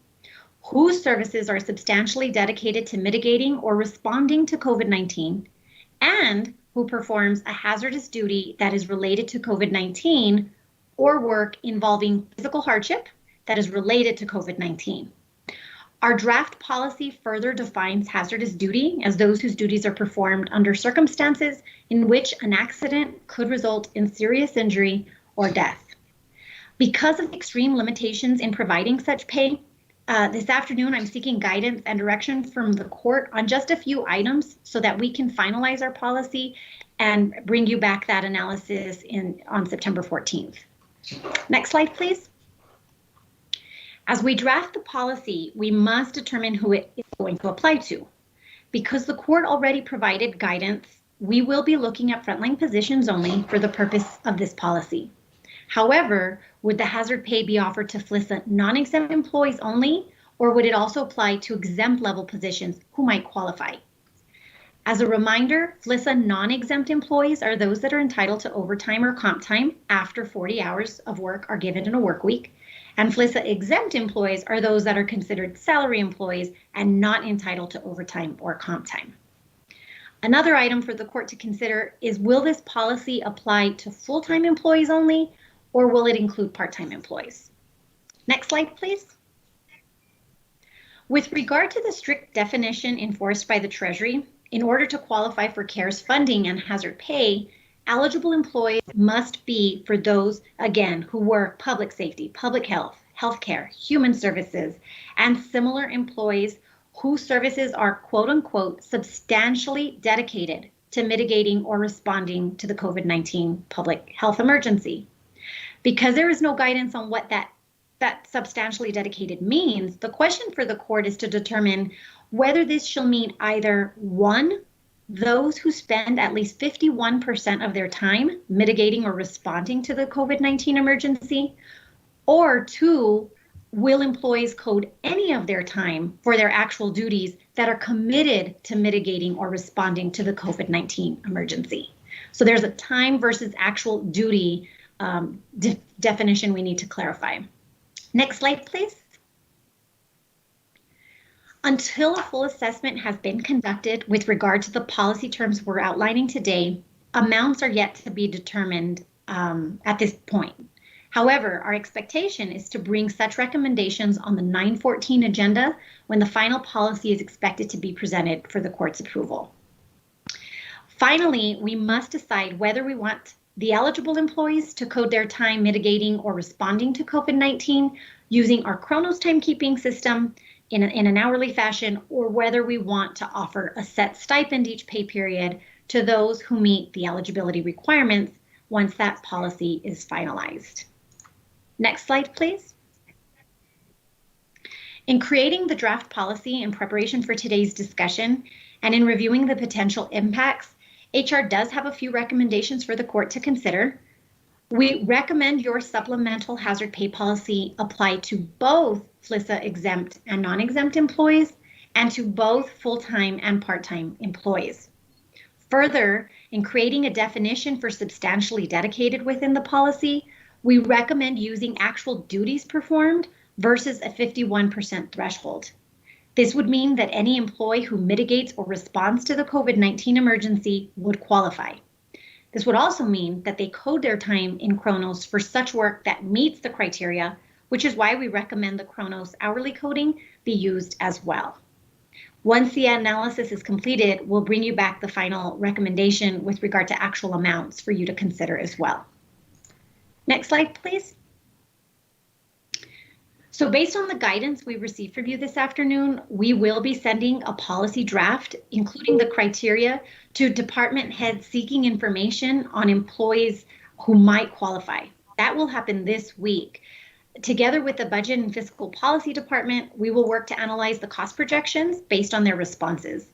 whose services are substantially dedicated to mitigating or responding to COVID-19 and who performs a hazardous duty that is related to COVID-19 or work involving physical hardship that is related to COVID-19. Our draft policy further defines hazardous duty as those whose duties are performed under circumstances in which an accident could result in serious injury or death. Because of extreme limitations in providing such pay, this afternoon I'm seeking guidance and direction from the court on just a few items so that we can finalize our policy and bring you back that analysis on September 14th. Next slide, please. As we draft the policy, we must determine who it is going to apply to. Because the court already provided guidance, we will be looking at frontline positions only for the purpose of this policy. However, would the hazard pay be offered to FLISA non-exempt employees only, or would it also apply to exempt level positions who might qualify? As a reminder, FLISA non-exempt employees are those that are entitled to overtime or comp time after 40 hours of work are given in a work week. And FLISA exempt employees are those that are considered salary employees and not entitled to overtime or comp time. Another item for the court to consider is, will this policy apply to full-time employees only, or will it include part-time employees? Next slide, please. With regard to the strict definition enforced by the Treasury, in order to qualify for CARES funding and hazard pay, eligible employees must be for those, again, who work public safety, public health, healthcare, human services, and similar employees whose services are quote unquote substantially dedicated to mitigating or responding to the COVID-19 public health emergency. Because there is no guidance on what that substantially dedicated means, the question for the court is to determine whether this shall mean either 1, those who spend at least 51% of their time mitigating or responding to the COVID-19 emergency, or 2, will employees code any of their time for their actual duties that are committed to mitigating or responding to the COVID-19 emergency. So there's a time versus actual duty definition we need to clarify. Next slide, please. Until a full assessment has been conducted with regard to the policy terms we're outlining today, amounts are yet to be determined at this point. However, our expectation is to bring such recommendations on the 9/14 agenda when the final policy is expected to be presented for the court's approval. Finally, we must decide whether we want the eligible employees to code their time mitigating or responding to COVID-19 using our Chronos timekeeping system in an hourly fashion, or whether we want to offer a set stipend each pay period to those who meet the eligibility requirements once that policy is finalized. Next slide, please. In creating the draft policy in preparation for today's discussion and in reviewing the potential impacts, HR does have a few recommendations for the court to consider. We recommend your supplemental hazard pay policy apply to both FLISA exempt and non-exempt employees and to both full-time and part-time employees. Further, in creating a definition for substantially dedicated within the policy, we recommend using actual duties performed versus a 51% threshold. This would mean that any employee who mitigates or responds to the COVID-19 emergency would qualify. This would also mean that they code their time in Chronos for such work that meets the criteria, which is why we recommend the Chronos hourly coding be used as well. Once the analysis is completed, we'll bring you back the final recommendation with regard to actual amounts for you to consider as well. Next slide, please. So based on the guidance we received from you this afternoon, we will be sending a policy draft, including the criteria, to department heads seeking information on employees who might qualify. That will happen this week. Together with the Budget and Fiscal Policy Department, we will work to analyze the cost projections based on their responses.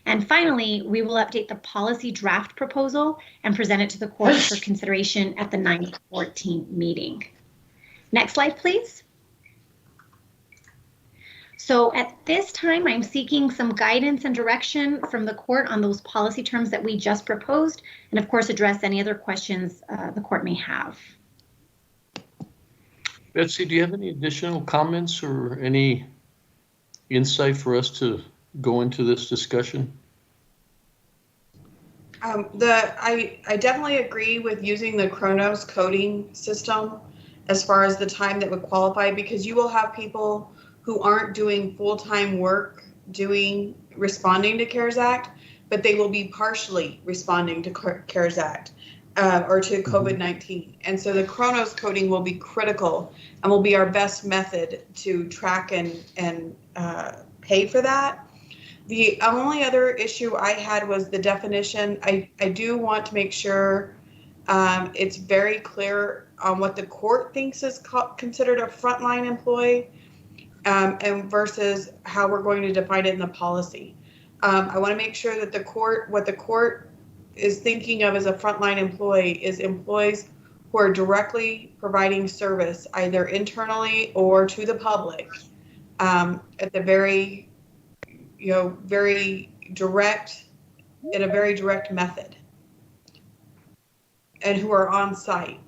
And finally, we will update the policy draft proposal and present it to the court for consideration at the 9/14 meeting. Next slide, please. So at this time, I'm seeking some guidance and direction from the court on those policy terms that we just proposed, and of course, address any other questions the court may have. Betsy, do you have any additional comments or any insight for us to go into this discussion? I definitely agree with using the Chronos coding system as far as the time that would qualify, because you will have people who aren't doing full-time work responding to CARES Act, but they will be partially responding to CARES Act or to COVID-19. And so the Chronos coding will be critical and will be our best method to track and pay for that. The only other issue I had was the definition. I do want to make sure it's very clear on what the court thinks is considered a frontline employee and versus how we're going to define it in the policy. I want to make sure that what the court is thinking of as a frontline employee is employees who are directly providing service either internally or to the public at the very direct, in a very direct method, and who are on site.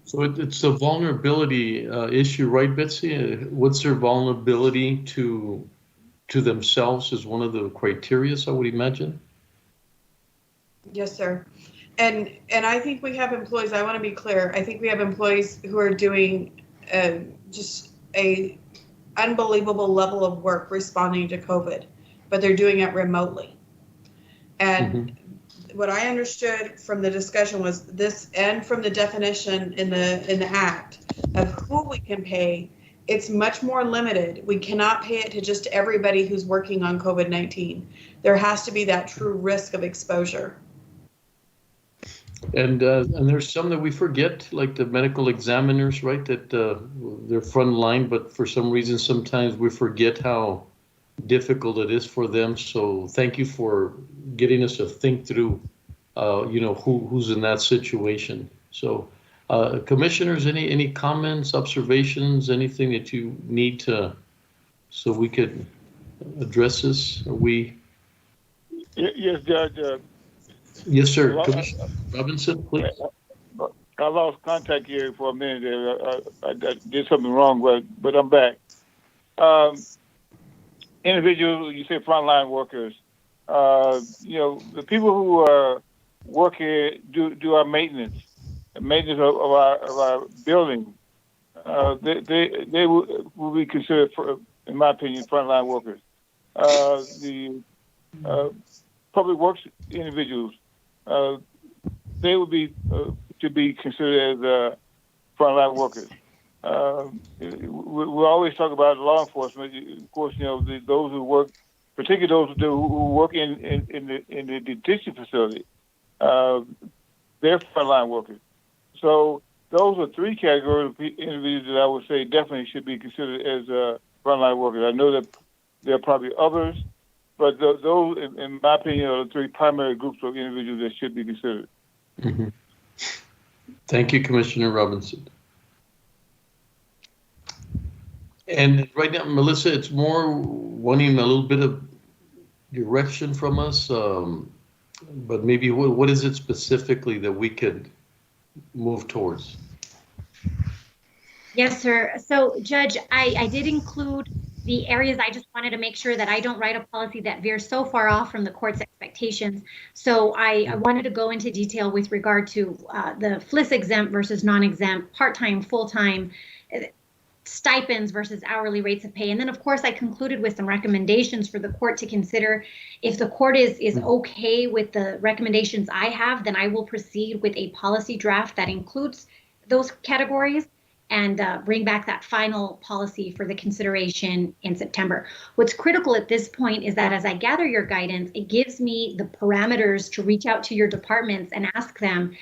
So it's a vulnerability issue, right, Betsy? What's their vulnerability to themselves is one of the criteria, I would imagine. Yes, sir. And I think we have employees, I want to be clear, I think we have employees who are doing just a unbelievable level of work responding to COVID, but they're doing it remotely. And what I understood from the discussion was this, and from the definition in the act of who we can pay, it's much more limited. We cannot pay it to just everybody who's working on COVID-19. There has to be that true risk of exposure. And there's some that we forget, like the medical examiners, right? That they're front line, but for some reason, sometimes we forget how difficult it is for them. So thank you for getting us to think through, who's in that situation. So, commissioners, any comments, observations, anything that you need to, so we could address this? Are we? Yes, Judge. Yes, sir. Commissioner Robinson, please. I lost contact here for a minute there. I did something wrong, but I'm back. Individuals, you say frontline workers. The people who work here do our maintenance of our building. They will be considered, in my opinion, frontline workers. The public works individuals, they would be to be considered as frontline workers. We always talk about law enforcement. Of course, those who work, particularly those who work in the detention facility, they're frontline workers. So those are three categories of individuals that I would say definitely should be considered as frontline workers. I know that there are probably others, but those, in my opinion, are the three primary groups of individuals that should be considered. Mm-hmm. Thank you, Commissioner Robinson. And right now, Melissa, it's more wanting a little bit of direction from us, but maybe what is it specifically that we could move towards? Yes, sir. So, Judge, I did include the areas. I just wanted to make sure that I don't write a policy that veers so far off from the court's expectations. So I wanted to go into detail with regard to the FLIS exempt versus non-exempt, part-time, full-time, stipends versus hourly rates of pay. And then, of course, I concluded with some recommendations for the court to consider. If the court is okay with the recommendations I have, then I will proceed with a policy draft that includes those categories and bring back that final policy for the consideration in September. What's critical at this point is that as I gather your guidance, it gives me the parameters to reach out to your departments and ask them,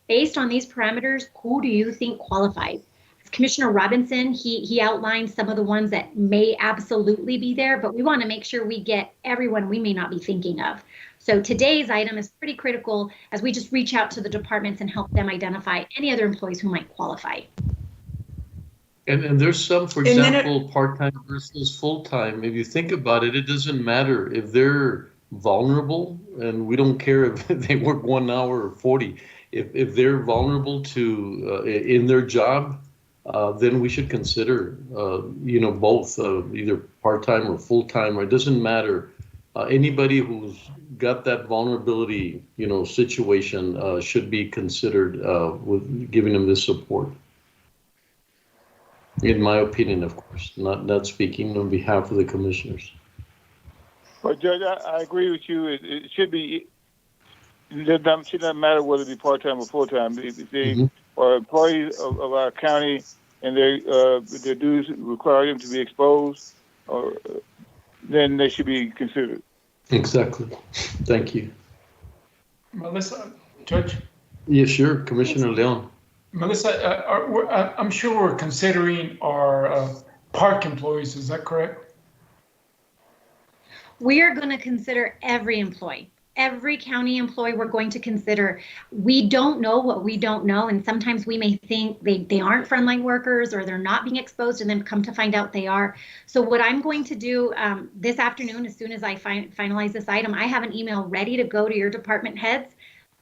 based on these parameters, who do you think qualifies? Commissioner Robinson, he outlined some of the ones that may absolutely be there, but we want to make sure we get everyone we may not be thinking of. So today's item is pretty critical as we just reach out to the departments and help them identify any other employees who might qualify. And there's some, for example, part-time versus full-time. If you think about it, it doesn't matter if they're vulnerable, and we don't care if they work 1 hour or 40. If they're vulnerable to in their job, then we should consider, both either part-time or full-time. Or it doesn't matter. Anybody who's got that vulnerability, situation should be considered with giving them this support. In my opinion, of course, not speaking on behalf of the commissioners. But Judge, I agree with you. It should be. It should not matter whether it be part-time or full-time. If they are employees of our county and their duties require them to be exposed, then they should be considered. Exactly. Thank you. Melissa, Judge? Yes, sure. Commissioner Leon. Melissa, I'm sure we're considering our park employees. Is that correct? We are going to consider every employee. Every county employee we're going to consider. We don't know what we don't know, and sometimes we may think they aren't frontline workers or they're not being exposed, and then come to find out they are. So what I'm going to do this afternoon, as soon as I finalize this item, I have an email ready to go to your department heads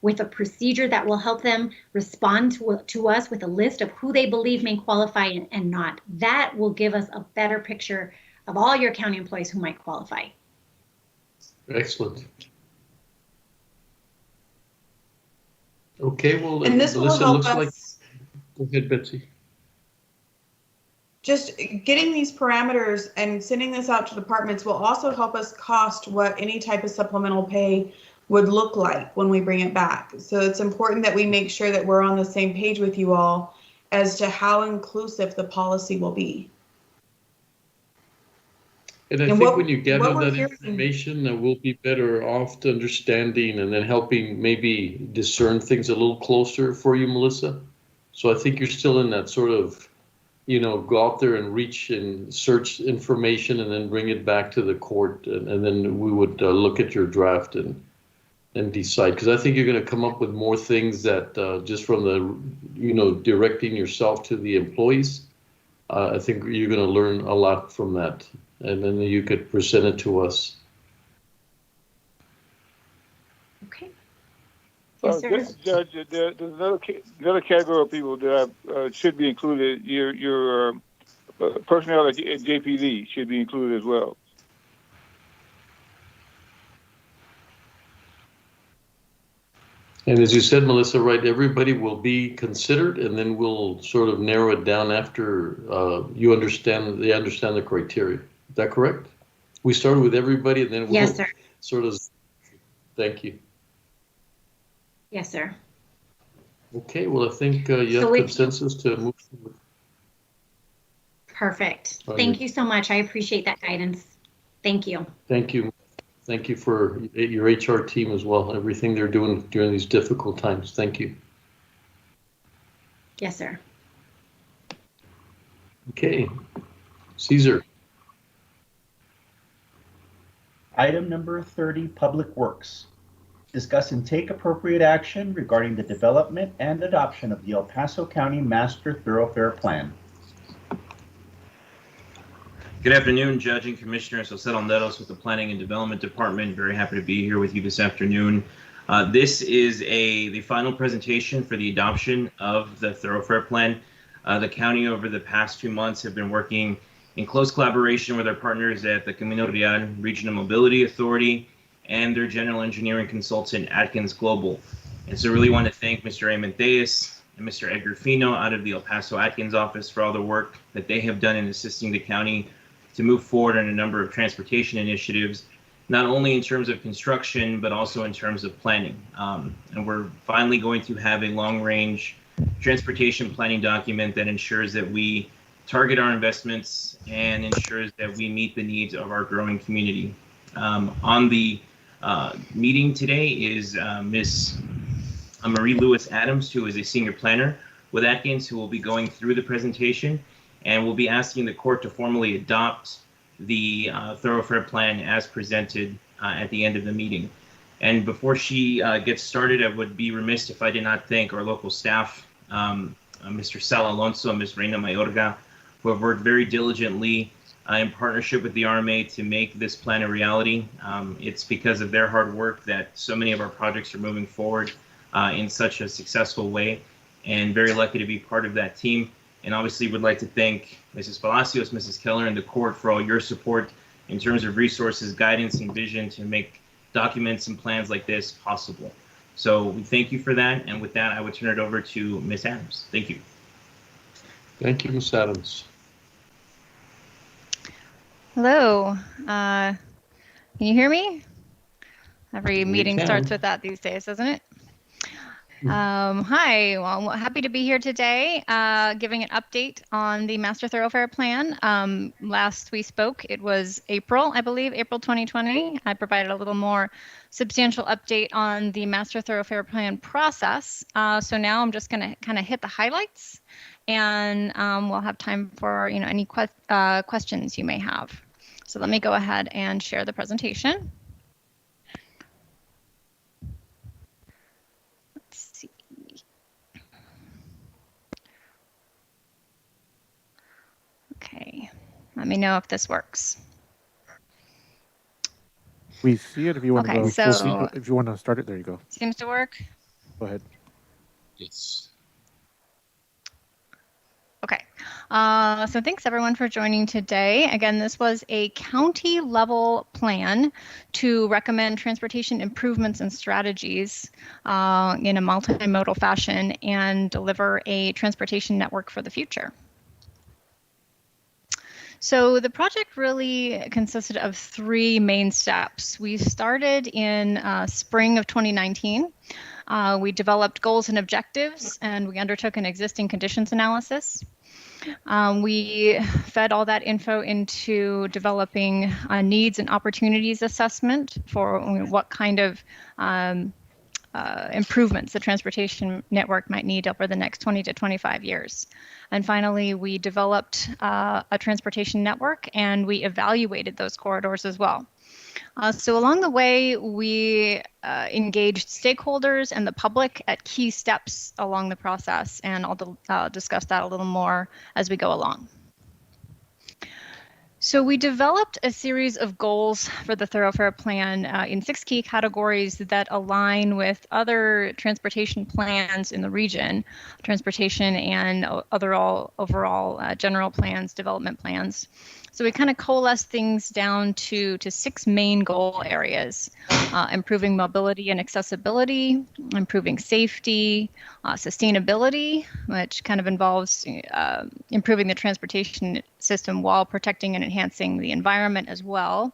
with a procedure that will help them respond to us with a list of who they believe may qualify and not. That will give us a better picture of all your county employees who might qualify. Excellent. Okay, well, and this Melissa, will help looks us. like. Go ahead, Betsy. Just getting these parameters and sending this out to departments will also help us cost what any type of supplemental pay would look like when we bring it back. So it's important that we make sure that we're on the same page with you all as to how inclusive the policy will be. And I think when you gather that information, we'll be better off to understanding and then helping maybe discern things a little closer for you, Melissa. So I think you're still in that sort of, go out there and reach and search information and then bring it back to the court. And then we would look at your draft and decide. Because I think you're going to come up with more things that just from the, directing yourself to the employees, I think you're going to learn a lot from that, and then you could present it to us. Okay. Yes, sir. Judge, there's another category of people that should be included. Your personnel at JPD should be included as well. And as you said, Melissa, right, everybody will be considered, and then we'll sort of narrow it down after they understand the criteria. Is that correct? We started with everybody, and then we'll Yes, sir. sort of. Thank you. Yes, sir. Okay, well, I think you have consensus to move forward. Perfect. Thank you so much. I appreciate that guidance. Thank you. Thank you. Thank you for your HR team as well, everything they're doing during these difficult times. Thank you. Yes, sir. Okay, Caesar. Item number 30, Public Works. Discuss and take appropriate action regarding the development and adoption of the El Paso County Master Thoroughfare Plan. Good afternoon, Judge and Commissioners. Jose Landeros with the Planning and Development Department. Very happy to be here with you this afternoon. This is the final presentation for the adoption of the Thoroughfare Plan. The county over the past 2 months have been working in close collaboration with our partners at the Camino Real Regional Mobility Authority and their general engineering consultant, Atkins Global. And so really want to thank Mr. Raymond Theus and Mr. Edgar Fino out of the El Paso Atkins office for all the work that they have done in assisting the county to move forward on a number of transportation initiatives, not only in terms of construction, but also in terms of planning. And we're finally going to have a long-range transportation planning document that ensures that we target our investments and ensures that we meet the needs of our growing community. On the meeting today is Ms. Marie Lewis Adams, who is a senior planner with Atkins, who will be going through the presentation. And we'll be asking the court to formally adopt the Thoroughfare Plan as presented at the end of the meeting. And before she gets started, I would be remiss if I did not thank our local staff, Mr. Sal Alonso and Ms. Reina Mayorga, who have worked very diligently in partnership with the RMA to make this plan a reality. It's because of their hard work that so many of our projects are moving forward in such a successful way, and very lucky to be part of that team. And obviously would like to thank Mrs. Palacios, Mrs. Keller, and the court for all your support in terms of resources, guidance, and vision to make documents and plans like this possible. So we thank you for that. And with that, I would turn it over to Ms. Adams. Thank you. Thank you, Ms. Adams. Hello. Can you hear me? Every meeting starts with that these days, doesn't it? Hi, well, happy to be here today, giving an update on the Master Thoroughfare Plan. Last we spoke, it was April, I believe, April 2020. I provided a little more substantial update on the Master Thoroughfare Plan process. So now I'm just going to kind of hit the highlights, and we'll have time for any questions you may have. So let me go ahead and share the presentation. Okay, let me know if this works. We see it. If you want Okay, to go, so if you want to start it, there you go. Seems to work. Go ahead. Yes. Okay, so thanks everyone for joining today. Again, this was a county level plan to recommend transportation improvements and strategies in a multimodal fashion and deliver a transportation network for the future. So the project really consisted of 3 main steps. We started in spring of 2019. We developed goals and objectives, and we undertook an existing conditions analysis. We fed all that info into developing a needs and opportunities assessment for what kind of improvements the transportation network might need over the next 20 to 25 years. And finally, we developed a transportation network, and we evaluated those corridors as well. So along the way, we engaged stakeholders and the public at key steps along the process, and I'll discuss that a little more as we go along. So we developed a series of goals for the thoroughfare plan in 6 key categories that align with other transportation plans in the region, transportation and overall general plans, development plans. So we kind of coalesced things down to 6 main goal areas: improving mobility and accessibility, improving safety, sustainability, which kind of involves improving the transportation system while protecting and enhancing the environment as well.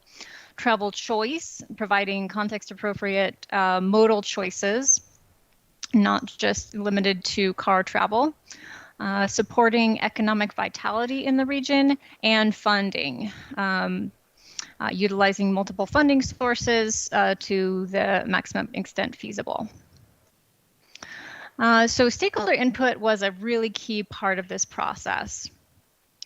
Travel choice, providing context-appropriate modal choices, not just limited to car travel. Supporting economic vitality in the region, and funding, utilizing multiple funding sources to the maximum extent feasible. So stakeholder input was a really key part of this process.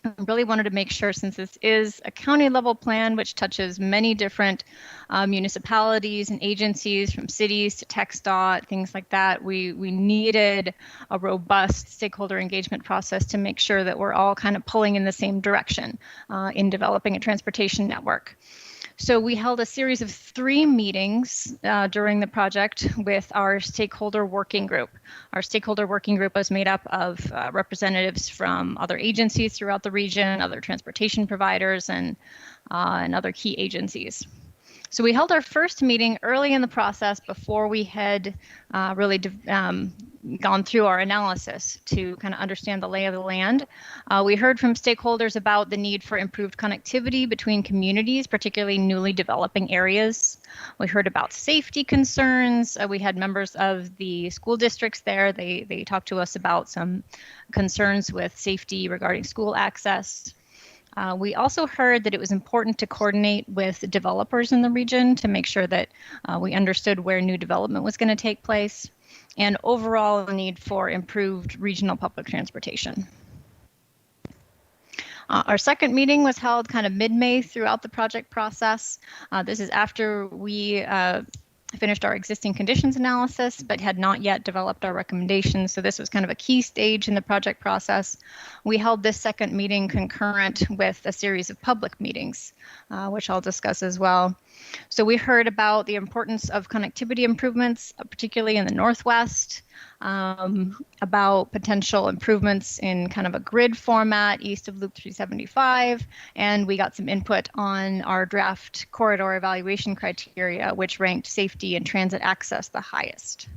I really wanted to make sure, since this is a county level plan which touches many different municipalities and agencies, from cities to TxDOT, things like that, we needed a robust stakeholder engagement process to make sure that we're all kind of pulling in the same direction in developing a transportation network. So we held a series of 3 meetings during the project with our stakeholder working group. Our stakeholder working group was made up of representatives from other agencies throughout the region, other transportation providers, and other key agencies. So we held our first meeting early in the process before we had really gone through our analysis to kind of understand the lay of the land. We heard from stakeholders about the need for improved connectivity between communities, particularly newly developing areas. We heard about safety concerns. We had members of the school districts there. They talked to us about some concerns with safety regarding school access. We also heard that it was important to coordinate with developers in the region to make sure that we understood where new development was going to take place, and overall the need for improved regional public transportation. Our second meeting was held kind of mid-May throughout the project process. This is after we finished our existing conditions analysis, but had not yet developed our recommendations. So this was kind of a key stage in the project process. We held this second meeting concurrent with a series of public meetings, which I'll discuss as well. So we heard about the importance of connectivity improvements, particularly in the Northwest, about potential improvements in kind of a grid format east of Loop 375, and we got some input on our draft corridor evaluation criteria, which ranked safety and transit access the highest.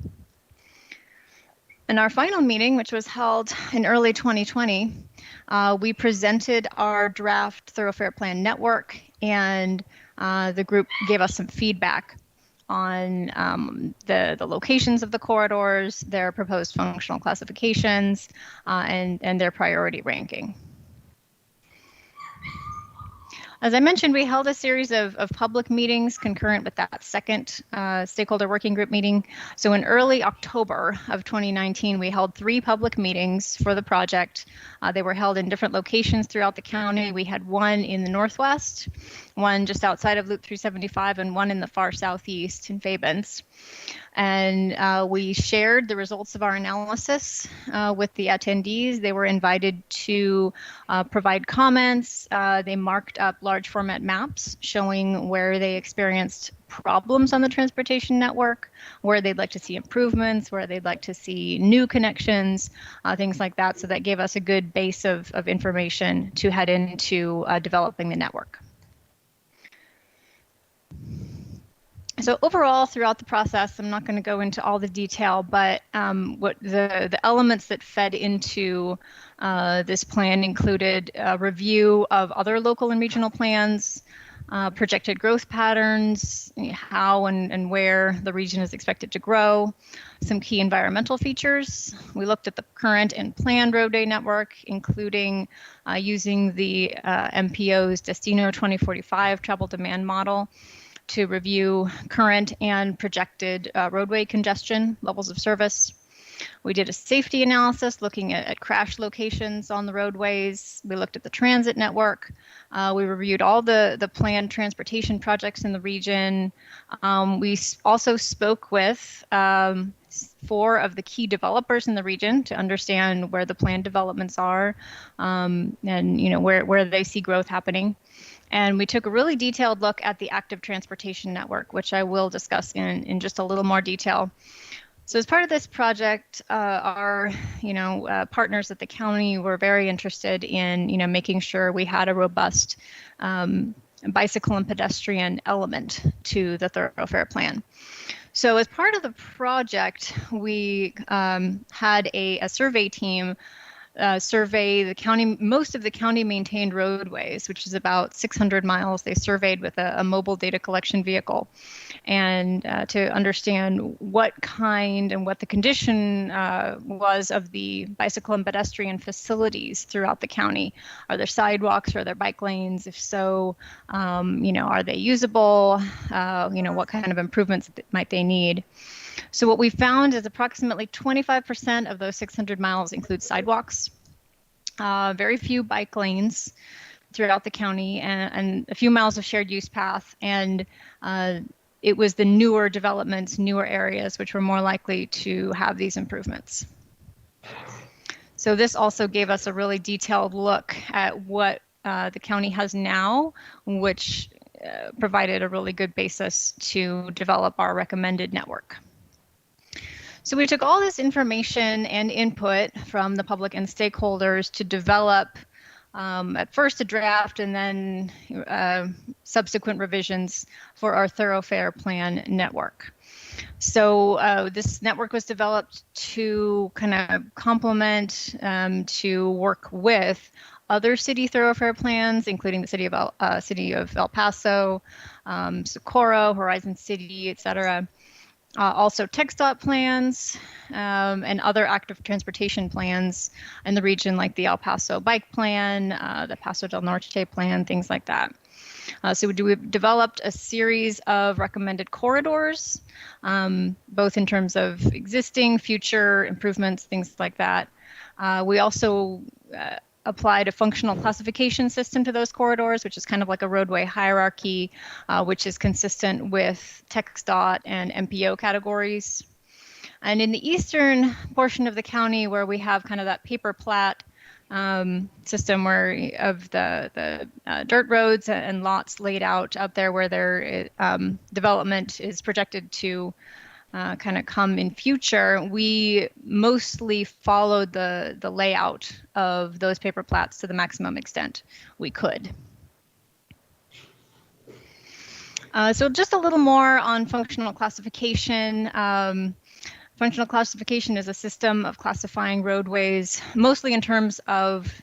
In our final meeting, which was held in early 2020, we presented our draft thoroughfare plan network, and the group gave us some feedback on the locations of the corridors, their proposed functional classifications, and their priority ranking. As I mentioned, we held a series of public meetings concurrent with that second stakeholder working group meeting. So in early October of 2019, we held 3 public meetings for the project. They were held in different locations throughout the county. We had one in the Northwest, one just outside of Loop 375, and one in the far southeast in Fabens. And we shared the results of our analysis with the attendees. They were invited to provide comments. They marked up large format maps showing where they experienced problems on the transportation network, where they'd like to see improvements, where they'd like to see new connections, things like that. So that gave us a good base of information to head into developing the network. So overall, throughout the process, I'm not going to go into all the detail, but what the elements that fed into this plan included a review of other local and regional plans, projected growth patterns, how and where the region is expected to grow, some key environmental features. We looked at the current and planned roadway network, including using the MPO's Destino 2045 travel demand model to review current and projected roadway congestion levels of service. We did a safety analysis looking at crash locations on the roadways. We looked at the transit network. We reviewed all the planned transportation projects in the region. We also spoke with 4 of the key developers in the region to understand where the planned developments are and where they see growth happening. And we took a really detailed look at the active transportation network, which I will discuss in just a little more detail. So as part of this project, our partners at the county were very interested in making sure we had a robust bicycle and pedestrian element to the thoroughfare plan. So as part of the project, we had a survey team survey the county, most of the county maintained roadways, which is about 600 miles. They surveyed with a mobile data collection vehicle, and to understand what kind and what the condition was of the bicycle and pedestrian facilities throughout the county. Are there sidewalks? Are there bike lanes? If so, are they usable? What kind of improvements might they need? So what we found is approximately 25% of those 600 miles include sidewalks, very few bike lanes throughout the county, and a few miles of shared use path. And it was the newer developments, newer areas, which were more likely to have these improvements. So this also gave us a really detailed look at what the county has now, which provided a really good basis to develop our recommended network. So we took all this information and input from the public and stakeholders to develop at first a draft and then subsequent revisions for our thoroughfare plan network. So this network was developed to kind of complement, to work with other city thoroughfare plans, including the city of El Paso, Socorro, Horizon City, etc. Also TxDOT plans and other active transportation plans in the region, like the El Paso Bike Plan, the Paso del Norte Plan, things like that. So we've developed a series of recommended corridors, both in terms of existing, future improvements, things like that. We also applied a functional classification system to those corridors, which is kind of like a roadway hierarchy, which is consistent with TxDOT and MPO categories. And in the eastern portion of the county, where we have kind of that paper plat system where of the dirt roads and lots laid out there where their development is projected to kind of come in future, we mostly followed the layout of those paper plats to the maximum extent we could. So just a little more on functional classification. Functional classification is a system of classifying roadways, mostly in terms of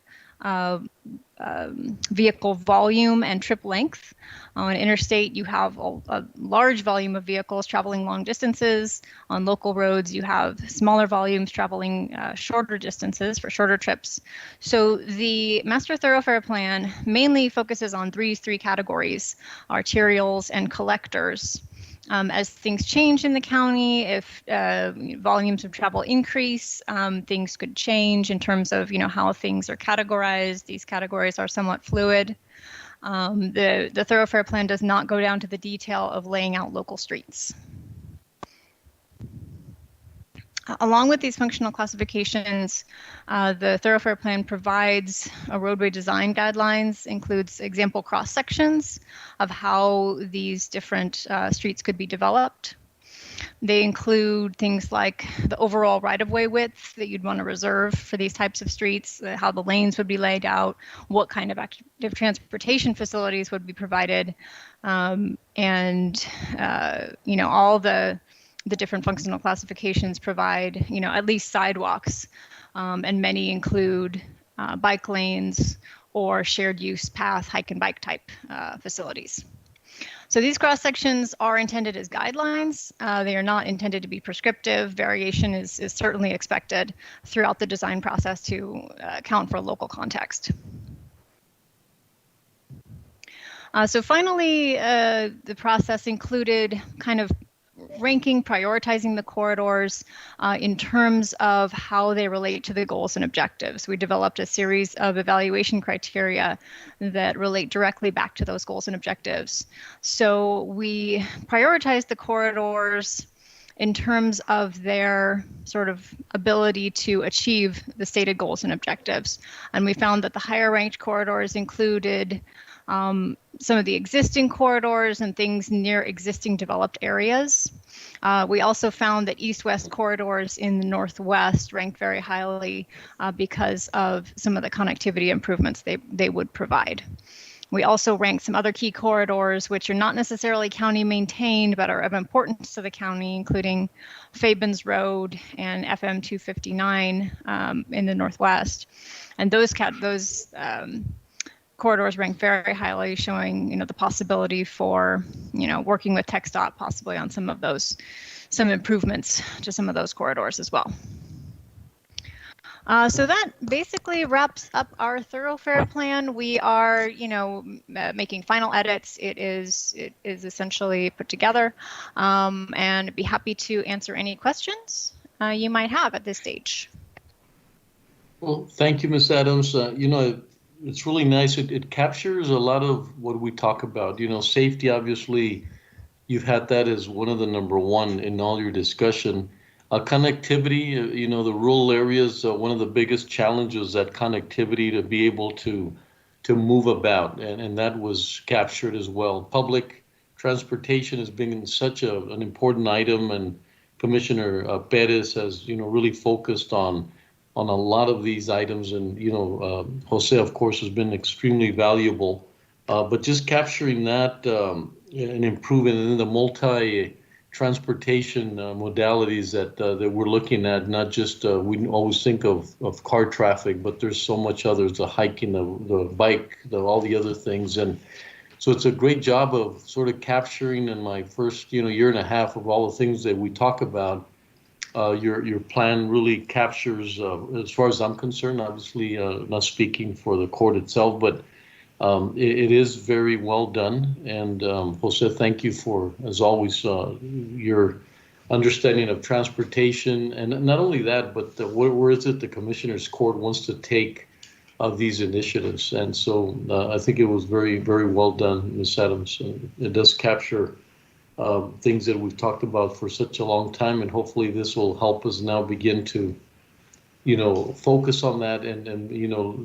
vehicle volume and trip length. On interstate, you have a large volume of vehicles traveling long distances. On local roads, you have smaller volumes traveling shorter distances for shorter trips. So the Master Thoroughfare Plan mainly focuses on these three categories: arterials and collectors. As things change in the county, if volumes of travel increase, things could change in terms of how things are categorized. These categories are somewhat fluid. The thoroughfare plan does not go down to the detail of laying out local streets. Along with these functional classifications, the thoroughfare plan provides a roadway design guidelines, includes example cross sections of how these different streets could be developed. They include things like the overall right-of-way width that you'd want to reserve for these types of streets, how the lanes would be laid out, what kind of active transportation facilities would be provided, and all the different functional classifications provide, at least sidewalks, and many include bike lanes or shared use path, hike and bike type facilities. So these cross sections are intended as guidelines. They are not intended to be prescriptive. Variation is certainly expected throughout the design process to account for local context. So finally, the process included kind of ranking, prioritizing the corridors in terms of how they relate to the goals and objectives. We developed a series of evaluation criteria that relate directly back to those goals and objectives. So we prioritized the corridors in terms of their sort of ability to achieve the stated goals and objectives. And we found that the higher ranked corridors included some of the existing corridors and things near existing developed areas. We also found that east-west corridors in the northwest ranked very highly because of some of the connectivity improvements they would provide. We also ranked some other key corridors which are not necessarily county maintained but are of importance to the county, including Fabens Road and FM 259 in the northwest. And those corridors rank very highly, showing the possibility for working with TxDOT possibly on some improvements to some of those corridors as well. So that basically wraps up our thoroughfare plan. We are, making final edits. It is essentially put together, and be happy to answer any questions you might have at this stage. Well, thank you, Ms. Adams. It's really nice. It captures a lot of what we talk about. Safety, obviously, you've had that as one of the number one in all your discussion. Connectivity, the rural areas, one of the biggest challenges, that connectivity to be able to move about, and that was captured as well. Public transportation has been such an important item, and Commissioner Perez has, really focused on a lot of these items, and Jose, of course, has been extremely valuable. But just capturing that and improving in the multi-transportation modalities that we're looking at, not just we always think of car traffic, but there's so much others: the hiking, the bike, all the other things, and so it's a great job of sort of capturing in my first year and a half of all the things that we talk about. Your plan really captures, as far as I'm concerned, obviously not speaking for the court itself, but it is very well done. And Jose, thank you for, as always, your understanding of transportation. And not only that, but where is it the Commissioner's Court wants to take these initiatives. And so I think it was very, very well done, Ms. Adams. It does capture things that we've talked about for such a long time, and hopefully this will help us now begin to, focus on that and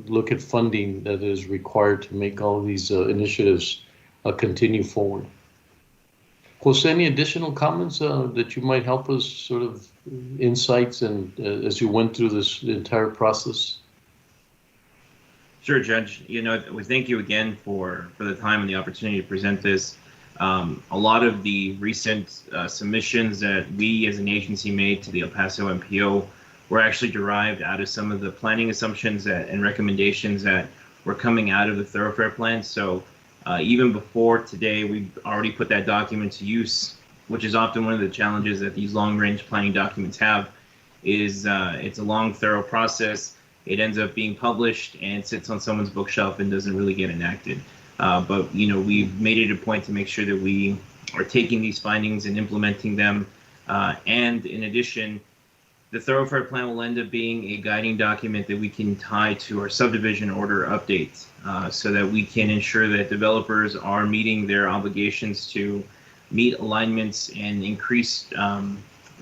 look at funding that is required to make all of these initiatives continue forward. Jose, any additional comments that you might help us, sort of insights, and as you went through this entire process? Sure, Judge. We thank you again for the time and the opportunity to present this. A lot of the recent submissions that we as an agency made to the El Paso MPO were actually derived out of some of the planning assumptions and recommendations that were coming out of the thoroughfare plan. So even before today, we've already put that document to use, which is often one of the challenges that these long-range planning documents have. It's a long, thorough process. It ends up being published and sits on someone's bookshelf and doesn't really get enacted. But we've made it a point to make sure that we are taking these findings and implementing them. And in addition, the thoroughfare plan will end up being a guiding document that we can tie to our subdivision order updates, so that we can ensure that developers are meeting their obligations to meet alignments and increase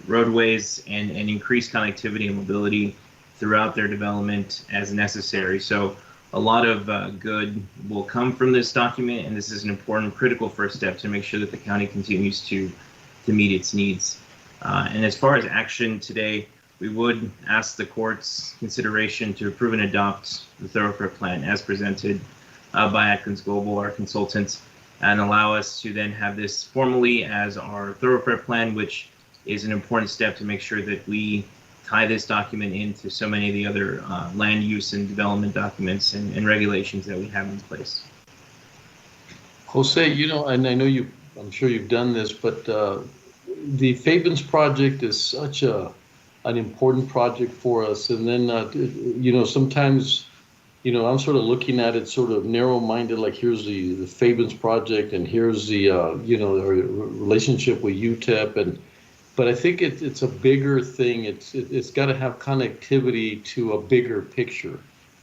roadways and increase connectivity and mobility throughout their development as necessary. So a lot of good will come from this document, and this is an important, critical first step to make sure that the county continues to meet its needs. And as far as action today, we would ask the court's consideration to approve and adopt the thoroughfare plan as presented by Atkins Global, our consultants, and allow us to then have this formally as our thoroughfare plan, which is an important step to make sure that we tie this document into so many of the other land use and development documents and regulations that we have in place. Jose, and I know I'm sure you've done this, but the Fabens project is such an important project for us. And then, sometimes, I'm sort of looking at it sort of narrow-minded, like here's the Fabens project, and here's the, our relationship with UTEP, but I think it's a bigger thing. It's got to have connectivity to a bigger picture,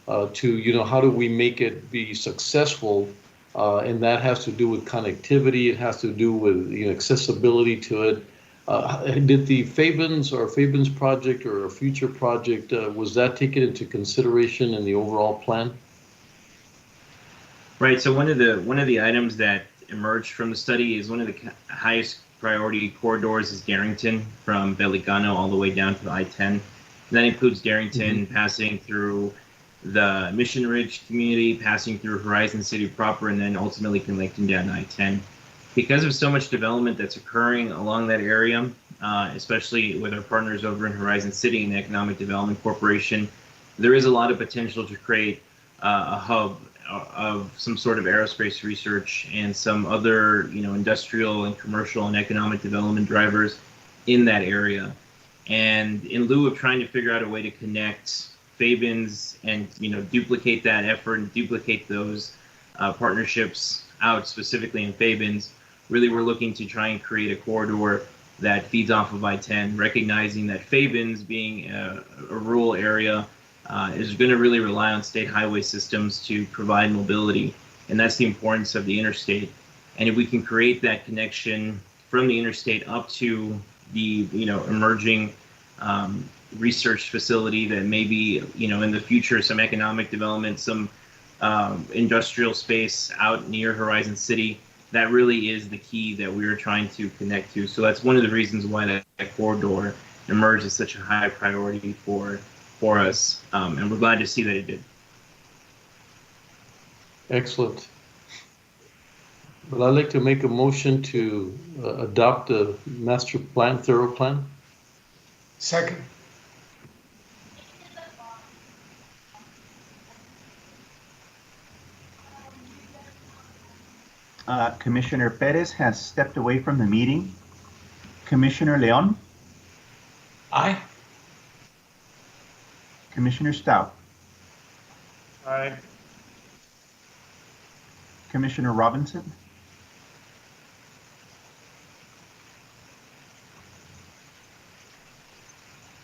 to, how do we make it be successful? And that has to do with connectivity. It has to do with accessibility to it. Did the Fabens project or a future project, was that taken into consideration in the overall plan? Right. So one of the items that emerged from the study is one of the highest priority corridors is Darrington from Belicano all the way down to the I-10. That includes Darrington passing through the Mission Ridge community, passing through Horizon City proper, and then ultimately connecting down to I-10. Because of so much development that's occurring along that area, especially with our partners over in Horizon City and Economic Development Corporation, there is a lot of potential to create a hub of some sort of aerospace research and some other, industrial and commercial and economic development drivers in that area. And in lieu of trying to figure out a way to connect Fabens and, duplicate that effort and duplicate those partnerships out specifically in Fabens, really we're looking to try and create a corridor that feeds off of I-10, recognizing that Fabens, being a rural area, is going to really rely on state highway systems to provide mobility, and that's the importance of the interstate. And if we can create that connection from the interstate up to the emerging research facility that maybe in the future some economic development, some industrial space out near Horizon City, that really is the key that we are trying to connect to. So that's one of the reasons why that corridor emerged as such a high priority for us, and we're glad to see that it did. Excellent. Well, I'd like to make a motion to adopt a master plan, thorough plan. Second. Commissioner Perez has stepped away from the meeting. Commissioner Leon? Aye. Commissioner Stout? Aye. Commissioner Robinson?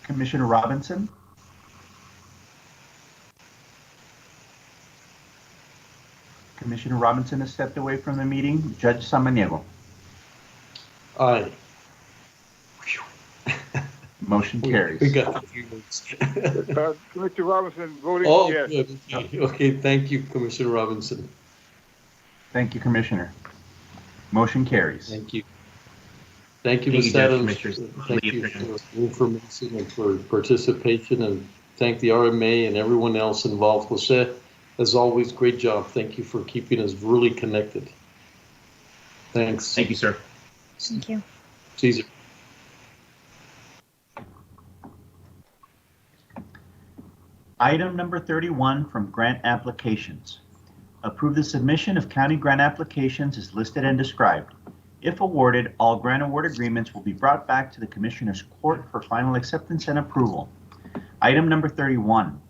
Commissioner Robinson? Commissioner Robinson has stepped away from the meeting. Judge Samaniego? Aye. Motion carries. We got the few votes. Commissioner Robinson voting Oh, yes. good. Okay, thank you, Commissioner Robinson. Thank you, Commissioner. Motion carries. Thank you. Thank you, Thank Ms. you, Judge Adams. Commissioners. Thank you for information and for participation, and thank the RMA and everyone else involved. Jose, as always, great job. Thank you for keeping us really connected. Thanks. Thank you, sir. Thank you. Caesar. Item number 31 from grant applications. Approve the submission of county grant applications as listed and described. If awarded, all grant award agreements will be brought back to the Commissioner's Court for final acceptance and approval. Item number 31.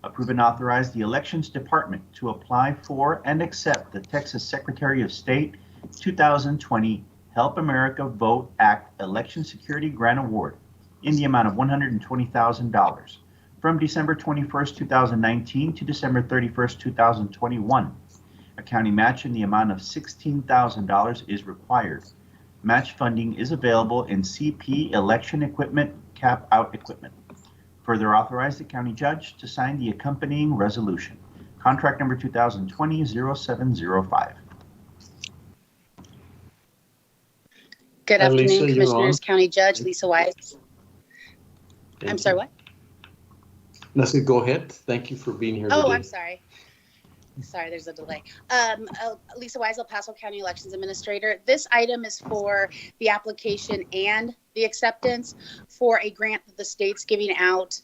Approve and authorize the Elections Department to apply for and accept the Texas Secretary of State 2020 Help America Vote Act Election Security Grant Award in the amount of $120,000 from December 21st, 2019 to December 31st, 2021. A county match in the amount of $16,000 is required. Match funding is available in CP election equipment, cap out equipment. Further authorize the county judge to sign the accompanying resolution. Contract number 2020-0705. Good Hi, afternoon, Lisa, you're Commissioners, on. County Judge Lisa Wise. Thank I'm you. sorry, what? Leslie, go ahead. Thank you for being here Oh, today. I'm sorry. Sorry, there's a delay. Lisa Wise, El Paso County Elections Administrator. This item is for the application and the acceptance for a grant that the state's giving out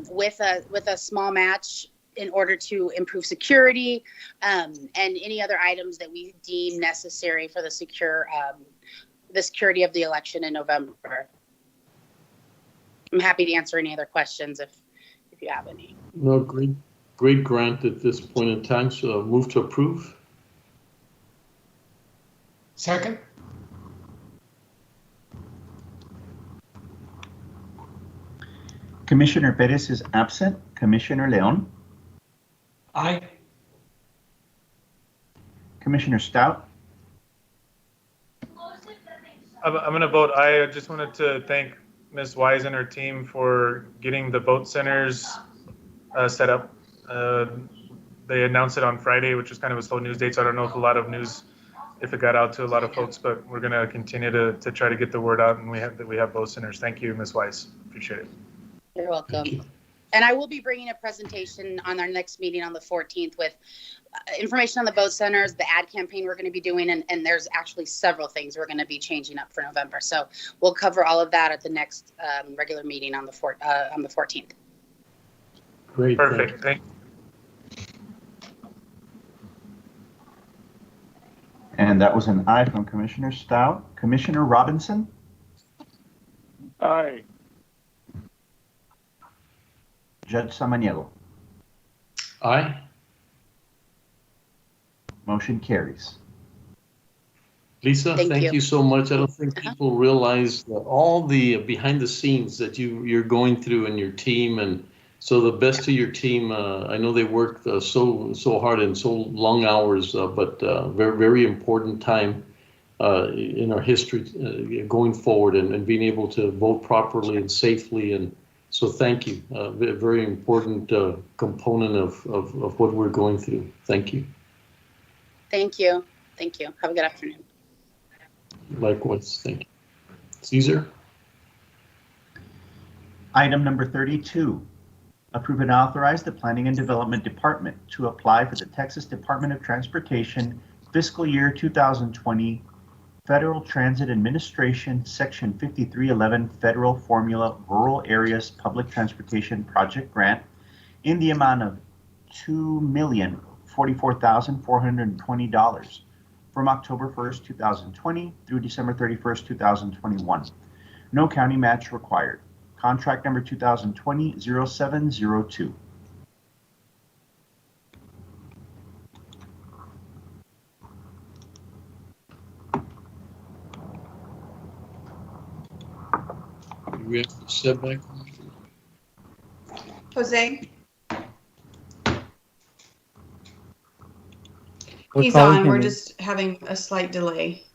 with a small match in order to improve security and any other items that we deem necessary for the security of the election in November. I'm happy to answer any other questions if you have any. No, great grant at this point in time, so move to approve. Second. Commissioner Perez is absent. Commissioner Leon? Aye. Commissioner Stout? I'm going to vote aye. I just wanted to thank Ms. Wise and her team for getting the vote centers set up. they announced it on Friday, which was kind of a slow news date. So I don't know if a lot of news, if it got out to a lot of folks, but we're going to continue to try to get the word out, and we have both centers. Thank you, Ms. Weiss. Appreciate it. You're welcome. And I will be bringing a presentation on our next meeting on the 14th with information on the both centers, the ad campaign we're going to be doing, and there's actually several things we're going to be changing up for November. So we'll cover all of that at the next regular meeting on the 14th. Great. Perfect. Thank you. And that was an aye from Commissioner Stout. Commissioner Robinson? Aye. Judge Samaniego? Aye. Motion carries. Lisa, thank you so much. I don't think people realize all the behind the scenes that you're going through and your team, and so the best to your team. I know they work so hard and so long hours, but very, very important time in our history going forward, and being able to vote properly and safely. And so thank you. Very important component of what we're going through. Thank you. Thank you. Thank you. Have a good afternoon. Likewise. Thank you. Caesar? Item number 32, approve and authorize the Planning and Development Department to apply for the Texas Department of Transportation Fiscal Year 2020 Federal Transit Administration Section 5311 Federal Formula Rural Areas Public Transportation Project Grant in the amount of $2,044,420 from October 1st, 2020 through December 31st, 2021. No county match required. Contract number 2020-0702. We have to step back. Jose? He's on. We're just having a slight delay.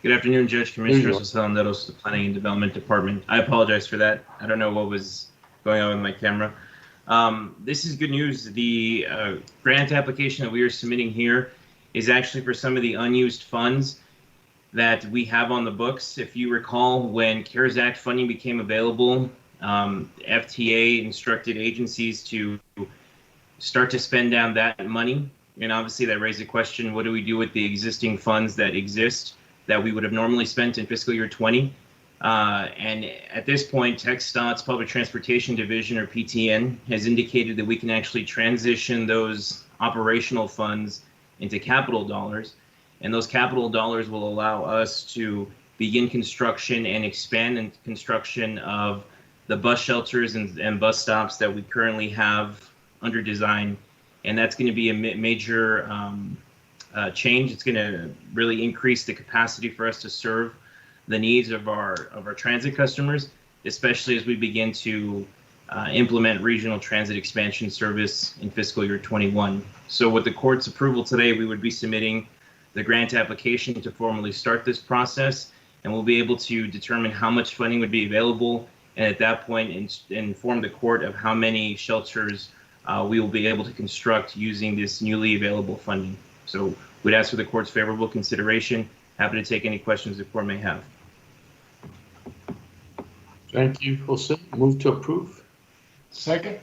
Good afternoon, Judge, Commissioners. Jose Landeros, the Planning and Development Department. I apologize for that. I don't know what was going on with my camera. This is good news. The grant application that we are submitting here is actually for some of the unused funds that we have on the books. If you recall, when CARES Act funding became available, FTA instructed agencies to start to spend down that money. And obviously that raised the question, what do we do with the existing funds that exist that we would have normally spent in fiscal year 20? And at this point, TxDOT's Public Transportation Division, or PTN, has indicated that we can actually transition those operational funds into capital dollars. And those capital dollars will allow us to begin construction and expand in construction of the bus shelters and bus stops that we currently have under design. And that's going to be a major change. It's going to really increase the capacity for us to serve the needs of our transit customers, especially as we begin to implement regional transit expansion service in fiscal year 21. So with the court's approval today, we would be submitting the grant application to formally start this process, and we'll be able to determine how much funding would be available, and at that point inform the court of how many shelters we will be able to construct using this newly available funding. So we'd ask for the court's favorable consideration. Happy to take any questions the court may have. Thank you, Jose. Move to approve. Second.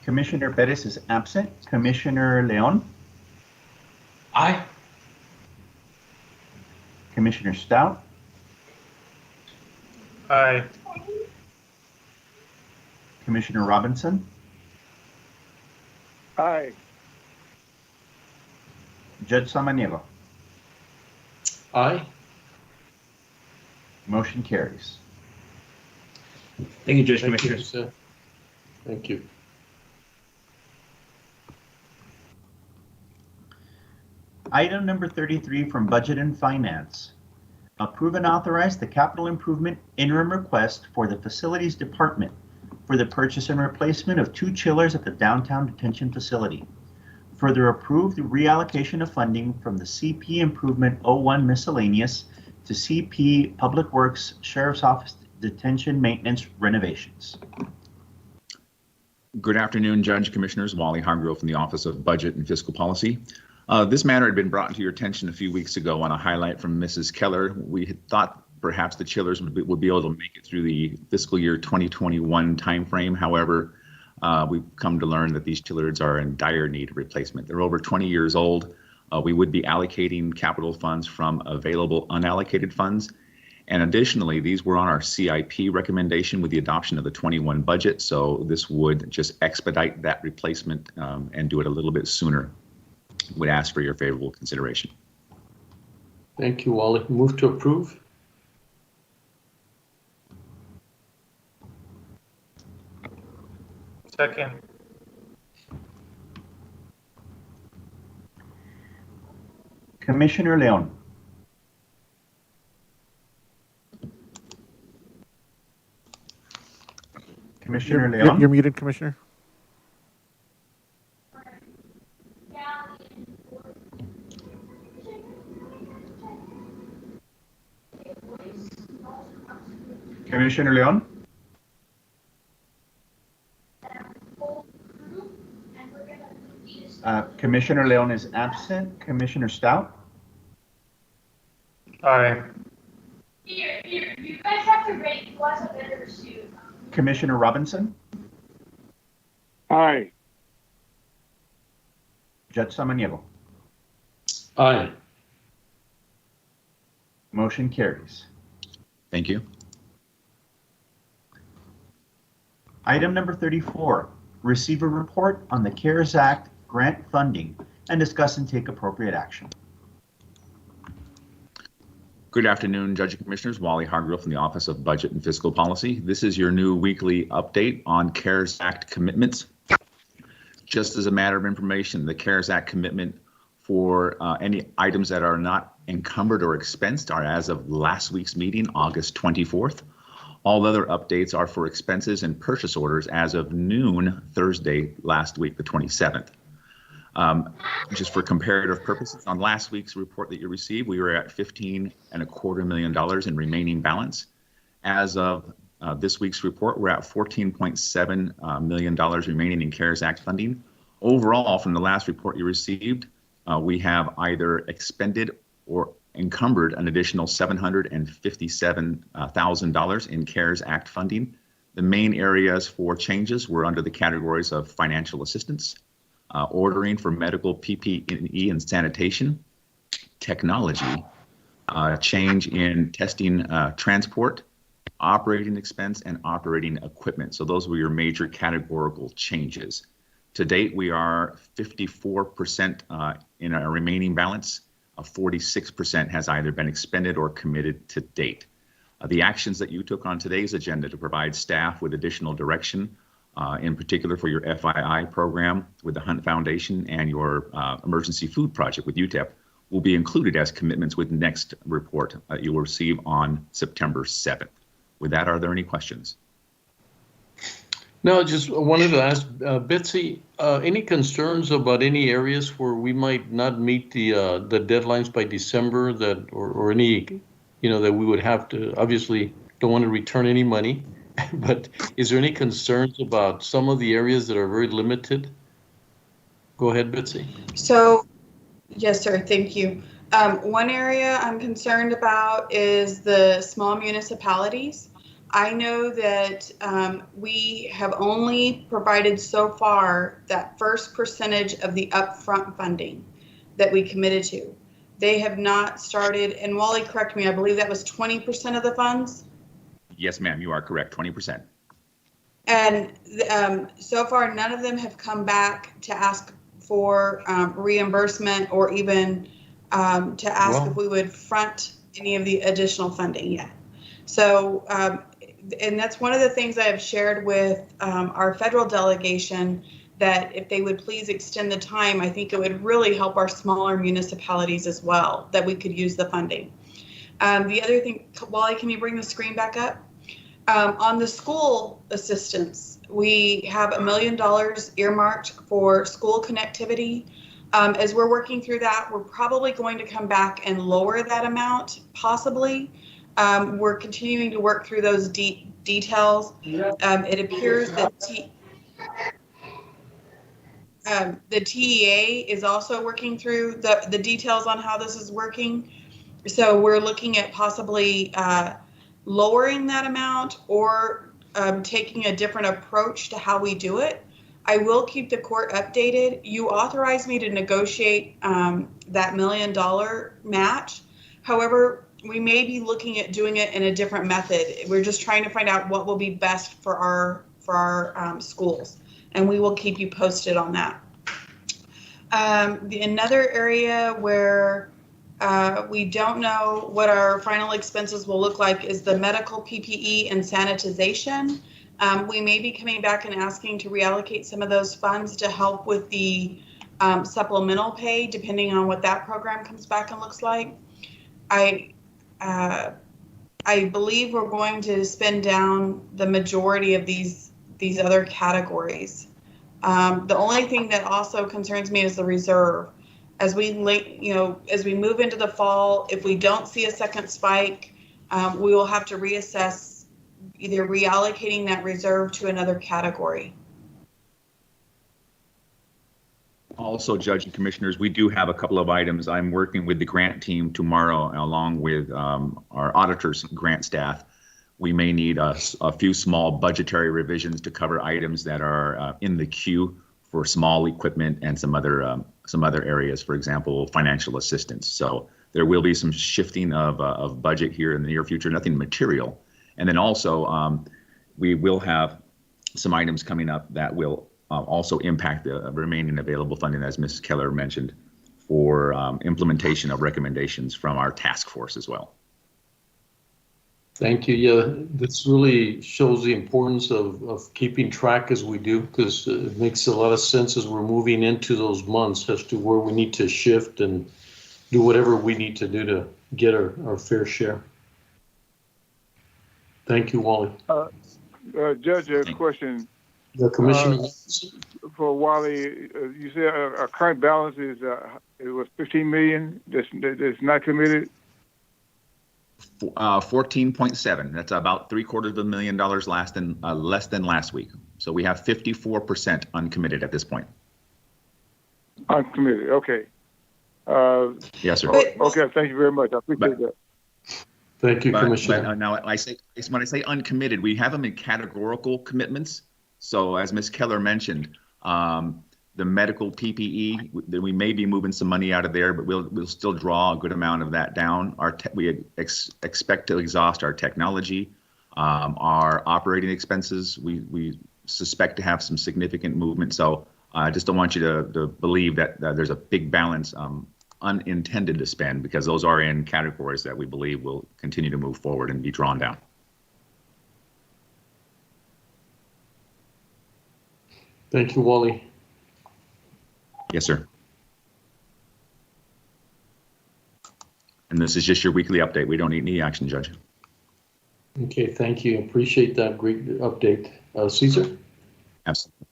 Commissioner Perez is absent. Commissioner Leon? Aye. Commissioner Stout? Aye. Commissioner Robinson? Aye. Judge Samaniego? Aye. Motion carries. Thank you, Judge, Commissioners. Thank you. Item number 33 from Budget and Finance. Approve and authorize the capital improvement interim request for the Facilities Department for the purchase and replacement of 2 chillers at the downtown detention facility. Further approve the reallocation of funding from the CP Improvement 01 Miscellaneous to CP Public Works Sheriff's Office Detention Maintenance Renovations. Good afternoon, Judge, Commissioners. Wally Hargrove from the Office of Budget and Fiscal Policy. This matter had been brought to your attention a few weeks ago on a highlight from Mrs. Keller. We had thought perhaps the chillers would be able to make it through the fiscal year 2021 timeframe. However, we've come to learn that these chillers are in dire need of replacement. They're over 20 years old. We would be allocating capital funds from available unallocated funds. And additionally, these were on our CIP recommendation with the adoption of the 21 budget. So this would just expedite that replacement and do it a little bit sooner. Would ask for your favorable consideration. Thank you, Wally. Move to approve. Second. Commissioner Leon. Commissioner Leon. You're muted, Commissioner. Commissioner Leon. Commissioner Leon is absent. Commissioner Stout. Aye. Here, you guys have to rate who has a better suit. Commissioner Robinson. Aye. Judge Samaniego. Aye. Motion carries. Thank you. Item number 34, receive a report on the CARES Act grant funding and discuss and take appropriate action. Good afternoon, Judge and Commissioners. Wally Hargrove from the Office of Budget and Fiscal Policy. This is your new weekly update on CARES Act commitments. Just as a matter of information, the CARES Act commitment for any items that are not encumbered or expensed are as of last week's meeting, August 24th. All other updates are for expenses and purchase orders as of noon Thursday last week, the 27th. Just for comparative purposes, on last week's report that you received, we were at $15.25 million in remaining balance. As of this week's report, we're at $14.7 million remaining in CARES Act funding. Overall, from the last report you received, we have either expended or encumbered an additional $757,000 in CARES Act funding. The main areas for changes were under the categories of financial assistance, ordering for medical PPE and sanitation, technology, change in testing transport, operating expense, and operating equipment. So those were your major categorical changes. To date, we are 54% in our remaining balance. 46% has either been expended or committed to date. The actions that you took on today's agenda to provide staff with additional direction, in particular for your FII program with the Hunt Foundation and your emergency food project with UTEP, will be included as commitments with next report that you will receive on September 7th. With that, are there any questions? No, just wanted to ask Betsy, any concerns about any areas where we might not meet the deadlines by December that, or any, that we would have to, obviously don't want to return any money, but is there any concerns about some of the areas that are very limited? Go ahead, Betsy. So, yes, sir. Thank you. One area I'm concerned about is the small municipalities. I know that we have only provided so far that first percentage of the upfront funding that we committed to. They have not started, and Wally, correct me, I believe that was 20% of the funds? Yes, ma'am, you are correct, 20%. And so far, none of them have come back to ask for reimbursement or even to ask if we would front any of the additional funding yet. So, and that's one of the things I have shared with our federal delegation, that if they would please extend the time, I think it would really help our smaller municipalities as well, that we could use the funding. The other thing, Wally, can you bring the screen back up? On the school assistance, we have $1 million earmarked for school connectivity. As we're working through that, we're probably going to come back and lower that amount, possibly. We're continuing to work through those details. It appears that the TEA is also working through the details on how this is working. So we're looking at possibly lowering that amount or taking a different approach to how we do it. I will keep the court updated. You authorized me to negotiate that $1 million match. However, we may be looking at doing it in a different method. We're just trying to find out what will be best for our schools, and we will keep you posted on that. Another area where we don't know what our final expenses will look like is the medical PPE and sanitization. We may be coming back and asking to reallocate some of those funds to help with the supplemental pay, depending on what that program comes back and looks like. I believe we're going to spend down the majority of these other categories. The only thing that also concerns me is the reserve. As we move into the fall, if we don't see a second spike, we will have to reassess either reallocating that reserve to another category. Also, Judge and Commissioners, we do have a couple of items. I'm working with the grant team tomorrow, along with our auditors and grant staff. We may need a few small budgetary revisions to cover items that are in the queue for small equipment and some other areas, for example, financial assistance. So there will be some shifting of budget here in the near future, nothing material. And then also we will have some items coming up that will also impact the remaining available funding, as Ms. Keller mentioned, for implementation of recommendations from our task force as well. Thank you. Yeah, this really shows the importance of keeping track as we do, because it makes a lot of sense as we're moving into those months as to where we need to shift and do whatever we need to do to get our fair share. Thank you, Wally. Judge, a question. The Commissioner. For Wally, you said our current balance is it was $15 million that's not committed. 14.7. That's about $750,000 less than last week. So we have 54% uncommitted at this point. Uncommitted. Okay. Yes, sir. Okay. Thank you very much. I appreciate that. Thank you, Commissioner. Now, when I say uncommitted, we have them in categorical commitments. So as Ms. Keller mentioned, the medical PPE, we may be moving some money out of there, but we'll still draw a good amount of that down. We expect to exhaust our technology, our operating expenses. We suspect to have some significant movement. So I just don't want you to believe that there's a big balance unintended to spend, because those are in categories that we believe will continue to move forward and be drawn down. Thank you, Wally. Yes, sir. And this is just your weekly update. We don't need any action, Judge. Okay, thank you. Appreciate that great update. Caesar? Absolutely.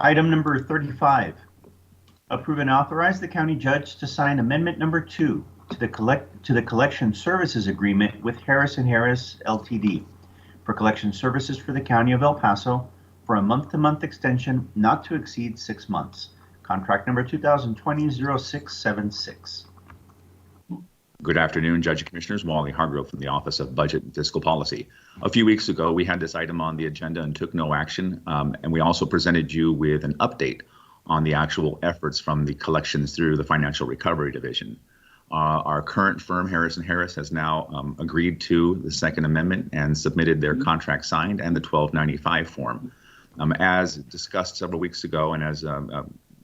Item number 35, approve and authorize the county judge to sign amendment number 2 to the collection services agreement with Harris & Harris Ltd. for collection services for the county of El Paso for a month-to-month extension not to exceed 6 months. Contract number 2020-0676. Good afternoon, Judge and Commissioners. Wally Hargrove from the Office of Budget and Fiscal Policy. A few weeks ago, we had this item on the agenda and took no action. And we also presented you with an update on the actual efforts from the collections through the Financial Recovery Division. Our current firm, Harris & Harris, has now agreed to the Second Amendment and submitted their contract signed and the 1295 form. As discussed several weeks ago and as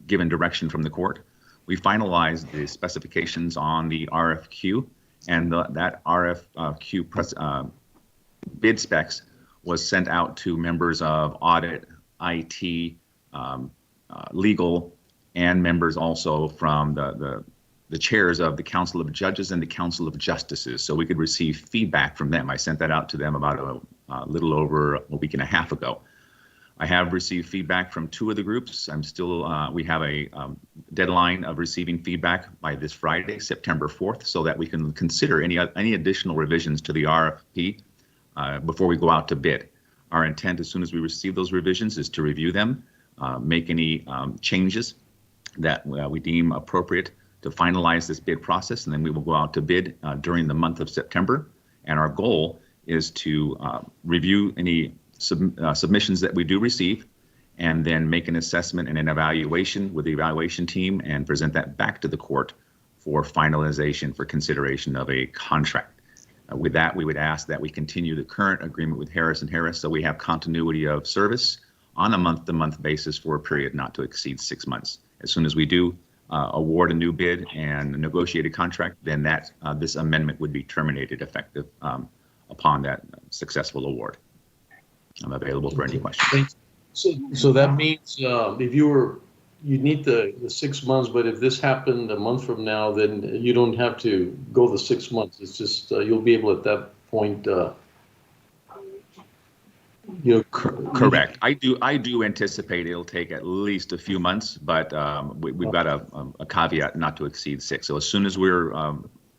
given direction from the court, we finalized the specifications on the RFQ, and that RFQ bid specs was sent out to members of audit, IT, legal, and members also from the the chairs of the Council of Judges and the Council of Justices, so we could receive feedback from them. I sent that out to them about a little over a week and a half ago. I have received feedback from 2 of the groups. I'm still, we have a deadline of receiving feedback by this Friday, September 4th, so that we can consider any additional revisions to the RFP before we go out to bid. Our intent, as soon as we receive those revisions, is to review them, make any changes that we deem appropriate to finalize this bid process, and then we will go out to bid during the month of September. And our goal is to review any submissions that we do receive, and then make an assessment and an evaluation with the evaluation team and present that back to the court for finalization for consideration of a contract. With that, we would ask that we continue the current agreement with Harris & Harris so we have continuity of service on a month-to-month basis for a period not to exceed 6 months. As soon as we do award a new bid and negotiate a contract, then that this amendment would be terminated effective upon that successful award. I'm available for any questions. So that means if you need the 6 months, but if this happened a month from now, then you don't have to go the 6 months. It's just you'll be able at that point. Correct. I do anticipate it'll take at least a few months, but we've got a caveat not to exceed 6. So as soon as we're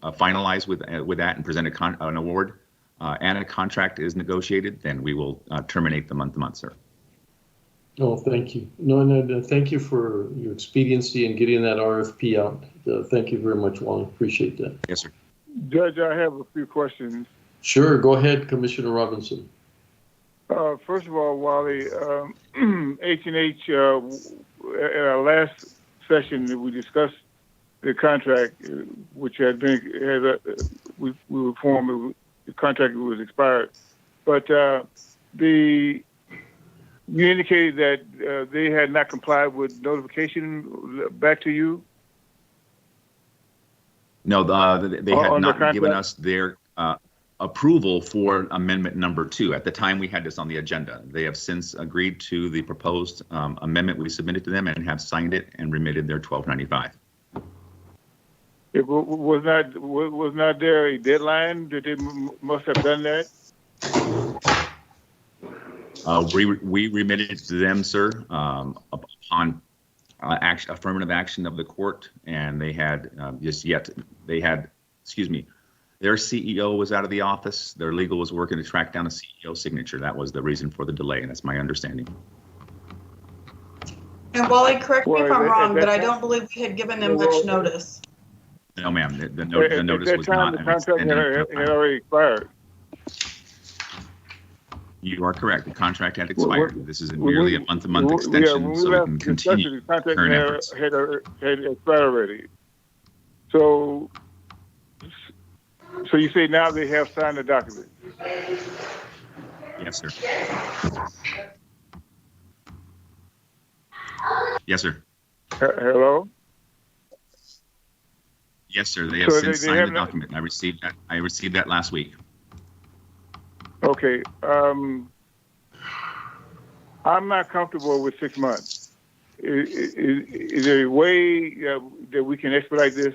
finalized with that and present an award and a contract is negotiated, then we will terminate the month-to-month, sir. Oh, thank you. No, thank you for your expediency in getting that RFP out. Thank you very much, Wally. Appreciate that. Yes, sir. Judge, I have a few questions. Sure, go ahead, Commissioner Robinson. First of all, Wally, H&H, at our last session, we discussed the contract, which had been, we were informed the contract was expired. But you indicated that they had not complied with notification back to you? No, they had not given us their approval for amendment number 2. At the time we had this on the agenda. They have since agreed to the proposed amendment we submitted to them and have signed it and remitted their $12.95. It was not there a deadline that they must have done that? We remitted it to them, sir, upon affirmative action of the court, and they had their CEO was out of the office. Their legal was working to track down a CEO signature. That was the reason for the delay, and that's my understanding. And Wally, correct me if I'm wrong, but I don't believe we had given them much notice. No, ma'am. The notice was not. At that time, the contract had already expired. You are correct. The contract had expired. This is merely a month-to-month extension, so we can continue current efforts. Had expired already. So you say now they have signed the document? Yes, sir. Yes, sir. Hello? Yes, sir. They have since signed the document. I received that last week. Okay. I'm not comfortable with 6 months. Is there a way that we can expedite this?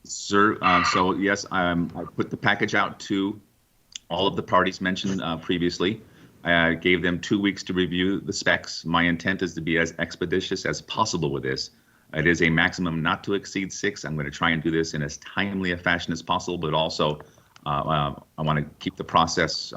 Sir, so yes, I put the package out to all of the parties mentioned previously. I gave them 2 weeks to review the specs. My intent is to be as expeditious as possible with this. It is a maximum not to exceed 6. I'm going to try and do this in as timely a fashion as possible, but also I want to keep the process,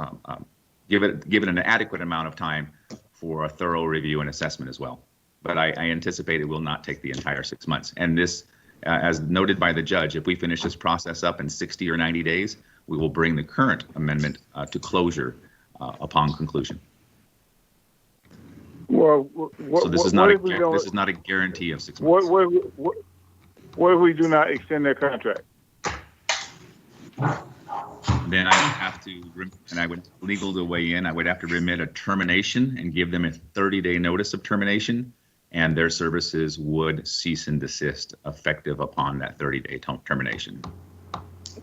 give it an adequate amount of time for a thorough review and assessment as well. But I anticipate it will not take the entire 6 months. And this, as noted by the judge, if we finish this process up in 60 or 90 days, we will bring the current amendment to closure upon conclusion. Well, so this is not a guarantee of 6 months. What if we do not extend their contract? Then I would have to, and I would legal to weigh in. I would have to remit a termination and give them a 30-day notice of termination, and their services would cease and desist effective upon that 30-day termination.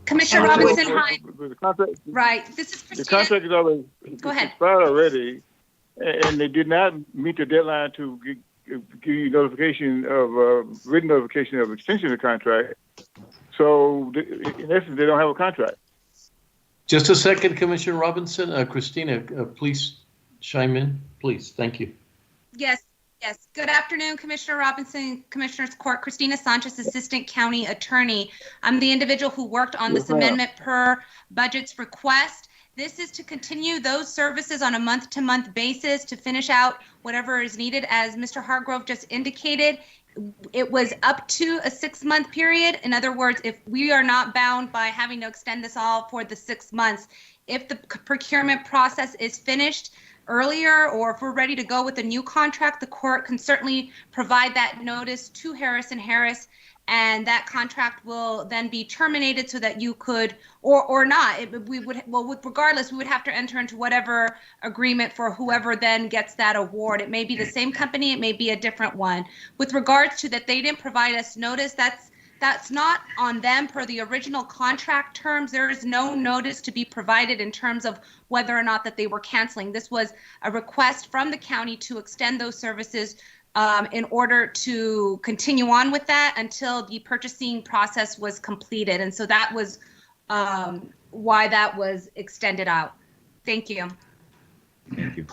Commissioner Robinson, hi. Right. This is Christina. The contract is already expired already, and they did not meet the deadline to give you notification of written notification of extension of the contract. So in essence, they don't have a contract. Just a second, Commissioner Robinson. Christina, please chime in, please. Thank you. Yes. Yes. Good afternoon, Commissioner Robinson, Commissioners Court. Christina Sanchez, Assistant County Attorney. I'm the individual who worked on this amendment per budget's request. This is to continue those services on a month-to-month basis to finish out whatever is needed. As Mr. Hargrove just indicated, it was up to a 6-month period. In other words, if we are not bound by having to extend this all for the 6 months, if the procurement process is finished earlier, or if we're ready to go with a new contract, the court can certainly provide that notice to Harris & Harris, and that contract will then be terminated so that you could, or not. Regardless, we would have to enter into whatever agreement for whoever then gets that award. It may be the same company, it may be a different one. With regards to that, they didn't provide us notice. That's not on them per the original contract terms. There is no notice to be provided in terms of whether or not that they were canceling. This was a request from the county to extend those services in order to continue on with that until the purchasing process was completed. And so that was why that was extended out. Thank you. Thank you.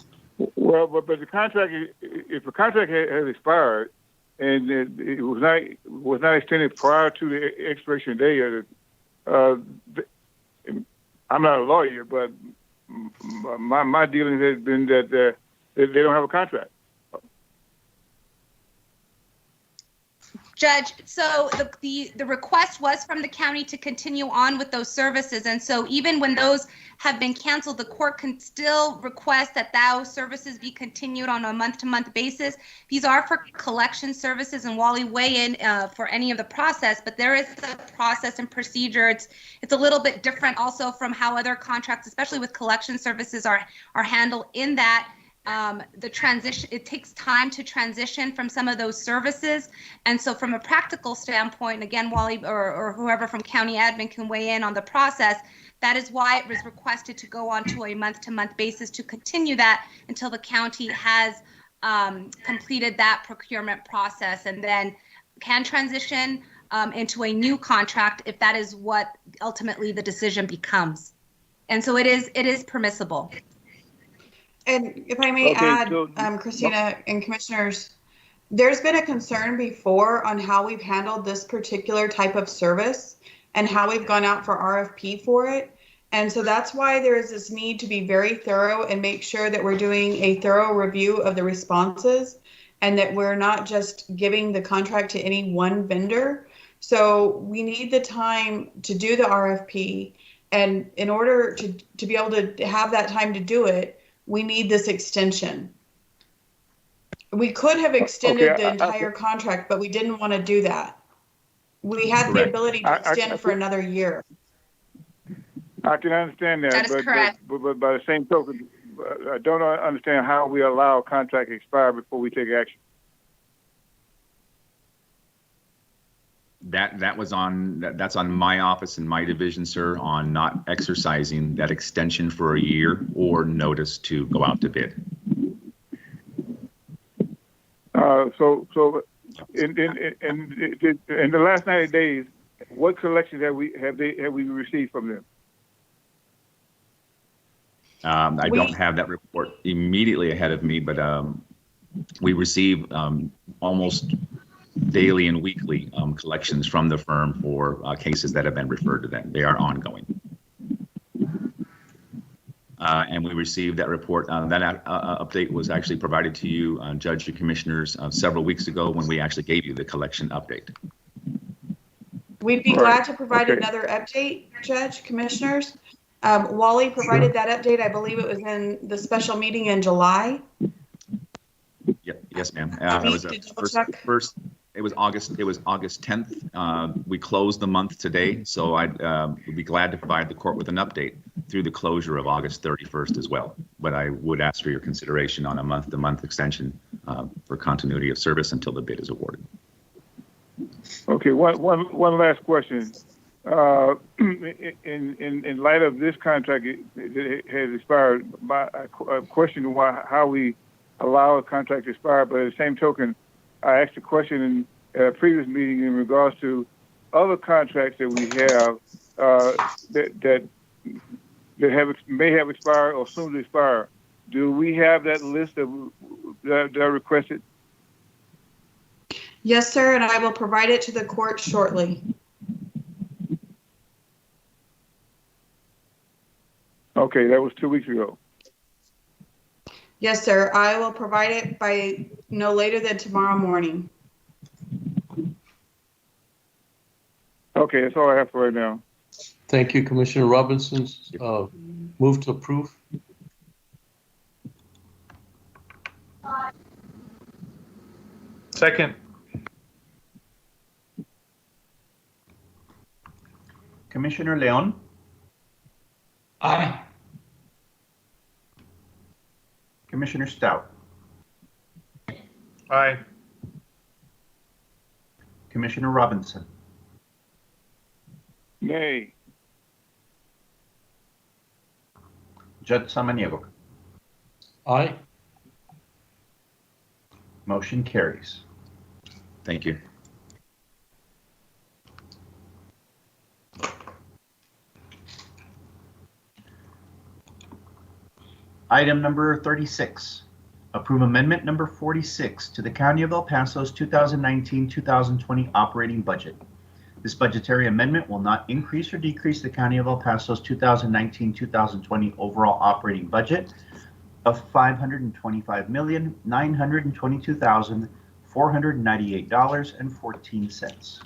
Well, but the contract, if the contract has expired, and it was not extended prior to the expiration date. I'm not a lawyer, but my dealing has been that they don't have a contract. Judge, so the request was from the county to continue on with those services. And so even when those have been canceled, the court can still request that those services be continued on a month-to-month basis. These are for collection services, and Wally weigh in for any of the process, but there is a process and procedure. It's a little bit different also from how other contracts, especially with collection services, are handled in that. The transition, it takes time to transition from some of those services. And so from a practical standpoint, again, Wally or whoever from county admin can weigh in on the process. That is why it was requested to go on to a month-to-month basis to continue that until the county has completed that procurement process, and then can transition into a new contract if that is what ultimately the decision becomes. And so it is permissible. And if I may add, Christina and commissioners, there's been a concern before on how we've handled this particular type of service and how we've gone out for RFP for it. And so that's why there is this need to be very thorough and make sure that we're doing a thorough review of the responses and that we're not just giving the contract to any one vendor. So we need the time to do the RFP. And in order to be able to have that time to do it, we need this extension. We could have extended the entire contract, but we didn't want to do that. We had the ability to extend for another year. I can understand that. That is correct. But by the same token, I don't understand how we allow a contract to expire before we take action. That's on my office and my division, sir, on not exercising that extension for a year or notice to go out to bid. So in the last 90 days, what collections have we received from them? I don't have that report immediately ahead of me, but we receive almost daily and weekly collections from the firm for cases that have been referred to them. They are ongoing. And we received that report. That update was actually provided to you, Judge and Commissioners, several weeks ago when we actually gave you the collection update. We'd be glad to provide another update, Judge, Commissioners. Wally provided that update. I believe it was in the special meeting in July. Yes, ma'am. It was August 10th. We closed the month today, so I would be glad to provide the court with an update through the closure of August 31st as well. But I would ask for your consideration on a month-to-month extension for continuity of service until the bid is awarded. Okay, one last question. In light of this contract, it has expired. I question how we allow a contract to expire, but at the same token, I asked a question in a previous meeting in regards to other contracts that we have that may have expired or soon to expire. Do we have that list that I requested? Yes, sir, and I will provide it to the court shortly. Okay, that was 2 weeks ago. Yes, sir, I will provide it by no later than tomorrow morning. Okay, that's all I have for right now. Thank you, Commissioner Robinson. Move to approve. Second. Commissioner Leon, Aye. Commissioner Stout, Aye. Commissioner Robinson, Nay. Judge Samaniego. Aye. Motion carries. Thank you. Item number 36, approve amendment number 46 to the County of El Paso's 2019-2020 operating budget. This budgetary amendment will not increase or decrease the County of El Paso's 2019-2020 overall operating budget of $525,922,498.14.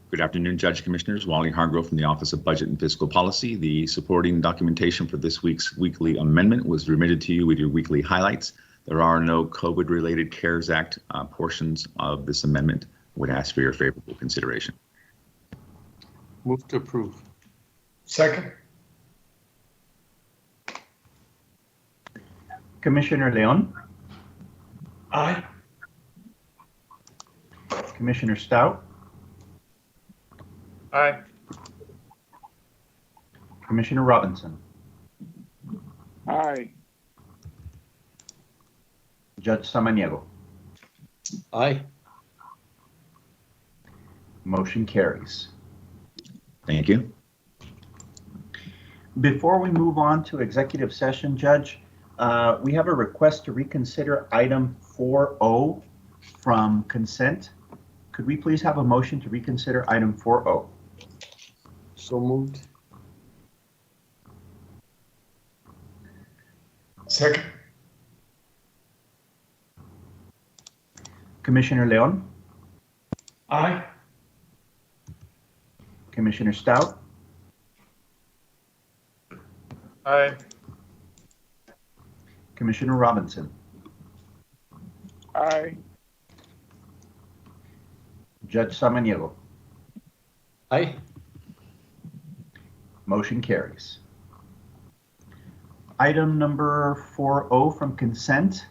Good afternoon, Judge Commissioners. Wally Hargrove from the Office of Budget and Fiscal Policy. The supporting documentation for this week's weekly amendment was remitted to you with your weekly highlights. There are no COVID-related CARES Act portions of this amendment. I would ask for your favorable consideration. Move to approve. Second. Commissioner Leon, Aye. Commissioner Stout, Aye. Commissioner Robinson, Aye. Judge Samaniego. Aye. Motion carries. Thank you. Before we move on to executive session, Judge, we have a request to reconsider item 4O from consent. Could we please have a motion to reconsider item 4O? So moved. Second. Commissioner Leon, Aye. Commissioner Stout, Aye. Commissioner Robinson, Aye. Judge Samaniego. Aye. Motion carries. Item number 4O from consent,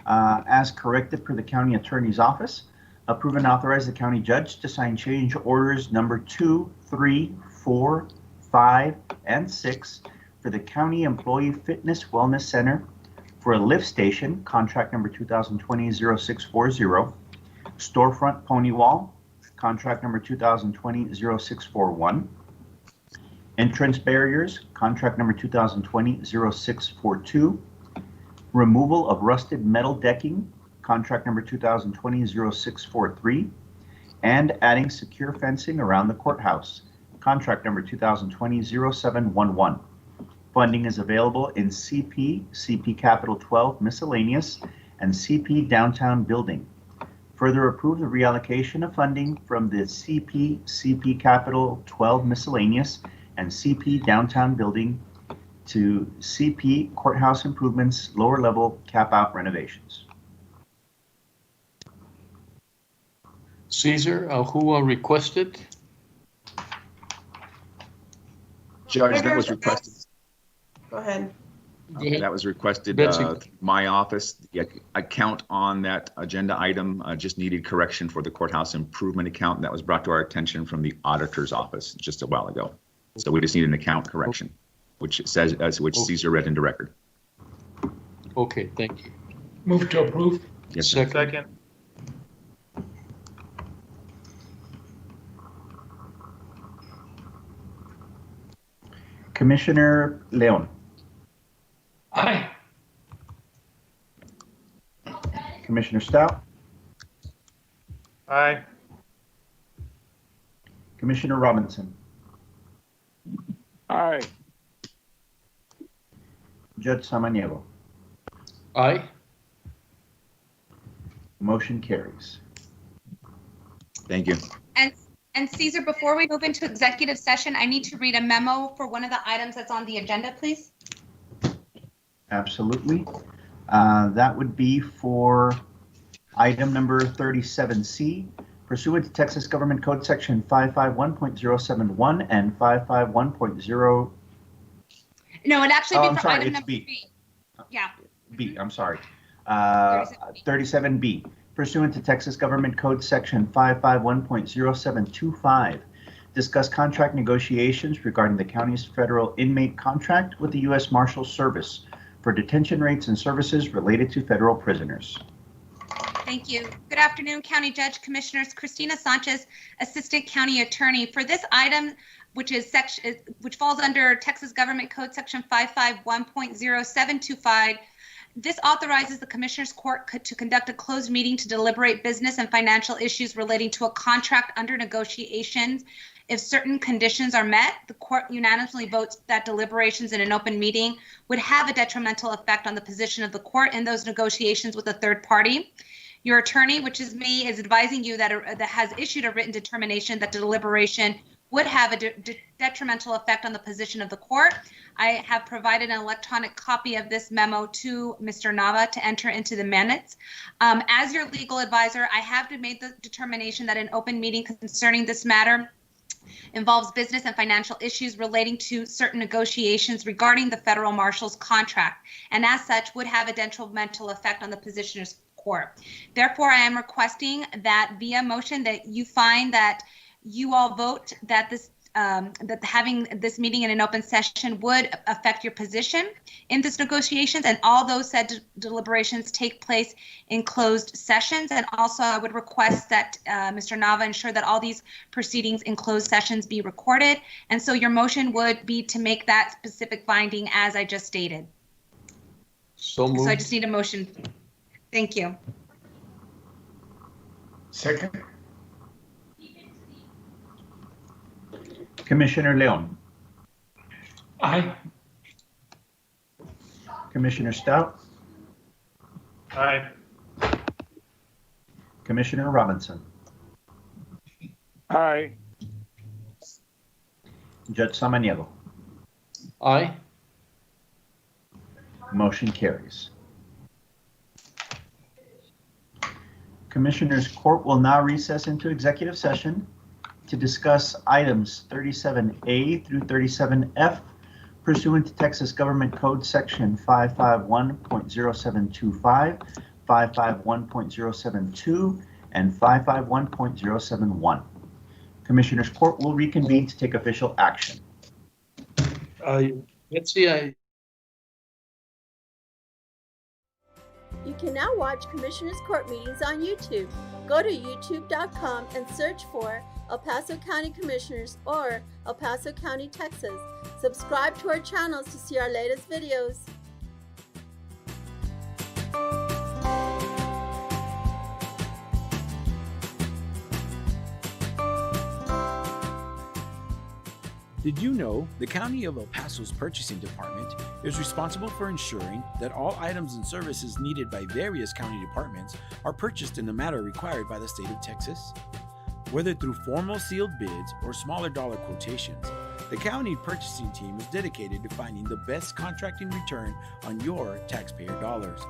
as corrected per the county attorney's office, approve and authorize the county judge to sign change orders number 2, 3, 4, 5, and 6 for the County Employee Fitness Wellness Center for a lift station, contract number 2020-0640, storefront pony wall, contract number 2020-0641, entrance barriers, contract number 2020-0642, removal of rusted metal decking, contract number 2020-0643, and adding secure fencing around the courthouse, contract number 2020-0711. Funding is available in CP Capital 12 Miscellaneous, and CP Downtown Building. Further approve the reallocation of funding from the CP Capital 12 Miscellaneous and CP Downtown Building to CP Courthouse Improvements lower level cap out renovations. Caesar, who requested? Judge, that was requested. Go ahead. That was requested my office. The account on that agenda item just needed correction for the courthouse improvement account. That was brought to our attention from the auditor's office just a while ago. So we just need an account correction, which says, which Caesar read into record. Okay, thank you. Move to approve. Yes, sir. Second. Commissioner Leon. Aye. Commissioner Stout. Aye. Commissioner Robinson. Aye. Judge Samaniego. Aye. Motion carries. Thank you. And Caesar, before we move into executive session, I need to read a memo for one of the items that's on the agenda, please. Absolutely. That would be for item number 37C, pursuant to Texas Government Code Section 551.071 and 551.0. No, it'd actually be I'm for sorry, item it's number B. B. Yeah. B, I'm sorry. 37B, pursuant to Texas Government Code Section 551.0725, discuss contract negotiations regarding the county's federal inmate contract with the U.S. Marshals Service for detention rates and services related to federal prisoners. Thank you. Good afternoon, County Judge, Commissioners. Christina Sanchez, Assistant County Attorney. For this item, which falls under Texas Government Code Section 551.0725, this authorizes the Commissioners Court to conduct a closed meeting to deliberate business and financial issues relating to a contract under negotiations. If certain conditions are met, the court unanimously votes that deliberations in an open meeting would have a detrimental effect on the position of the court in those negotiations with a third party. Your attorney, which is me, is advising you that has issued a written determination that the deliberation would have a detrimental effect on the position of the court. I have provided an electronic copy of this memo to Mr. Nava to enter into the minutes. As your legal advisor, I have made the determination that an open meeting concerning this matter involves business and financial issues relating to certain negotiations regarding the federal marshal's contract, and as such would have a detrimental effect on the petitioner's court. Therefore, I am requesting that via motion that you find that you all vote that this that having this meeting in an open session would affect your position in this negotiations, and all those said deliberations take place in closed sessions. And also I would request that Mr. Nava ensure that all these proceedings in closed sessions be recorded. And so your motion would be to make that specific finding as I just stated. So moved. So I just need a motion. Thank you. Second. Commissioner Leon. Aye. Commissioner Stout. Aye. Commissioner Robinson. Aye. Judge Samaniego. Aye. Motion carries. Commissioners Court will now recess into executive session to discuss items 37A through 37F pursuant to Texas Government Code Section 551.0725, 551.072, and 551.071. Commissioners Court will reconvene to take official action. Let's see. You can now watch Commissioners Court meetings on YouTube. Go to youtube.com and search for El Paso County Commissioners or El Paso County, Texas. Subscribe to our channels to see our latest videos. Did you know the County of El Paso's Purchasing Department is responsible for ensuring that all items and services needed by various county departments are purchased in the manner required by the state of Texas? Whether through formal sealed bids or smaller dollar quotations, the county purchasing team is dedicated to finding the best contracting return on your taxpayer dollars.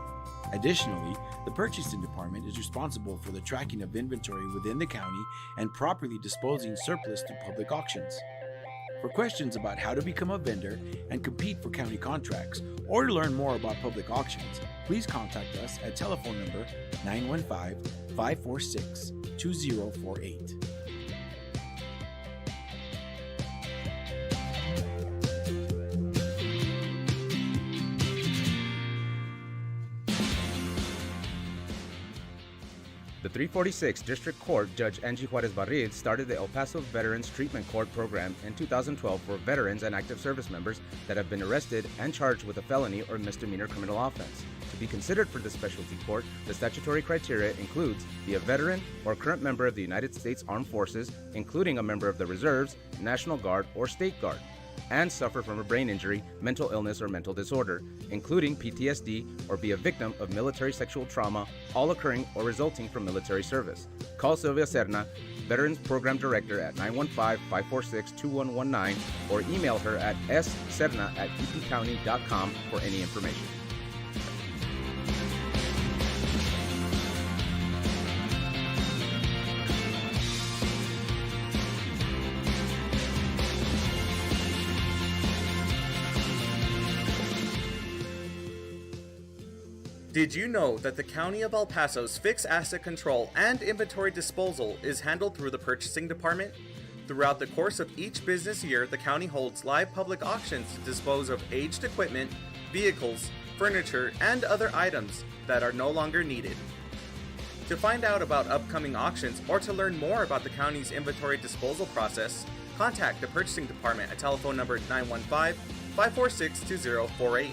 Additionally, the purchasing department is responsible for the tracking of inventory within the county and properly disposing surplus through public auctions. For questions about how to become a vendor and compete for county contracts, or to learn more about public auctions, please contact us at telephone number 915-546-2048. The 346th District Court Judge Angie Juarez Barril started the El Paso Veterans Treatment Court program in 2012 for veterans and active service members that have been arrested and charged with a felony or misdemeanor criminal offense. To be considered for the specialty court, the statutory criteria includes be a veteran or current member of the United States Armed Forces, including a member of the Reserves, National Guard, or State Guard, and suffer from a brain injury, mental illness, or mental disorder, including PTSD, or be a victim of military sexual trauma, all occurring or resulting from military service. Call Sylvia Serna, Veterans Program Director at 915-546-2119, or email her at sserna@ppcounty.com for any information. Did you know that the County of El Paso's fixed asset control and inventory disposal is handled through the purchasing department? Throughout the course of each business year, the county holds live public auctions to dispose of aged equipment, vehicles, furniture, and other items that are no longer needed. To find out about upcoming auctions or to learn more about the county's inventory disposal process, contact the purchasing department at telephone number 915-546-2048.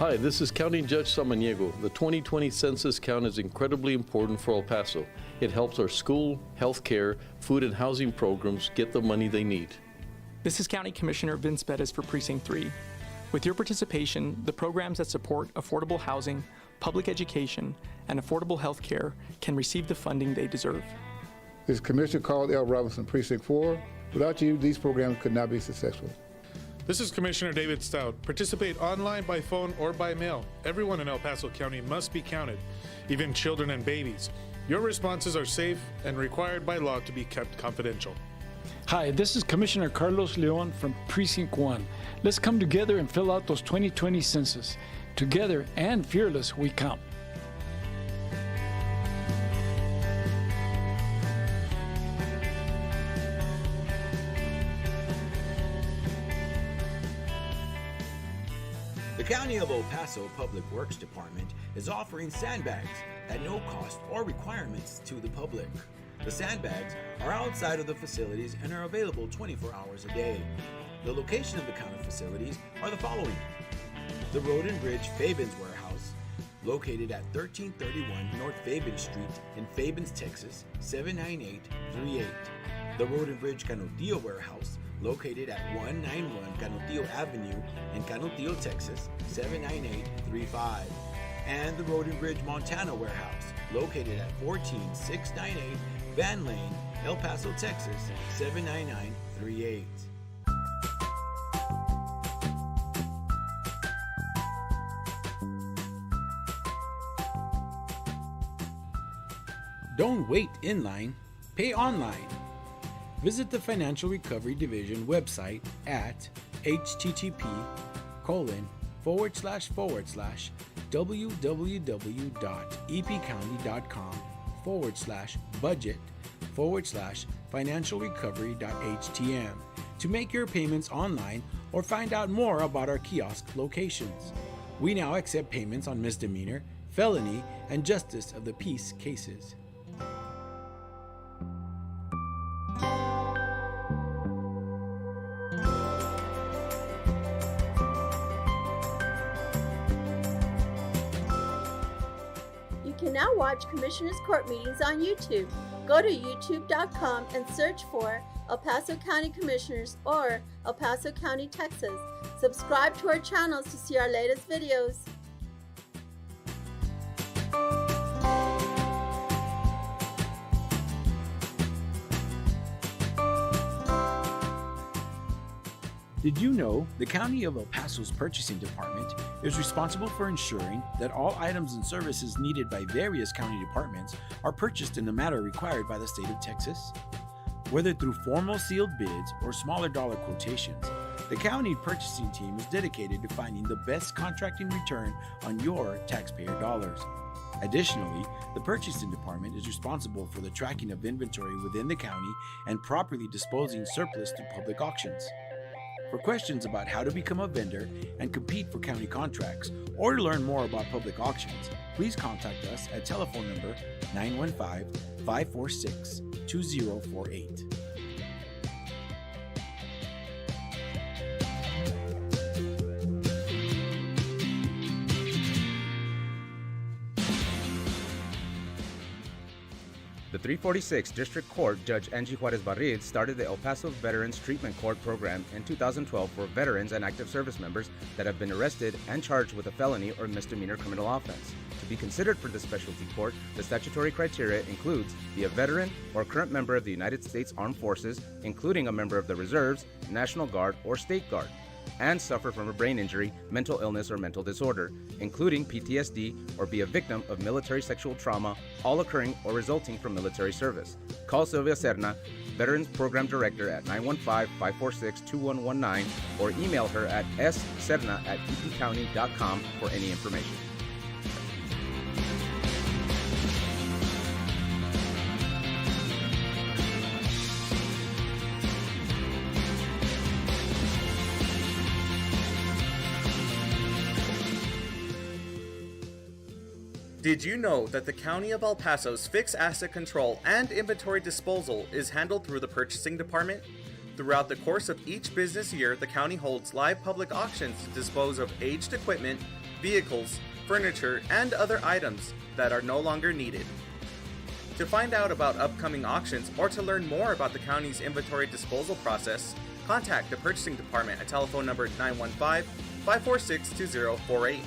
Hi, this is County Judge Samaniego. The 2020 census count is incredibly important for El Paso. It helps our school, healthcare, food and housing programs get the money they need. This is County Commissioner Vince Bettis for Precinct 3. With your participation, the programs that support affordable housing, public education, and affordable health care can receive the funding they deserve. This is Commissioner Carl L. Robinson, Precinct 4. Without you, these programs could not be successful. This is Commissioner David Stout. Participate online, by phone, or by mail. Everyone in El Paso County must be counted, even children and babies. Your responses are safe and required by law to be kept confidential. Hi, this is Commissioner Carlos Leon from Precinct 1. Let's come together and fill out those 2020 census. Together and fearless, we count. The County of El Paso Public Works Department is offering sandbags at no cost or requirements to the public. The sandbags are outside of the facilities and are available 24 hours a day. The location of the county facilities are the following: the Road and Bridge Fabens Warehouse, located at 1331 North Fabens Street in Fabens, Texas, 79838. The Road and Bridge Canutillo Warehouse, located at 191 Canutillo Avenue in Canutillo, Texas, 79835. And the Road and Bridge Montana Warehouse, located at 14698 Van Lane, El Paso, Texas, 79938. Don't wait in line, pay online. Visit the Financial Recovery Division website at http://www.epcounty.com/budget/financialrecovery.htm to make your payments online or find out more about our kiosk locations. We now accept payments on misdemeanor, felony, and justice of the peace cases. You can now watch Commissioners Court meetings on YouTube. Go to youtube.com and search for El Paso County Commissioners or El Paso County, Texas. Subscribe to our channels to see our latest videos. Did you know the County of El Paso's Purchasing Department is responsible for ensuring that all items and services needed by various county departments are purchased in the manner required by the state of Texas? Whether through formal sealed bids or smaller dollar quotations, the county purchasing team is dedicated to finding the best contracting return on your taxpayer dollars. Additionally, the purchasing department is responsible for the tracking of inventory within the county and properly disposing surplus through public auctions. For questions about how to become a vendor and compete for county contracts, or to learn more about public auctions, please contact us at telephone number 915-546-2048. The 346th District Court Judge Angie Juarez Barrid started the El Paso Veterans Treatment Court program in 2012 for veterans and active service members that have been arrested and charged with a felony or misdemeanor criminal offense. To be considered for the specialty court, the statutory criteria includes be a veteran or current member of the United States Armed Forces, including a member of the Reserves, National Guard, or State Guard, and suffer from a brain injury, mental illness, or mental disorder, including PTSD, or be a victim of military sexual trauma, all occurring or resulting from military service. Call Sylvia Serna, Veterans Program Director at 915-546-2119, or email her at sserna@epcounty.com for any information. Did you know that the County of El Paso's fixed asset control and inventory disposal is handled through the Purchasing Department? Throughout the course of each business year, the county holds live public auctions to dispose of aged equipment, vehicles, furniture, and other items that are no longer needed. To find out about upcoming auctions or to learn more about the county's inventory disposal process, contact the purchasing department at telephone number 915-546-2048.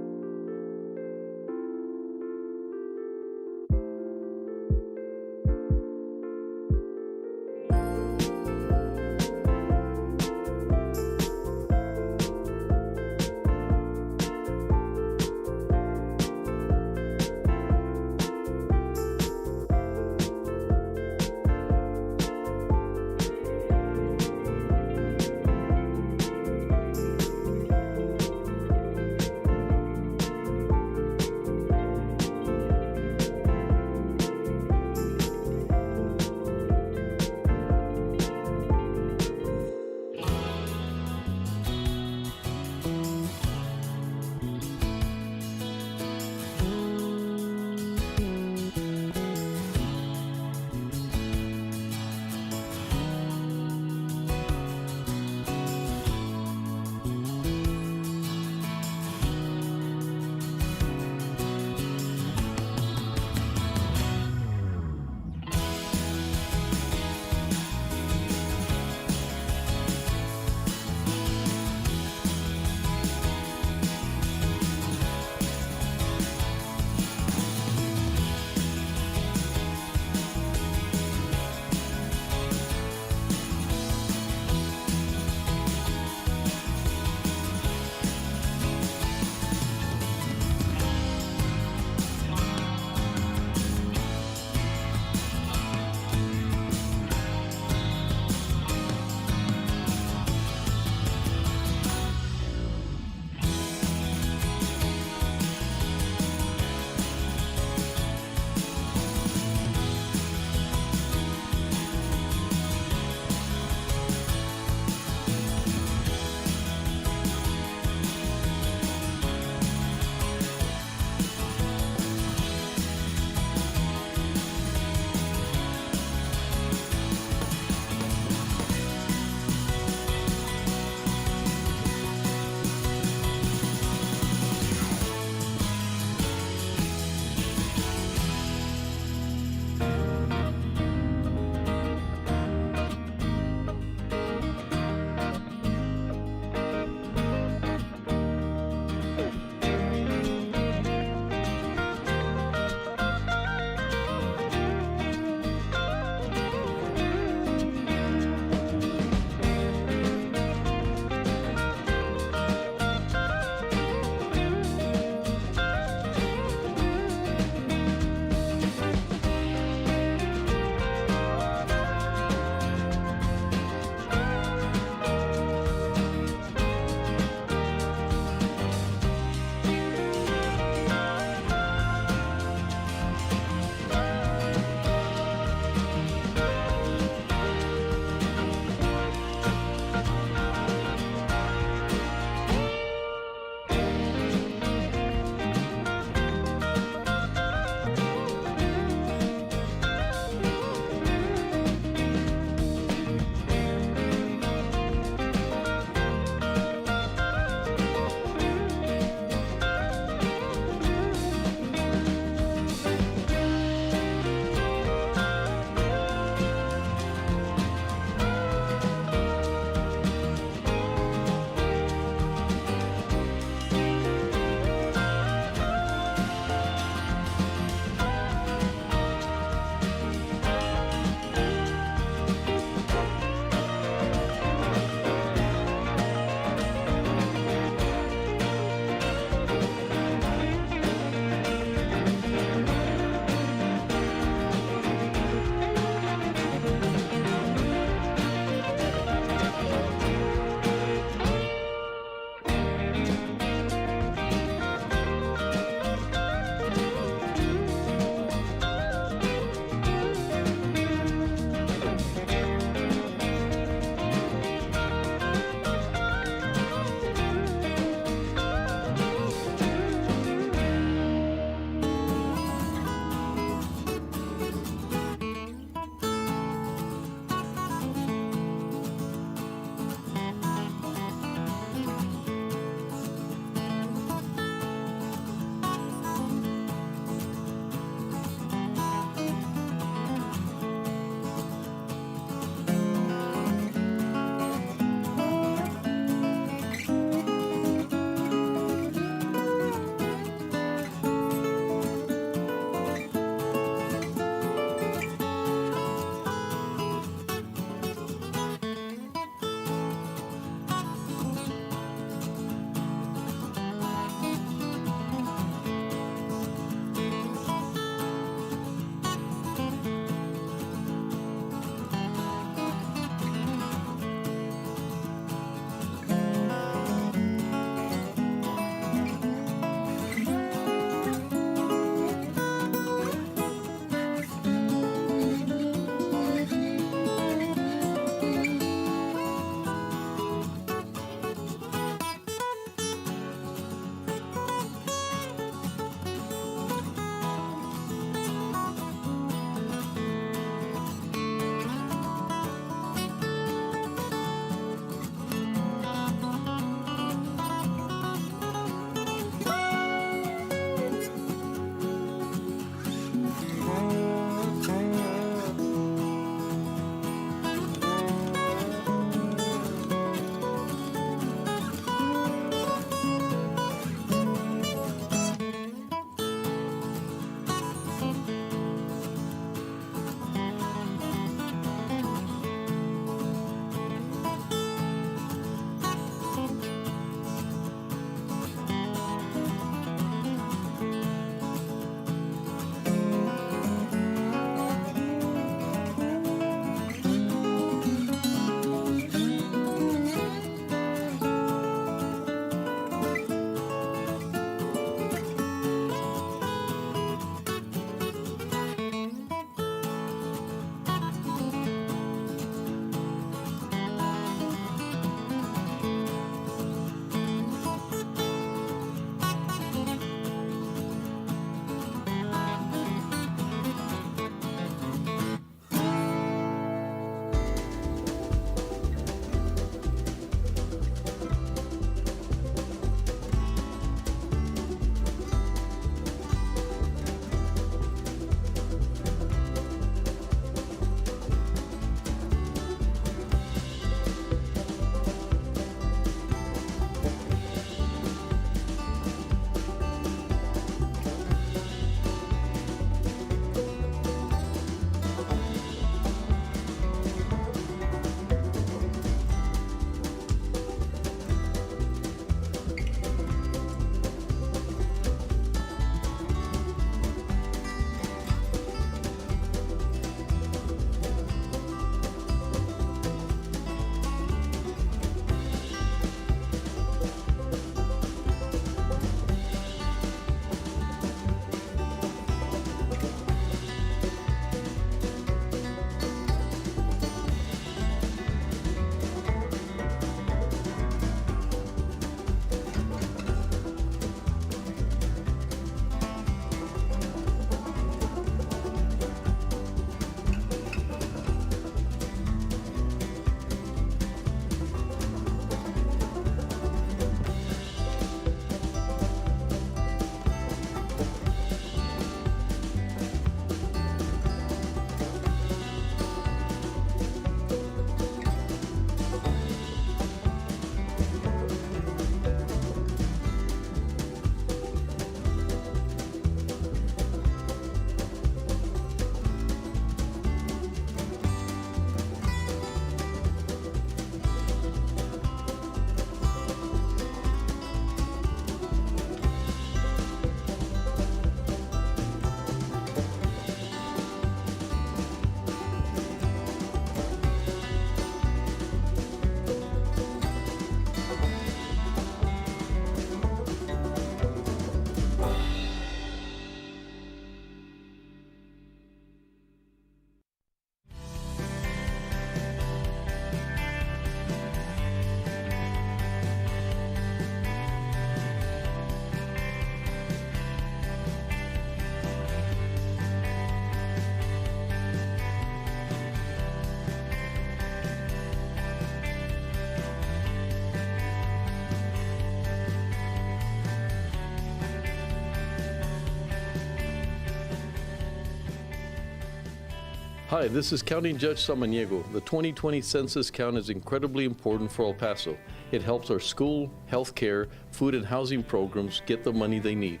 Hi, this is County Judge Samaniego. The 2020 census count is incredibly important for El Paso. It helps our school, healthcare, food and housing programs get the money they need.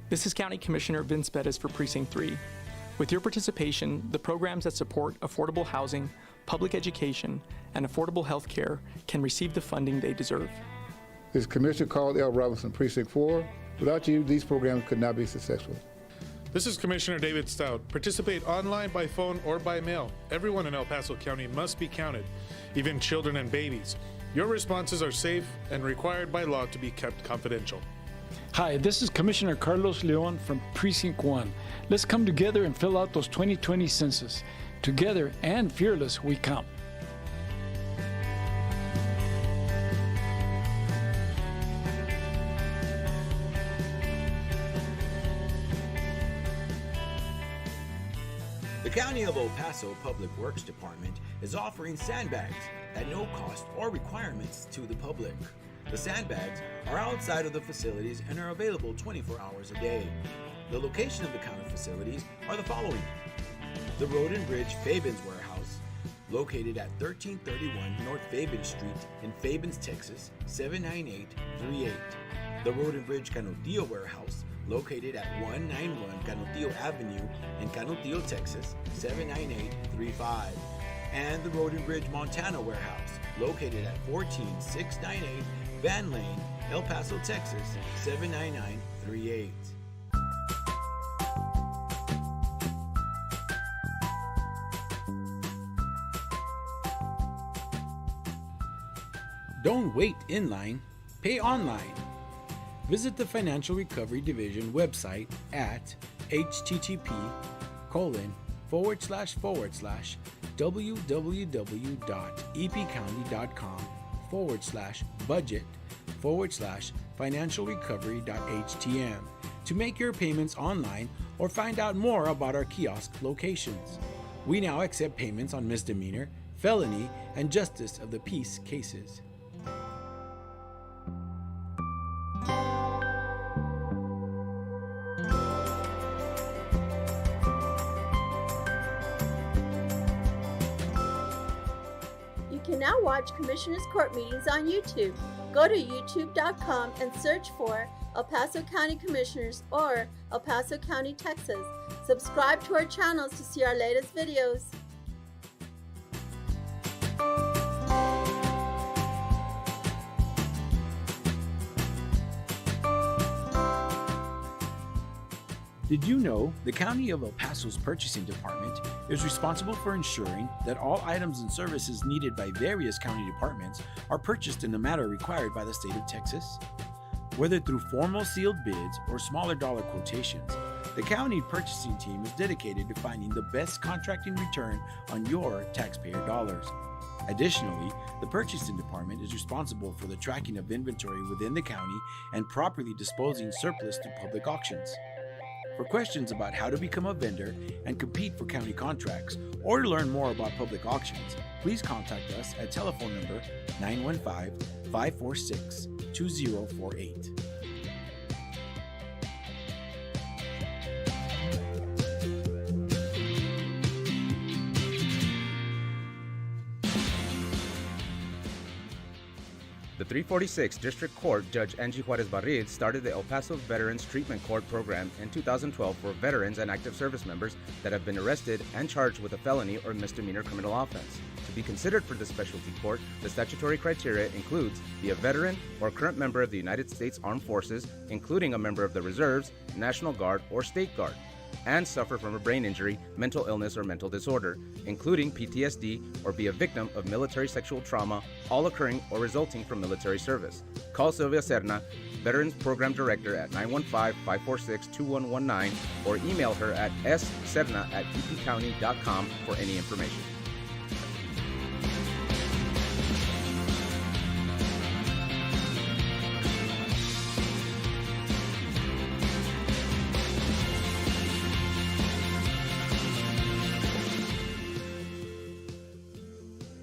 This is County Commissioner Vince Bettis for Precinct 3. With your participation, the programs that support affordable housing, public education, and affordable health care can receive the funding they deserve. This is Commissioner Carl L. Robinson, Precinct 4. Without you, these programs could not be successful. This is Commissioner David Stout. Participate online, by phone, or by mail. Everyone in El Paso County must be counted, even children and babies. Your responses are safe and required by law to be kept confidential. Hi, this is Commissioner Carlos Leon from Precinct 1. Let's come together and fill out those 2020 census. Together and fearless, we count. The County of El Paso Public Works Department is offering sandbags at no cost or requirements to the public. The sandbags are outside of the facilities and are available 24 hours a day. The location of the county facilities are the following: the Road and Bridge Fabens Warehouse, located at 1331 North Fabens Street in Fabens, Texas, 79838. The Road and Bridge Canutillo Warehouse, located at 191 Canutillo Avenue in Canutillo, Texas, 79835. And the Road and Bridge Montana Warehouse, located at 14698 Van Lane, El Paso, Texas, 79938. Don't wait in line, pay online. Visit the Financial Recovery Division website at http://www.epcounty.com/budget/financialrecovery.htm to make your payments online or find out more about our kiosk locations. We now accept payments on misdemeanor, felony, and justice of the peace cases. You can now watch Commissioners Court meetings on YouTube. Go to youtube.com and search for El Paso County Commissioners or El Paso County, Texas. Subscribe to our channels to see our latest videos. Did you know the County of El Paso's Purchasing Department is responsible for ensuring that all items and services needed by various county departments are purchased in the manner required by the state of Texas? Whether through formal sealed bids or smaller dollar quotations, the county purchasing team is dedicated to finding the best contracting return on your taxpayer dollars. Additionally, the Purchasing Department is responsible for the tracking of inventory within the county and properly disposing surplus through public auctions. For questions about how to become a vendor and compete for county contracts, or to learn more about public auctions, please contact us at telephone number 915-546-2048. The 346 District Court Judge Angie Juarez Barrid started the El Paso Veterans Treatment Court program in 2012 for veterans and active service members that have been arrested and charged with a felony or misdemeanor criminal offense. To be considered for this specialty court, the statutory criteria includes be a veteran or current member of the United States Armed Forces, including a member of the Reserves, National Guard, or State Guard, and suffer from a brain injury, mental illness, or mental disorder, including PTSD, or be a victim of military sexual trauma, all occurring or resulting from military service. Call Sylvia Serna, Veterans Program Director, at 915-546-2119, or email her at sserna@epcounty.com for any information.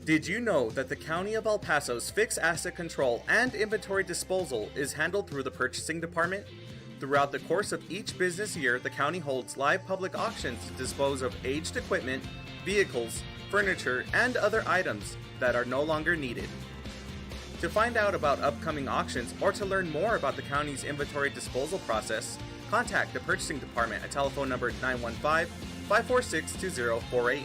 Did you know that the County of El Paso's fixed asset control and inventory disposal is handled through the Purchasing Department? Throughout the course of each business year, the county holds live public auctions to dispose of aged equipment, vehicles, furniture, and other items that are no longer needed. To find out about upcoming auctions or to learn more about the county's inventory disposal process, contact the purchasing department at telephone number 915-546-2048.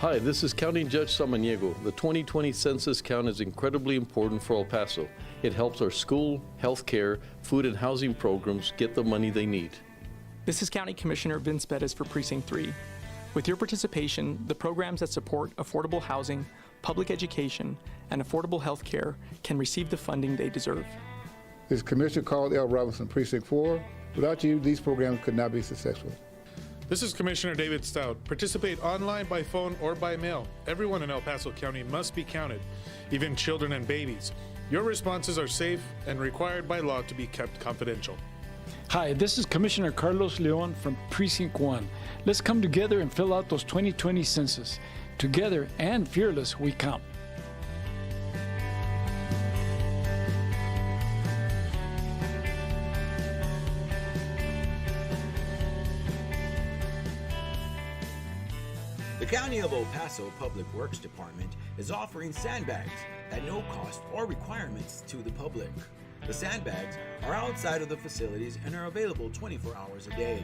Hi, this is County Judge Samaniego. The 2020 census count is incredibly important for El Paso. It helps our school, healthcare, food and housing programs get the money they need. This is County Commissioner Vince Bettis for Precinct 3. With your participation, the programs that support affordable housing, public education, and affordable health care can receive the funding they deserve. This is Commissioner Carl L. Robinson, Precinct 4. Without you, these programs could not be successful. This is Commissioner David Stout. Participate online, by phone, or by mail. Everyone in El Paso County must be counted, even children and babies. Your responses are safe and required by law to be kept confidential. Hi, this is Commissioner Carlos Leon from Precinct 1. Let's come together and fill out those 2020 census. Together and fearless, we count. The County of El Paso Public Works Department is offering sandbags at no cost or requirements to the public. The sandbags are outside of the facilities and are available 24 hours a day.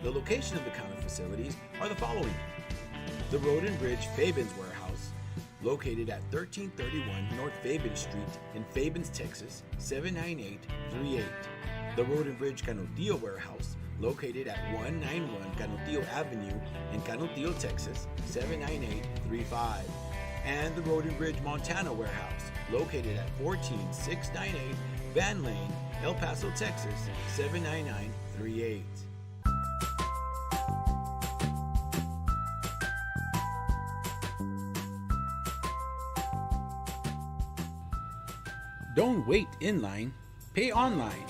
The location of the county facilities are the following: the Road and Bridge Fabens Warehouse, located at 1331 North Fabens Street in Fabens, Texas, 79838. The Road and Bridge Canutillo Warehouse, located at 191 Canutillo Avenue in Canutillo, Texas, 79835. And the Road and Bridge Montana Warehouse, located at 14698 Van Lane, El Paso, Texas, 79938. Don't wait in line, pay online.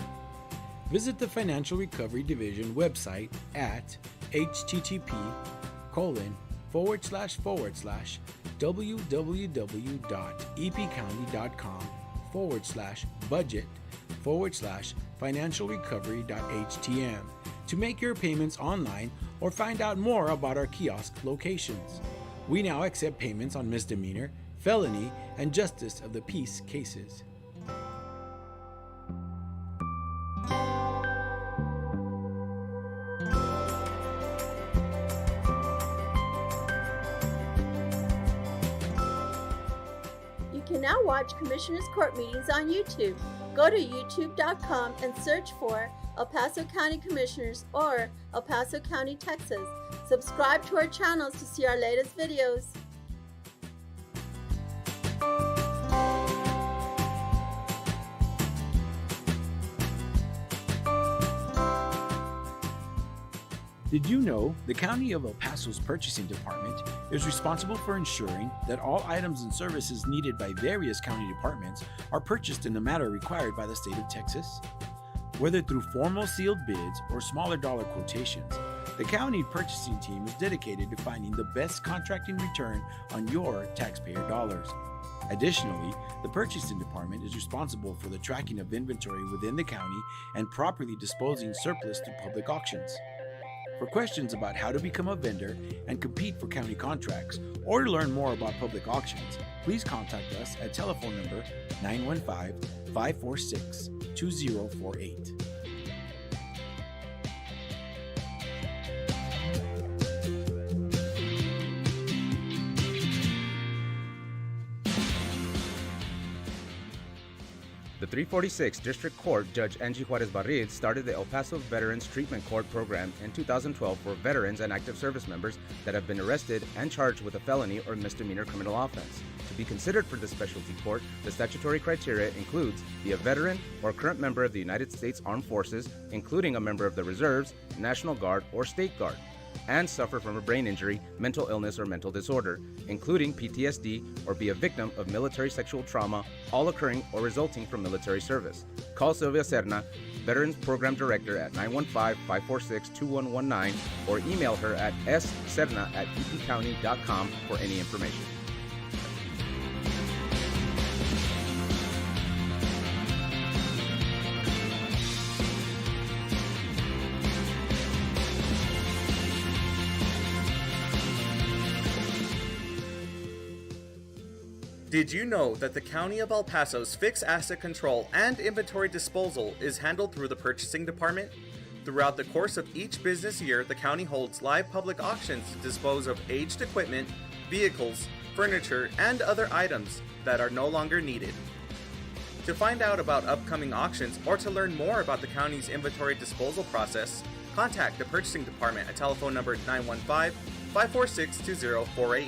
Visit the Financial Recovery Division website at http://www.epcounty.com/budget/financialrecovery.htm to make your payments online or find out more about our kiosk locations. We now accept payments on misdemeanor, felony, and justice of the peace cases. You can now watch Commissioners Court meetings on YouTube. Go to youtube.com and search for El Paso County Commissioners or El Paso County, Texas. Subscribe to our channels to see our latest videos. Did you know the County of El Paso's Purchasing Department is responsible for ensuring that all items and services needed by various county departments are purchased in the manner required by the state of Texas? Whether through formal sealed bids or smaller dollar quotations, the county purchasing team is dedicated to finding the best contracting return on your taxpayer dollars. Additionally, the Purchasing Department is responsible for the tracking of inventory within the county and properly disposing surplus through public auctions. For questions about how to become a vendor and compete for county contracts, or to learn more about public auctions, please contact us at telephone number 915-546-2048. The 346 District Court Judge Angie Juarez Barriz started the El Paso Veterans Treatment Court program in 2012 for veterans and active service members that have been arrested and charged with a felony or misdemeanor criminal offense. To be considered for this specialty court, the statutory criteria includes be a veteran or current member of the United States Armed Forces, including a member of the Reserves, National Guard, or State Guard, and suffer from a brain injury, mental illness, or mental disorder, including PTSD, or be a victim of military sexual trauma, all occurring or resulting from military service. Call Sylvia Serna, Veterans Program Director, at 915-546-2119, or email her at sserna@epcounty.com for any information. Did you know that the County of El Paso's fixed asset control and inventory disposal is handled through the Purchasing Department? Throughout the course of each business year, the county holds live public auctions to dispose of aged equipment, vehicles, furniture, and other items that are no longer needed. To find out about upcoming auctions or to learn more about the county's inventory disposal process, contact the purchasing department at telephone number 915-546-2048.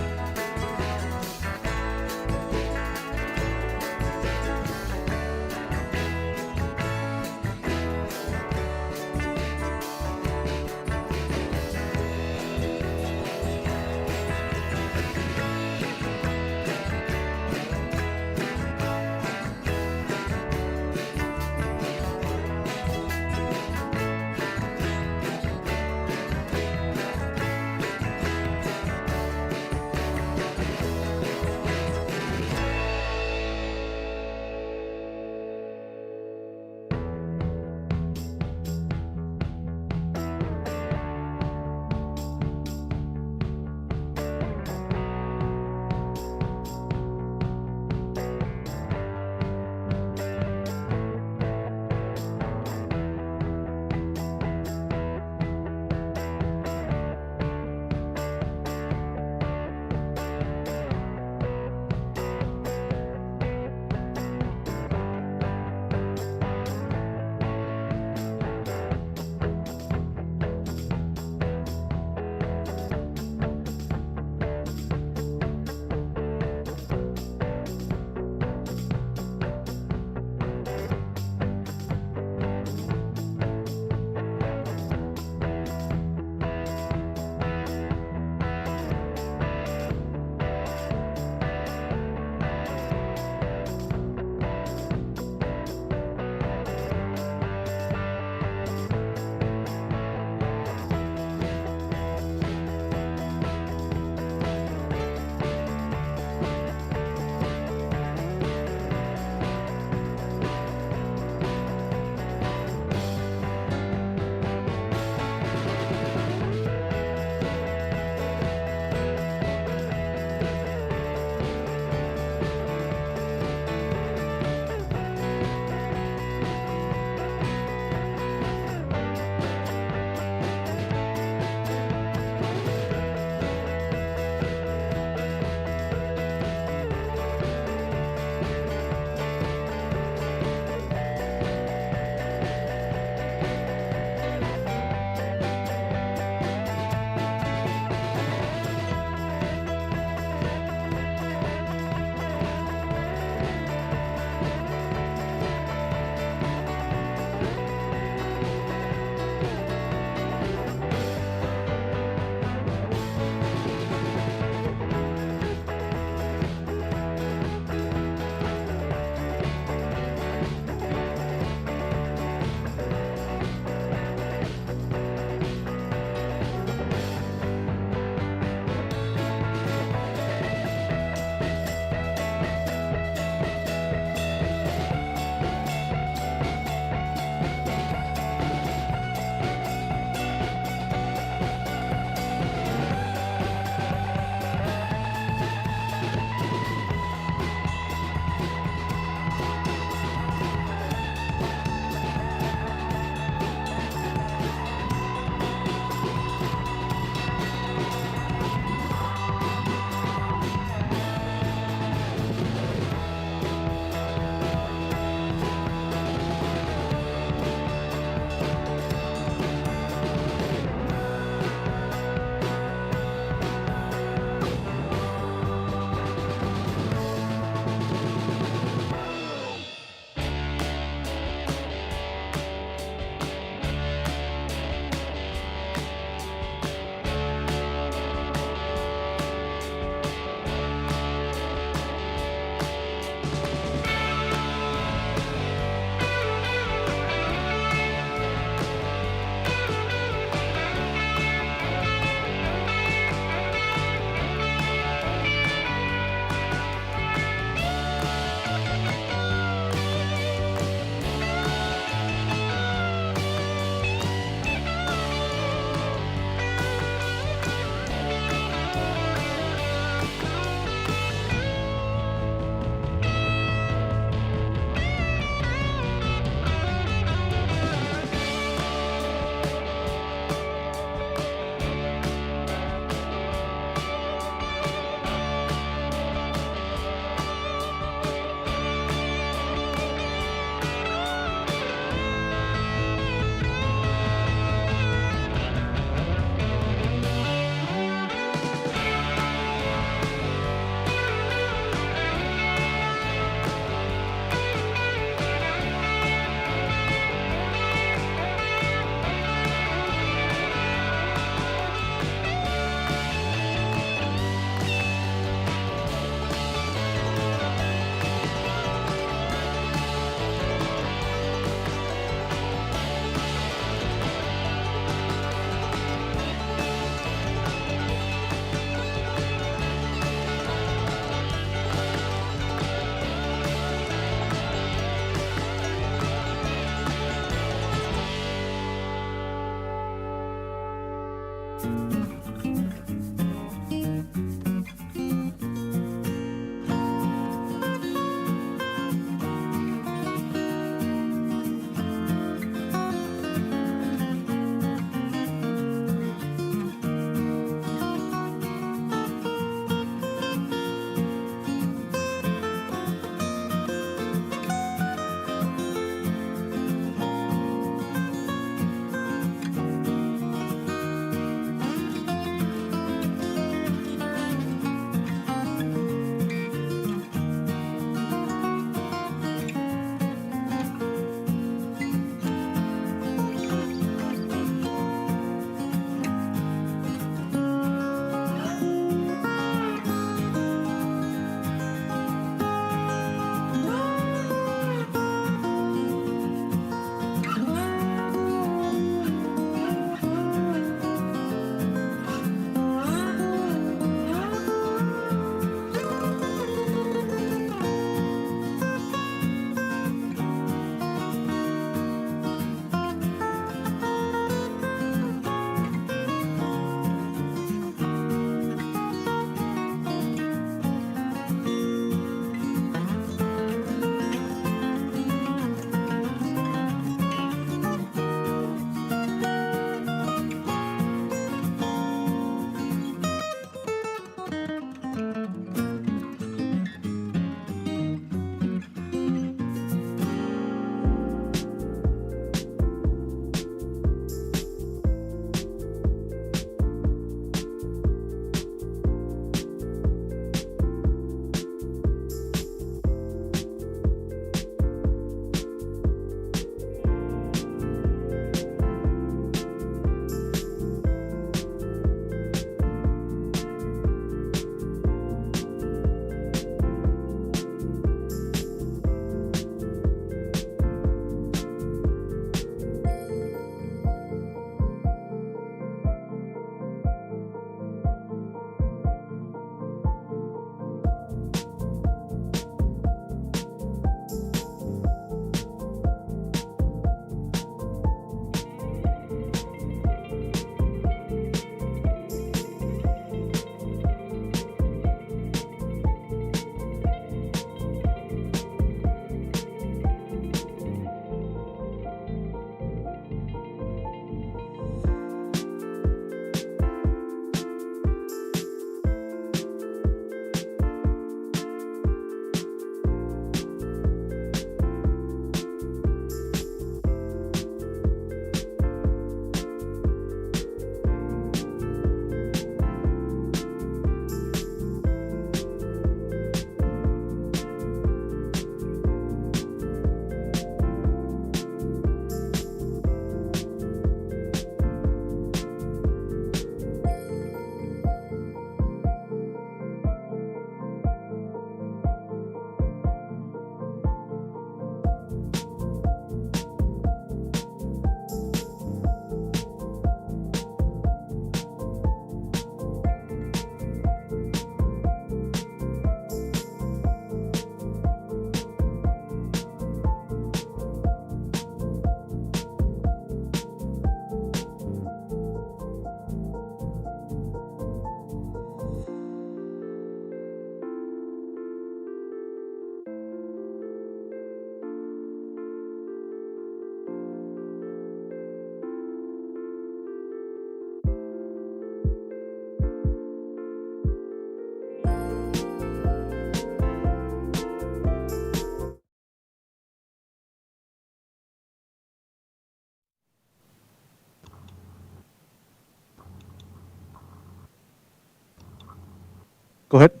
Go ahead.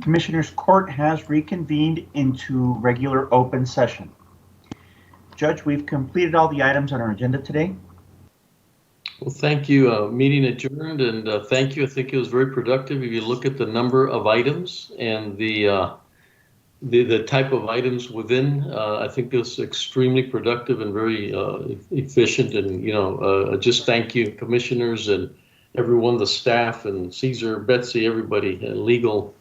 Commissioners Court has reconvened into regular open session. Judge, we've completed all the items on our agenda today. Well, thank you. Meeting adjourned, and thank you. I think it was very productive. If you look at the number of items and the type of items within, I think it was extremely productive and very efficient. And just thank you, commissioners and everyone, the staff and Caesar, Betsy, everybody, legal.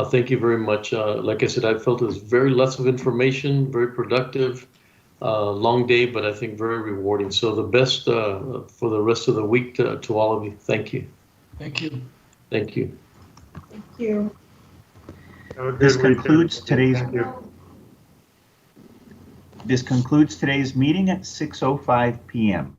Thank you very much. Like I said, I felt it was very lots of information, very productive. Long day, but I think very rewarding. So the best for the rest of the week to all of you. Thank you. Thank you. Thank you. Thank you. This concludes today's. This concludes today's meeting at 6:05 p.m.